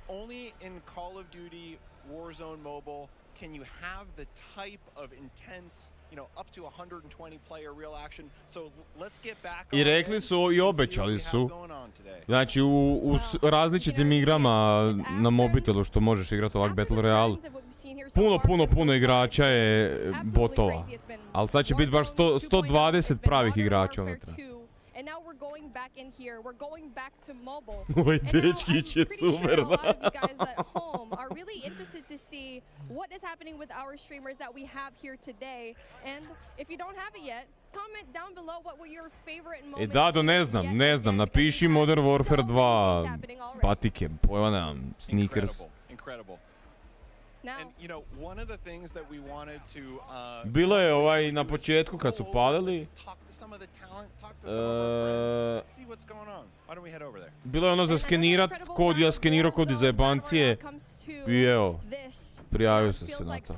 only in Call of Duty Warzone Mobile can you have the type of intense, up to 120 player real action. So let's get back I rekli su i obećali su. Znači u različitim igrama na mobitelu što možeš igrati ovak Battle Royale. Puno igrača je botova. Ali sad će biti baš 120 pravih igrača unutra. And now we're going back in here. We're going back to mobile. Ovaj dečkić je super. A lot of you guys at home are really interested to see what is happening with our streamers that we have here today. And if you don't have it yet, comment down below what were your favorite moments. Dado, ne znam, napiši Modern Warfare 2 patike, pojma nemam, sneakers. Incredible. And one of the things that we wanted to bilo je na početku kad su palili. Bilo je ono za skenirat kod, ja skenirao kod iz jebancije i evo, prijavio sam se na to.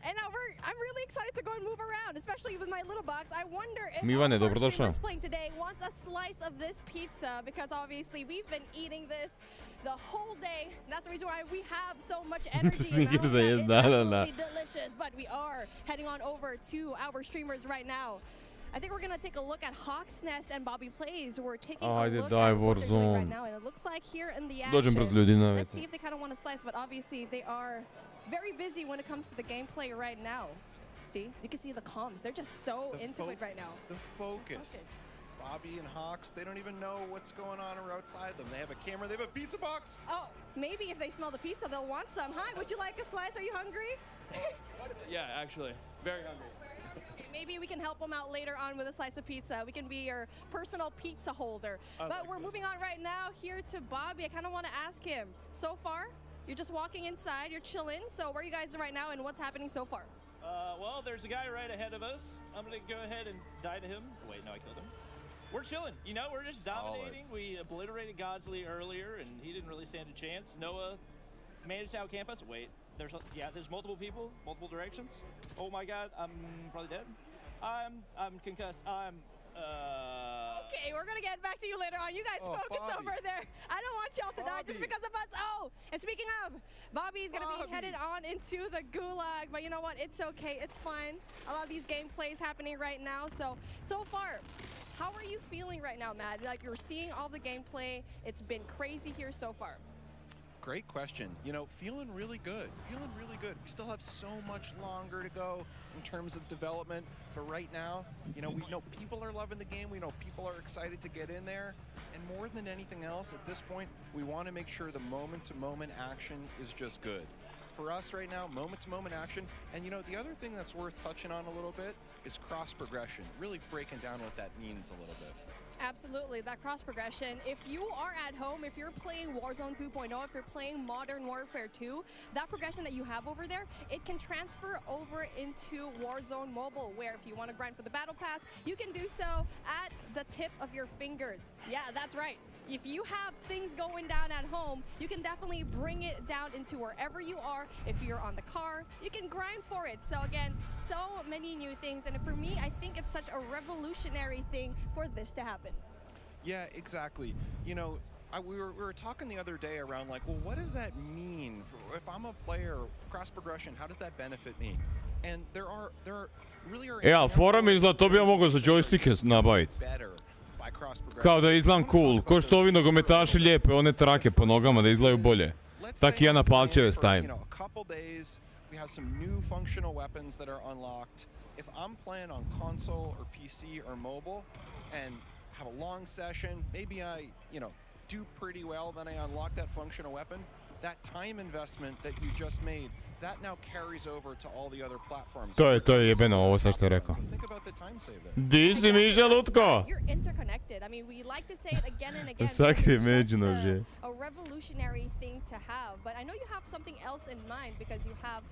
And now I'm really excited to go and move around, especially with my little box. I wonder if Mivane, our dobrodošla. streamers playing today wants a slice of this pizza, because obviously we've been eating this the whole day. That's the reason why we have so much energy around that. It's absolutely delicious, but we are heading on over to our streamers right now. I think we're going to take a look at Hawk's Nest and Bobby Plays. We're taking a look at what they're doing right now, and it looks like here in the action. Let's see if they kind of want to slice, but obviously they are very busy when it comes to the gameplay right now. See? You can see the comms. They're just so into it right now. The focus. Bobby and Hawks, they don't even know what's going on outside them. They have a camera, they have a pizza box. Oh, maybe if they smell the pizza, they'll want some. Hi, would you like a slice? Are you hungry? Yeah, actually. Very hungry. Okay, maybe we can help them out later on with a slice of pizza. We can be your personal pizza holder. But we're moving on right now here to Bobby. I kind of want to ask him, so far, You're just walking inside, you're chilling. So where are you guys right now and what's happening so far? Well, there's a guy right ahead of us. I'm gonna go ahead and die to him. Wait, no, I killed him. We're chilling, you know, we're just dominating. We obliterated Godsley earlier, and he didn't really stand a chance. Noah managed to outcamp us. Wait, there's multiple people, multiple directions. Oh my God, I'm probably dead. I'm concussed. Okay, we're gonna get back to you later on. You guys focus over there. I don't want y'all to die just because of us. Oh, and speaking of, Bobby's gonna be headed on into the gulag, but you know what? It's okay. It's fine. A lot of these gameplays happening right now. So far, how are you feeling right now, Matt? Like you're seeing all the gameplay. It's been crazy here so far. Great question. You know, feeling really good. Feeling really good. We still have so much longer to go in terms of development, but right now, you know, we know people are loving the game. We know people are excited to get in there, and more than anything else, at this point, we want to make sure the moment-to-moment action is just good. For us right now, moment-to-moment action, and you know, the other thing that's worth touching on a little bit is cross progression. Really breaking down what that means a little bit. Absolutely, that cross progression. If you are at home, if you're playing Warzone 2.0, if you're playing Modern Warfare 2, that progression that you have over there, it can transfer over into Warzone Mobile, where if you want to grind for the Battle Pass, you can do so at the tip of your fingers. Yeah, that's right. If you have things going down at home, you can definitely bring it down into wherever you are. If you're on the car, you can grind for it. So again, so many new things. And for me, I think it's such a revolutionary thing for this to happen. Yeah, exactly. You know, we were talking the other day around like, well, what does that mean? If I'm a player, cross progression, how does that benefit me? And there really are... Ja, fora mi izgleda, to bi ja mogao za joystike nabaviti. Kao da izgledam cool, ko što ovi nogometaši lijepe one trake po nogama da izgledaju bolje. Tak i ja na palčeve stavim. We have some new functional weapons that are unlocked. If I'm playing on console or PC or mobile and have a long session, maybe I, do pretty well, then I unlock that functional weapon. That time investment that you just made, that now carries over to all the other platforms. To je jebeno ovo sad što je rekao. Di si Miša Lutko? You're interconnected. I mean, we like to say it again and again. Sakri međunožje. A revolutionary thing to have, but I know you have something else in mind because you have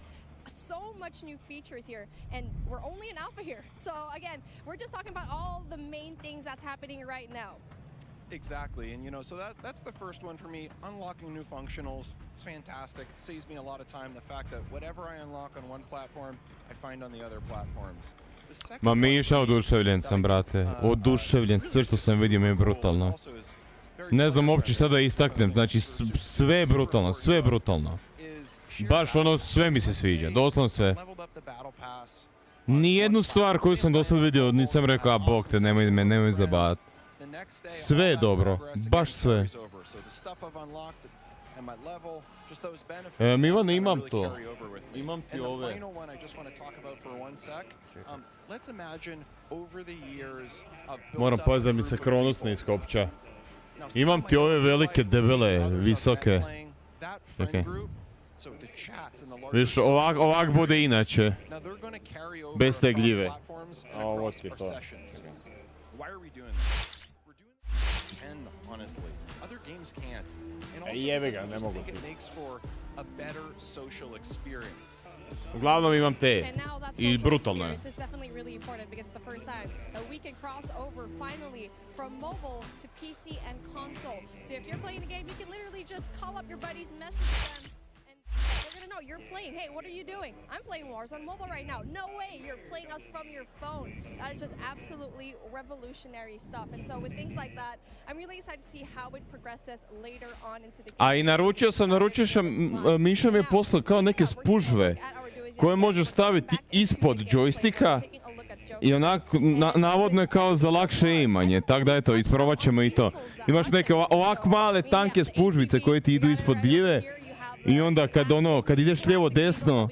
so much new features here, and we're only in alpha here. So again, we're just talking about all the main things that's happening right now. Exactly, and so that's the first one for me. Unlocking new functionals, it's fantastic. It saves me a lot of time. The fact that whatever I unlock on one platform, I find on the other platforms. Ma Miša, oduševljen sam, brate. Oduševljen, sve što sam vidio mi je brutalno. Ne znam uopće šta da istaknem, znači sve je brutalno, sve je brutalno. Baš ono, sve mi se sviđa, doslovno sve. Nijednu stvar koju sam do sad vidio nisam rekao, a bog te, nemoj zabat. Sve je dobro, baš sve. Mivan, imam to. Imam ti ove. Moram paziti da mi se Kronos ne iskopča. Imam ti ove velike, debele, visoke. Okay. Viš, ovak bude inače. Bez te gljive. A ovo ti je to. Jebe ga, ne mogu ti. Uglavnom imam te. I brutalno je. They're gonna know you're playing. Hey, what are you doing? I'm playing Warzone Mobile right now. No way, you're playing us from your phone. That is just absolutely revolutionary stuff. And so with things like that, I'm really excited to see how it progresses later on into the game. A i naručio sam, Miša mi je poslao kao neke spužve koje možeš staviti ispod džojstika i onako, navodno je kao za lakše imanje, tako da eto, isprobat ćemo i to. Imaš neke ovak male tanke spužvice koje ti idu ispod gljive. I onda kad ideš lijevo desno,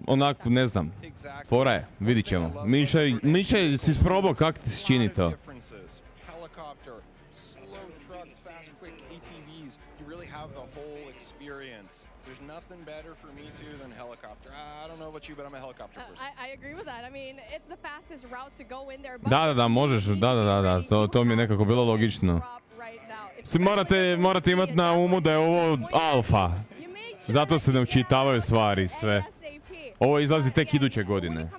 onako, ne znam, fora je, vidit ćemo. Miša si isprobao kak ti se čini to. Da, možeš, da, to mi je nekako bilo logično. Morate imati na umu da je ovo alfa. Zato se ne učitavaju stvari sve. Ovo izlazi tek iduće godine.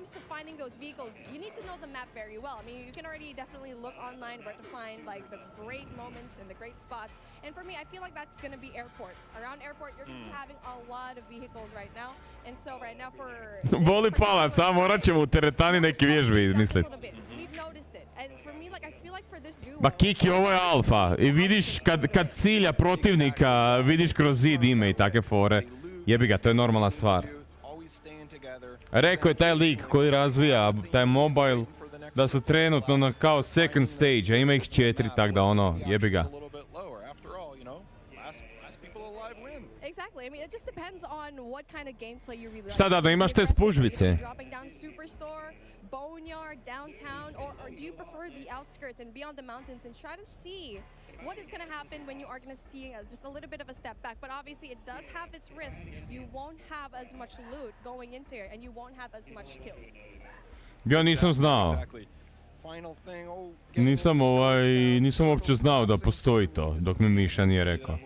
You need to know the map very well. I mean, you can already definitely look online where to find like the great moments and the great spots. And for me, I feel like that's going to be airport. Around airport, you're going to be having a lot of vehicles right now. And so right now for Voli palac, a morat ćemo u teretani neke vježbe izmisliti. we've noticed it. And for me, like I feel like for this duo, Ma Kiki, ovo je alfa. I vidiš kad cilja protivnika, vidiš kroz zid ime i take fore. Jebi ga, to je normalna stvar. Rekao je taj lik koji razvija taj mobile da su trenutno na kao second stage, a ima ih 4, tak da ono, jebi ga. exactly. I mean, it just depends on what kind of gameplay you really like. Šta da imaš te spužvice? Dropping down Superstore, Boneyard, downtown, or do you prefer the outskirts and beyond the mountains and try to see what is going to happen when you are going to see just a little bit of a step back? But obviously it does have its risks. You won't have as much loot going into it and you won't have as much kills. Ja nisam znao. Nisam uopće znao da postoji to, dok mi Miša nije rekao.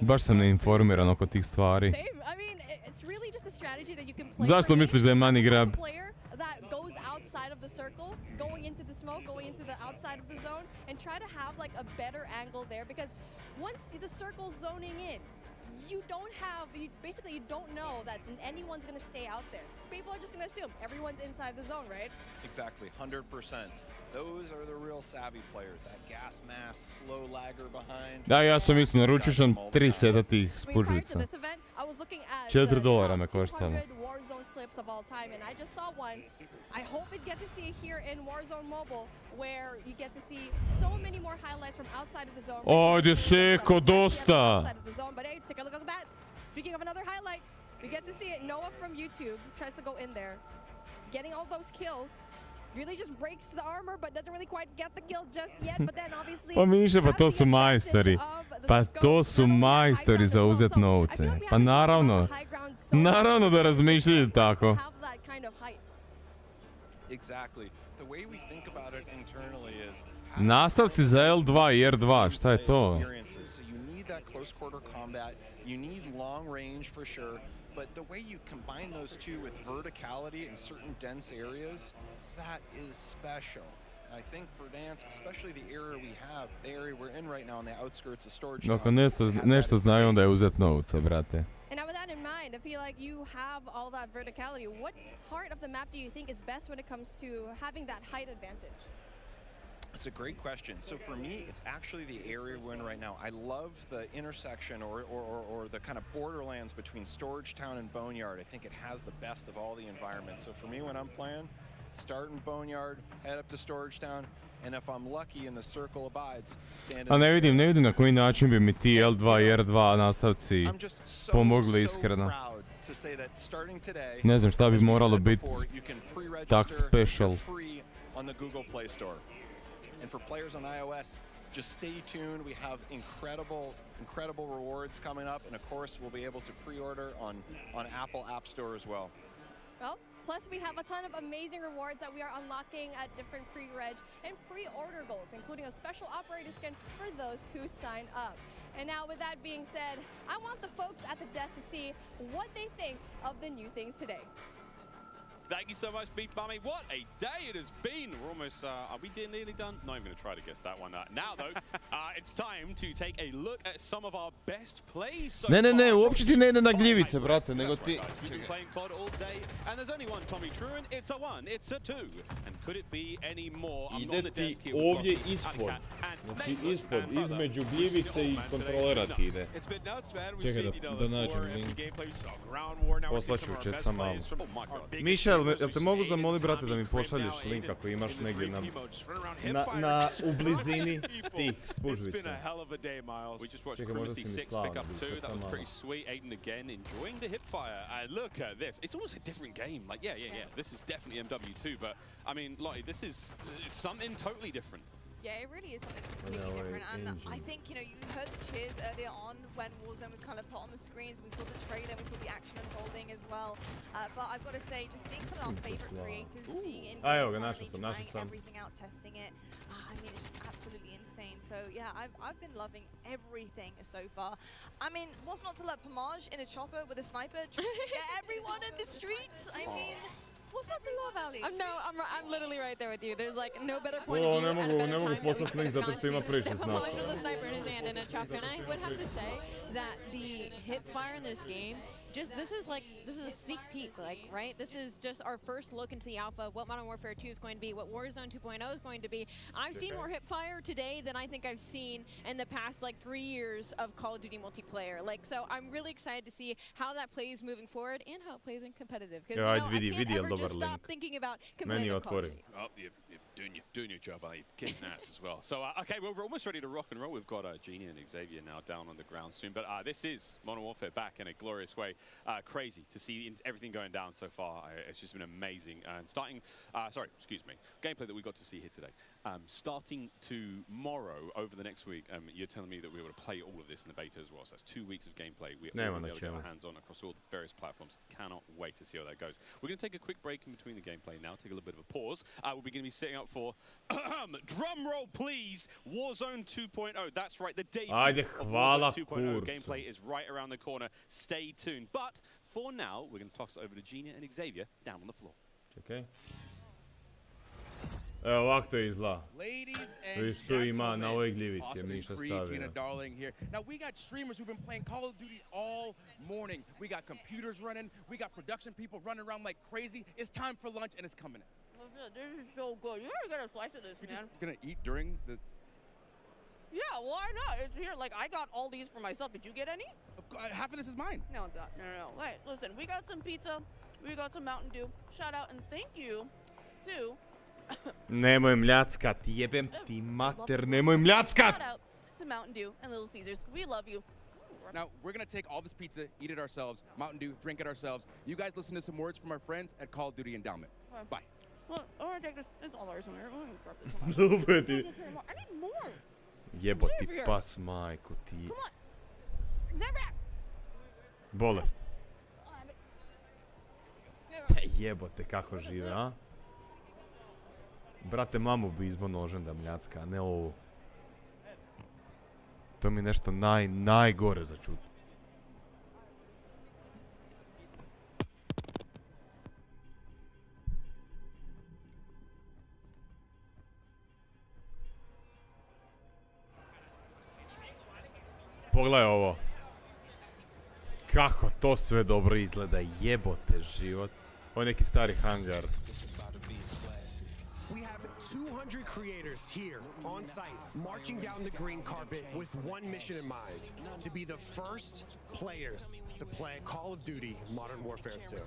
Baš sam neinformiran oko tih stvari. Zašto misliš da je money grab? Of the circle, going into the smoke, going into the outside of the zone, and try to have like a better angle there, because once the circle's zoning in, you don't know that anyone's going to stay out there. People are just going to assume everyone's inside the zone, right? Exactly, 100%. Those are the real savvy players. That gas mask, slow lagger behind. Da, ja sam isto naručio sam 3 seta tih spužvica. $4 me koštalo. Clips of all time, and I just saw one. I hope it gets to see it here in Warzone Mobile, where you get to see so many more highlights from outside of the zone. Ajde seko, dosta! But hey, take a look at that. Speaking of another highlight, we get to see it. Noah from YouTube tries to go in there, getting all those kills. Really just breaks the armor, but doesn't really quite get the kill just yet. But then obviously, pa Miše, pa to su majstori. Pa to su majstori za uzet novce. Pa naravno. Naravno da razmišljaju tako. Nastavci za L2 i R2, šta je to? But the way you combine those two with verticality in certain dense areas, that is special. I think for Dansk, especially the area we have, the area we're in right now on the outskirts of storage. Ako nešto znaju, onda je uzet novca, brate. And now with that in mind, I feel like you have all that verticality. What part of the map do you think is best when it comes to having that height advantage? It's a great question. So for me, it's actually the area we're in right now. I love the intersection or the kind of borderlands between Storage Town and Boneyard. I think it has the best of all the environments. So for me, when I'm playing, start in Boneyard, head up to Storage Town, and if I'm lucky and the circle abides, stand in the ne vidim na koji način bi mi ti L2 i R2 nastavci pomogli iskreno. Ne znam šta bi moralo biti tak special. On the Google Play Store. And for players on iOS, just stay tuned. We have incredible rewards coming up, and of course, we'll be able to pre-order on Apple App Store as well. Well, plus we have a ton of amazing rewards that we are unlocking at different pre-reg and pre-order goals, including a special operator skin for those who sign up. And now with that being said, I want the folks at the desk to see what they think of the new things today. Thank you so much, Beef Bummy. What a day it has been. We're almost, are we nearly done? Not even going to try to guess that one. Now, though, it's time to take a look at some of our best plays so far. Ne, uopće ti ne ide na gljivice, brate, nego ti... You've been playing COD all day, and there's only one Tommy Truant. It's a 1, it's a 2. And could it be any more? Ide ti ovdje ispod. Znači ispod, između gljivice i kontrolera ti ide. Čekaj da nađem link. Poslaću u chat sam malo. Miša, jel te mogu zamoli, brate, da mi pošalješ link ako imaš negdje u blizini tih spužvica. Čekaj, možda si mi slao. That was pretty sweet. Aiden again enjoying the hipfire. Look at this. It's almost a different game. Like, yeah. This is definitely MW2, but I mean, Lottie, this is something totally different. Yeah, it really is something completely different, and I think, you heard the cheers earlier on when Warzone was kind of put on the screens. We saw the trailer, we saw the action unfolding as well. But I've got to say, just seeing some of our favorite creators being in everything out, testing it, I mean, it's just absolutely insane. So yeah, I've been loving everything so far. I mean, what's not to love? Pomage in a chopper with a sniper, trying to get everyone in the streets. I mean, what's not to love, Ali? I'm literally right there with you. There's like no better point of O, view and a better ne mogu time that we poslati could link have zato gone što ima to previše than snapa. Pomage with a sniper in his hand in a chopper. And I would have to say that the hip fire in this game, this is a sneak peek, like, right? This is just our first look into the alpha of what Modern Warfare 2 is going to be, what Warzone 2.0 is going to be. I've seen more hip fire today than I think I've seen in the past like 3 years of Call of Duty multiplayer. Like, so I'm really excited to see how that plays moving forward and how it plays in competitive. Because I can't ever just stop thinking about competitive Call of Duty. Oh, you're doing your job, are you? Kicking ass as well. So, okay, well, we're almost ready to rock and roll. We've got Genie and Xavier now down on the ground soon. But this is Modern Warfare back in a glorious way. Crazy to see everything going down so far. It's just been amazing. And gameplay that we got to see here today. Starting tomorrow, over the next week, you're telling me that we were able to play all of this in the beta as well. So that's 2 weeks of gameplay. We're able to get our hands on across all the various platforms. Cannot wait to see how that goes. We're going to take a quick break in between the gameplay now, take a little bit of a pause. We're going to be setting up for, drum roll please, Warzone 2.0. That's right, the debut of Warzone 2.0. Gameplay is right around the corner. Stay tuned. But for now, we're going to toss it over to Gina and Xavier down on the floor. Čekaj. Evo ovako to izgleda. Viš tu ima na ovoj gljivici, je Miša stavio. Now we got streamers who've been playing Call of Duty all morning. We got computers running, we got production people running around like crazy. It's time for lunch and it's coming in. This is so good. You gotta get a slice of this, man. You're just gonna eat during the... Yeah, why not? It's here. Like, I got all these for myself. Did you get any? Half of this is mine. No, it's not. No. Wait, listen. We got some pizza. We got some Mountain Dew. Shout out and thank you to... Nemoj mljackat, jebem ti mater, nemoj mljackat! Shout out to Mountain Dew and Little Caesars. We love you. Now, we're gonna take all this pizza, eat it ourselves, Mountain Dew, drink it ourselves. You guys listen to some words from our friends at Call of Duty Endowment. Bye. Well, I want to take this. It's all ours in here. Lupeti. I need more. Jeboti pas, majko ti. Come on. Xavier. Bolest. Jebote kako žive, a? Brate, mamu bi izbo nožem da mljacka, a ne ovo. To mi je nešto najgore za čut. Pogledaj ovo. Kako to sve dobro izgleda, jebote život. Ovo je neki stari hangar. 200 creators here on site, marching down the green carpet with one mission in mind, to be the first players to play Call of Duty Modern Warfare 2.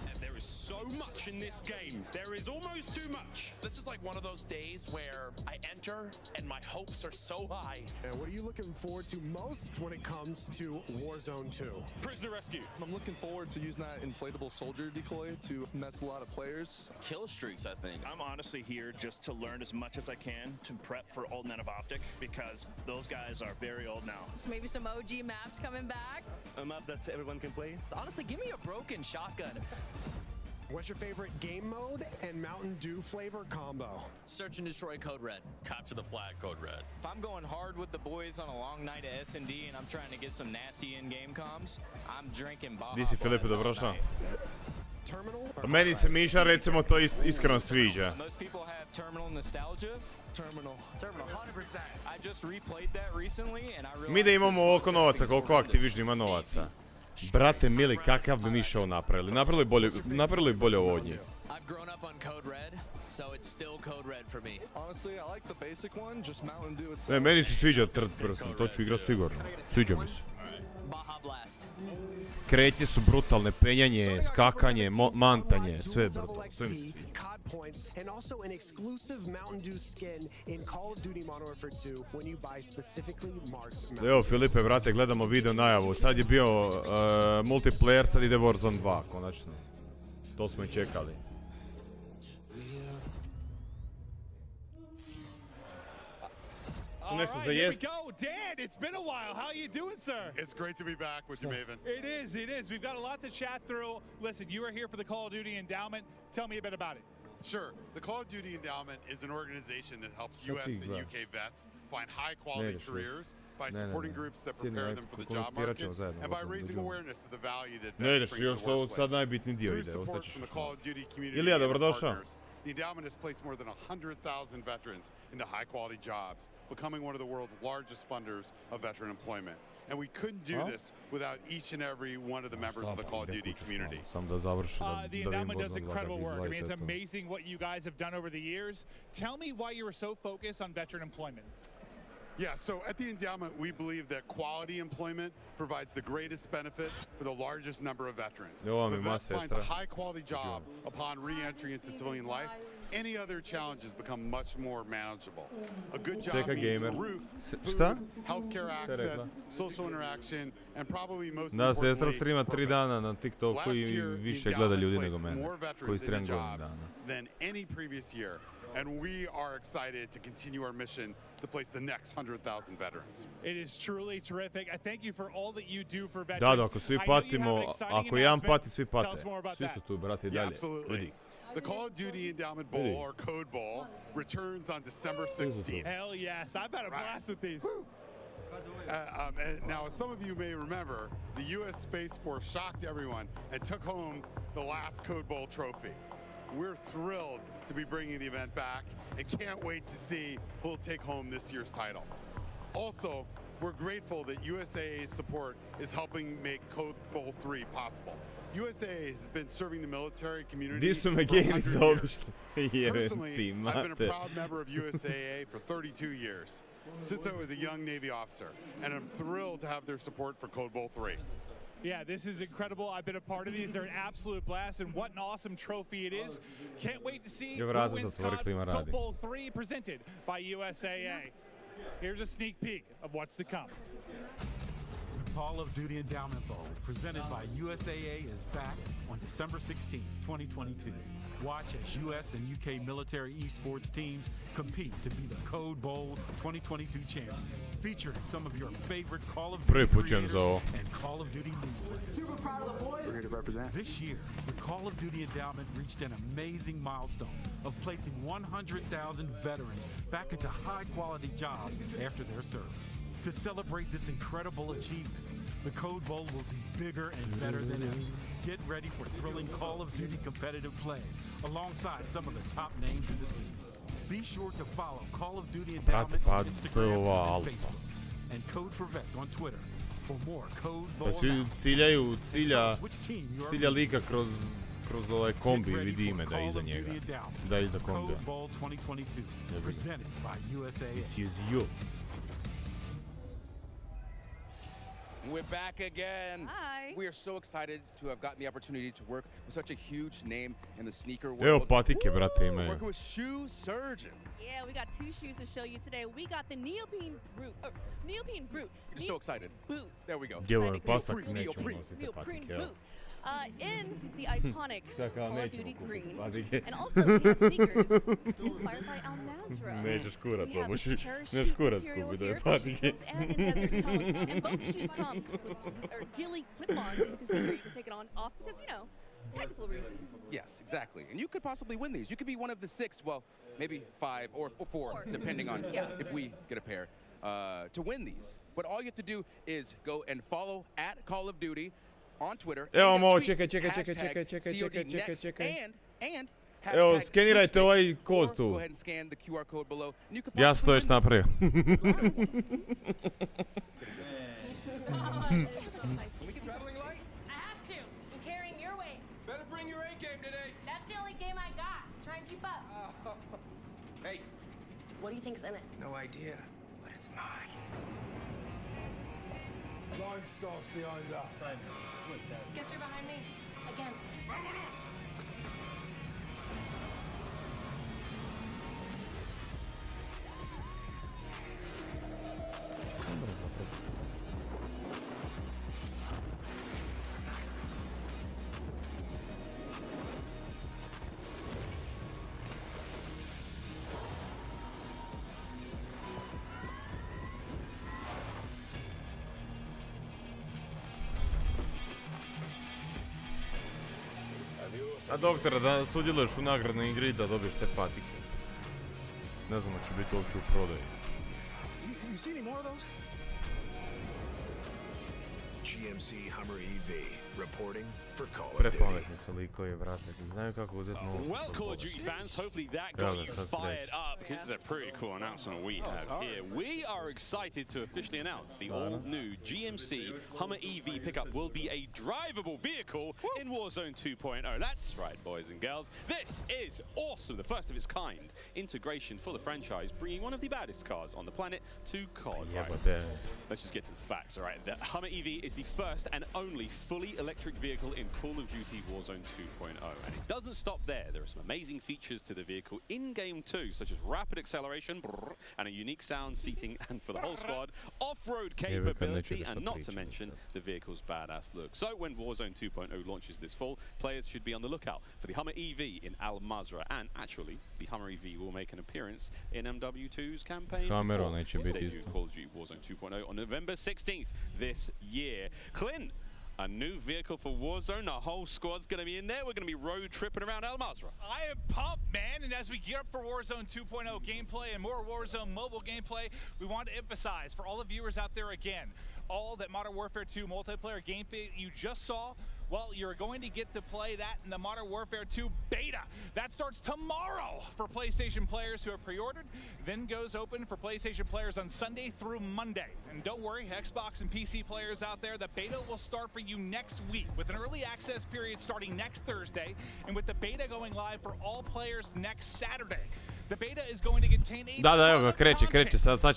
And there is so much in this game. There is almost too much. This is like one of those days where I enter and my hopes are so high. And what are you looking forward to most when it comes to Warzone 2? Prisoner rescue. I'm looking forward to using that inflatable soldier decoy to mess a lot of players. Kill streaks, I think. I'm honestly here just to learn as much as I can to prep for Old Men of Optic because those guys are very old now. So maybe some OG maps coming back. A map that everyone can play. Honestly, give me a broken shotgun. What's your favorite game mode and Mountain Dew flavor combo? Search and destroy Code Red. Capture the flag, Code Red. If I'm going hard with the boys on a long night at S&D and I'm trying to get some nasty in-game comms, I'm drinking Baja Di si Filipe, Blast all dobrodošao. night. Meni se Miša recimo to iskreno sviđa. Most people have terminal nostalgia. Terminal, 100%. I just replayed that recently and I realized Mi da imamo ovoliko novaca, koliko Activision ima novaca. Brate mili, kakav bi mi show napravili? Napravili bolje ovo od njih. I've grown up on Code Red, so it's still Code Red for me. Honestly, I like the basic one, just Mountain Dew itself. Ne, meni se sviđa third person, to ću igrat sigurno. Sviđa mi se. Baja Blast. Kretnje su brutalne, penjanje, skakanje, mantanje, sve je brutalno, sve mi se sviđa. COD points and also an exclusive Mountain Dew skin in Call of Duty Modern Warfare 2 when you buy specifically marked Mountain Dew. Evo Filipe, brate, gledamo video najavu. Sad je bio multiplayer, sad ide Warzone 2, konačno. To smo i čekali. All right, here we go. Dan, it's been a while. How you doing, sir? It's great to be back with you, Maven. It is. We've got a lot to chat through. Listen, you are here for the Call of Duty Endowment. Tell me a bit about it. Sure. The Call of Duty Endowment is an organization that helps Šta US ti and gleda? UK vets find high Ne quality ideš, careers by ne, supporting ne. groups that Sjedni, prepare ajde, them for the kako job konspirat ćemo market zajedno, and by vozom, raising dođemo. awareness of the value that Ne vets ideš, bring to još the sad workplace. najbitniji dio Through ide, support ostaćeš from the još Call malo. of Duty community Ilija, and our dobrodošao. partners, the endowment has placed more than 100,000 veterans into high-quality jobs, becoming one of the world's largest funders of veteran employment. And we couldn't do Huh? this without each and every one of the members of the Call of Duty community. Sam da završi, da The vidim endowment does vozom incredible work. I mean, it's to. amazing what you guys have done over the years. Tell me why you were so focused on veteran employment. Yeah, so at the endowment, we believe that quality employment provides the greatest benefit for the largest number of veterans. Evo vam If i a moja vet finds sestra. a high-quality job upon re-entry into civilian life, any other challenges become much more manageable. A good job Seka means a gamer. roof, Šta? food, healthcare Šta je rekla? access, social interaction, and probably most Da, sestra importantly, streama 3 dana na TikToku Last i year, više the gleda endowment ljudi placed nego mene, more veterans koji into stream godinu jobs dana. than any previous year, and we are excited to continue our mission to place the next 100,000 veterans. It is truly terrific. I thank you for all that you do for veterans. Da, ako svi I know you have an patimo, exciting ako jedan announcement. pati, svi Tell pate. us more about Svi that. su tu, brate, i Yeah, dalje. absolutely. Vidi. The Call of Duty Endowment Bowl, or Code Bowl, returns on December 16th. Hell yes. I've had a blast with these. And now, as some of you may remember, the U.S. Space Force shocked everyone and took home the last Code Bowl trophy. We're thrilled to be bringing the event back and can't wait to see who'll take home this year's title. Also, we're grateful that USAA's support is helping make Code Bowl 3 possible. USAA has been serving the military community Di su for me 100 gejni years. zaobišli? Jebem Personally, ti, I've been a mate. proud member of USAA for 32 years, since I was a young Navy officer, and I'm thrilled to have their support for Code Bowl 3. Yeah, this is incredible. I've been a part of these. They're an absolute blast, and what an awesome trophy it is. Can't wait to see who vrata wins zatvori, klima Code radi. Bowl 3 presented by USAA. Here's a sneak peek of what's to come. Call of Duty Endowment Bowl, presented by USAA, is back on December 16, 2022. Watch as US and UK military esports teams compete to be the Code Bowl 2022 champion, featuring some of your favorite Call of Duty creators and Call of Duty leagues. Super proud of the boys. We're here to represent. This year, the Call of Duty Endowment reached an amazing milestone of placing 100,000 veterans back into high-quality jobs after their service. To celebrate this incredible achievement, the Code Bowl will be bigger and better than ever. Get ready for thrilling Call of Duty competitive play alongside some of the top names in the scene. Be sure to follow Call of Duty Endowment on Instagram and Facebook, and Code for Vets on Twitter for more Code Bowl Pa svi announcements. ciljaju, Tell us which team you are cilja rooting lika kroz ovaj kombi, Get ready vidi for ime da je Call iza of njega. Duty Endowment, Da je iza kombija. Code Bowl 2022, presented by USAA. This is you. We're back again. Hi. We are so excited to have gotten the opportunity to work with such a huge name in the sneaker world. Evo patike, brate, imaju. Working with Shoe Surgeon. Yeah, we got two shoes to show you today. We got the Neoprene Brute. Neoprene Brute. You're just so excited. Boot. There we go. Djevo je pasak, Neoprene. nećemo nositi Neoprene patike, evo. boot. In the iconic Šta kao, Call of nećemo Duty kupiti green. patike. And also we have sneakers inspired by Al Nazra. Nećeš kurac We have obući, parachute nećeš kurac material kupiti here, ove patike. shoes and in desert tones. And both shoes come with ghillie clip-ons that you can see here. You can take it on off because, you know, tactical reasons. Yes, exactly. And you could possibly win these. You could be one of the 6, well, maybe 5 or 4, depending on if we get a pair, to win these. But all you have to do is go and follow at Call of Duty on Twitter. Evo and ovo, tweet čekaj. And Evo, hashtag skenirajte ovaj or kod tu. Go ahead and scan the QR code below. And you could Ja sam to već napravio. We get traveling light? I have to. I'm carrying your weight. Better bring your A game today. That's the only game I got. Try and keep up. Hey. What do you think's in it? No idea, but it's mine. Line starts behind us. Guess you're behind me. Again. Have you A doktore, da sudjeluješ u nagradnoj igri da dobiješ te patike. Ne znam da će biti uopće u prodaju. You see any more of those? GMC Hummer EV reporting for Call of Duty. Prepametni su likovi, brate, znaju kako uzeti novac. Well, Call of Duty fans, hopefully that got you fired up, because it's a pretty cool announcement we have here. We are excited to officially announce the all-new GMC Hummer EV pickup will be a drivable vehicle in Warzone 2.0. That's right, boys and girls. This is awesome, the first of its kind integration for the franchise, bringing one of the baddest cars on the planet to COD. Right. Let's just get to the facts, all right? The Hummer EV is the first and only fully electric vehicle in Call of Duty Warzone 2.0. And it doesn't stop there. There are some amazing features to the vehicle in game too, such as rapid acceleration and a unique sound seating, and for the whole squad, off-road capability, and not to mention the vehicle's badass look. So when Warzone 2.0 launches this fall, players should be on the lookout for the Hummer EV in Al Mazrah, and actually the Hummer EV will make an appearance in MW2's campaign before its debut Call of Duty Warzone 2.0 on November 16th this year. Clint, a new vehicle for Warzone. The whole squad's going to be in there. We're going to be road tripping around Al Mazrah. I am pumped, man. And as we gear up for Warzone 2.0 gameplay and more Warzone mobile gameplay, we want to emphasize for all the viewers out there again, all that Modern Warfare 2 multiplayer gameplay you just saw, well, you're going to get to play that in the Modern Warfare 2 beta. That starts tomorrow for PlayStation players who have pre-ordered, then goes open for PlayStation players on Sunday through Monday. And don't worry, Xbox and PC players out there, the beta will start for you next week with an early access period starting next Thursday, and with the beta going live for all players next Saturday. The beta is going to contain a Da, evo ga, kreće, sad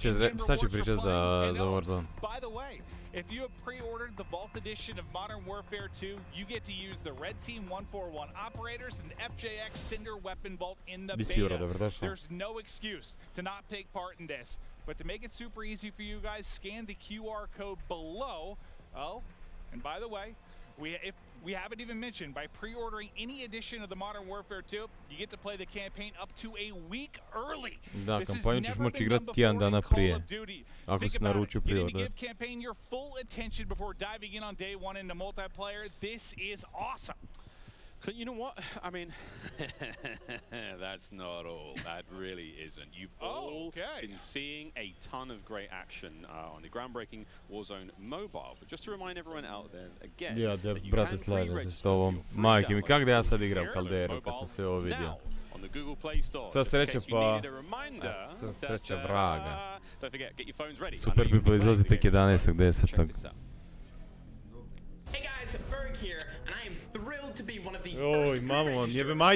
će pričat za Warzone. By the way, if you have pre-ordered the Vault Edition of Modern Warfare 2, you get to use the Red Team 141 operators and FJX Cinder weapon vault in the beta. There's no excuse to not take part in this. But to make it super easy for you guys, scan the QR code below. Oh, and by the way, if we haven't even mentioned, by pre-ordering any edition of the Modern Warfare 2, you get to play the campaign up to a week early. Da, kampanju ćeš moći igrati tjedan dana prije, ako si naručio pre-order. Give campaign your full attention before diving in on day one into multiplayer. This is awesome. You know what? I mean, that's not all. That really isn't. You've all been seeing a ton of great action on the groundbreaking Warzone mobile. But just to remind everyone out there, again, Ja, brate, slažem se s tobom. Majke mi, kak da ja sad igram Kalderu kad sam sve ovo vidio? Sva sreća pa... Sva sreća vraga. Super People izlazi tek 11.10. Hey guys, Berg here, and I am thrilled to be one of the first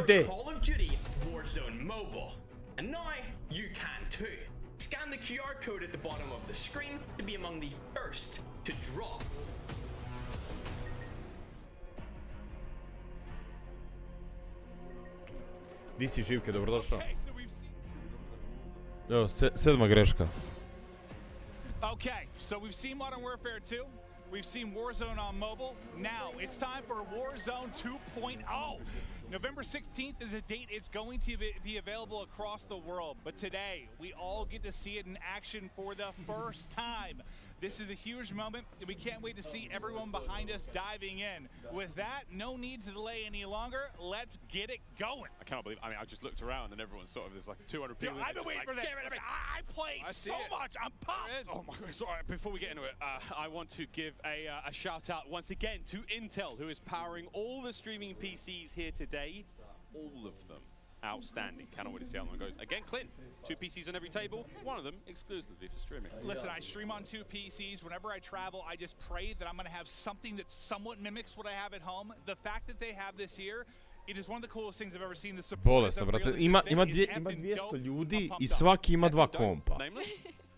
to Call of Duty Warzone Mobile. And now you can too. Scan the QR code at the bottom of the screen to be among the first to drop. Di si Živke, dobrodošao. Evo, 7. greška. Okay, so we've seen Modern Warfare 2. We've seen Warzone on mobile. Now it's time for Warzone 2.0. November 16th is a date it's going to be available across the world. But today, we all get to see it in action for the first time. This is a huge moment, and we can't wait to see everyone behind us diving in. With that, no need to delay any longer. Let's get it going. I cannot believe, I mean, I just looked around and everyone's sort of, there's like 200 people. I've been waiting for this. I play so much. I'm pumped. Oh my God. Sorry, before we get into it, I want to give a shout out once again to Intel, who is powering all the streaming PCs here today. All of them. Outstanding. Cannot wait to see how long it goes. Again, Clint, 2 PCs on every table, one of them exclusively for streaming. Listen, I stream on 2 PCs. Whenever I travel, I just pray that I'm going to have something that somewhat mimics what I have at home. The fact that they have this here, it is one of the coolest things I've ever seen. The support. Bolesno, brate. Ima 200 ljudi I svaki ima 2 kompa.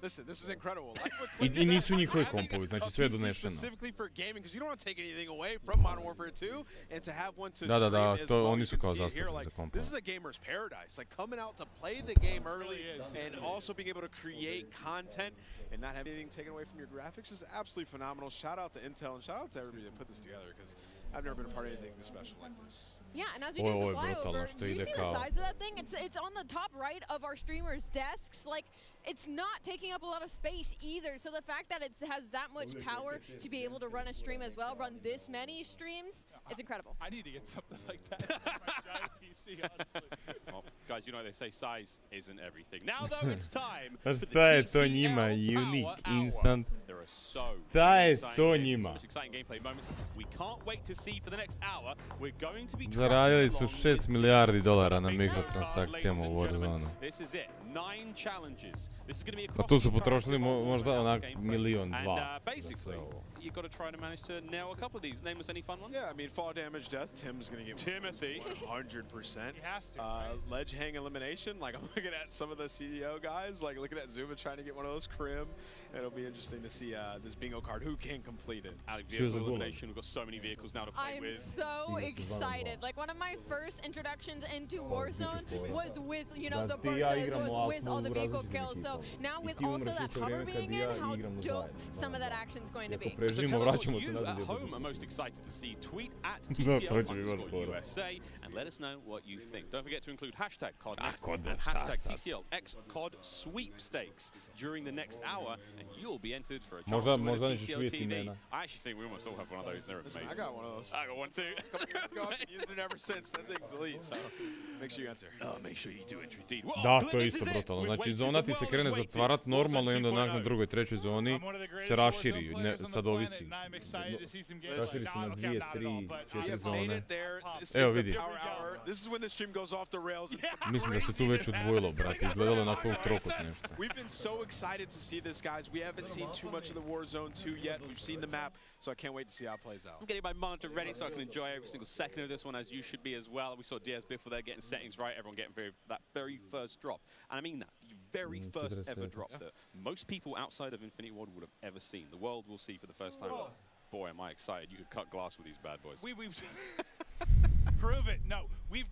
Listen, this is incredible. I nisu njihovi kompovi, znači sve je donešeno. Specifically for gaming, because you don't want to take anything away from Modern Warfare 2, and to have one to stream as to well. oni su kao zastupnici za kompove. This is a gamer's paradise. Like coming out to play the game early and also being able to create content and not have anything taken away from your graphics is absolutely phenomenal. Shout out to Intel and shout out to everybody that put this together, because I've never been a part of anything this special like this. Yeah, and as we do the flyover, do you see the size of that thing? It's on the top right of our streamers' desks. Like, it's not taking up a lot of space either. So the fact that it has that much power to be able to run a stream as well, run this many streams, it's incredible. I need to get something like that for my giant PC, honestly. Well, guys, you know they say size isn't everything. Now though, it's time A for the šta je to TCL njima? Power Unique, Hour. instant. There are so Šta je exciting to games, njima? so much exciting gameplay moments. We can't wait to see for the next hour. We're going to be Zaradili su tracking 6 along milijardi dolara na with mikrotransakcijama u ladies and Warzone. gentlemen, This is it. 9 challenges. This is going to be A across tu su the entire potrošili mobile možda world onak gameplay. milion, And dva. za basically, sve ovo. you've got to try to manage to nail a couple of these. Name us any fun ones? Yeah, I mean, fall damage death, Tim's going to get Timothy. 100%. He has to, right? Ledge hang elimination, like I'm looking at some of the CDO guys, like looking at Zuma trying to get one of those crim. It'll be interesting to see this bingo card, who can complete it. Vehicle elimination, we've got so many vehicles now to play I'm with. so excited. Like one of my first introductions into Warzone was with, you know, the birthdays, was with all the vehicle kills. So now with also that cover being in, how dope some of that action's going to be. So Preživimo, tell us vraćamo what se you nazad at gdje home smo. are most excited to see. Tweet at to će biti TCL fora. USA and let us know what you think. Don't forget to include hashtag COD Ah, Next COD, and šta hashtag sad? TCL X COD sweepstakes during the next hour and you'll be entered for a chance Možda- to win možda a nećeš TCL vidjeti TV. imena. I actually think we almost all have one of those. They're Listen, amazing. I got one of those. I got one too. A couple years ago, I've been using it ever since. That thing's elite, so make sure you enter. Oh, make sure you do enter indeed. Well, Da, Clint, to je this isto is it. brutalno. We've Znači, waited, zona the ti se world krene has waited. zatvarat normalno i onda Warzone nakon 2.0. drugoj, trećoj zoni I'm one of the greatest se raširi, Warzone ne, players on the sad planet, ovisi. and I'm excited to see some gameplay. Raširi se na No, okay, 2, not at 3, all, but I 4 have Made zone. it there. This Evo is the vidi. power hour. This is when the stream goes off the rails. It's the Mislim da se tu već odvojilo, brate. Izgledalo je onako trokot nešto. We've been so excited to see this, guys. We haven't seen too much of the Warzone 2 yet. We've seen the map, so I can't wait to see how it plays out. I'm getting my monitor ready so I can enjoy every single second of this one, as you should be as well. We saw DS Biffle there getting settings right, everyone getting that very first drop. And I mean that, the very first ever drop that most people outside of Infinity Ward would have ever seen. The world will see for the first time. Boy, am I excited. You could cut glass with these bad boys. We've prove it. No, we've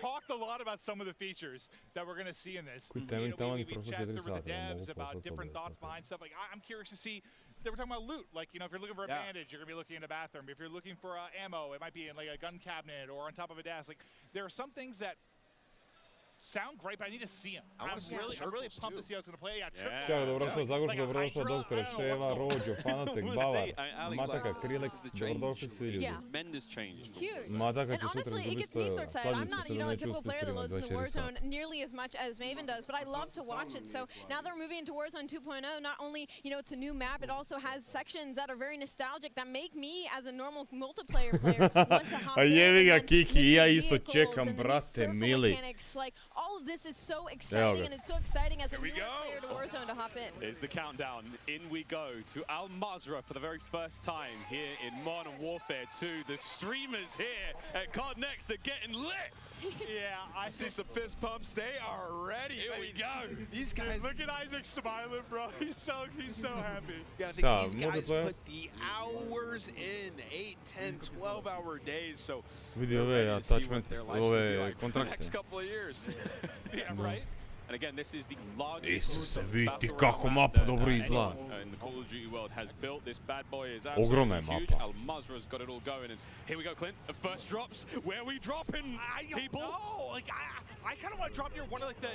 talked a lot about some of the features that we're going to see in this. Koji temelj tamo ni We prošlo chatted 4 through with the sata, devs mogu about poslati different obavijest thoughts na to. behind stuff. Like I'm curious to see. They were talking about loot. Like, you know, if you're looking for a bandage, you're going to be looking in a bathroom. If you're looking for ammo, it might be in like a gun cabinet or on top of a desk. Like, there are some things that sound great, but I need to see them. I'm really pumped to see how it's going to play. Yeah, Čao, dobrodošao Zagorcu, dobrodošao doktore Ševa, Rođo, Fanatek, Bavar, Mataka, Krillex, dobrodošli svi ljudi. Tremendous change. Huge. Mataka And će sutra honestly, it dobiti gets me so excited. I'm kladnju smo not, se you da know, a neću typical uspjeti player that streamat loads into 24 sata. Warzone nearly as much as Maven does, but I love to watch it. So now they're moving into Warzone 2.0. Not only, you know, it's a new map, it also has sections that are very nostalgic that make me, as a normal multiplayer player, want to hop A in jevi and ga then Kiki, the i ja new isto vehicles čekam, and the new brate, circle mili. mechanics. Like, all of this is so exciting, and it's so exciting as a new player to Warzone to hop in. Here's the countdown. In we go to Al Mazrah for the very first time here in Modern Warfare 2. The streamers here at COD Next are getting lit. Yeah, I see some fist pumps. They are ready. Here we go. These guys. Look at Isaac smiling, bro. He's so happy. You gotta think these guys put the hours in, 8, 10, 12-hour days. So Vidi they're ove ready to see what attachmenti, their life's gonna be ove like for the kontrakte. next couple of years. Yeah, right? And again, this is the largest Isuse, battle vidi royale kako map mapa that, dobro anyone, izgleda. in the Call of Duty world has built. This bad boy is Ogromna je absolutely huge. mapa. Al Mazrah's got it all going. And here we go, Clint. The first drops. Where are we dropping, people? No, like I kind of want to drop near one of like the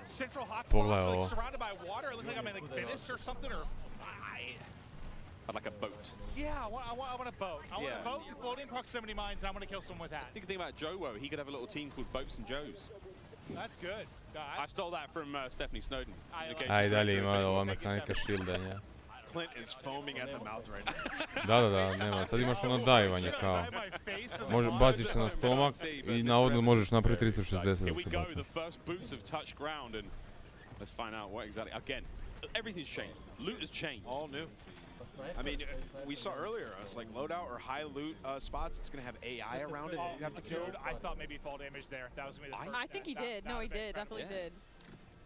central hotspots, Pogledaj ovo. like surrounded by water. It looks like I'm in like Venice or something, or I'd like a boat. yeah, I want a boat. I want a boat and floating proximity mines, and I want to kill someone with that. Think about Joe. He could have a little team called Boats and Joes. That's good. I stole that from Stephanie Snowden. Aj dalje ima ova mehanika shieldanja. Clint is foaming at the mouth right now. Da, nema. Sad imaš ono dajvanje kao. Baciš se na stomak i navodno možeš napraviti 360 Here dok we se go. baca. The first boots have touched ground, and let's find out what exactly. Again, everything's changed. Loot has changed. All new. I mean, we saw earlier, it's like loadout or high loot spots. It's going to have AI around it that you have to kill. Dude, I thought maybe fall damage there. That was gonna be the first. I think he did. No, he did. Definitely did.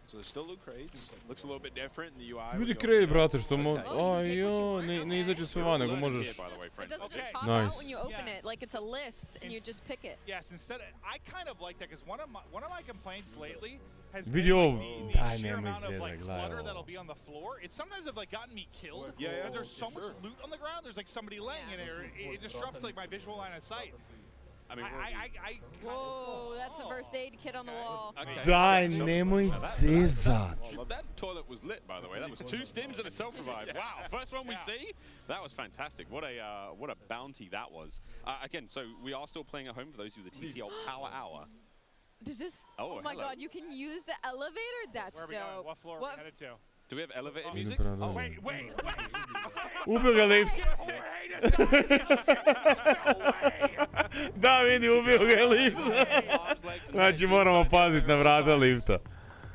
So there's still loot crates. Looks a little bit different in the UI. Vidi kredi, brate, što Ajoj, ne izađe sve van, nego možeš... It doesn't just pop Nice. out when you open it. Like, it's a list, and you just pick it. Yes, instead, I kind of like that because one of my complaints lately has Vidi been ovo, like, daj the sheer nemoj amount of like zezat, gledaj clutter that'll ovo. be on the floor. It sometimes have like gotten me killed. Yeah, Because there's so much loot on the ground. There's like somebody laying in there. It disrupts like my visual line of sight. I mean, Whoa, that's a first aid kit on the wall. Okay. Daj, nemoj zezat. That toilet was lit, by the way. That was 2 stims and a self-revive. Wow, first one we see. That was fantastic. What a bounty that was. Again, so we are still playing at home for those who the TCL Power Hour. Does this? Oh, my hello. God, you can use the elevator? That's Where are we dope. going? What floor are we headed to? Do we have elevator Idem music? prema dolje. Wait. Ubio ga lift. Da, vidi, ubio ga lift. Znači moramo paziti na vrata lifta.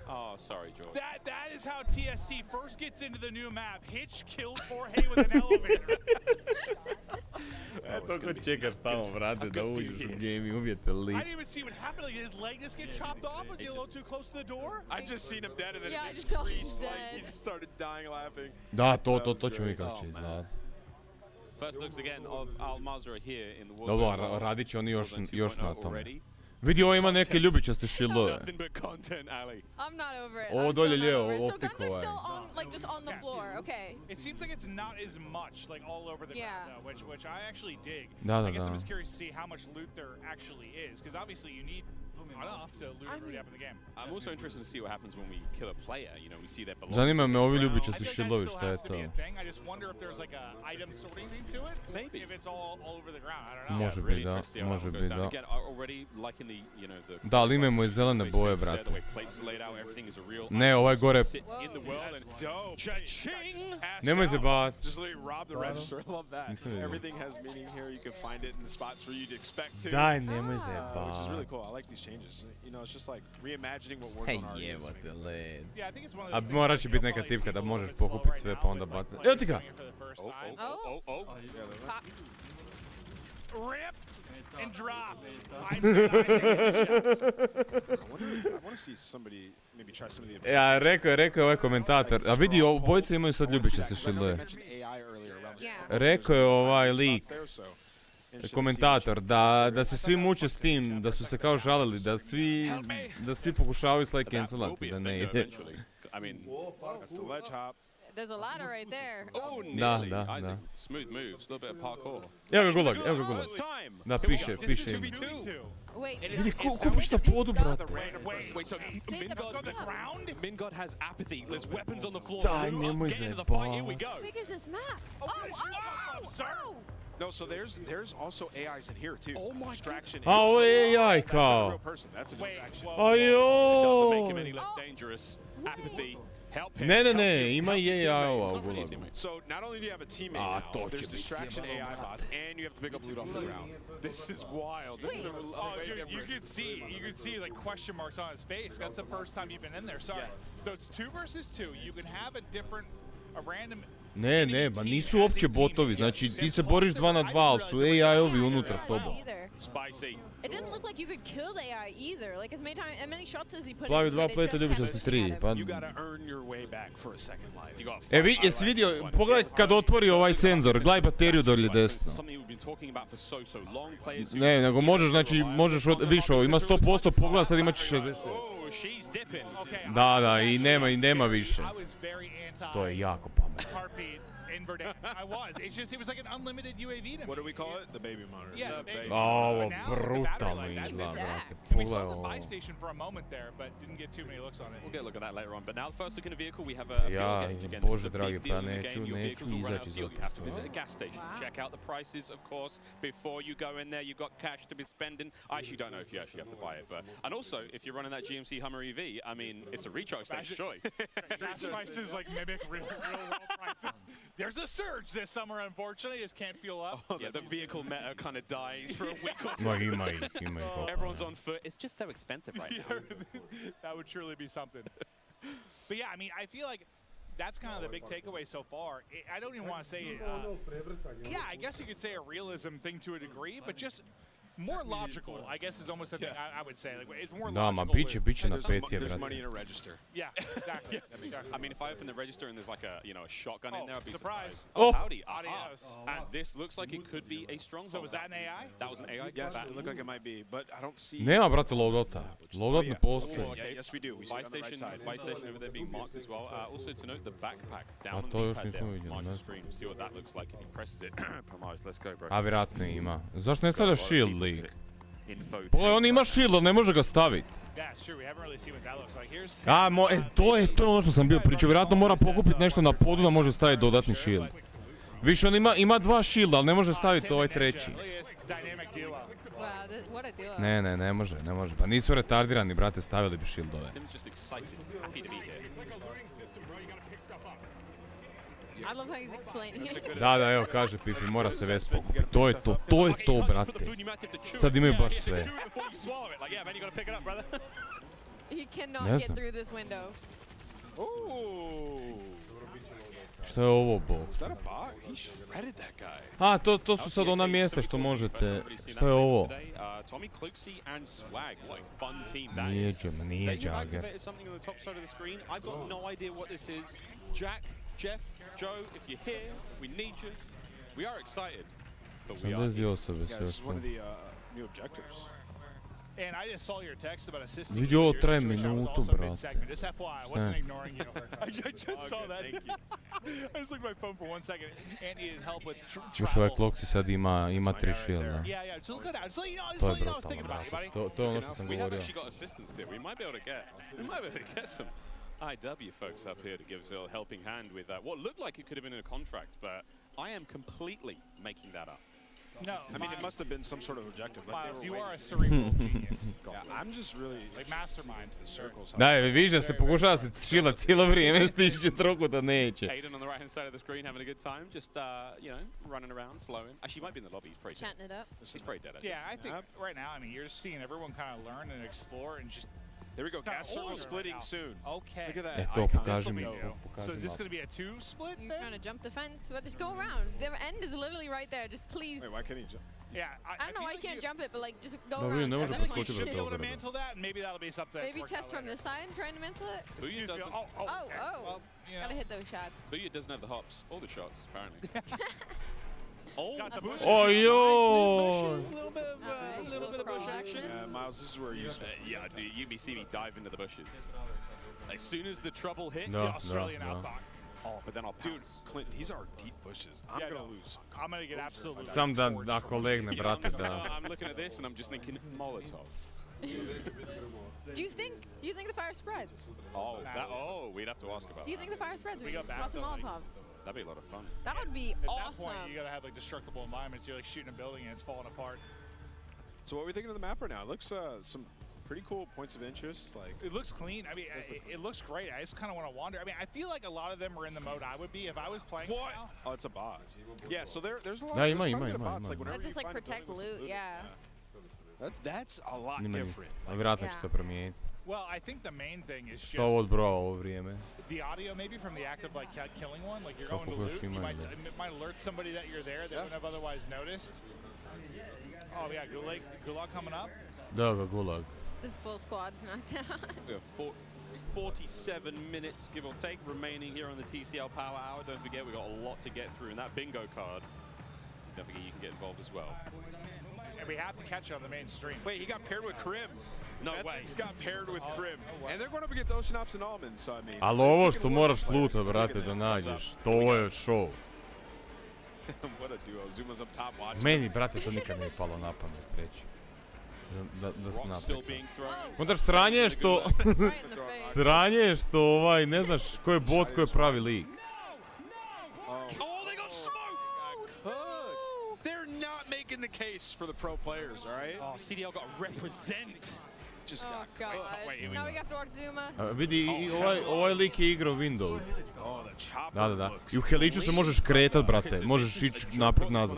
Oh, sorry, George. That is how TST first gets into the new map. Hitch killed Jorge with an elevator. Toliko čekaš tamo, vrate, da uđeš u game i ubijete I lift. didn't even see what happened. Like, did his leg just get chopped off? Was he a little too close to the door? I just seen him dead and then Yeah, I he just saw him screeched like dead. he just started dying laughing. Da, to ću mi kako će izgledati. First looks again of Al Mazrah here in the Warzone. Dobro, radit će oni još na tome. already. Vidi, ovo ima neke ljubičaste šilove. Nothing but content, Ali. I'm not over it. Ovo I'm dolje still not lijevo, over it. So guns optical are still eye. on, like just on the floor. Okay. It seems like it's not as much like all over the Yeah. ground though, which I actually dig. Da, I guess I'm da. just curious to see how much loot there actually is, because obviously you need enough to loot everybody up in the game. I'm also interested to see what happens when we kill a player. You know, we see their belongings. Zanima me ovi I ljubičasti feel like šilovi, that šta still je has to be to? a thing. I just wonder if there's like a item sorting thing to it. Maybe. If it's all over the ground. I don't know. Može Really biti, da, interested to see how that može one goes biti, down. da. Again, already like in the, you know, the Da, ali imamo i zelene boje, the brate. way plates are laid out, everything is a real Ne, ovaj gore... sits in the world and Dope. Cha-ching! Nemoj se bat. Just literally rob the register. I love that. Nisam vidio. Everything has meaning here. You can find it in the spots where you'd expect to. Daj, nemoj se Which is really bat. cool. I like these changes. You know, it's just like reimagining what Hej, Warzone already is. jebate led. Yeah, I think it's one of A those morat things će that biti you'll neka probably tipka see da a little možeš bit slow pokupiti right sve now pa onda with, like, bacati. players Evo ti ga! doing it for the first time. Ripped and dropped. I want to see somebody maybe try some of the. Ja, rekao je ovaj komentator. A vidi, obojice imaju sad ljubičaste šilove. Rekao je ovaj lik, komentator, da se svi muče s tim, da su se kao žalili, da svi pokušavaju slide cancelati, da ne ide. I mean, That's the ledge hop. There's a ladder right there. oh, Da, nearly. da, Isaac, da. smooth moves, a little bit of parkour. Evo ga gulag, evo ga gulag. Time. Da, Here we piše, go. This piše is ime. 2v2. Wait. Vidi, ko pušta podu, brate. Wait, so Mingod has apathy. There's weapons on the floor. Daj, Move up, nemoj get into the fight. Here we zajebat. go. How big is this map? Oh. No, so there's also AIs in here too. Oh my distraction. A ovo je AI That's not a real kao. person. That's a distraction. Doesn't make him Ajoj. any less dangerous. Apathy. Help him. Ne, ima i AI-ova u gulagu. So not only do you have a teammate Ah, now, to će there's biti distraction sjebano, AI bots, and you have to pick up loot off the ground. This is wild. This is Oh, dude, you could see like question marks on his face. That's the first time you've been in there. Sorry. So it's 2 versus 2. You can have a random. Ne, ma nisu uopće botovi, znači ti se boriš 2 na 2, ali su AI-ovi unutra s tobom. Spicy. It didn't look like you could kill the AI either. Like as many shots as he put Plavi into 2, it, they plete just ljubičasti kept shooting 3, at pa... You gotta earn your way back for a second life. You got Jesi vidio, pogledaj kad otvori ovaj senzor, gledaj bateriju dolje desno. Something we've been talking about for so long. Players who Ne, nego možeš, znači, možeš više ovo, ima 100%, pogledaj, sad ima 60. Oh, she's dipping. Da, i nema više. I was very anti. To je jako pametno. Heartbeat in Verdansk. I was. It was like an unlimited UAV to me. What do we call it? The baby monitor. Yeah, the baby. Ovo But now, brutalno the battery life, izgleda, that's brate. stacked. We Pogledaj saw the ovo. buy station for a moment there, but didn't get too many looks on it. We'll get a look at that later on. But now, first look in the vehicle, we have a fuel Ja, gauge. Again, Bože this is a dragi, big deal pa in the neću game. Your vehicles will run out izaći of za fuel. You have to to. visit a gas station. Check out the prices, of course, before you go in there. You've got cash to be spending. I actually don't know if you actually have to buy it, but and also if you're running that GMC Hummer EV, I mean, it's a recharge station, surely. Gas prices like mimic real world prices. There's a surge this summer, unfortunately. Just can't fuel up. Yeah, the vehicle meta kind of dies for a week or two. Ma ima ih. Everyone's on foot. It's just so expensive right now. That would truly be something. But yeah, I mean, I feel like that's kind of the big takeaway so far. I don't even want to say, yeah, I guess you could say a realism thing to a degree, but just more logical, I guess, is almost the thing I would say. Like, it's more Da, ma logical. biće na pet je, There's brate. money in a register. Yeah, exactly. exactly. I mean, if I open the register and there's like a shotgun in there, I'd be surprise. surprised. Oh, Oh. howdy. Aha. Adios. And this looks like it could be a stronghold. So was that an AI? That was an AI. Yes, That- it looked like it might be, but I don't see. Nema, brate, loadouta. Loadout ne Oh, postoji. okay. Yes, we do. We see Buy it on the right station, side. buy station over there being marked as well. Also to note the backpack down A on to the još pad nismo there. vidjeli, Mark ne the znam. screen. See what that looks like if he presses it. Pomage, let's go, bro. A vjerojatno ima. Zašto ne stavljaš shield, lik? Pogledaj, on ima shield, ne može ga staviti. To je ono što sam bio pričao, vjerojatno mora pokupiti nešto na podu da može staviti dodatni shield. Više on ima 2 shielda, ali ne može staviti ovaj treći. Ne može. Pa nisu retardirani, brate, stavili bi shieldove. I love how he's explaining it. Da, evo, kaže Pipi, mora se vest pokupiti. To je to, brate. Sad imaju baš sve. He cannot get through this window. Što je ovo, bog? Is that a bot? He shredded that guy. A, to su sad ona mjesta što možete... Što je ovo? Nije Jagger. Jeff, Joe, if you're here, we need you. We are excited, but we 80 osobe sve That's one što. of the new objectives. And I just saw your text about assisting. Vidi, ovo traje minutu, brate. Just FYI, I wasn't ignoring you. I just saw that. I just looked at my phone for 1 second. And he help with Još ovaj Kloxi sad ima 3 shielda. Yeah, just look at that. Just let you know, To je I was thinking brutalno, about you, buddy. brate. To je ono što sam We have govorio. actually got assistance here. We might be able to get some IW folks up here to give us a little helping hand with what looked like it could have been in a contract, but I am completely making that up. No, I mean, it must have been some sort of objective. Like Miles, they you were are a waiting. cerebral genius. Yeah, I'm just really Like mastermind. The circles. Da, vidiš da se pokušava se šila cijelo vrijeme, stiže troku da neće. Aiden on the right hand side of the screen having a good time, just running around, flowing. Actually, he might be in the lobby. He's pretty dead. Chatting it up. He's pretty dead. Yeah, I think right now, I mean, you're just seeing everyone kind of learn and explore and just. There we go. Gas circle splitting soon. Okay. Look at that. To icon. pokaži mi. So is this going to be a 2 split You're then? trying to jump the fence, but just go around. The end is literally right there. Just please. Wait, why can't he jump? Yeah, I don't know why you can't jump it, but like just go No, around. ne može That would be preskočiti Should be able to toga. mantle that, and maybe that'll be something. Maybe chest from the side, trying to mantle it. Booyah doesn't. Oh, okay. Well, you know. Gotta hit those shots. Booyah doesn't have the hops or the shots, apparently. Got the bush. Oh, yo! A little bit of bush action. Miles, this is where you Yeah, dude, you be see me dive into the bushes. As soon as the trouble hits, No, the no, Australian no. outback. Oh, but then I'll Dude, pounce. Clint, these are deep bushes. I'm Yeah, gonna no. lose. I'm going to get absolutely. Sam da ako legne, brate, da. I'm looking at this and I'm just thinking Molotov. Do you think the fire spreads? We'd have to ask about Do you think the fire spreads? We when you got back toss a to, like, Molotov? That'd be a lot of fun. That would be At that awesome. point, you got to have like destructible environments. You're like shooting a building and it's falling apart. So what are we thinking of the map right now? It looks some pretty cool points of interest. Like It looks clean. I mean, it looks great. I just kind of want to wander. I mean, I feel like a lot of them are in the mode I would be if I was playing. What? Oh, it's a bot. Yeah, so there's a lot. Yeah, There's you might, quite a you bit of might, bots. you Like might. whenever That just you like find a protect building with some loot, yeah. That's a lot Ima isto. different. A vjerojatno će Yeah. to promijeniti. Well, I think the main thing is Što ovo just odbrojava ovo vrijeme? the audio, maybe from the act of like killing one. Like you're going to Kako loot, još you ima might ili? it might alert somebody that you're there that wouldn't have otherwise noticed. Oh yeah, Gulag coming up. Da ga gulag. This full squad's not down. We have 47 minutes, give or take, remaining here on the TCL Power Hour. Don't forget, we've got a lot to get through. And that bingo card, don't forget you can get involved as well. And we have to catch it on the main stream. Wait, he got paired with Krim. No way. He's got paired with Krim. no way. And they're going up against Ocean Ops and Almonds, so I mean. Ali ovo što moraš luta, brate, da nađeš. To je show. What a duo. Zuma's up top watching. Meni, brate, to nikad nije palo na pamet reći. Da se Rock still napreka. being thrown. Kontraš sranje je što... Sranje je što ne znaš ko je bot, ko je pravi lik. Oh, they got smoked! They're not making the case for the pro players, all right? Oh, CDL got to represent. Just Oh got god. Wait, Now we have to watch Zuma. Vidi, i ovaj lik je igrao Window. Oh, the chopper Da. looks I u Heliću se možeš kretat, brate. Možeš ići naprijed nazad.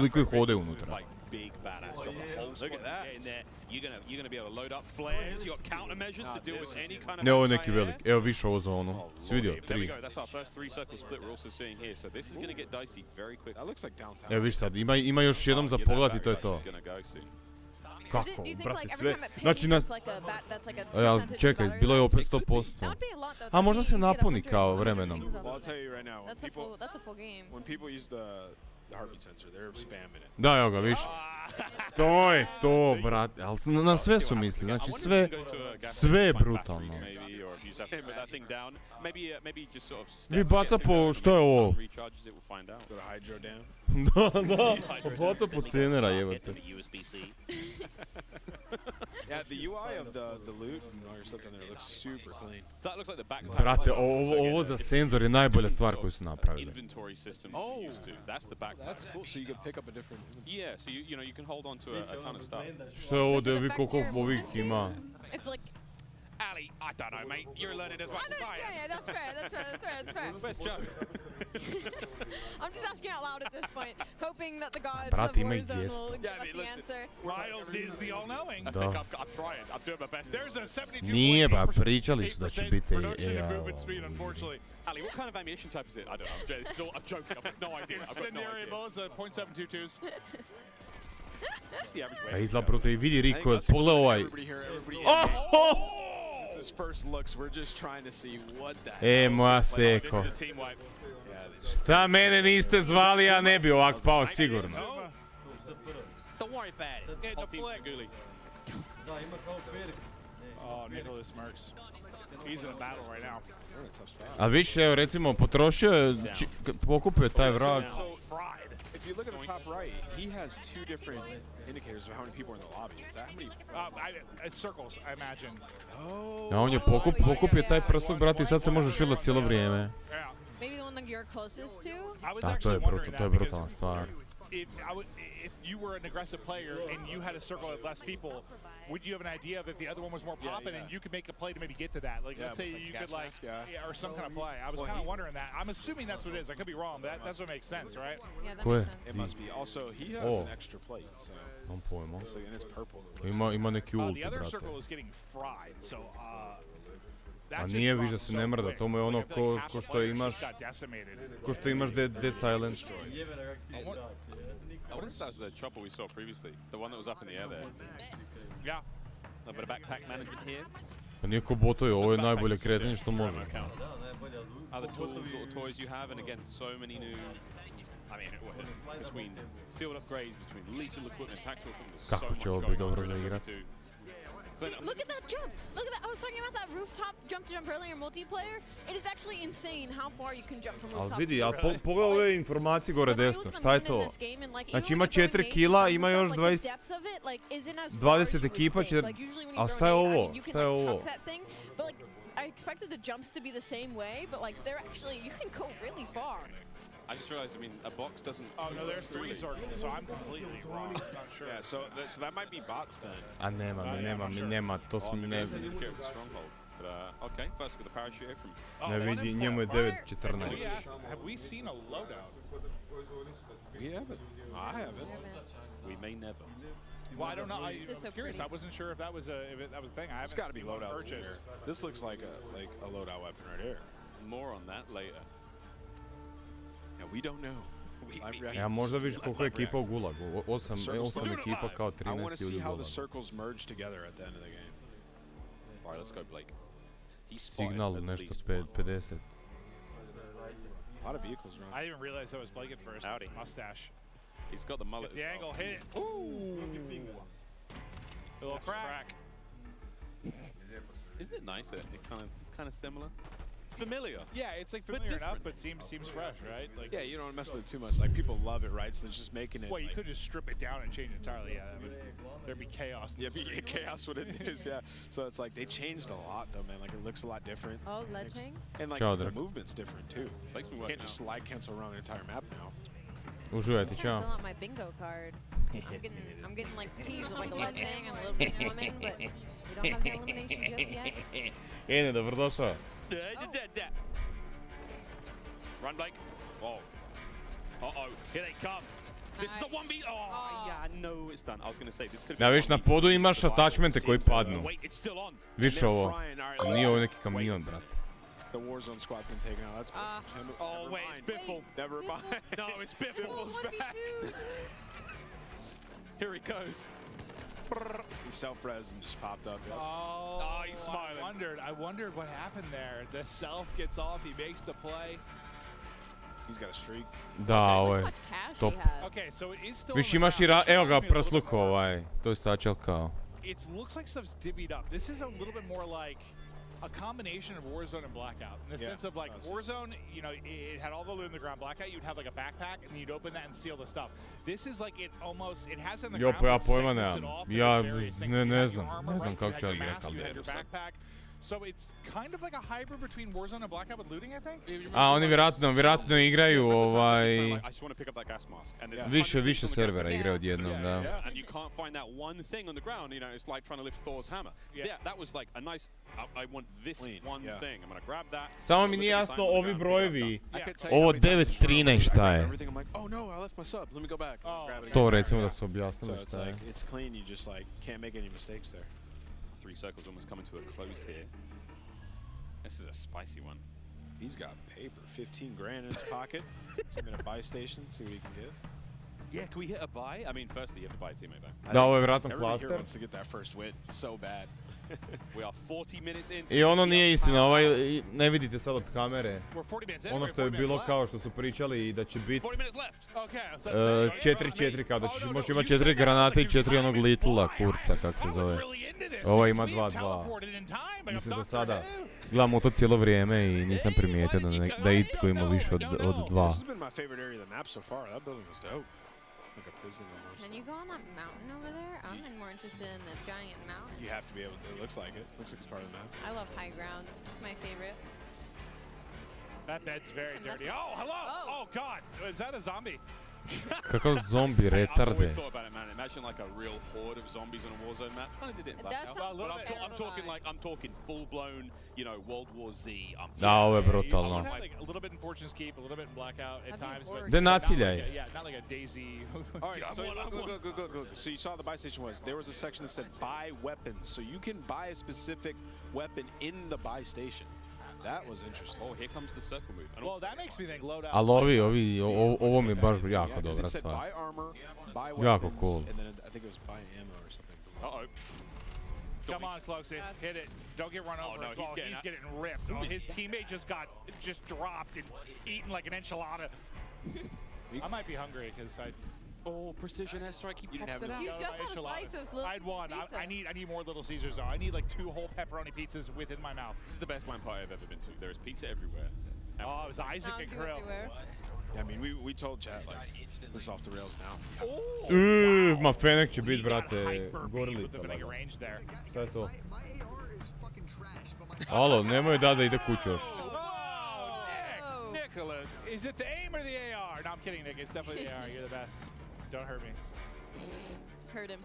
Likovi hode unutra. Big badass job. The whole Look squad at that. getting there. You're gonna be able to load up flares. You got countermeasures to deal with any kind of. Ne, ovo je neki anti-air. velik. Evo više ovo zonu. Si vidio? There we 3. go. That's our first 3-circle split we're also seeing here. So this is gonna get dicey very quick. That looks like downtown. Evo viš sad, ima još jednom za pogled i to je to. Kako, Do you think brate, like every sve. time it pings, Znači, na... that's like a that's like a Ali percentage of čekaj, battery bilo je life? opet 100%. That would be a lot though. A možda se That'd be- you get napuni 100 kao 100 vremenom. pings off Well, I'll of tell you right now. That's a full game. When people use the heartbeat sensor, they're spamming it. Da, evo ga, viš. To je to, brate. Ali na sve su misli, znači sve je brutalno. just have to put that thing down. Maybe just sort of Vi baca po, što je ovo? recharges it, we'll find out. Go to hydro down. Da, baca po cenera, jebate. Yeah, the UI of the loot and all your stuff in there looks super clean. So that looks like the backpack. Brate, ovo za senzor je najbolja stvar koju su napravili. Inventory system you're used to. That's the backpack. That's cool. So you can pick up a different. Yeah, so you know you can hold on to a ton of stuff. Što je ovo da vi koliko ovih ima? It's like, Ali, I don't know, mate. You're learning as much as I am. yeah, that's fair. Where's Joe? I'm just asking out loud at this point, hoping that the gods Brate, of ima i Warzone gesta. will give us the answer. Miles is the all-knowing. Da. I'm trying. I'm doing my best. There's a 72.8% Nije, ba, pričali su da će biti production and movement speed, unfortunately. Ali, what kind of ammunition type is it? I don't know. I'm joking. I've got no idea. I've got no Incendiary idea. bullets at .722s. What's the average A weight? izgleda brute i vidi Riko, pogledaj ovaj. This is first looks. We're just trying to see what the hell. Moja This seko. is a team wipe. Šta mene niste zvali, ja ne bi ovak pao sigurno. Don't worry about it. Whole team's Guli. Oh, Nicholas Merckx. He's in a battle right now. A više, evo recimo, potrošio je, pokupio je taj vrag. So, if you look at the top right, he has two different indicators of how many people are in the lobby. Is that how many? Circles, I imagine. A on je pokupio taj prsluk, brate, i sad se može šilat cijelo vrijeme. Maybe the one that you're closest to? Da, to je brutalna stvar. If you were an aggressive player and you had a circle of less people, would you have an idea that the other one was more popping and you could make a play to maybe get to that? Like, let's say you could or some kind of play. I was kind of wondering that. I'm assuming that's what it is. I could be wrong, but that's what makes sense, right? Yeah, that makes sense. It must be. Also, he has an extra plate, so. Nemam pojma. And it's purple. Ima neki ulti, The other brate. circle is getting fried, so A nije više da se ne mrda, to mu je ono ko što imaš, Dead Silence. I wonder if that was the chopper we saw previously, the one that was up in the air there. Yeah. A bit of backpack management here. Pa nije ko botovi, ovo je najbolje kretanje što može. Other tools, little toys you have, and again, so many new. I mean, between field upgrades, between lethal equipment, tactical equipment, Kako će ovo biti dobro za igrat? See, look at that jump! Look at that! I was talking about that rooftop jump earlier multiplayer. It is actually insane how far you can jump from rooftop. Ali vidi, pogledaj ove informacije gore desno, šta je to? Znači ima 4 kila, ima još 20 ekipa, ali šta je ovo? Šta je ovo? I expected the jumps to be the same way, but like they're actually, you can go really far. I just realized, I mean, a box doesn't. Oh no, there's 3 circles, so I'm completely wrong. I'm not sure. Yeah, so that might be bots then. A nema, to smo ne znam. But okay, first with the parachute from. Ne vidi, njemu je 9.14. Have we seen a loadout? We haven't. I haven't. We may never. Well, I don't know. I'm curious. I wasn't sure if that was a thing. I haven't. It's got to be loadouts in here. This looks like a loadout weapon right here. More on that later. Yeah, we don't know. Ja možda vidiš koliko je ekipa u Gulagu. 8 ekipa kao 13 ljudi u Gulagu. I want to see how the circles merge together at the end of the game. All right, let's go, Blake. Signal nešto 50. A lot of vehicles around. I didn't realize that was Blake at first. Howdy. Mustache. He's got the mullet. The angle hit it. Ooh. A little crack. Isn't it nicer? It's kind of similar. Familiar. Yeah, it's like familiar enough, but seems fresh, right? Like, yeah, you don't mess with it too much. Like people love it, right? So it's just making it. Well, you could just strip it down and change it entirely. Yeah, there'd be chaos. Yeah, be chaos what it is. Yeah. So it's like they changed a lot though, man. Like it looks a lot different. Oh, ledging. And like the movement's different too. You can't just slide cancel around the entire map now. Uživajte, čao. Fill out my bingo card. I'm getting like teased with like a ledge hang and a little bit of swimming, but we don't have the elimination just yet. Ene, dobrodošao. Run, Blake. Oh. Uh-oh. Here they come. This is the 1v. Oh, yeah, no, it's done. I was going to say, this could be. Ja, viš, na podu imaš attachmente koji padnu. Više ovo. Nije ovo neki kamion, brat. The Warzone squad's gonna take it out. That's oh wait, it's Biffle. Never mind. No, it's Biffle's back. Here he goes. He self-res and just popped up. Yep. Oh, he's smiling. I wondered what happened there. The self gets off, he makes the play. He's got a streak. Da, ovo je top. Okay, so it is still. Viš imaš i evo ga prsluk ovaj. To je sačel kao. It looks like stuff's divvied up. This is a little bit more like a combination of Warzone and Blackout in the sense of like Warzone, you know, it had all the loot in the ground. Blackout, you'd have like a backpack and you'd open that and seal the stuff. This is like it almost, it has it in the ground. Ja pojma nemam. Ja ne znam kako će igrati, ali backpack. So it's kind of like a hybrid between Warzone and Blackout with looting, I think. A oni vjerojatno igraju više servera igraju odjednom, da. And you can't find that one thing on the ground, you know, it's like trying to lift Thor's hammer. Yeah, that was like a nice, I want this one thing, I'm gonna grab that. Samo mi nije jasno ovi brojevi, ovo 9-13 šta je? Oh no, I left my sub, let me go back. To recimo da su objasnili šta je. It's clean, you just like can't make any mistakes there. 3 circles almost coming to a close here. This is a spicy one. He's got paper, 15 grand in his pocket. He's in a buy station, see what he can get. Yeah, can we hit a buy? I mean, firstly, you have to buy a teammate though. Da, ovo je vjerojatno Everybody here klaster. wants to get that first win so bad. We are 40 minutes into. I ono nije istina, ovaj, ne vidite sad od kamere. Ono što je bilo kao što su pričali da će biti 4-4 kao da ćeš moći imati 4 granate i 4 onog litla kurca, kak se zove. Ovo ima 2-2. Mislim za sada. Gledam to cijelo vrijeme i nisam primijetio da itko ima više od 2. This has been my favorite area of the map so far. That building was dope. Like a prison almost. Can you go on that mountain over there? I'm more interested in this giant mountain. You have to be able to. It looks like it. Looks like it's part of the map. I love high ground. It's my favorite. That bed's very dirty. Oh, hello! Oh God, is that a zombie? Kakav zombi retarde. Imagine like a real horde of zombies on a Warzone map. Kind of did it in Blackout. But I'm talking full-blown, you know, World War Z. Da, ovo je brutalno. Like a little bit in Fortune's Keep, a little bit in Blackout at times, but Da naciljaj. Yeah, not like a Daisy. All right, so go. So you saw the buy station was there was a section that said buy weapons, so you can buy a specific weapon in the buy station. That was interesting. Oh, here comes the circle move. Well, that makes me think loadout. Ali ovo mi je baš jako dobra stvar. Buy armor, buy weapons, Jako cool. and then I think it was buy ammo or something. Uh-oh. Come on, Cloaksy, hit it. Don't get run over. No, he's getting ripped. Oh, his teammate just dropped and eaten like an enchilada. I might be hungry because I. Oh, precision airstrike. He pops it out. You just had a slice of little I had one. pizza. I need more Little Caesars though. I need like 2 whole pepperoni pizzas within my mouth. This is the best LAN party I've ever been to. There is pizza everywhere. Oh, it was Isaac and Grill. Yeah, I mean, we told chat like this is off the rails now. Ma Fenek će biti, brate, gorilica. Šta je to? Alo, nemoj da ide kuću još. Nicholas, is it the aim or the AR? No, I'm kidding, Nick. It's definitely the AR. You're the best. Don't hurt me. Hurt him.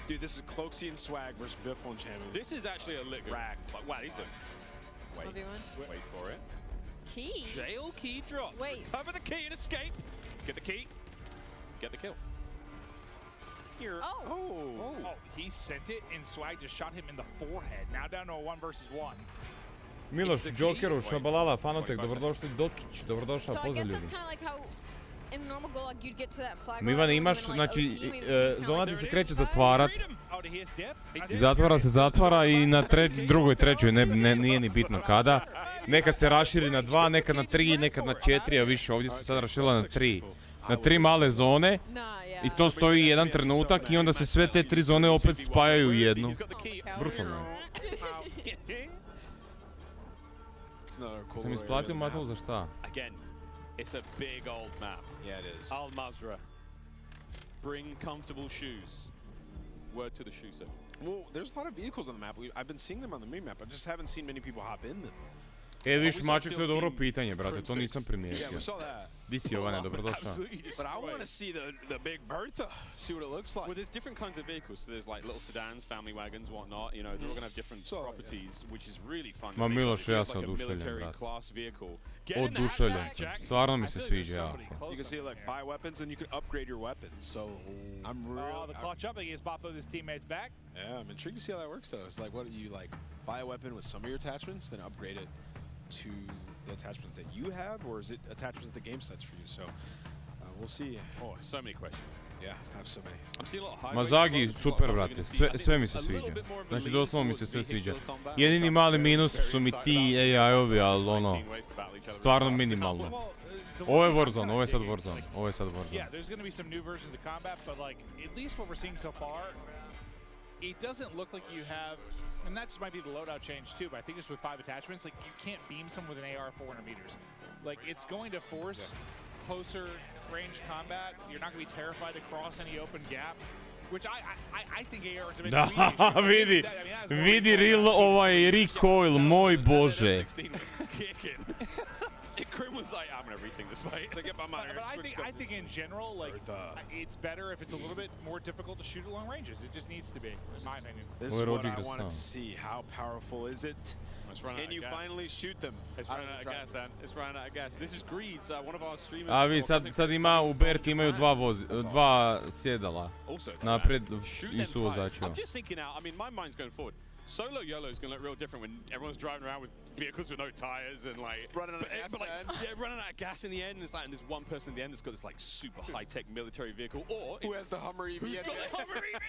Dude, this is Cloaksy and Swag versus Biffle and Champion. This is actually a lick. Racked. Like, wow, these are. Wait for it. Key. Jail key drop. Wait. Cover the key and escape. Get the key. Get the kill. Here. Oh. He sent it and Swag just shot him in the forehead. Now down to a 1 versus 1. Miloš, Jokeru, Šabalala, Fanotek, dobrodošli, Dokić, dobrodošao, pozdrav ljudi. Mivan, imaš, znači, zona ti se kreće zatvarat, zatvara i na drugoj, trećoj, nije ni bitno kada. Nekad se raširi na 2, nekad na 3, nekad na 4, a više ovdje se sad raširila na 3. Na 3 male zone i to stoji jedan trenutak i onda se sve te 3 zone opet spajaju u jednu. Brutalno. Sam isplatio Matul za šta? Again, it's a big old map. Yeah, it is. Al Mazrah. Bring comfortable shoes. Word to the shoe set. Well, there's a lot of vehicles on the map. I've been seeing them on the mini-map. I just haven't seen many people hop in them. Viš, Maček, to je dobro pitanje, brate, to nisam primijetio. Yeah, we saw that. Di si, Jovane, dobrodošao. But I want to see the Big Bertha, see what it looks like. Well, there's different kinds of vehicles. So there's like little sedans, family wagons, whatnot. You know, they're all going to have different properties, which is really fun. Ma Miloš, ja sam oduševljen, brate. Oduševljen sam. Stvarno mi se sviđa jako. You can see like buy weapons and you can upgrade your weapons. So I'm really. The clutch up, he has Boppo his teammates back. Yeah, I'm intrigued to see how that works though. It's like, what do you like? Buy a weapon with some of your attachments, then upgrade it to the attachments that you have, or is it attachments that the game sets for you? So we'll see. Oh, so many questions. Yeah, I have so many. I'm seeing a lot of high. Mazagi, super, brate, sve mi se sviđa. Znači, doslovno mi se sve sviđa. Jedini mali minus su mi ti AI-ovi, ali ono, stvarno minimalno. Ovo je Warzone, ovo je sad Warzone, ovo je sad Warzone. Yeah, there's going to be some new versions of combat, but like, at least what we're seeing so far, it doesn't look like you have, and that might be the loadout change too, but I think just with 5 attachments, like you can't beam someone with an AR 400 meters. Like it's going to force closer range combat. You're not going to be terrified to cross any open gap, which I think AR is a bit Da, vidi real ovaj recoil, moj bože. Krim was like, I'm gonna rethink this fight. To get my mind. But I think in general, like it's better if it's a little bit more difficult to shoot at long ranges. It just needs to be, in my opinion. This is what I wanted to see. How powerful is it? Can you finally shoot them? It's running out of gas, man. It's running out of gas. This is Greeds, one of our streamers. A vi sad ima u Berti imaju dva sjedala. Naprijed i suvozačima. I'm just thinking out. I mean, my mind's going forward. Solo YOLO is going to look real different when everyone's driving around with vehicles with no tires and like running out of gas. Running out of gas in the end. It's like, and there's one person at the end that's got this like super high-tech military vehicle, or who has the Hummer EV? Who's got the Hummer EV?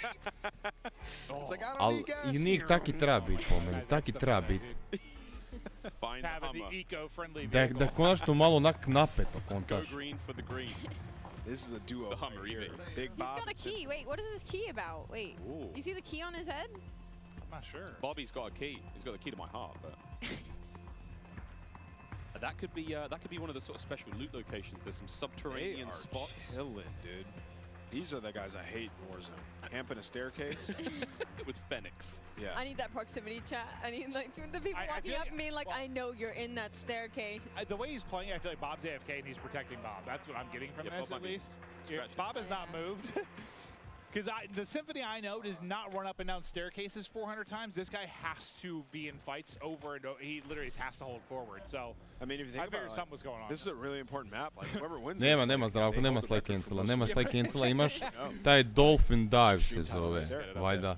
It's like, I don't need gas. I njih taki treba biti po meni, taki treba biti. Find the eco-friendly Da konačno malo napeto kontaš. Go green for the green. This is a duo. The Hummer EV. Big Bob. He's got a key. Wait, what is this key about? Wait, you see the key on his head? I'm not sure. Bobby's got a key. He's got the key to my heart, but that could be one of the sort of special loot locations. There's some subterranean spots. Chilling, dude. These are the guys I hate in Warzone. Camping a staircase with Phoenix. Yeah. I need that proximity chat. I need like the people walking up and being like, I know you're in that staircase. The way he's playing, I feel like Bob's AFK and he's protecting Bob. That's what I'm getting from this, at least. Bob has not moved. Because the Symphony I know does not run up and down staircases 400 times. This guy has to be in fights over and over. He literally has to hold forward. So, I mean, if you think about it, something was going on. This is a really important map. Like, whoever wins Nema Zdravko, nema slide cancela, nema slide cancela, imaš taj Dolphin Dive se zove, valjda.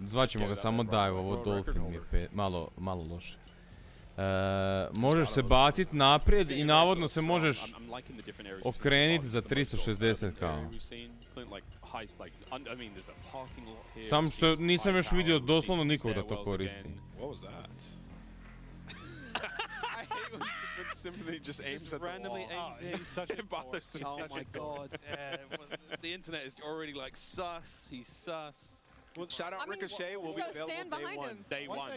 Zvaćemo ga samo Dive, ovo Dolphin mi je malo loše. Možeš se baciti naprijed i navodno se možeš okreniti za 360 kao. Sam što nisam još vidio doslovno nikog da to koristi. What was that? I hate when Symphony just aims at the randomly wall. aims in. It bothers me. Oh my god. The internet is already like sus. He's sus. Well, shout out Ricochet. Will be available day one.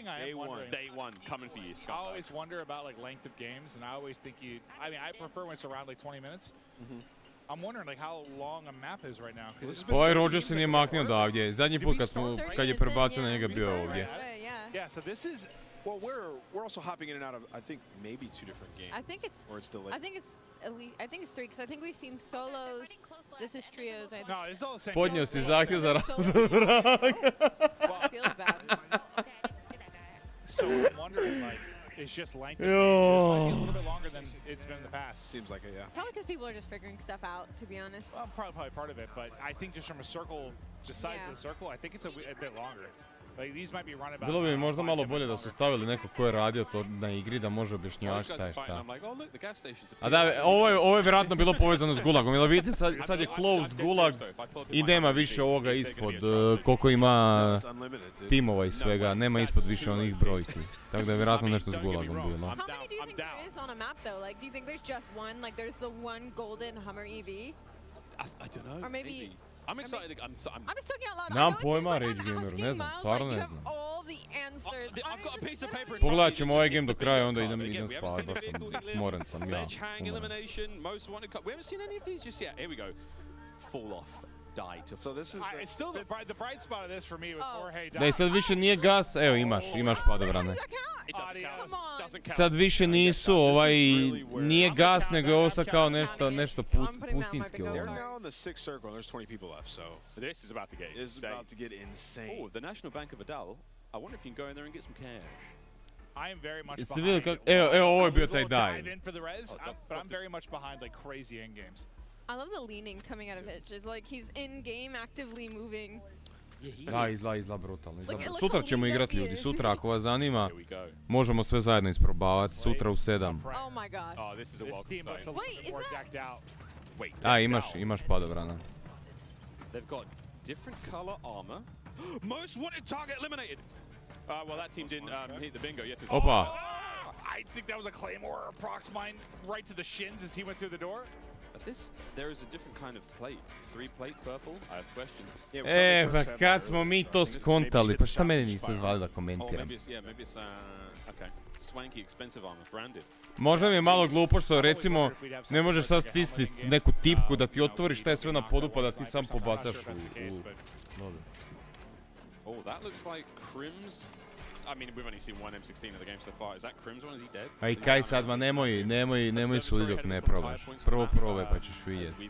Day one. Coming for you, Scott. I always wonder about like length of games, and I always think I prefer when it's around like 20 minutes. I'm wondering like how long a map is right now. Ovaj Roger se nije maknio odavdje. Zadnji put kad je prebacio na njega bio ovdje. Yeah, so this is. Well, we're also hopping in and out of I think maybe 2 different games. I think it's. Or it's delayed. I think it's at least. I think it's 3 because I think we've seen solos. This is trios. I think. No, it's all the same. Podnio si zahtjev za razvrag. Feels bad. So I'm wondering like. It's just length. It might be a little bit longer than it's been in the past. Seems like it, yeah. Probably because people are just figuring stuff out, to be honest. Well, probably part of it, but I think just from a circle, just size of the circle, I think it's a bit longer. Like these might be running about. Bilo bi možda malo bolje da su stavili neko ko je radio to na igri da može objašnjavati šta je šta. A da, ovo je vjerojatno bilo povezano s Gulagom. Jel vidite, sad je closed Gulag i nema više ovoga ispod koliko ima timova i svega. Nema ispod više onih brojki. Tako da je vjerojatno nešto s Gulagom bilo. How many do you think there is on a map though? Like, do you think there's just one? Like, there's the one golden Hummer EV? I don't know. Or maybe. I'm excited. I'm just talking out loud. Nemam pojma, Rage Gameru, ne znam, stvarno ne znam. I've got a piece of paper. Pogledat ćemo ovaj game do kraja, onda idem spavat, baš sam smoren sam ja. Ledge hang elimination, most wanted cup. We haven't seen any of these just yet. Here we go. Fall off. Die to. So this is it's still the bright spot of this for me with Jorge. Da i sad više nije gas, evo imaš padobrane. Sad više nisu nije gas, nego je ovo sad kao nešto pustinski ovo. They're now in the 6th circle and there's 20 people left, so this is about to get insane. This is about to get insane. Oh, the National Bank of Adal. I wonder if you can go in there and get some cash. I am very much Jeste vidjeli kako, evo ovo je bio taj dive. In for the res, but I'm very much behind like crazy end games. I love the leaning coming out of Hitch. It's like he's in game, actively moving. Da, izla brutalno. Sutra ćemo igrati ljudi, sutra ako vas zanima, možemo sve zajedno isprobavati, sutra u 7. Oh my god. Oh, this is a welcome sight. Wait, is that? Wait. Imaš padobrana. They've got different color armor. Most wanted target eliminated. Well, that team didn't hit the bingo yet. Opa. I think that was a Claymore prox mine right to the shins as he went through the door. There is a different kind of plate. 3 plate purple. I have questions. Pa kad smo mi to skontali, pa šta meni niste zvali da komentiram? Maybe it's okay. Swanky, expensive armor, branded. Možda mi je malo glupo što recimo ne možeš sad stisniti neku tipku da ti otvori šta je sve na podu pa da ti sam pobacaš u... Oh, that looks like Crim's. I mean, we've only seen one M16 of the game so far. Is that Crim's one? Is he dead? A i kaj sad, ma nemoj sudi dok ne probaš. Prvo probaj pa ćeš vidjeti.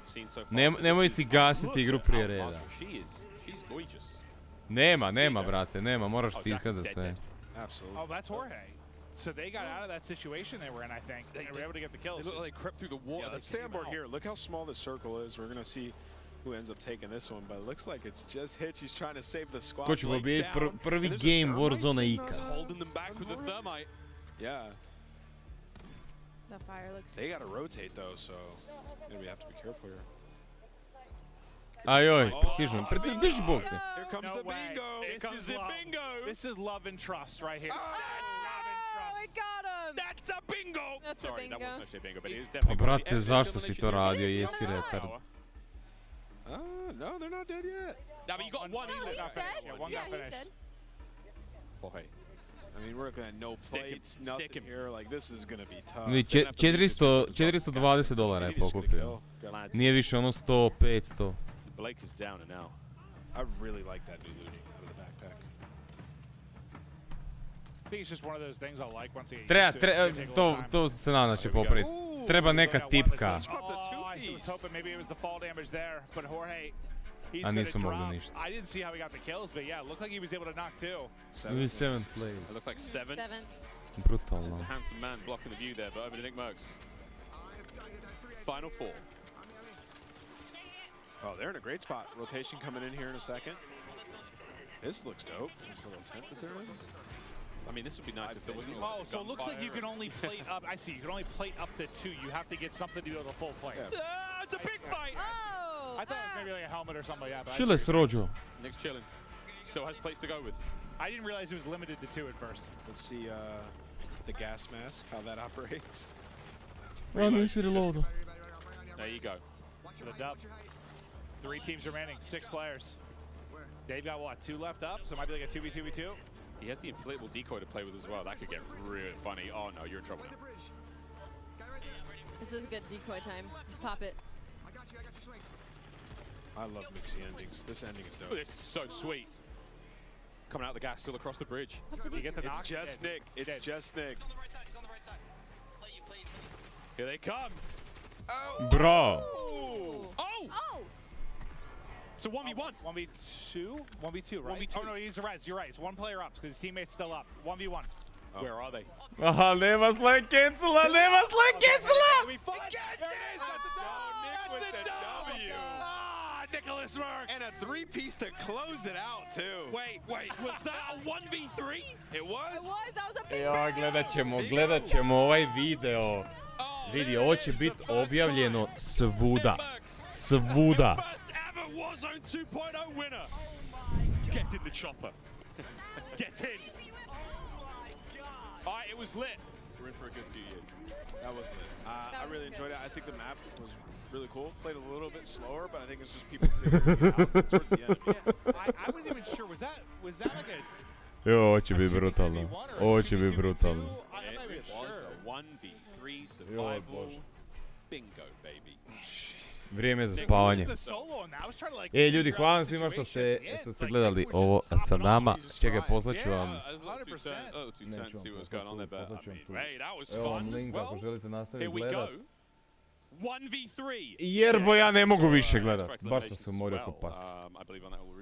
Nemoj si gasiti igru prije reda. Nema, brate, nema, moraš tiskat za sve. Absolutely. Oh, that's Jorge. So they got out of that situation they were in, I think. They were able to get the kills. They look like they crept through the wall. Yeah, let's stay on board here. Look how small this circle is. We're going to see who ends up taking this one, but it looks like it's just Hitch. He's trying to save the squad. Ko će pobijediti prvi game Warzone ikad? Holding them back with the thermite. Yeah. The fire looks... They got to rotate though, so we have to be careful here. Ajoj, precision, biš bog te. Here comes the bingo. Here comes the bingo. This is love and trust right here. I got him! That's a bingo! That's a bingo. That wasn't actually a bingo, but it is Pa definitely... brate, zašto si to radio, jesi retard? No, they're not dead yet. No, but you got one. No, he's dead. Yeah, one got finished. Dead. Jorge. I mean, we're looking at no plates, nothing here. Like, this is gonna be tough. $420 je pokupio. Nije više ono 100, 500. Blake is down and now. I really like that new looting out of the backpack. I think it's just one of those things I'll like once I get To se nadam da će popraviti. Treba neka tipka. I was hoping maybe it was the fall damage there, but Jorge, he's A gonna nisu mogli drop. ništa. I didn't see how he got the kills, but yeah, it looked like he was able to knock two. Ili 7th place. It looks like 7. Brutalno. There's a handsome man blocking the view there, but over to Nick Merckx. Final 4. Oh, they're in a great spot. Rotation coming in here in a second. This looks dope. This little tent that they're in. I mean, this would be nice if there wasn't. Oh, so it looks like you can only plate up. I see. You can only plate up to 2. You have to get something to go to full plate. Yeah. It's a big fight. Oh! I thought it was maybe like a helmet or something like that. Chile s rođo. Nick's chilling. Still has plates to go with. I didn't realize it was limited to 2 at first. Let's see the gas mask, how that operates. Ja nisi reloadao. There you go. For the dub. 3 teams remaining, 6 players. They've got what, 2 left up? So it might be like a 2v2v2. He has the inflatable decoy to play with as well. That could get really funny. Oh no, you're in trouble now. This is a good decoy time. Just pop it. I love mixy endings. This ending is dope. This is so sweet. Coming out the gas, still across the bridge. You get the knock. It's just Nick. It's just Nick. Here they come. Bro. Oh! So 1v1. 1v2? 1v2, right? 1v2. Oh no, he's right. You're right. It's 1 player up because his teammate's still up. 1v1. Oh. Where are they? Aha, nema slide cancela, nema slide cancela! We fought. There it is. Let's go. Nick with the W. Ah, Nicholas Merckx. And a 3-piece to close it out, too. Wait. Was that a 1v3? It was? It was. That was a big Ja, gledat ćemo ovaj video. Vidi, ovo će biti objavljeno svuda. Svuda. Warzone 2.0 winner. Get in the chopper. Get in. All right, it was lit. We're in for a good few years. That was lit. I really enjoyed it. I think the map was really cool. Played a little bit slower, but I think it's just people figuring it out towards the end. Yeah, I wasn't even sure. Was that like a... Jo, ovo će biti brutalno. Ovo će biti brutalno. It was a 1v3 survival bingo, baby. Vrijeme je za spavanje. Ljudi, hvala vam svima što ste gledali ovo sa nama. Čekaj, poslaću vam. Evo vam link ako želite nastaviti gledat. 1v3. Jerbo, ja ne mogu više gledat. Baš sam se umorio ko pas. I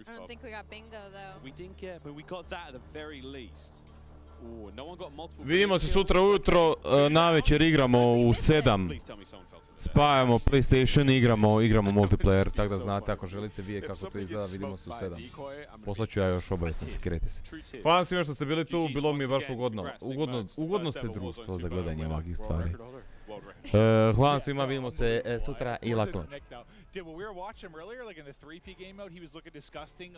don't think we got bingo though. We didn't get, but we got that at the very least. Vidimo se sutra ujutro, navečer igramo u 7. Spajamo PlayStation, igramo multiplayer, tako da znate, ako želite vidjeti kako to izgleda, vidimo se u 7. Poslaću ja još obavijesti, sekirajte se. Hvala vam svima što ste bili tu, bilo mi je baš ugodno. Ugodno ste društvo za gledanje ovakvih stvari. Hvala vam svima, vidimo se sutra i lako.